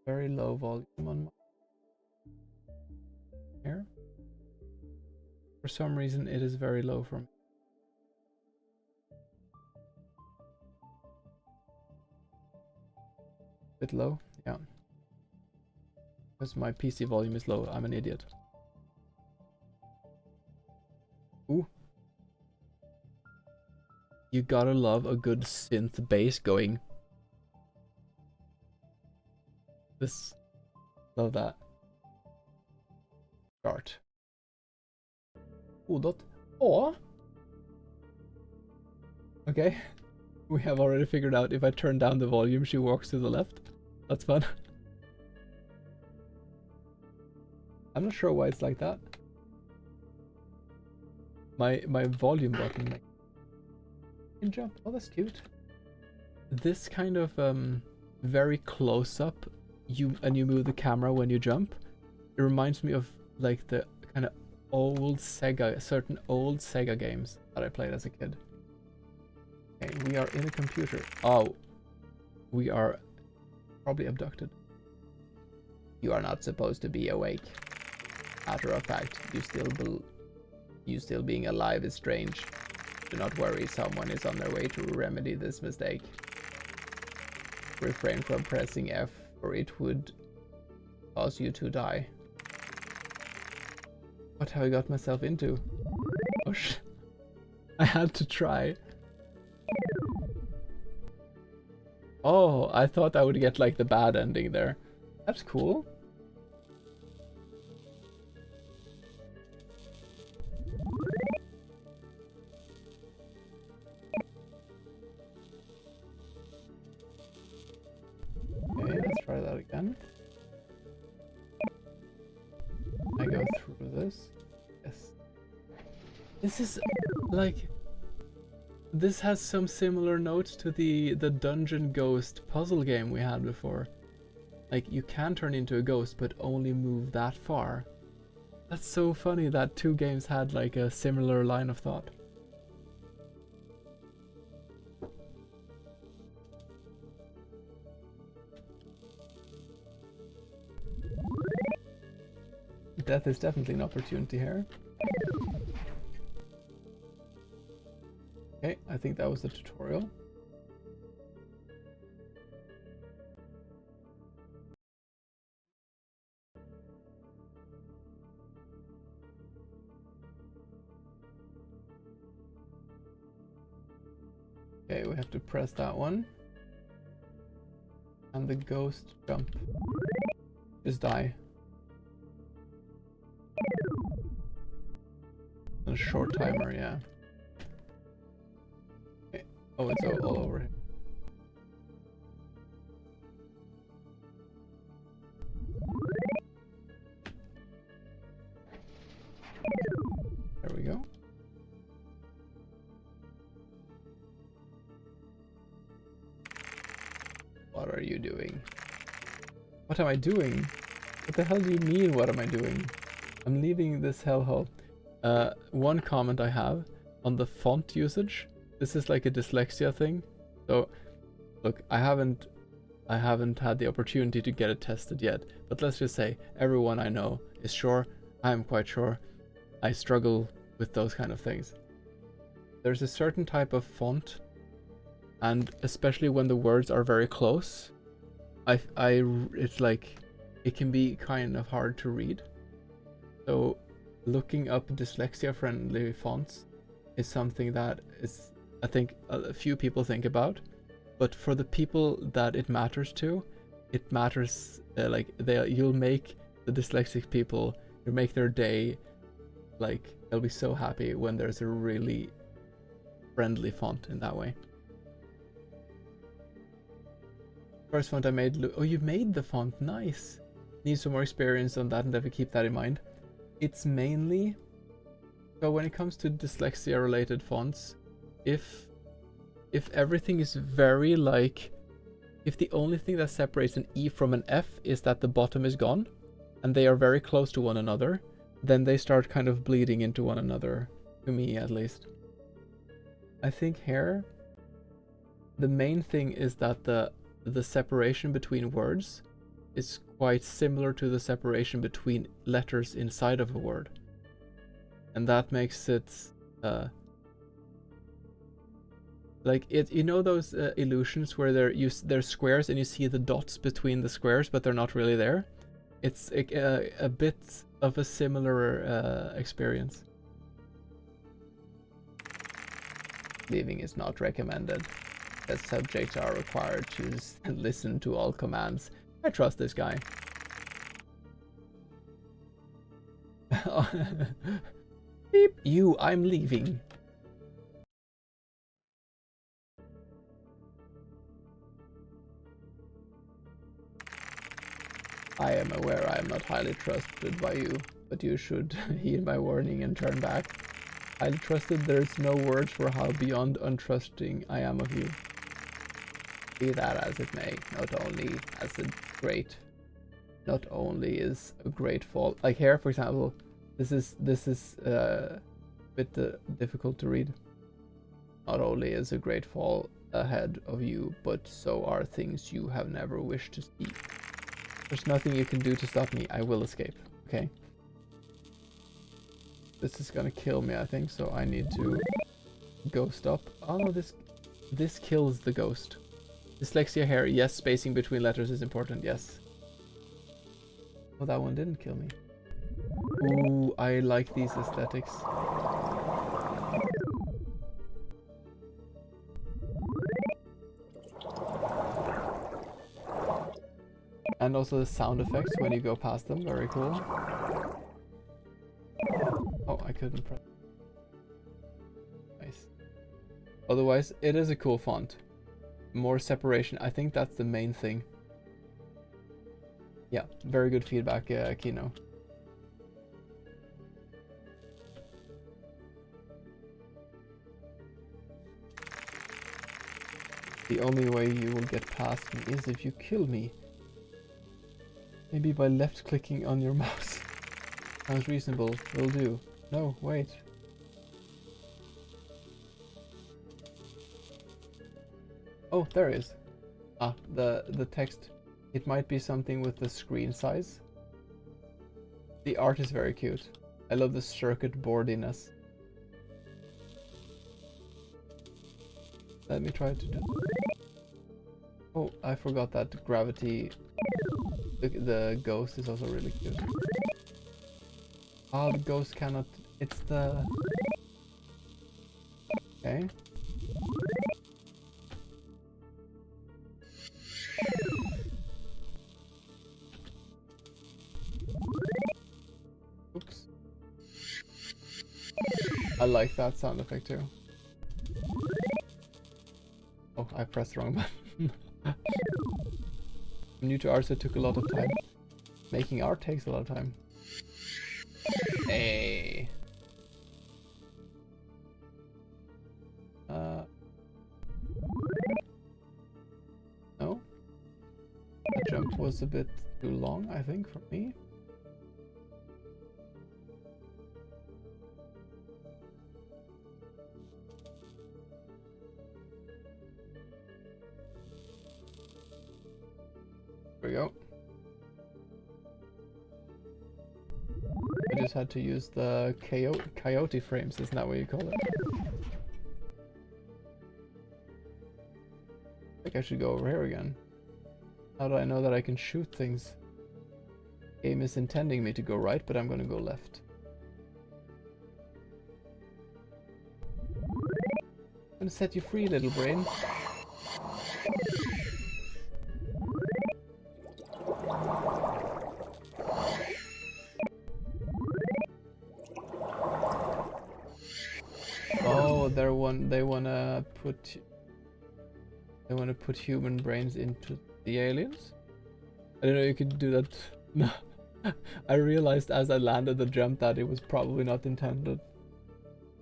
very low volume on my here. For some reason, it is very low for me. Bit low, yeah. Because my PC volume is low. I'm an idiot. Ooh. You gotta love a good synth bass going. This. Love that. Start. Dot. Or. Okay. We have already figured out if I turn down the volume, she walks to the left. That's fun. I'm not sure why it's like that. My volume button can jump. Oh, that's cute. This kind of very close up, you move the camera when you jump. It reminds me of like the kind of old certain old Sega games that I played as a kid. Okay, we are in a computer. Oh, we are probably abducted. You are not supposed to be awake. Matter of fact, you still being alive is strange. Do not worry, someone is on their way to remedy this mistake. Refrain from pressing F, or it would cause you to die. What have I got myself into? Oh I had to try. Oh, I thought I would get like the bad ending there. That's cool. Okay, let's try that again. I go through this. Yes. This is like... This has some similar notes to the Dungeon Ghost puzzle game we had before. Like, you can turn into a ghost, but only move that far. That's so funny that two games had like a similar line of thought. Death is definitely an opportunity here. Okay, I think that was the tutorial. Okay, we have to press that one. And the ghost jump. Just die. A short timer, yeah. Okay. Oh, it's all over here. There we go. What are you doing? What am I doing? What the hell do you mean, what am I doing? I'm leaving this hellhole. One comment I have on the font usage. This is like a dyslexia thing. So, look, I haven't had the opportunity to get it tested yet. But let's just say everyone I know is sure. I'm quite sure. I struggle with those kind of things. There's a certain type of font, and especially when the words are very close, it's like it can be kind of hard to read. So looking up dyslexia-friendly fonts is something that is, I think, a few people think about, but for the people that it matters to, it matters. Like you'll make the dyslexic people, you'll make their day. Like they'll be so happy when there's a really friendly font in that way. First font I made. Oh, you made the font, nice. Need some more experience on that, and definitely keep that in mind. It's mainly, so when it comes to dyslexia related fonts, if everything is very like, if the only thing that separates an E from an F is that the bottom is gone and they are very close to one another, then they start kind of bleeding into one another, to me at least. I think here the main thing is that the separation between words is quite similar to the separation between letters inside of a word. And that makes it like it, you know those illusions where they're squares and you see the dots between the squares but they're not really there? It's a bit of a similar experience. Leaving is not recommended. The subjects are required to listen to all commands. I trust this guy. Beep, you, I'm leaving. I am aware I am not highly trusted by you, but you should heed my warning and turn back. Highly trusted, there's no words for how beyond untrusting I am of you. Be that as it may, not only is a great fall. Like here, for example, this is a bit difficult to read. Not only is a great fall ahead of you, but so are things you have never wished to see. There's nothing you can do to stop me. I will escape. Okay. This is gonna kill me, I think, so I need to ghost up. Oh no, this kills the ghost. Dyslexia here. Yes, spacing between letters is important. Yes. Oh, that one didn't kill me. Ooh, I like these aesthetics. And also the sound effects when you go past them. Very cool. Oh, I couldn't press. Nice. Otherwise, it is a cool font. More separation. I think that's the main thing. Yeah, very good feedback, Kino. The only way you will get past me is if you kill me. Maybe by left clicking on your mouse. Sounds reasonable. Will do. No, wait. Oh, there it is. Ah, the text. It might be something with the screen size. The art is very cute. I love the circuit boardiness. Let me try to do... Oh, I forgot that gravity... The ghost is also really cute. Ah, the ghost cannot... It's the... Okay. Oops. I like that sound effect too. Oh, I pressed the wrong button. I'm new to art, so it took a lot of time. Making art takes a lot of time. Hey. No. The jump was a bit too long, I think, for me. There we go. I just had to use the coyote frames, isn't that what you call it? I think I should go over here again. How do I know that I can shoot things? Game is intending me to go right, but I'm gonna go left. I'm gonna set you free, little brain. Oh, they wanna put human brains into the aliens? I didn't know you could do that. No. I realized as I landed the jump that it was probably not intended.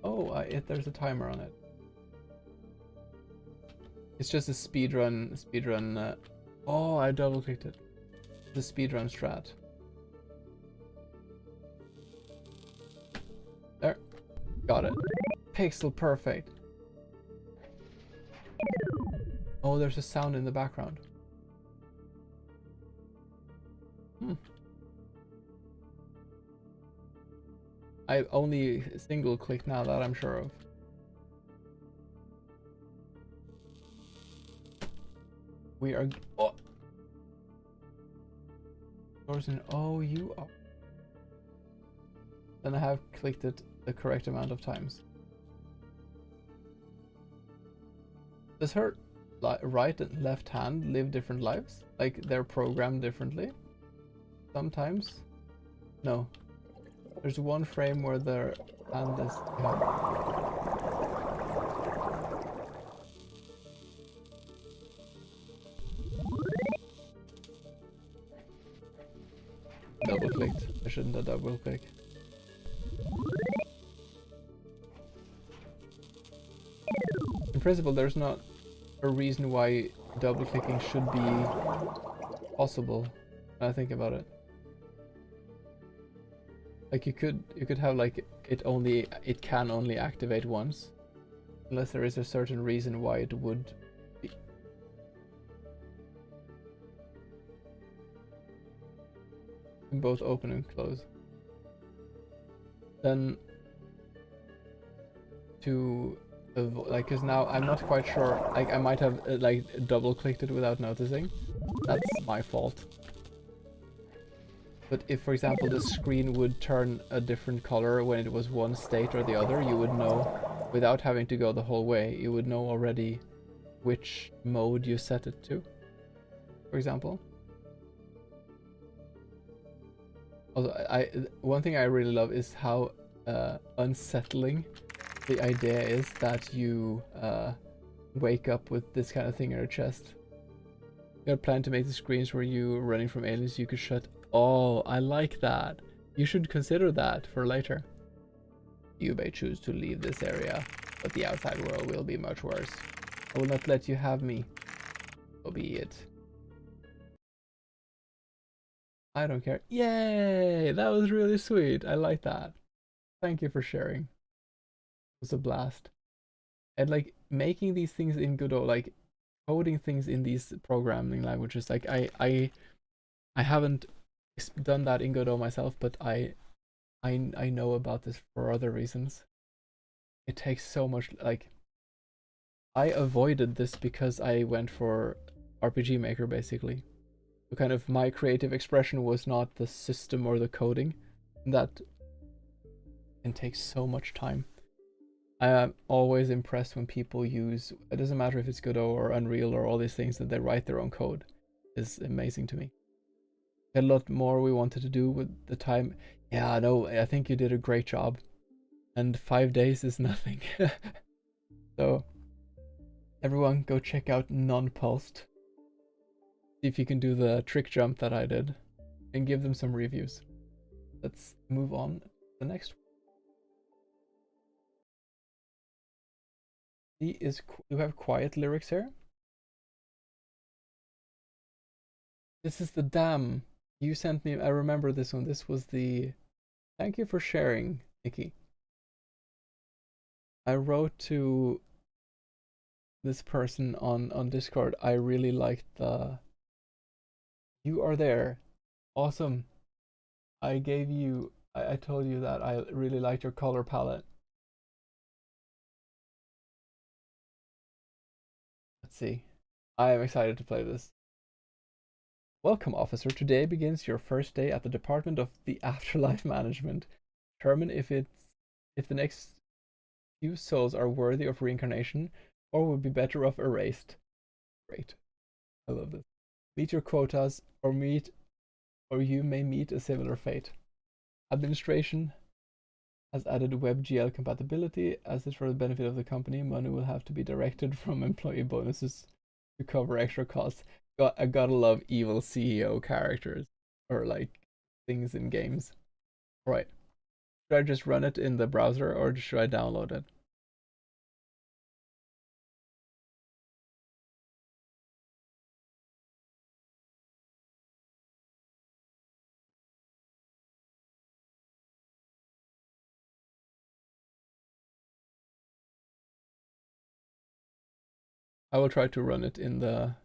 Oh, there's a timer on it. It's just a speedrun. Oh, I double clicked it. The speedrun strat. There. Got it. Pixel perfect. Oh, there's a sound in the background. I only single click now that I'm sure of. We are. Oh! Oh, you are. Then I have clicked it the correct amount of times. Does her right and left hand live different lives? Like they're programmed differently? Sometimes? No. There's one frame where their hand is... Yeah. Double clicked. I shouldn't have double clicked. In principle, there's not a reason why double clicking should be possible when I think about it. Like you could have like it can only activate once, unless there is a certain reason why it would be. Both open and close. Then to like, because now I'm not quite sure, like I might have like double clicked it without noticing. That's my fault. But if, for example, the screen would turn a different color when it was one state or the other, you would know, without having to go the whole way, you would know already which mode you set it to, for example. Also, one thing I really love is how unsettling the idea is that you wake up with this kind of thing in your chest. You had planned to make the screens where you were running from aliens you could shut. Oh, I like that. You should consider that for later. You may choose to leave this area, but the outside world will be much worse. I will not let you have me. So be it. I don't care. Yay! That was really sweet. I like that. Thank you for sharing. It was a blast. And like making these things in Godot, like coding things in these programming languages, like I haven't done that in Godot myself, but I know about this for other reasons. It takes so much, like I avoided this because I went for RPG Maker basically. So kind of my creative expression was not the system or the coding. That can take so much time. I am always impressed when people use, it doesn't matter if it's Godot or Unreal or all these things, that they write their own code. It's amazing to me. A lot more we wanted to do with the time. Yeah, no, I think you did a great job. And 5 days is nothing. So, everyone go check out Non-Pulsed. See if you can do the trick jump that I did. And give them some reviews. Let's move on to the next one. Do you have quiet lyrics here? This is the dam. You sent me, I remember this one. This was the, thank you for sharing, Nikki. I wrote to this person on Discord. I really liked the, you are there. Awesome. I gave you, I told you that I really liked your color palette. Let's see. I am excited to play this. Welcome, officer. Today begins your first day at the Department of the Afterlife Management. Determine if the next few souls are worthy of reincarnation or would be better off erased. Great. I love this. Meet your quotas or you may meet a similar fate. Administration has added WebGL compatibility. As it's for the benefit of the company, money will have to be directed from employee bonuses to cover extra costs. I gotta love evil CEO characters or like things in games. Right. Should I just run it in the browser or should I download it? I will try to run it in the...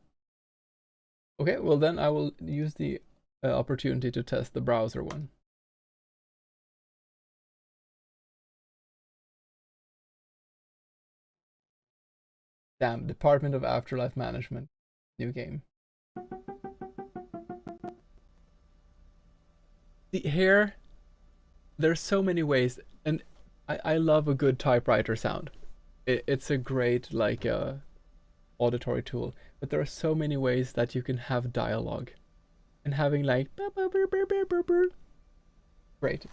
Okay, well then I will use the opportunity to test the browser one. Damn, Department of Afterlife Management. New game. Here, there's so many ways, and I love a good typewriter sound. It's a great, like, auditory tool, but there are so many ways that you can have dialogue. And having, like,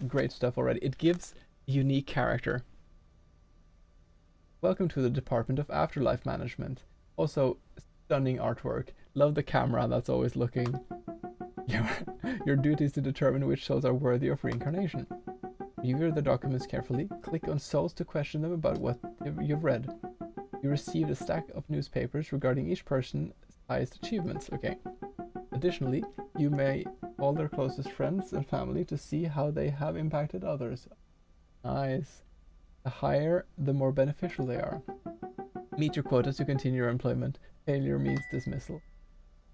great stuff already. It gives unique character. Welcome to the Department of Afterlife Management. Also, stunning artwork. Love the camera that's always looking. Your duty is to determine which souls are worthy of reincarnation. Review the documents carefully. Click on souls to question them about what you've read. You received a stack of newspapers regarding each person's highest achievements. Okay. Additionally, you may call their closest friends and family to see how they have impacted others. Nice. The higher, the more beneficial they are. Meet your quotas to continue your employment. Failure means dismissal.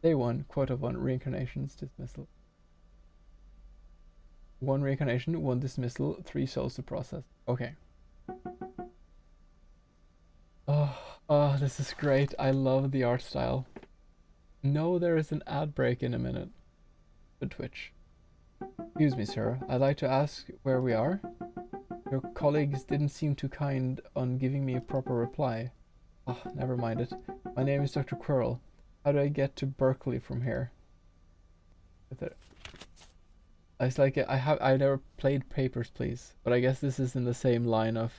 Day 1, quota 1, reincarnations, dismissal. 1 reincarnation, 1 dismissal, 3 souls to process. Okay. Oh, this is great. I love the art style. No, there is an ad break in a minute. The Twitch. Excuse me, sir. I'd like to ask where we are. Your colleagues didn't seem too kind on giving me a proper reply. Ah, never mind it. My name is Dr. Quirrell. How do I get to Berkeley from here? It's like I never played Papers, Please, but I guess this is in the same line of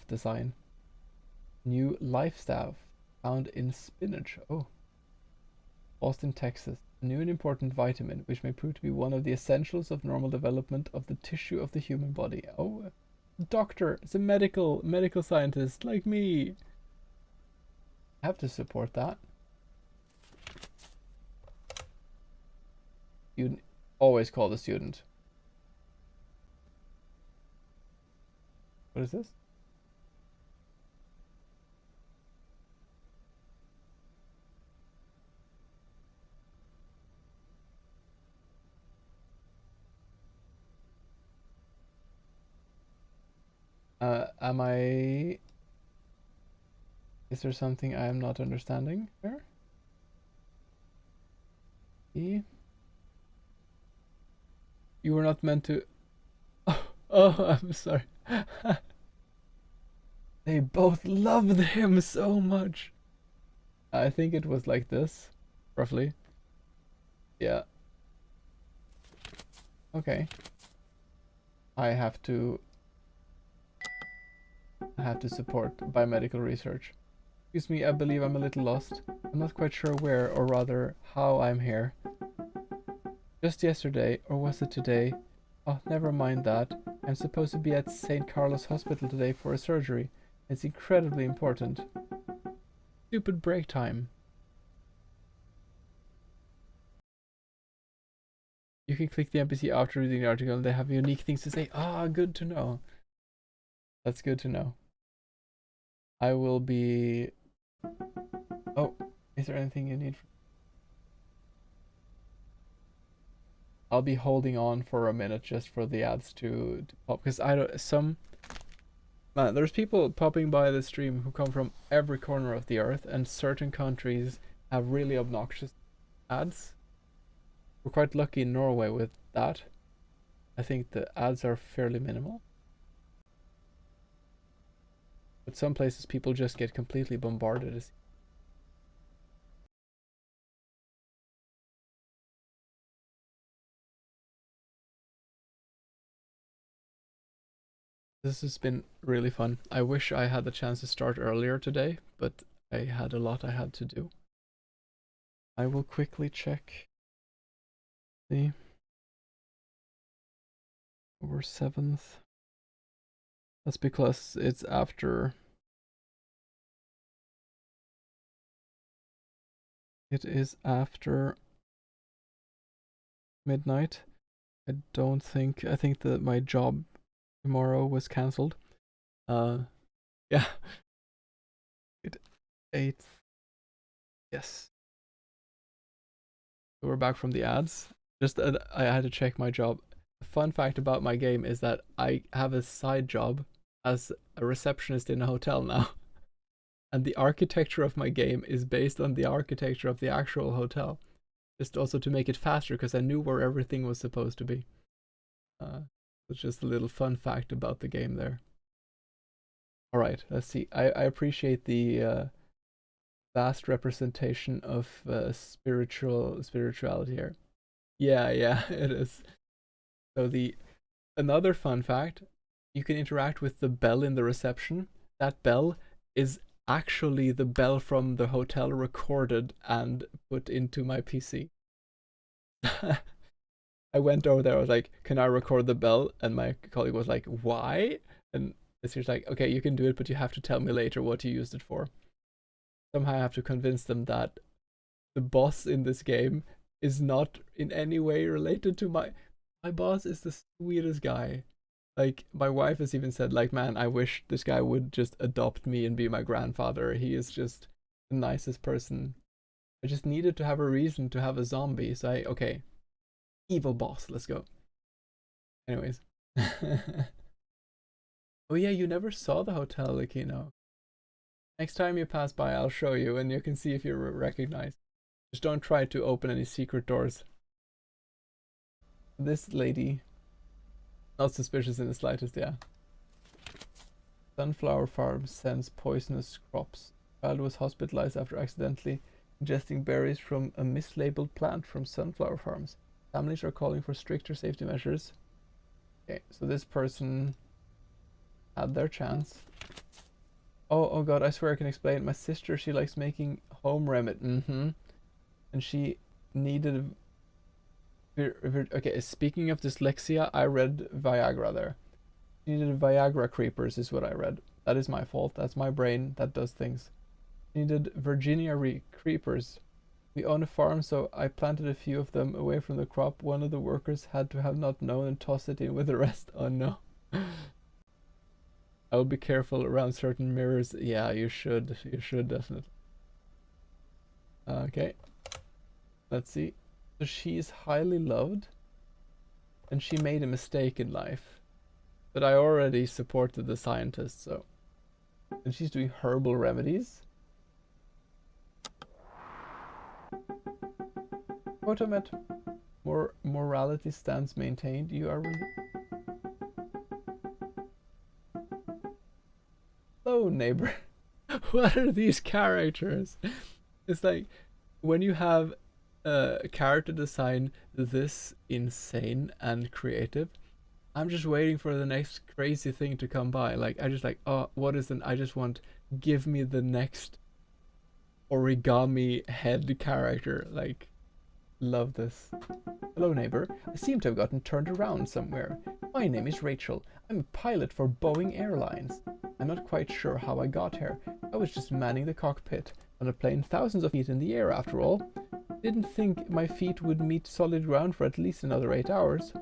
design. New life staff found in spinach. Oh. Austin, Texas. A new and important vitamin, which may prove to be one of the essentials of normal development of the tissue of the human body. Oh, doctor. It's a medical scientist like me. I have to support that. You always call the student. What is this? Is there something I am not understanding here? E? You were not meant to... Oh, I'm sorry. They both loved him so much. I think it was like this, roughly. Yeah. Okay. I have to support biomedical research. Excuse me, I believe I'm a little lost. I'm not quite sure where, or rather, how I'm here. Just yesterday, or was it today? Oh, never mind that. I'm supposed to be at St. Carlos Hospital today for a surgery. It's incredibly important. Stupid break time. You can click the NPC after reading the article and they have unique things to say. Ah, good to know. That's good to know. I will be... Oh, is there anything you need? I'll be holding on for a minute just for the ads to pop, because I don't... Man, there's people popping by the stream who come from every corner of the earth, and certain countries have really obnoxious ads. We're quite lucky in Norway with that. I think the ads are fairly minimal. But some places people just get completely bombarded. This has been really fun. I wish I had the chance to start earlier today, but I had a lot I had to do. I will quickly check. See. Over 7th. That's because it's after. It is after midnight. I think that my job tomorrow was cancelled. Yeah. 8th. Yes. So we're back from the ads. Just I had to check my job. A fun fact about my game is that I have a side job as a receptionist in a hotel now. and the architecture of my game is based on the architecture of the actual hotel. Just also to make it faster, because I knew where everything was supposed to be. It's just a little fun fact about the game there. Alright, let's see. I appreciate the vast representation of spirituality here. Yeah, it is. So another fun fact, you can interact with the bell in the reception. That bell is actually the bell from the hotel recorded and put into my PC. I went over there, I was like, can I record the bell? And my colleague was like, why? And she's like, okay, you can do it, but you have to tell me later what you used it for. Somehow I have to convince them that the boss in this game is not in any way related to my boss is the sweetest guy. Like, my wife has even said, like, man, I wish this guy would just adopt me and be my grandfather. He is just the nicest person. I just needed to have a reason to have a zombie, so okay, evil boss, let's go. Anyways. Oh yeah, you never saw the hotel, Aquino. Next time you pass by, I'll show you, and you can see if you recognize. Just don't try to open any secret doors. This lady, not suspicious in the slightest, yeah. Sunflower farm sends poisonous crops. Child was hospitalized after accidentally ingesting berries from a mislabeled plant from sunflower farms. Families are calling for stricter safety measures. Okay, so this person had their chance. Oh god, I swear I can explain. My sister, she likes making home remedy. And she needed... Okay, speaking of dyslexia, I read Viagra there. She needed Viagra creepers is what I read. That is my fault. That's my brain that does things. She needed Virginia creepers. We own a farm, so I planted a few of them away from the crop. One of the workers had to have not known and tossed it in with the rest. Oh no. I will be careful around certain mirrors. Yeah, you should. You should definitely. Okay. Let's see. So she is highly loved, and she made a mistake in life. But I already supported the scientist, so. And she's doing herbal remedies. Automet. Morality stance maintained. You are... Hello, neighbor. What are these characters? It's like when you have a character design this insane and creative, I'm just waiting for the next crazy thing to come by. Like, I just like, oh, what is I just want, give me the next origami head character. Like, love this. Hello, neighbor. I seem to have gotten turned around somewhere. My name is Rachel. I'm a pilot for Boeing Airlines. I'm not quite sure how I got here. I was just manning the cockpit on a plane thousands of feet in the air after all. Didn't think my feet would meet solid ground for at least another 8 hours.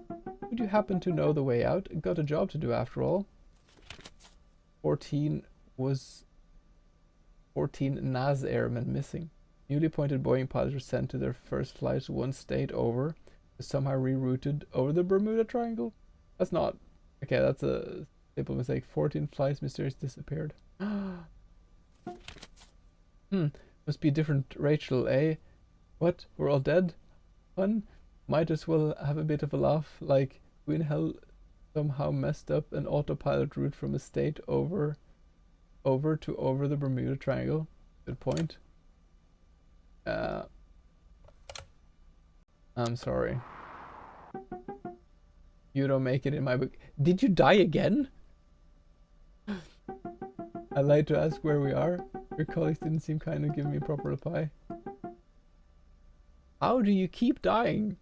Would you happen to know the way out? Got a job to do after all. 14 NAS airmen missing. Newly appointed Boeing pilots were sent to their first flights one state over, somehow rerouted over the Bermuda Triangle. That's not... Okay, that's a simple mistake. 14 flights mysteriously disappeared. Must be a different Rachel, eh? What? We're all dead? Fun? Might as well have a bit of a laugh, like who in hell somehow messed up an autopilot route from a state over the Bermuda Triangle. Good point. I'm sorry. You don't make it in my book. Did you die again? I'd like to ask where we are. Your colleagues didn't seem kind of giving me a proper reply. How do you keep dying?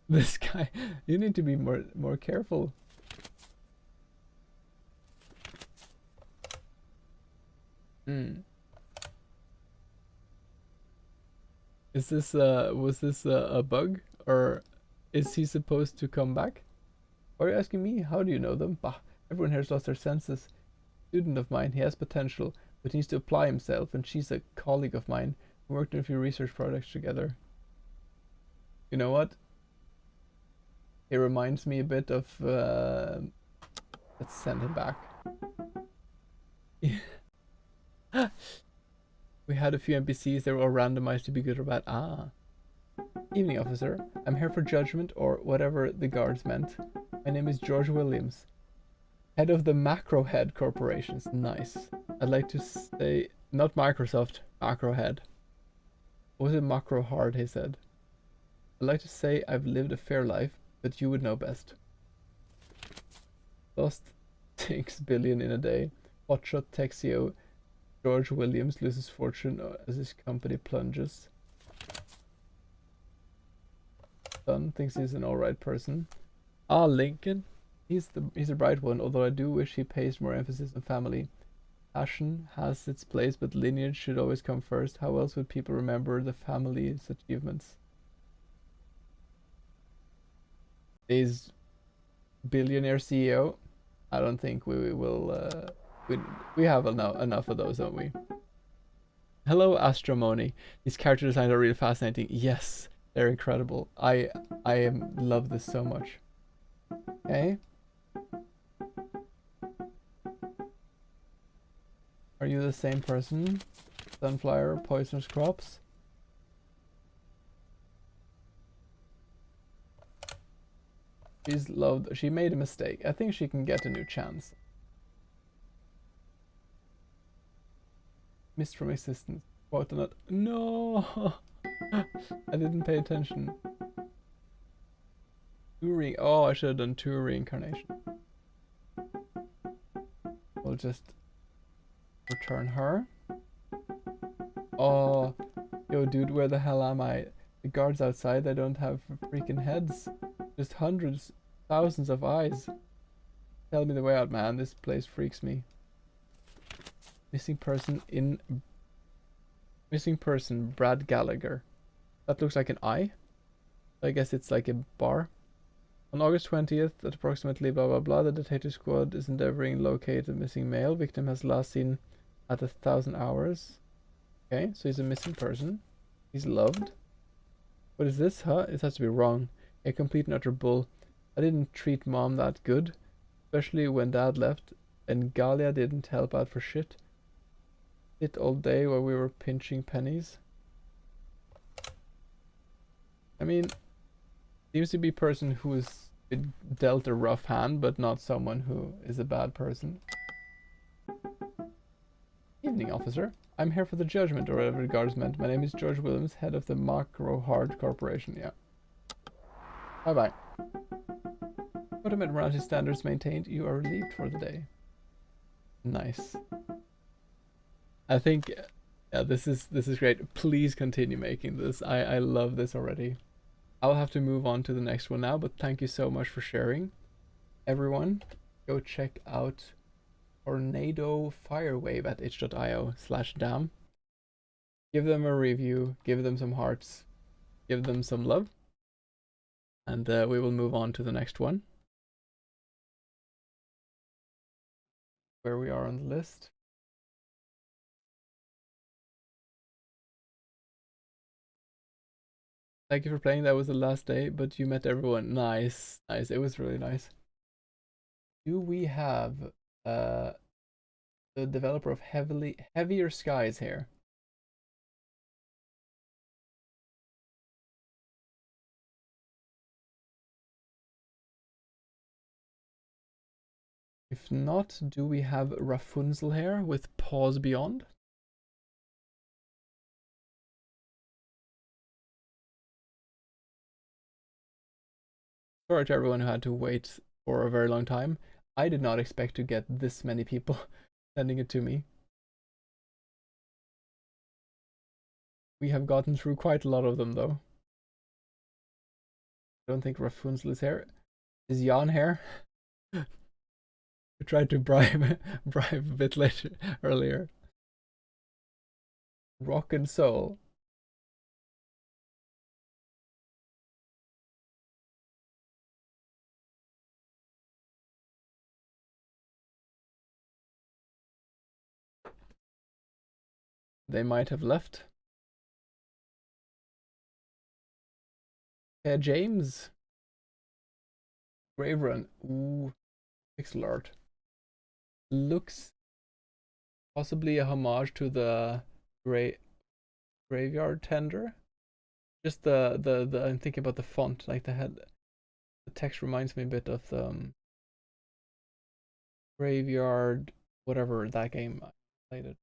This guy, you need to be more careful. Is this was this a bug, or is he supposed to come back? Why are you asking me? How do you know them? Bah, everyone here's lost their senses. Student of mine, he has potential, but needs to apply himself, and she's a colleague of mine. We worked on a few research projects together. You know what? It reminds me a bit of let's send him back. We had a few NPCs, they were all randomized to be good or bad. Ah. Evening, officer. I'm here for judgment or whatever the guards meant. My name is George Williams, head of the Macro Head Corporations. Nice. I'd like to say, not Microsoft, Macro Head. Was it Macro Hard, he said. I'd like to say I've lived a fair life, but you would know best. Lost 6 billion in a day. Hotshot tech CEO George Williams loses fortune as his company plunges. Son thinks he's an alright person. Ah, Lincoln. He's a bright one, although I do wish he pays more emphasis on family. Passion has its place, but lineage should always come first. How else would people remember the family's achievements? Is billionaire CEO? I don't think we will. We have enough of those, don't we? Hello, Astromoni. These character designs are really fascinating. Yes, they're incredible. I love this so much. Okay. Are you the same person? Sunflower, poisonous crops. She's loved. She made a mistake. I think she can get a new chance. Missed from existence. Quote on it. No, I didn't pay attention. Oh, I should have done 2 reincarnation. We'll just return her. Oh, yo, dude, where the hell am I? The guards outside, they don't have freaking heads. Just hundreds, thousands of eyes. Tell me the way out, man. This place freaks me. Missing person, Brad Gallagher. That looks like an eye. I guess it's like a bar. On August 20th, at approximately blah blah blah, the detective squad is endeavoring to locate a missing male. Victim has last seen at 1,000 hours. Okay, so he's a missing person. He's loved. What is this, huh? It has to be wrong. A complete and utter bull. I didn't treat mom that good, especially when dad left, and Galia didn't help out for shit. Sit all day while we were pinching pennies. I mean, seems to be a person who has been dealt a rough hand, but not someone who is a bad person. Evening, officer. I'm here for the judgment, or whatever the guards meant. My name is George Williams, head of the Macro Hard Corporation. Yeah. Bye-bye. Automated morality standards maintained. You are relieved for the day. Nice. I think, yeah, this is great. Please continue making this. I love this already. I'll have to move on to the next one now, but thank you so much for sharing. Everyone, go check out Tornado Firewave at itch.io/dam. Give them a review, give them some hearts, give them some love, and we will move on to the next one. Where we are on the list. Thank you for playing. That was the last day, but you met everyone. Nice, nice. It was really nice. Do we have the developer of Heavier Skies here? If not, do we have Rapunzel here with Pause Beyond? Sorry to everyone who had to wait for a very long time. I did not expect to get this many people sending it to me. We have gotten through quite a lot of them though. I don't think Rapunzel is here. Is Jan here? I tried to bribe a bit later earlier. Rock and Soul. They might have left. James. Grave Run. Ooh. Pixel art. Looks possibly a homage to the Graveyard Tender. Just the I'm thinking about the font, like the text reminds me a bit of the Graveyard, whatever that game I played it.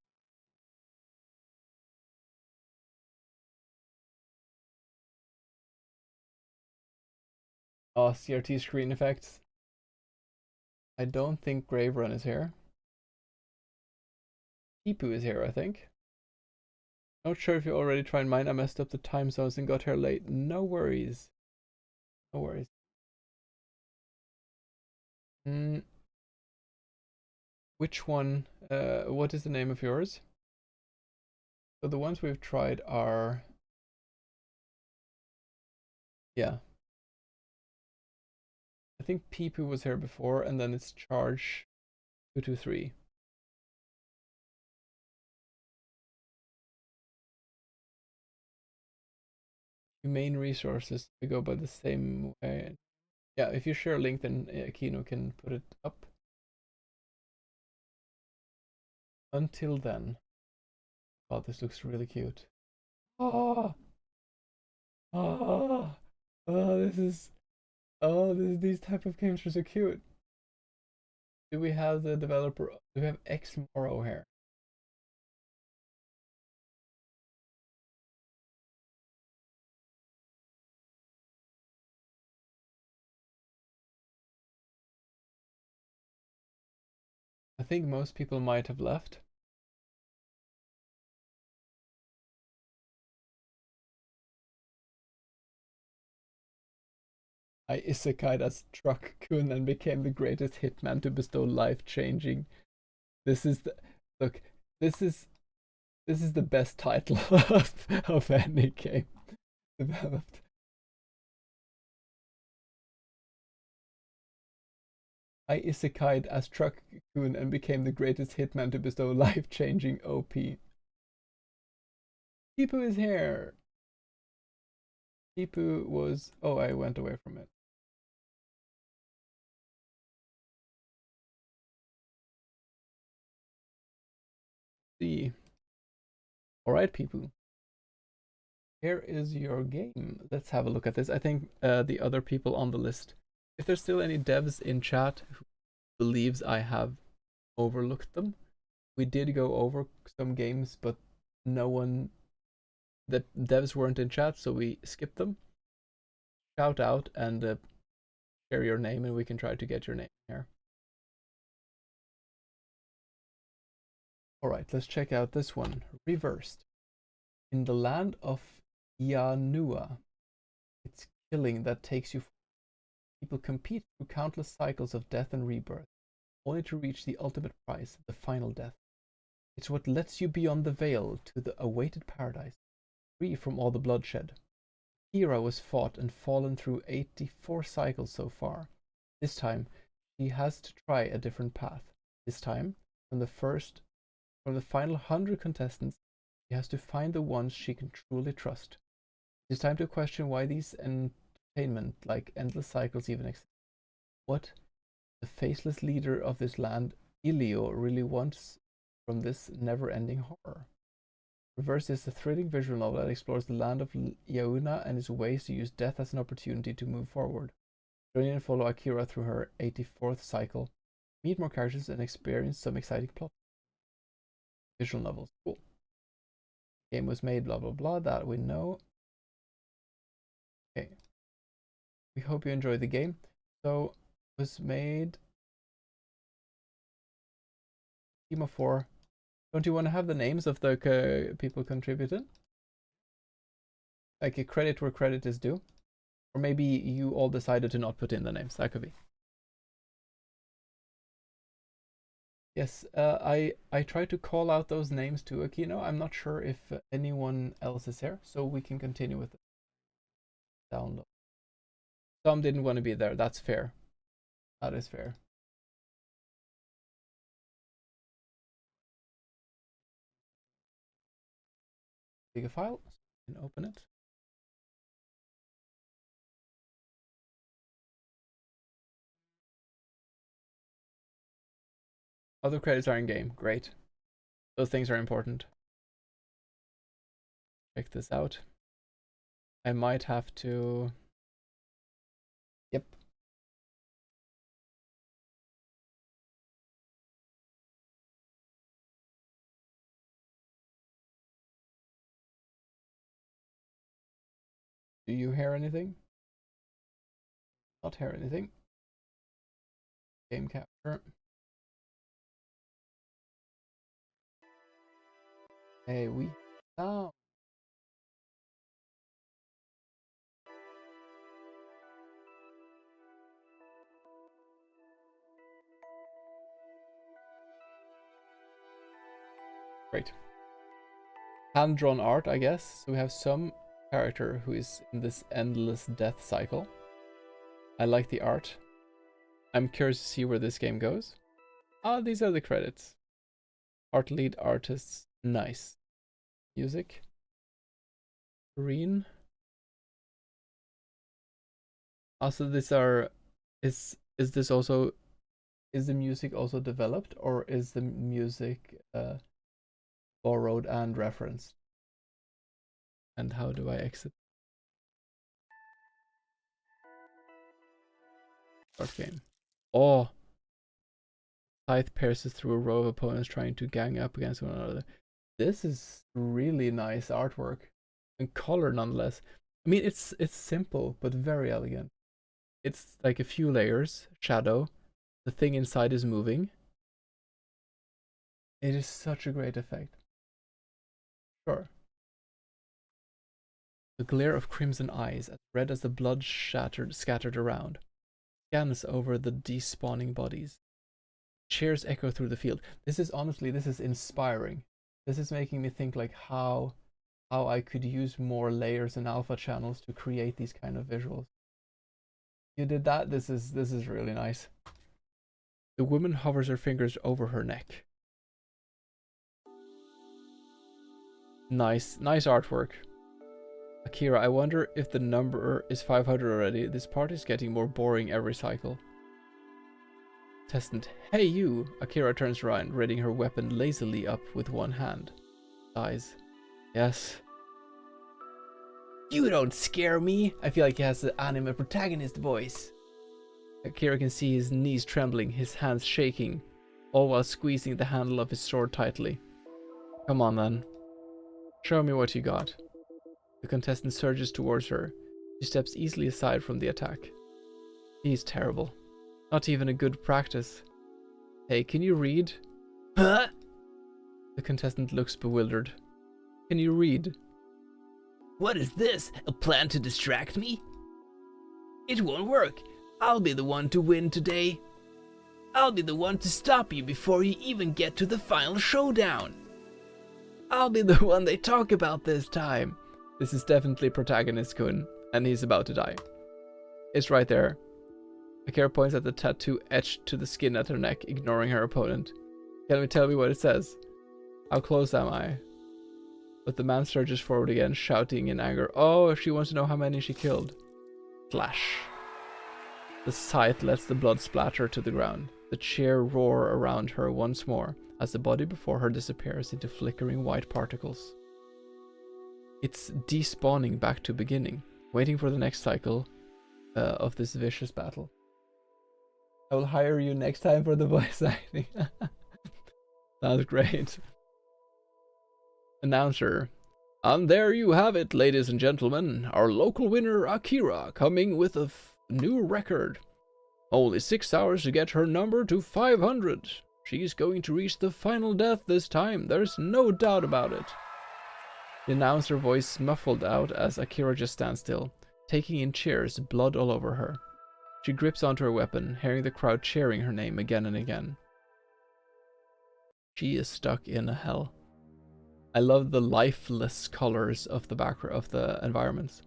Oh, CRT screen effects. I don't think Grave Run is here. Tipu is here, I think. Not sure if you already tried mine. I messed up the time zones and got here late. No worries. No worries. Which one? What is the name of yours? So the ones we've tried are... Yeah. I think Pipu was here before, and then it's Charge 223. Humane Resources, we go by the same way. Yeah, if you share a link, then Kino can put it up. Until then. Oh, this looks really cute. Oh, oh, oh, these type of games are so cute. Do we have the developer? Do we have X Morrow here? I think most people might have left. I isekai'd as Truck Kun and became the greatest hitman to bestow life-changing. This is the look. This is the best title of any game developed. I isekai'd as Truck Kun and became the greatest hitman to bestow life-changing OP. Tipu is here. Tipu was... Oh, I went away from it. See. Alright, Pipu. Here is your game. Let's have a look at this. I think the other people on the list... If there's still any devs in chat who believes I have overlooked them, we did go over some games, but no one... The devs weren't in chat, so we skipped them. Shout out and share your name, and we can try to get your name here. Alright, let's check out this one. Reversed. In the land of Yanua, it's killing that takes you. People compete through countless cycles of death and rebirth, only to reach the ultimate prize, the final death. It's what lets you beyond the veil to the awaited paradise, free from all the bloodshed. Kira was fought and fallen through 84 cycles so far. This time, she has to try a different path. This time, from the final 100 contestants, she has to find the ones she can truly trust. It's time to question why these entertainment like endless cycles even exist. What the faceless leader of this land, Ilio, really wants from this never-ending horror. Reverse is a thrilling visual novel that explores the land of Yauna and its ways to use death as an opportunity to move forward. Join in and follow Akira through her 84th cycle, meet more characters, and experience some exciting plot. Visual novels, cool. Game was made, blah blah blah, that we know. Okay. We hope you enjoyed the game. So, it was made team of 4. Don't you want to have the names of the people contributed? Like a credit where credit is due? Or maybe you all decided to not put in the names. That could be. Yes, I tried to call out those names to Akino. I'm not sure if anyone else is here, so we can continue with the download. Some didn't want to be there. That's fair. That is fair. Take a file and open it. Other credits are in game. Great. Those things are important. check this out. I might have to... Yep. Do you hear anything? Not hear anything. Game capture. Hey, we sound. Great. Hand-drawn art, I guess. So we have some character who is in this endless death cycle. I like the art. I'm curious to see where this game goes. Ah, these are the credits. Art lead artists. Nice. Music. Green. Also, these are... Is this also... Is the music also developed, or is the music borrowed and referenced? And how do I exit? Start game. Oh! Scythe pierces through a row of opponents trying to gang up against one another. This is really nice artwork. And color nonetheless. I mean, it's simple, but very elegant. It's like a few layers, shadow. The thing inside is moving. It is such a great effect. Sure. The glare of crimson eyes, as red as the blood scattered around, scans over the despawning bodies. Cheers echo through the field. This is honestly, this is inspiring. This is making me think like how I could use more layers and alpha channels to create these kind of visuals. You did that. This is really nice. The woman hovers her fingers over her neck. Nice artwork. Akira, I wonder if the number is 500 already. This part is getting more boring every cycle. Contestant, hey you! Akira turns around, readying her weapon lazily up with one hand. Sighs. Yes. You don't scare me! I feel like he has the anime protagonist voice. Akira can see his knees trembling, his hands shaking, all while squeezing the handle of his sword tightly. Come on then. Show me what you got. The contestant surges towards her. She steps easily aside from the attack. He's terrible. Not even a good practice. Hey, can you read? Huh? The contestant looks bewildered. Can you read? What is this? A plan to distract me? It won't work. I'll be the one to win today. I'll be the one to stop you before you even get to the final showdown. I'll be the one they talk about this time. This is definitely protagonist-kun, and he's about to die. It's right there. Akira points at the tattoo etched to the skin at her neck, ignoring her opponent. Can you tell me what it says? How close am I? But the man surges forward again, shouting in anger. Oh, she wants to know how many she killed. Flash. The scythe lets the blood splatter to the ground. The chair roar around her once more, as the body before her disappears into flickering white particles. It's despawning back to beginning, waiting for the next cycle of this vicious battle. I will hire you next time for the voice acting. Sounds great. Announcer. And there you have it, ladies and gentlemen. Our local winner, Akira, coming with a new record. Only 6 hours to get her number to 500. She's going to reach the final death this time. There's no doubt about it. The announcer voice muffled out as Akira just stands still, taking in cheers, blood all over her. She grips onto her weapon, hearing the crowd cheering her name again and again. She is stuck in a hell. I love the lifeless colors of the background of the environments.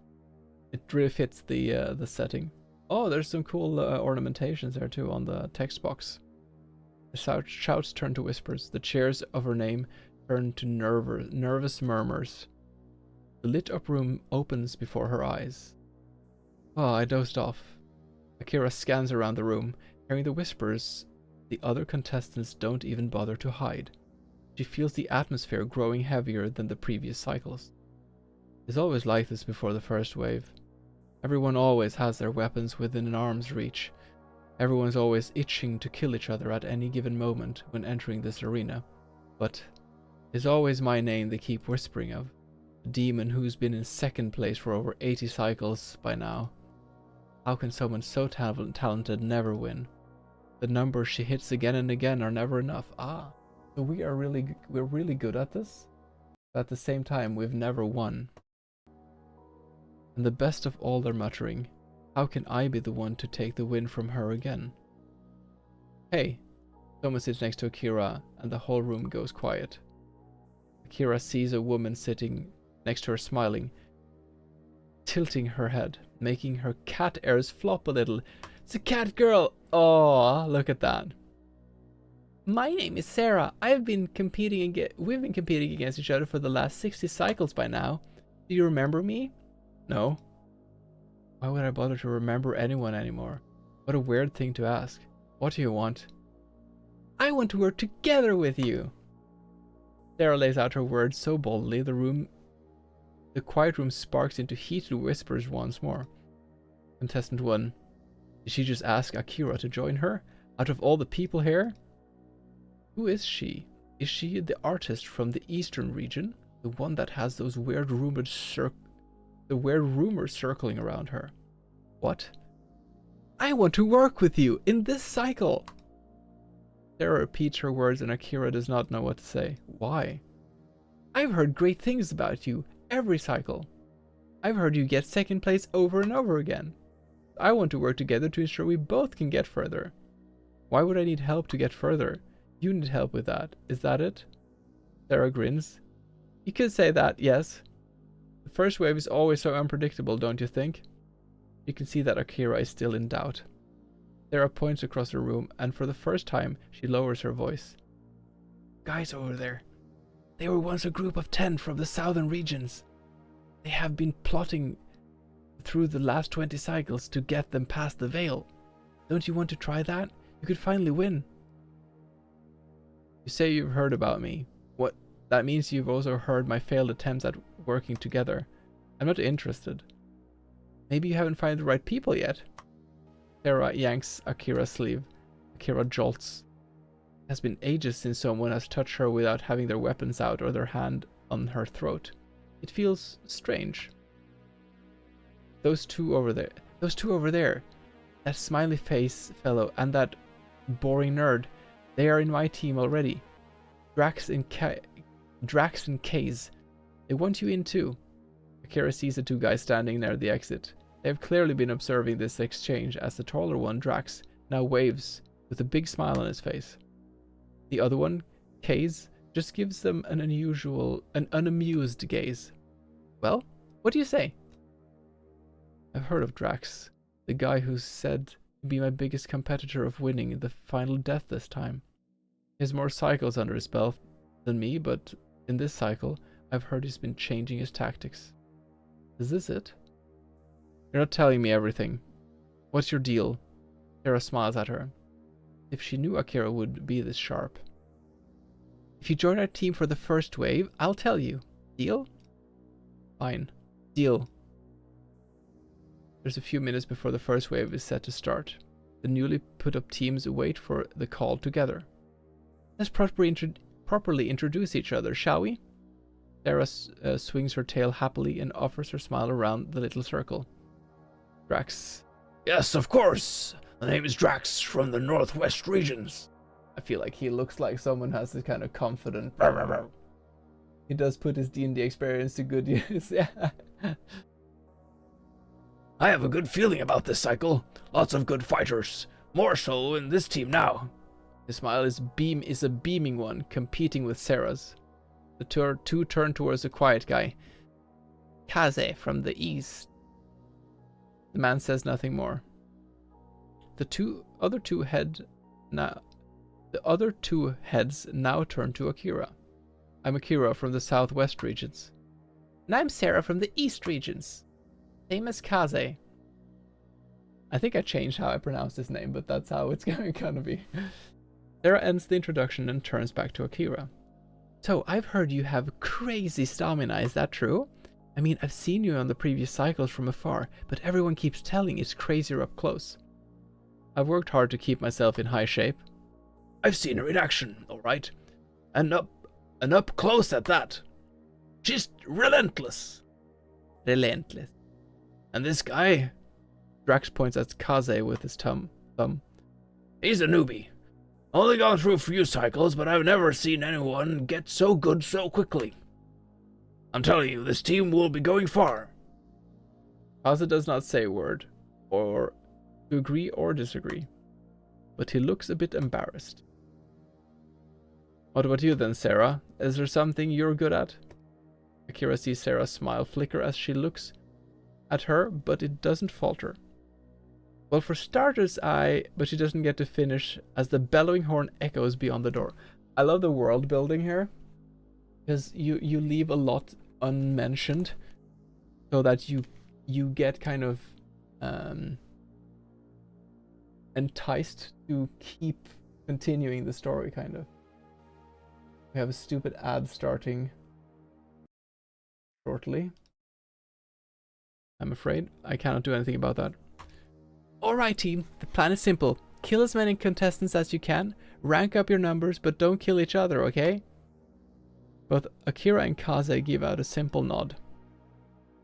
It really fits the setting. Oh, there's some cool ornamentations there too on the text box. The shouts turn to whispers. The cheers of her name turn to nervous murmurs. The lit up room opens before her eyes. Oh, I dozed off. Akira scans around the room, hearing the whispers. The other contestants don't even bother to hide. She feels the atmosphere growing heavier than the previous cycles. It's always like this before the first wave. Everyone always has their weapons within an arm's reach. Everyone's always itching to kill each other at any given moment when entering this arena. But it's always my name they keep whispering of. The demon who's been in second place for over 80 cycles by now. How can someone so talented never win? The numbers she hits again and again are never enough. Ah, so we're really good at this. But at the same time, we've never won. And the best of all, they're muttering, how can I be the one to take the win from her again? Hey, someone sits next to Akira and the whole room goes quiet. Akira sees a woman sitting next to her smiling, tilting her head, making her cat ears flop a little. It's a cat girl! Oh, look at that. My name is Sarah. We've been competing against each other for the last 60 cycles by now. Do you remember me? No. Why would I bother to remember anyone anymore? What a weird thing to ask. What do you want? I want to work together with you. Sarah lays out her words so boldly, the quiet room sparks into heated whispers once more. Contestant 1. Did she just ask Akira to join her? Out of all the people here? Who is she? Is she the artist from the eastern region? The one that has those weird rumors circling around her? What? I want to work with you in this cycle! Sarah repeats her words and Akira does not know what to say. Why? I've heard great things about you every cycle. I've heard you get second place over and over again. I want to work together to ensure we both can get further. Why would I need help to get further? You need help with that. Is that it? Sarah grins. You could say that, yes. The first wave is always so unpredictable, don't you think? You can see that Akira is still in doubt. Sarah points across the room, and for the first time, she lowers her voice. Guys over there. They were once a group of 10 from the southern regions. They have been plotting through the last 20 cycles to get them past the veil. Don't you want to try that? You could finally win. You say you've heard about me. What? That means you've also heard my failed attempts at working together. I'm not interested. Maybe you haven't found the right people yet. Sarah yanks Akira's sleeve. Akira jolts. It has been ages since someone has touched her without having their weapons out or their hand on her throat. It feels strange. Those two over there. That smiley face fellow and that boring nerd. They are in my team already. Drax and Kaze. They want you in too. Akira sees the two guys standing near the exit. They have clearly been observing this exchange as the taller one, Drax, now waves with a big smile on his face. The other one, Kaze, just gives them an unamused gaze. Well, what do you say? I've heard of Drax, the guy who's said to be my biggest competitor of winning the final death this time. He has more cycles under his belt than me, but in this cycle, I've heard he's been changing his tactics. Is this it? You're not telling me everything. What's your deal? Sarah smiles at her. If she knew Akira would be this sharp. If you join our team for the first wave, I'll tell you. Deal? Fine. Deal. There's a few minutes before the first wave is set to start. The newly put up teams wait for the call together. Let's properly introduce each other, shall we? Sarah swings her tail happily and offers her smile around the little circle. Drax. Yes, of course. The name is Drax from the northwest regions. I feel like he looks like someone has this kind of confident. He does put his D&D experience to good use. Yeah. I have a good feeling about this cycle. Lots of good fighters. More so in this team now. His smile is a beaming one, competing with Sarah's. The two turn towards the quiet guy. Kaze from the east. The man says nothing more. The other two heads now turn to Akira. I'm Akira from the southwest regions. And I'm Sarah from the east regions. Same as Kaze. I think I changed how I pronounce his name, but that's how it's going to be. Sarah ends the introduction and turns back to Akira. So, I've heard you have crazy stamina, is that true? I mean, I've seen you on the previous cycles from afar, but everyone keeps telling it's crazier up close. I've worked hard to keep myself in high shape. I've seen her in action, all right. And up close at that. She's relentless. Relentless. And this guy... Drax points at Kaze with his thumb. He's a newbie. Only gone through a few cycles, but I've never seen anyone get so good so quickly. I'm telling you, this team will be going far. Kaze does not say a word, or to agree or disagree, but he looks a bit embarrassed. What about you then, Sarah? Is there something you're good at? Akira sees Sarah's smile flicker as she looks at her, but it doesn't falter. Well, for starters, but she doesn't get to finish as the bellowing horn echoes beyond the door. I love the world building here, because you leave a lot unmentioned, so that you get kind of enticed to keep continuing the story, kind of. We have a stupid ad starting shortly. I'm afraid I cannot do anything about that. Alright team, the plan is simple. Kill as many contestants as you can, rank up your numbers, but don't kill each other, okay? Both Akira and Kaze give out a simple nod.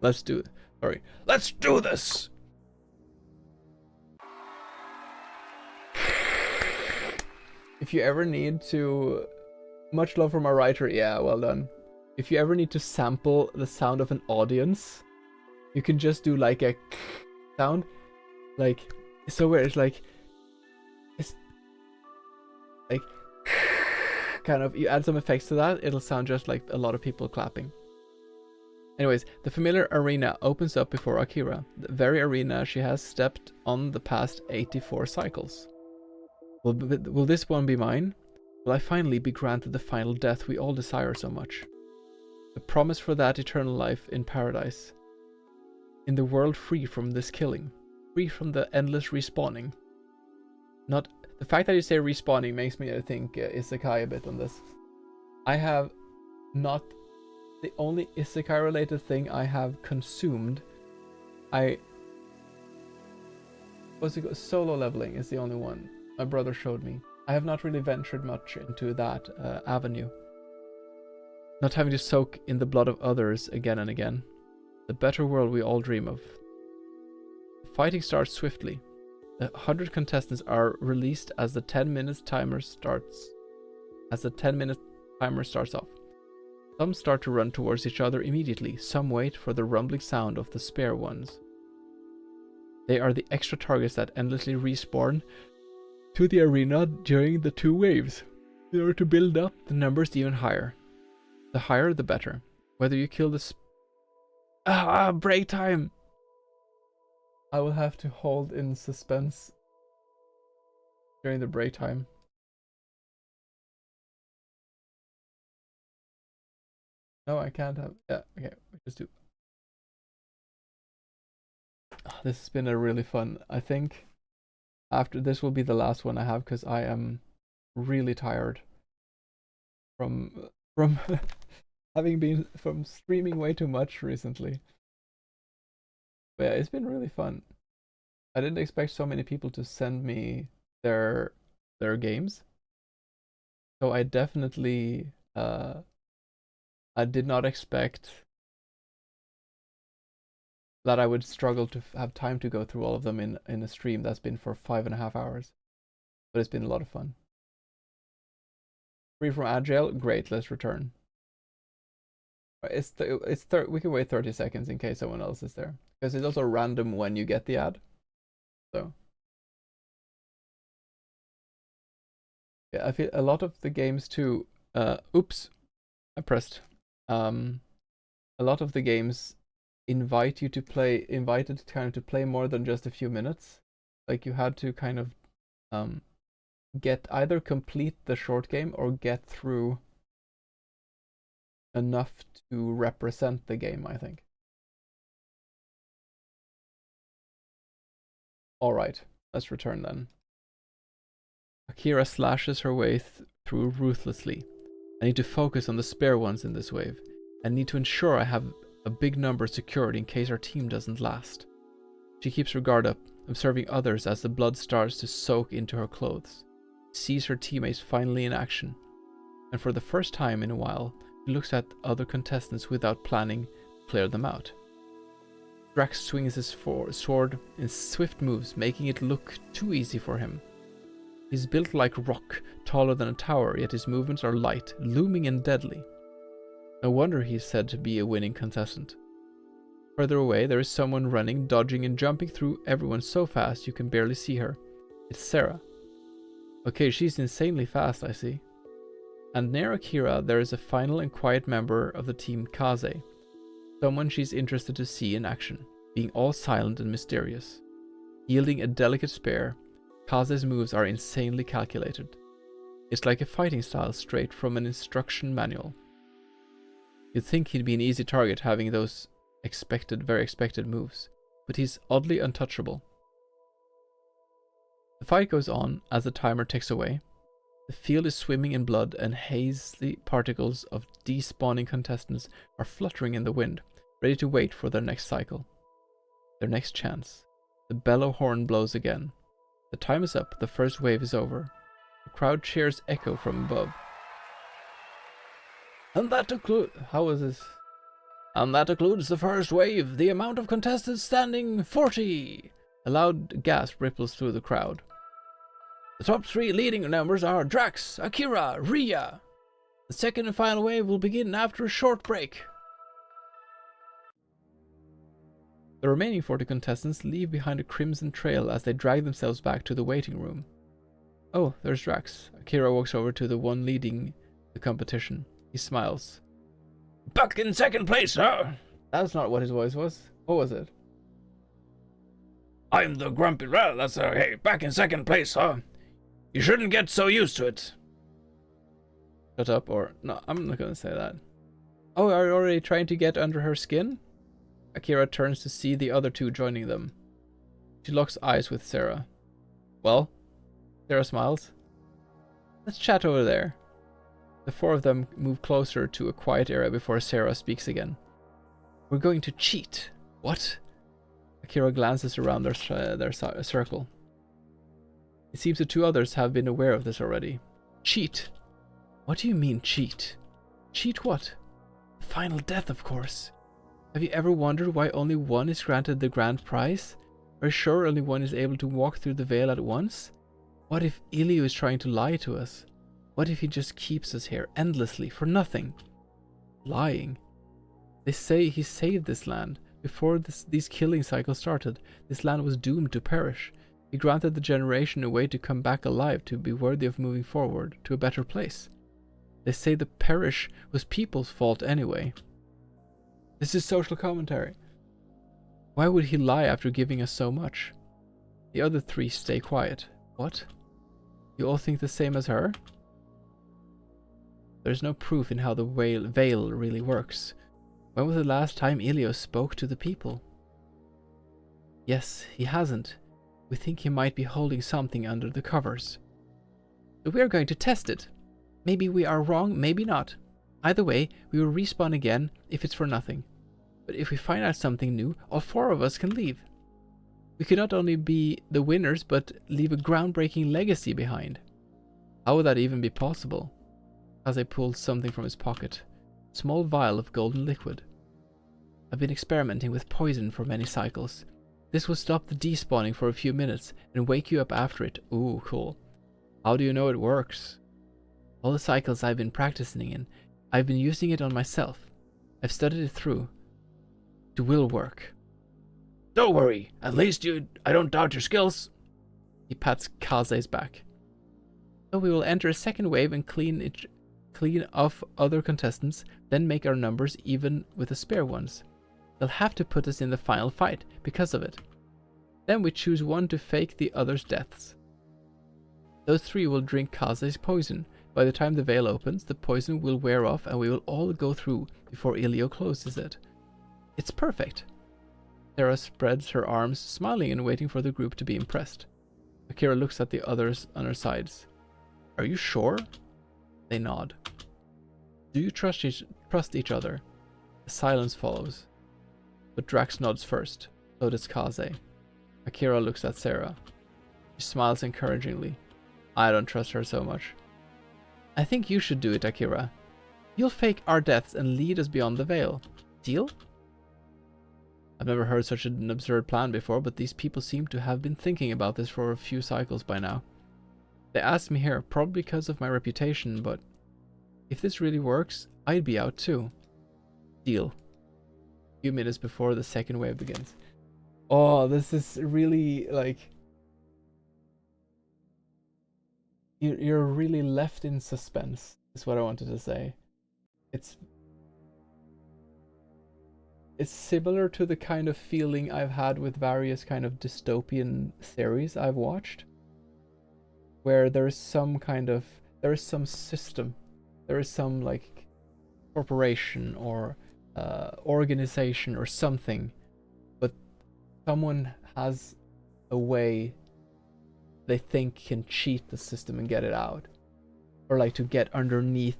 Let's do this! If you ever need to... Much love from our writer, yeah, well done. If you ever need to sample the sound of an audience, you can just do like a sound. Like, it's so weird, it's like kind of, you add some effects to that, it'll sound just like a lot of people clapping. Anyways, the familiar arena opens up before Akira, the very arena she has stepped on the past 84 cycles. Will this one be mine? Will I finally be granted the final death we all desire so much? The promise for that eternal life in paradise. In the world free from this killing. Free from the endless respawning. Not the fact that you say respawning makes me think isekai a bit on this. I have not the only isekai related thing I have consumed. Solo leveling is the only one my brother showed me. I have not really ventured much into that avenue. Not having to soak in the blood of others again and again. The better world we all dream of. The fighting starts swiftly. The 100 contestants are released as the 10-minute timer starts. Off. Some start to run towards each other immediately. Some wait for the rumbling sound of the spare ones. They are the extra targets that endlessly respawn to the arena during the 2 waves, in order to build up the numbers even higher. The higher, the better. Whether you kill the break time! I will have to hold in suspense during the break time. No, I can't have... Yeah, okay, we just do... This has been a really fun... I think after this will be the last one I have, because I am really tired from from streaming way too much recently. But yeah, it's been really fun. I didn't expect so many people to send me their games. So I definitely I did not expect that I would struggle to have time to go through all of them in a stream that's been for 5.5 hours. But it's been a lot of fun. Free from Agile? Great, let's return. We can wait 30 seconds in case someone else is there. Because it's also random when you get the ad. So. Yeah, I feel a lot of the games too... oops. I pressed. A lot of the games invited to play more than just a few minutes. Like you had to kind of get either complete the short game or get through enough to represent the game, I think. Alright, let's return then. Akira slashes her way through ruthlessly. I need to focus on the spare ones in this wave. I need to ensure I have a big number secured in case our team doesn't last. She keeps her guard up, observing others as the blood starts to soak into her clothes. She sees her teammates finally in action, and for the first time in a while, she looks at other contestants without planning to clear them out. Drax swings his sword in swift moves, making it look too easy for him. He's built like rock, taller than a tower, yet his movements are light, looming and deadly. No wonder he's said to be a winning contestant. Further away, there is someone running, dodging and jumping through everyone so fast you can barely see her. It's Sarah. Okay, she's insanely fast, I see. And near Akira, there is a final and quiet member of the team, Kaze. Someone she's interested to see in action, being all silent and mysterious. Yielding a delicate spear, Kaze's moves are insanely calculated. It's like a fighting style straight from an instruction manual. You'd think he'd be an easy target having those very expected moves, but he's oddly untouchable. The fight goes on as the timer ticks away. The field is swimming in blood and hazy particles of despawning contestants are fluttering in the wind, ready to wait for their next cycle. Their next chance. The bellow horn blows again. The time is up, the first wave is over. The crowd cheers echo from above. And that concludes the first wave. The amount of contestants standing, 40. A loud gasp ripples through the crowd. The top 3 leading numbers are Drax, Akira, Rhea. The second and final wave will begin after a short break. The remaining 40 contestants leave behind a crimson trail as they drag themselves back to the waiting room. Oh, there's Drax. Akira walks over to the one leading the competition. He smiles. Back in second place, sir! That's not what his voice was. What was it? I'm the grumpy... Well, that's okay. Back in second place, huh? You shouldn't get so used to it. Shut up, or... No, I'm not gonna say that. Oh, are you already trying to get under her skin? Akira turns to see the other 2 joining them. She locks eyes with Sarah. Well? Sarah smiles. Let's chat over there. The 4 of them move closer to a quiet area before Sarah speaks again. We're going to cheat. What? Akira glances around their circle. It seems the 2 others have been aware of this already. Cheat? What do you mean, cheat? Cheat what? The final death, of course. Have you ever wondered why only one is granted the grand prize? Are you sure only one is able to walk through the veil at once? What if Ilio is trying to lie to us? What if he just keeps us here endlessly for nothing? Lying. They say he saved this land. Before these killing cycles started, this land was doomed to perish. He granted the generation a way to come back alive, to be worthy of moving forward to a better place. They say the perish was people's fault anyway. This is social commentary. Why would he lie after giving us so much? The other 3 stay quiet. What? You all think the same as her? There's no proof in how the veil really works. When was the last time Ilio spoke to the people? Yes, he hasn't. We think he might be holding something under the covers. So we are going to test it. Maybe we are wrong, maybe not. Either way, we will respawn again if it's for nothing. But if we find out something new, all 4 of us can leave. We could not only be the winners, but leave a groundbreaking legacy behind. How would that even be possible? Kaze pulled something from his pocket. A small vial of golden liquid. I've been experimenting with poison for many cycles. This will stop the despawning for a few minutes and wake you up after it. Ooh, cool. How do you know it works? All the cycles I've been practicing in, I've been using it on myself. I've studied it through. It will work. Don't worry. At least I don't doubt your skills. He pats Kaze's back. So we will enter a second wave and clean off other contestants, then make our numbers even with the spare ones. They'll have to put us in the final fight because of it. Then we choose one to fake the other's deaths. Those 3 will drink Kaze's poison. By the time the veil opens, the poison will wear off and we will all go through before Ilio closes it. It's perfect. Sarah spreads her arms, smiling and waiting for the group to be impressed. Akira looks at the others on her sides. Are you sure? They nod. Do you trust each other? The silence follows. but Drax nods first. So does Kaze. Akira looks at Sarah. She smiles encouragingly. I don't trust her so much. I think you should do it, Akira. You'll fake our deaths and lead us beyond the veil. Deal? I've never heard such an absurd plan before, but these people seem to have been thinking about this for a few cycles by now. They asked me here, probably because of my reputation, but if this really works, I'd be out too. Deal. A few minutes before the second wave begins. Oh, this is really like... You're really left in suspense, is what I wanted to say. It's similar to the kind of feeling I've had with various kind of dystopian series I've watched, where there is some system, there is some like corporation or organization or something, but someone has a way they think can cheat the system and get it out, or like to get underneath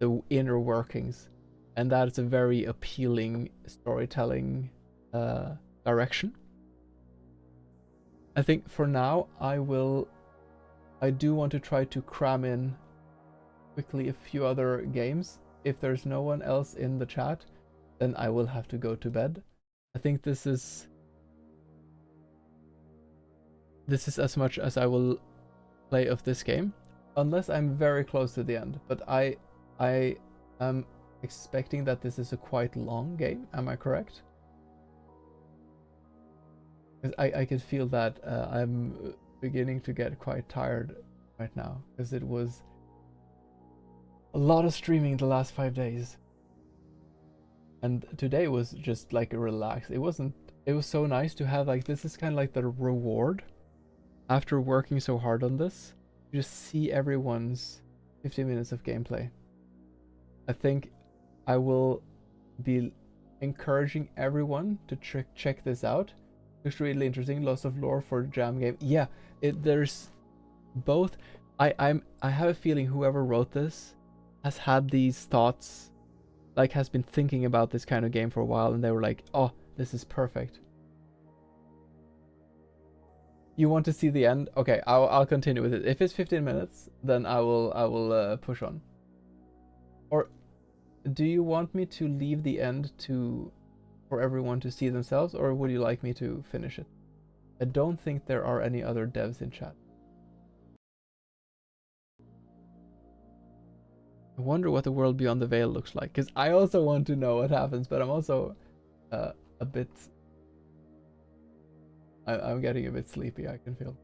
the inner workings. And that is a very appealing storytelling direction. I think for now I do want to try to cram in quickly a few other games. If there's no one else in the chat, then I will have to go to bed. I think this is as much as I will play of this game, unless I'm very close to the end. But I am expecting that this is a quite long game. Am I correct? Because I could feel that I'm beginning to get quite tired right now, because it was a lot of streaming the last 5 days, and today was just like a relax. It was so nice to have, like, this is kind of like the reward after working so hard on this. You just see everyone's 15 minutes of gameplay. I think I will be encouraging everyone to check this out. Looks really interesting. Lots of lore for Jam game. Yeah, there's both. I have a feeling whoever wrote this has had these thoughts, like has been thinking about this kind of game for a while, and they were like, oh, this is perfect. You want to see the end? Okay, I'll continue with it. If it's 15 minutes, then I will push on. Or do you want me to leave the end for everyone to see themselves, or would you like me to finish it? I don't think there are any other devs in chat. I wonder what the world beyond the veil looks like, because I also want to know what happens, but I'm also a bit... I'm getting a bit sleepy, I can feel.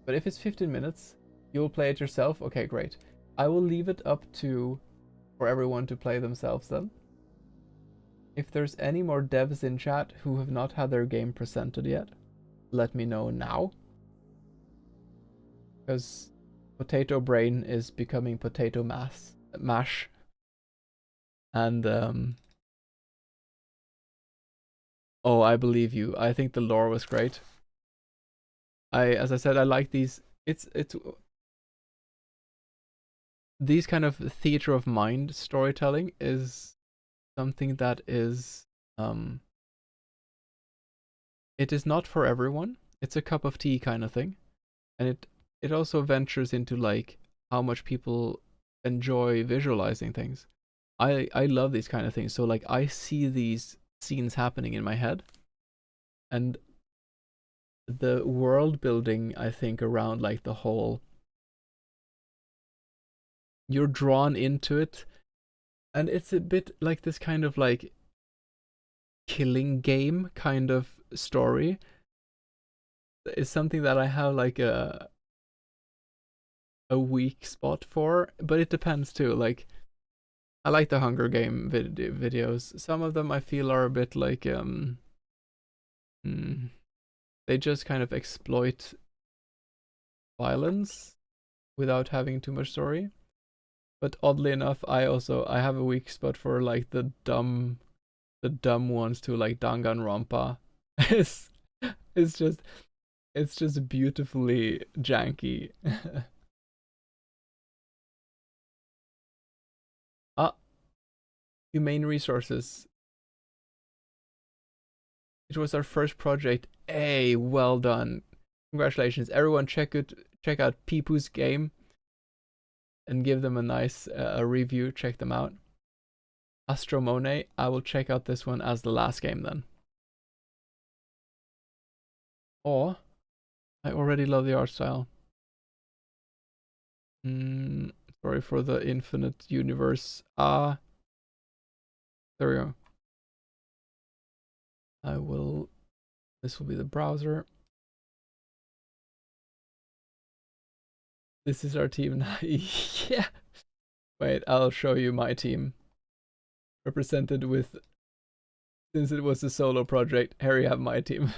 But if it's 15 minutes, you'll play it yourself? Okay, great. I will leave it up for everyone to play themselves then. If there's any more devs in chat who have not had their game presented yet, let me know now. Because Potato Brain is becoming Potato Mash. And oh, I believe you. I think the lore was great. As I said, I like these. It's these kind of theater of mind storytelling is something that is it is not for everyone. It's a cup of tea kind of thing, and it also ventures into like how much people enjoy visualizing things. I love these kind of things. So like I see these scenes happening in my head, and the world building, I think, around like the whole, you're drawn into it, and it's a bit like this kind of like killing game kind of story is something that I have like a weak spot for, but it depends too. Like I like the Hunger Game videos. Some of them I feel are a bit like they just kind of exploit violence without having too much story. But oddly enough, I have a weak spot for like the dumb ones too, like Danganronpa. it's just beautifully janky. Humane resources. It was our first project. Hey, well done. Congratulations. Everyone check out Peepoo's game and give them a nice review. Check them out. Astromone, I will check out this one as the last game then. Oh, I already love the art style. Sorry for the infinite universe. There we go. This will be the browser. This is our team now. Yeah. Wait, I'll show you my team. Represented with, since it was a solo project, here you have my team.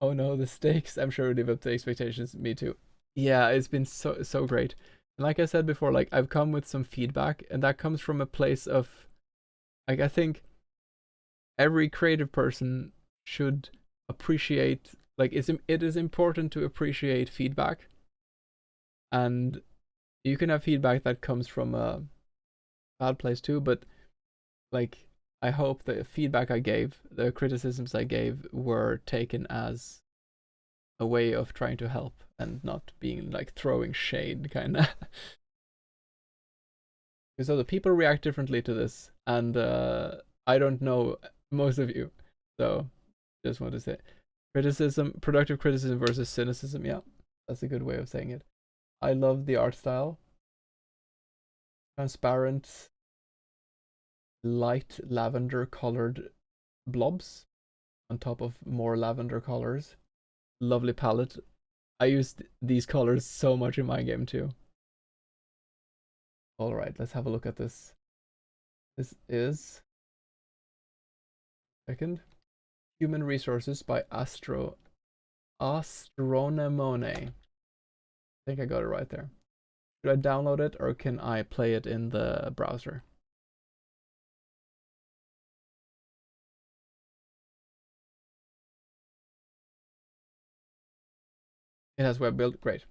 Oh no, the stakes. I'm sure we live up to expectations. Me too. Yeah, it's been so great. And like I said before, like I've come with some feedback, and that comes from a place of, like, I think every creative person should appreciate, like it is important to appreciate feedback. And you can have feedback that comes from a bad place too, but like I hope the feedback I gave, the criticisms I gave, were taken as a way of trying to help and not being like throwing shade, kind of. Because other people react differently to this, and I don't know most of you, so just want to say, productive criticism versus cynicism. Yeah, that's a good way of saying it. I love the art style. Transparent, light lavender colored blobs on top of more lavender colors. Lovely palette. I used these colors so much in my game too. Alright, let's have a look at this. This is Human Resources by Astronomone. I think I got it right there. Should I download it or can I play it in the browser? It has web build. Great.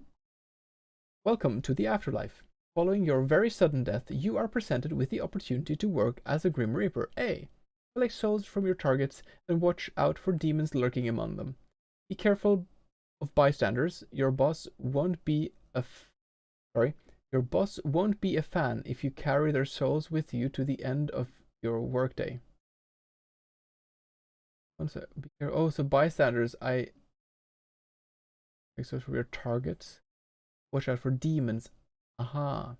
Welcome to the afterlife. Following your very sudden death, you are presented with the opportunity to work as a Grim Reaper. A. Collect souls from your targets and watch out for demons lurking among them. Be careful of bystanders. Your boss won't be a fan if you carry their souls with you to the end of your workday. Oh, so bystanders, I so for your targets. Watch out for demons. Aha.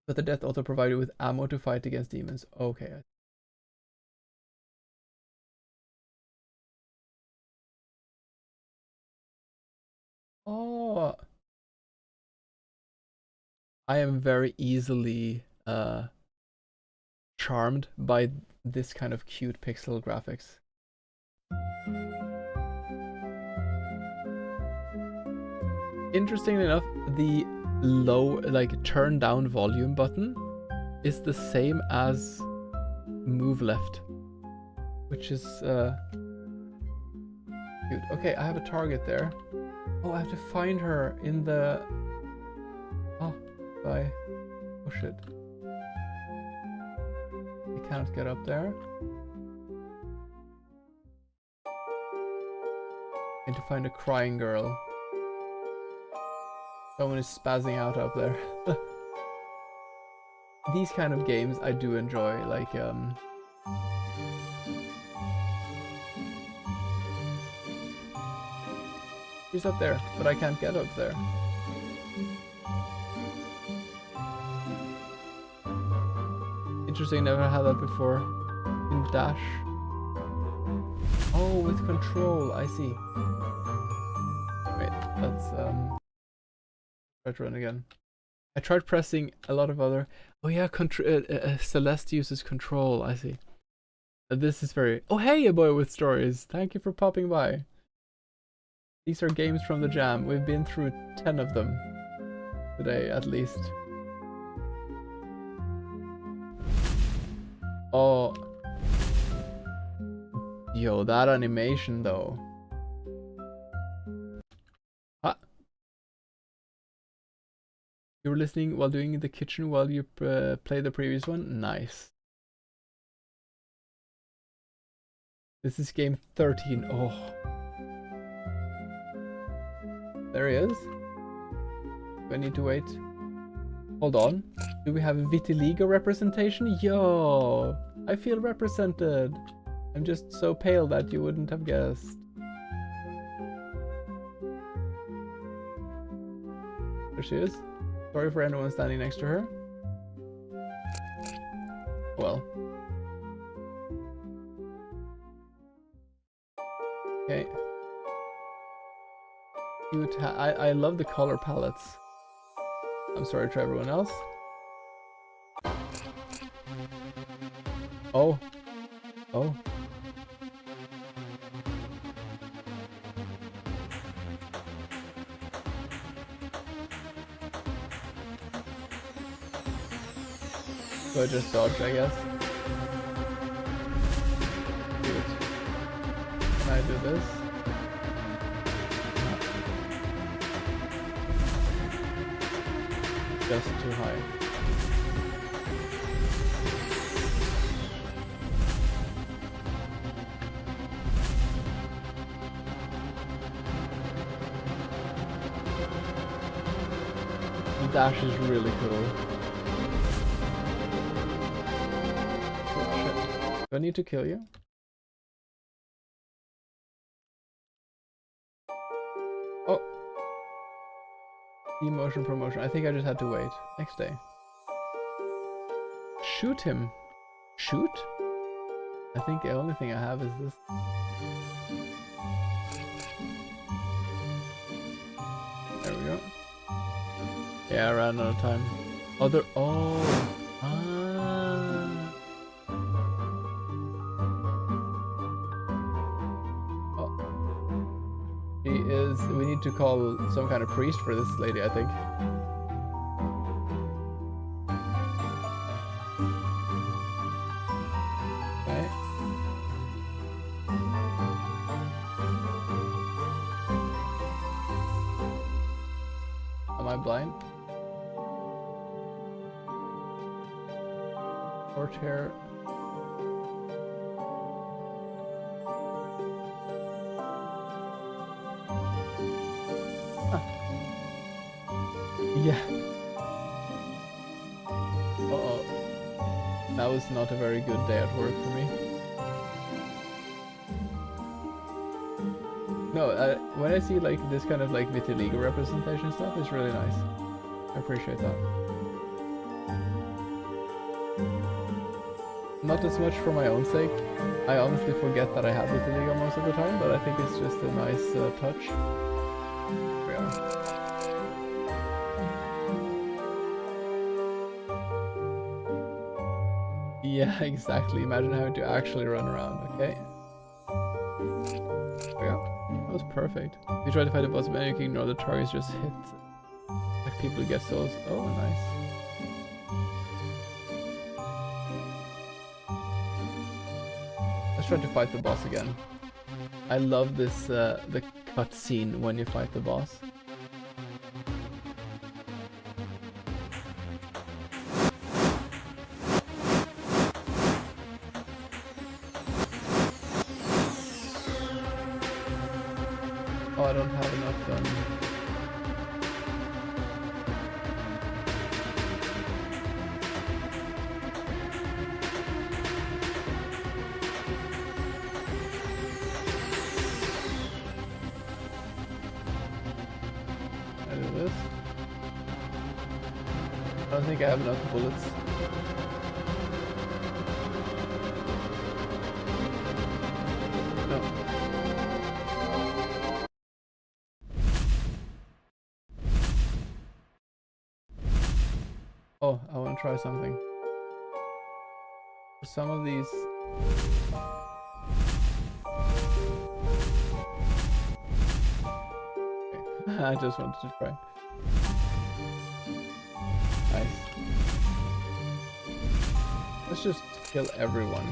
But the death also provided you with ammo to fight against demons. Okay. Oh. I am very easily charmed by this kind of cute pixel graphics. Interestingly enough, the low, like turn down volume button is the same as move left, which is cute. Okay, I have a target there. Oh, I have to find her in the... Oh shit. I cannot get up there. I need to find a crying girl. Someone is spazzing out up there. These kind of games I do enjoy, like she's up there, but I can't get up there. Interesting, never had that before. In dash. Oh, with control, I see. Wait, let's try to run again. I tried pressing a lot of other... Oh yeah, Celeste uses control, I see. This is very... Oh hey, a boy with stories. Thank you for popping by. These are games from the jam. We've been through 10 of them today, at least. Oh. Yo, that animation though. You were listening while doing the kitchen while you play the previous one? Nice. This is game 13. Oh. There he is. Do I need to wait? Hold on. Do we have a vitiligo representation? Yo! I feel represented. I'm just so pale that you wouldn't have guessed. There she is. Sorry for anyone standing next to her. Well. Okay. Cute. I love the color palettes. I'm sorry to everyone else. Oh. Oh. So I just dodged, I guess. Cute. Can I do this? Just too high. The dash is really cool. Oh shit. Do I need to kill you? Oh. Emotion promotion. I think I just had to wait. Next day. Shoot him. Shoot? I think the only thing I have is this. There we go. Yeah, I ran out of time. Other. Oh. Ah. Oh. He is. We need to call some kind of priest for this lady, I think. Okay. Am I blind? Short hair. Huh. Yeah. Uh-oh. That was not a very good day at work for me. No, when I see like this kind of like vitiligo representation stuff, it's really nice. I appreciate that. Not as much for my own sake. I honestly forget that I have vitiligo most of the time, but I think it's just a nice touch. There we are. Yeah, exactly. Imagine having to actually run around. Okay. There we go. That was perfect. You try to fight the boss, but you can ignore the targets just hit. Like people get souls. Oh, nice. Let's try to fight the boss again. I love this, the cutscene when you fight the boss. Oh, I don't have enough I do this. I don't think I have enough bullets. No. Oh, I want to try something. For some of these... Okay. I just wanted to try. Nice. Let's just kill everyone.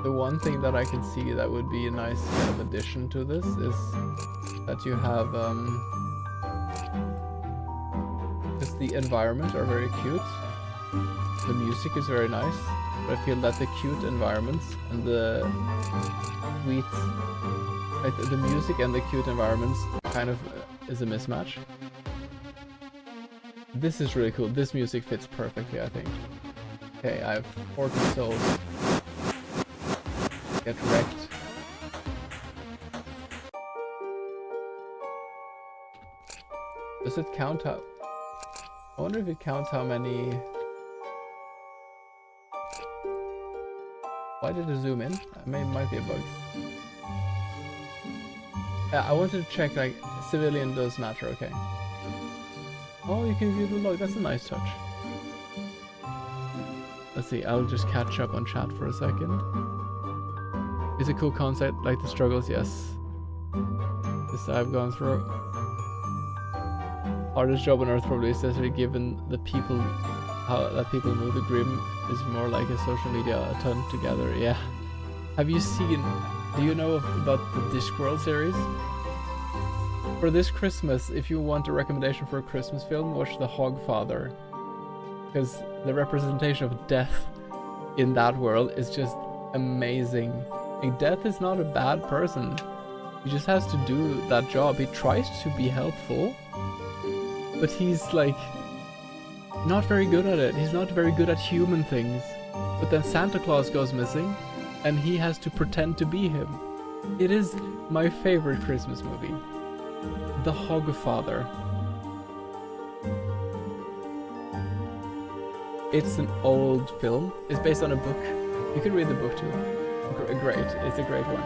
The one thing that I can see that would be a nice kind of addition to this is that you have because the environments are very cute. The music is very nice, but I feel that the cute environments and the sweet, like the music and the cute environments kind of is a mismatch. This is really cool. This music fits perfectly, I think. Okay, I have 40 souls. Get wrecked. Does it count how... I wonder if it counts how many... Why did it zoom in? It might be a bug. Yeah, I wanted to check, like, civilian does matter, okay. Oh, you can view the log. That's a nice touch. Let's see, I'll just catch up on chat for a second. It's a cool concept, like the struggles, yes. This I've gone through. Hardest job on earth probably is necessary given the people, how that people move. The Grim is more like a social media, a ton together, yeah. Have you seen, do you know about the Discworld series? For this Christmas, if you want a recommendation for a Christmas film, watch The Hogfather. Because the representation of death in that world is just amazing. Like, Death is not a bad person. He just has to do that job. He tries to be helpful, but he's like not very good at it. He's not very good at human things. But then Santa Claus goes missing and he has to pretend to be him. It is my favorite Christmas movie. The Hogfather. It's an old film. It's based on a book. You can read the book too. Great. It's a great one.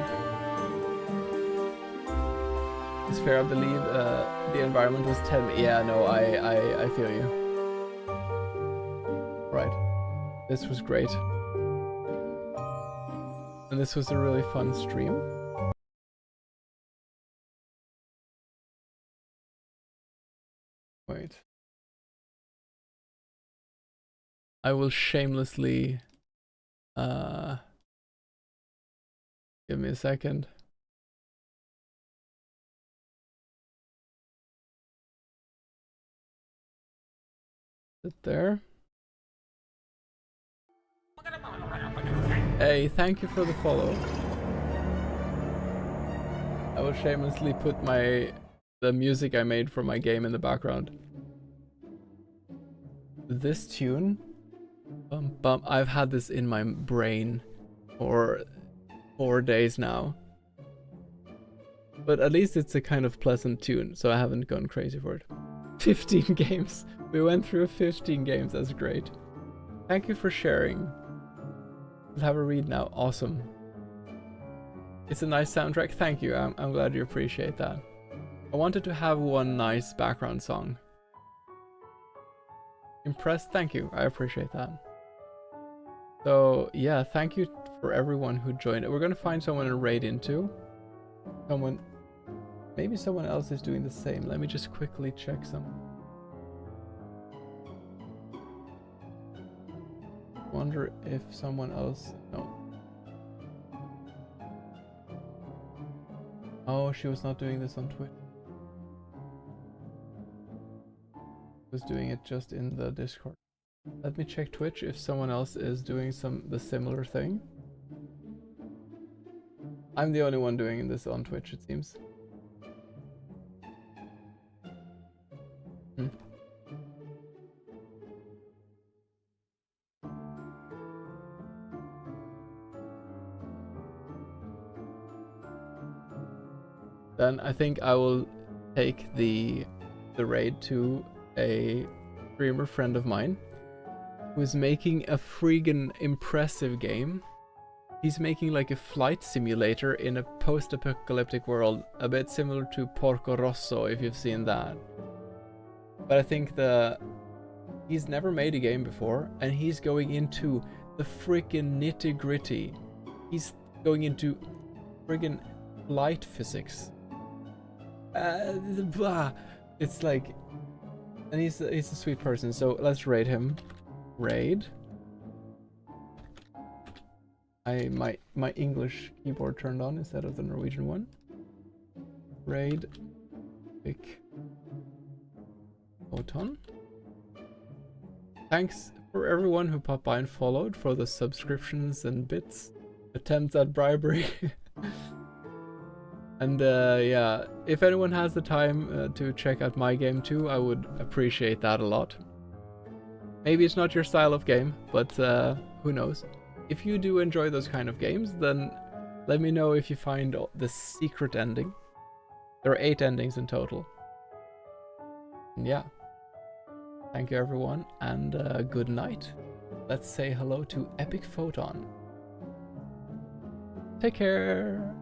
It's fair, I believe the environment was 10. Yeah, no, I feel you. Right. This was great. And this was a really fun stream. Wait. I will shamelessly give me a second. Sit there. Hey, thank you for the follow. I will shamelessly put the music I made for my game in the background. This tune, I've had this in my brain for 4 days now. But at least it's a kind of pleasant tune, so I haven't gone crazy for it. 15 games. We went through 15 games, that's great. Thank you for sharing. Let's have a read now. Awesome. It's a nice soundtrack. Thank you. I'm glad you appreciate that. I wanted to have one nice background song. Impressed? Thank you. I appreciate that. So yeah, thank you for everyone who joined. We're gonna find someone to raid into. Maybe someone else is doing the same. Let me just quickly check some. Wonder if someone else... No. Oh, she was not doing this on Twitch. Was doing it just in the Discord. Let me check Twitch if someone else is doing the similar thing. I'm the only one doing this on Twitch, it seems. Then I think I will take the raid to a streamer friend of mine who is making a friggin' impressive game. He's making like a flight simulator in a post-apocalyptic world, a bit similar to Porco Rosso if you've seen that. But I think he's never made a game before, and he's going into the freaking nitty-gritty. He's going into friggin' flight physics. It's like, and he's a sweet person, so let's raid him. Raid. My English keyboard turned on instead of the Norwegian one. Raid. Pick. Photon. thanks for everyone who popped by and followed, for the subscriptions and bits, attempts at bribery. And yeah, if anyone has the time to check out my game too, I would appreciate that a lot. Maybe it's not your style of game, but who knows. If you do enjoy those kind of games, then let me know if you find the secret ending. There are 8 endings in total. And yeah. Thank you everyone, and good night. Let's say hello to Epic Photon. Take care.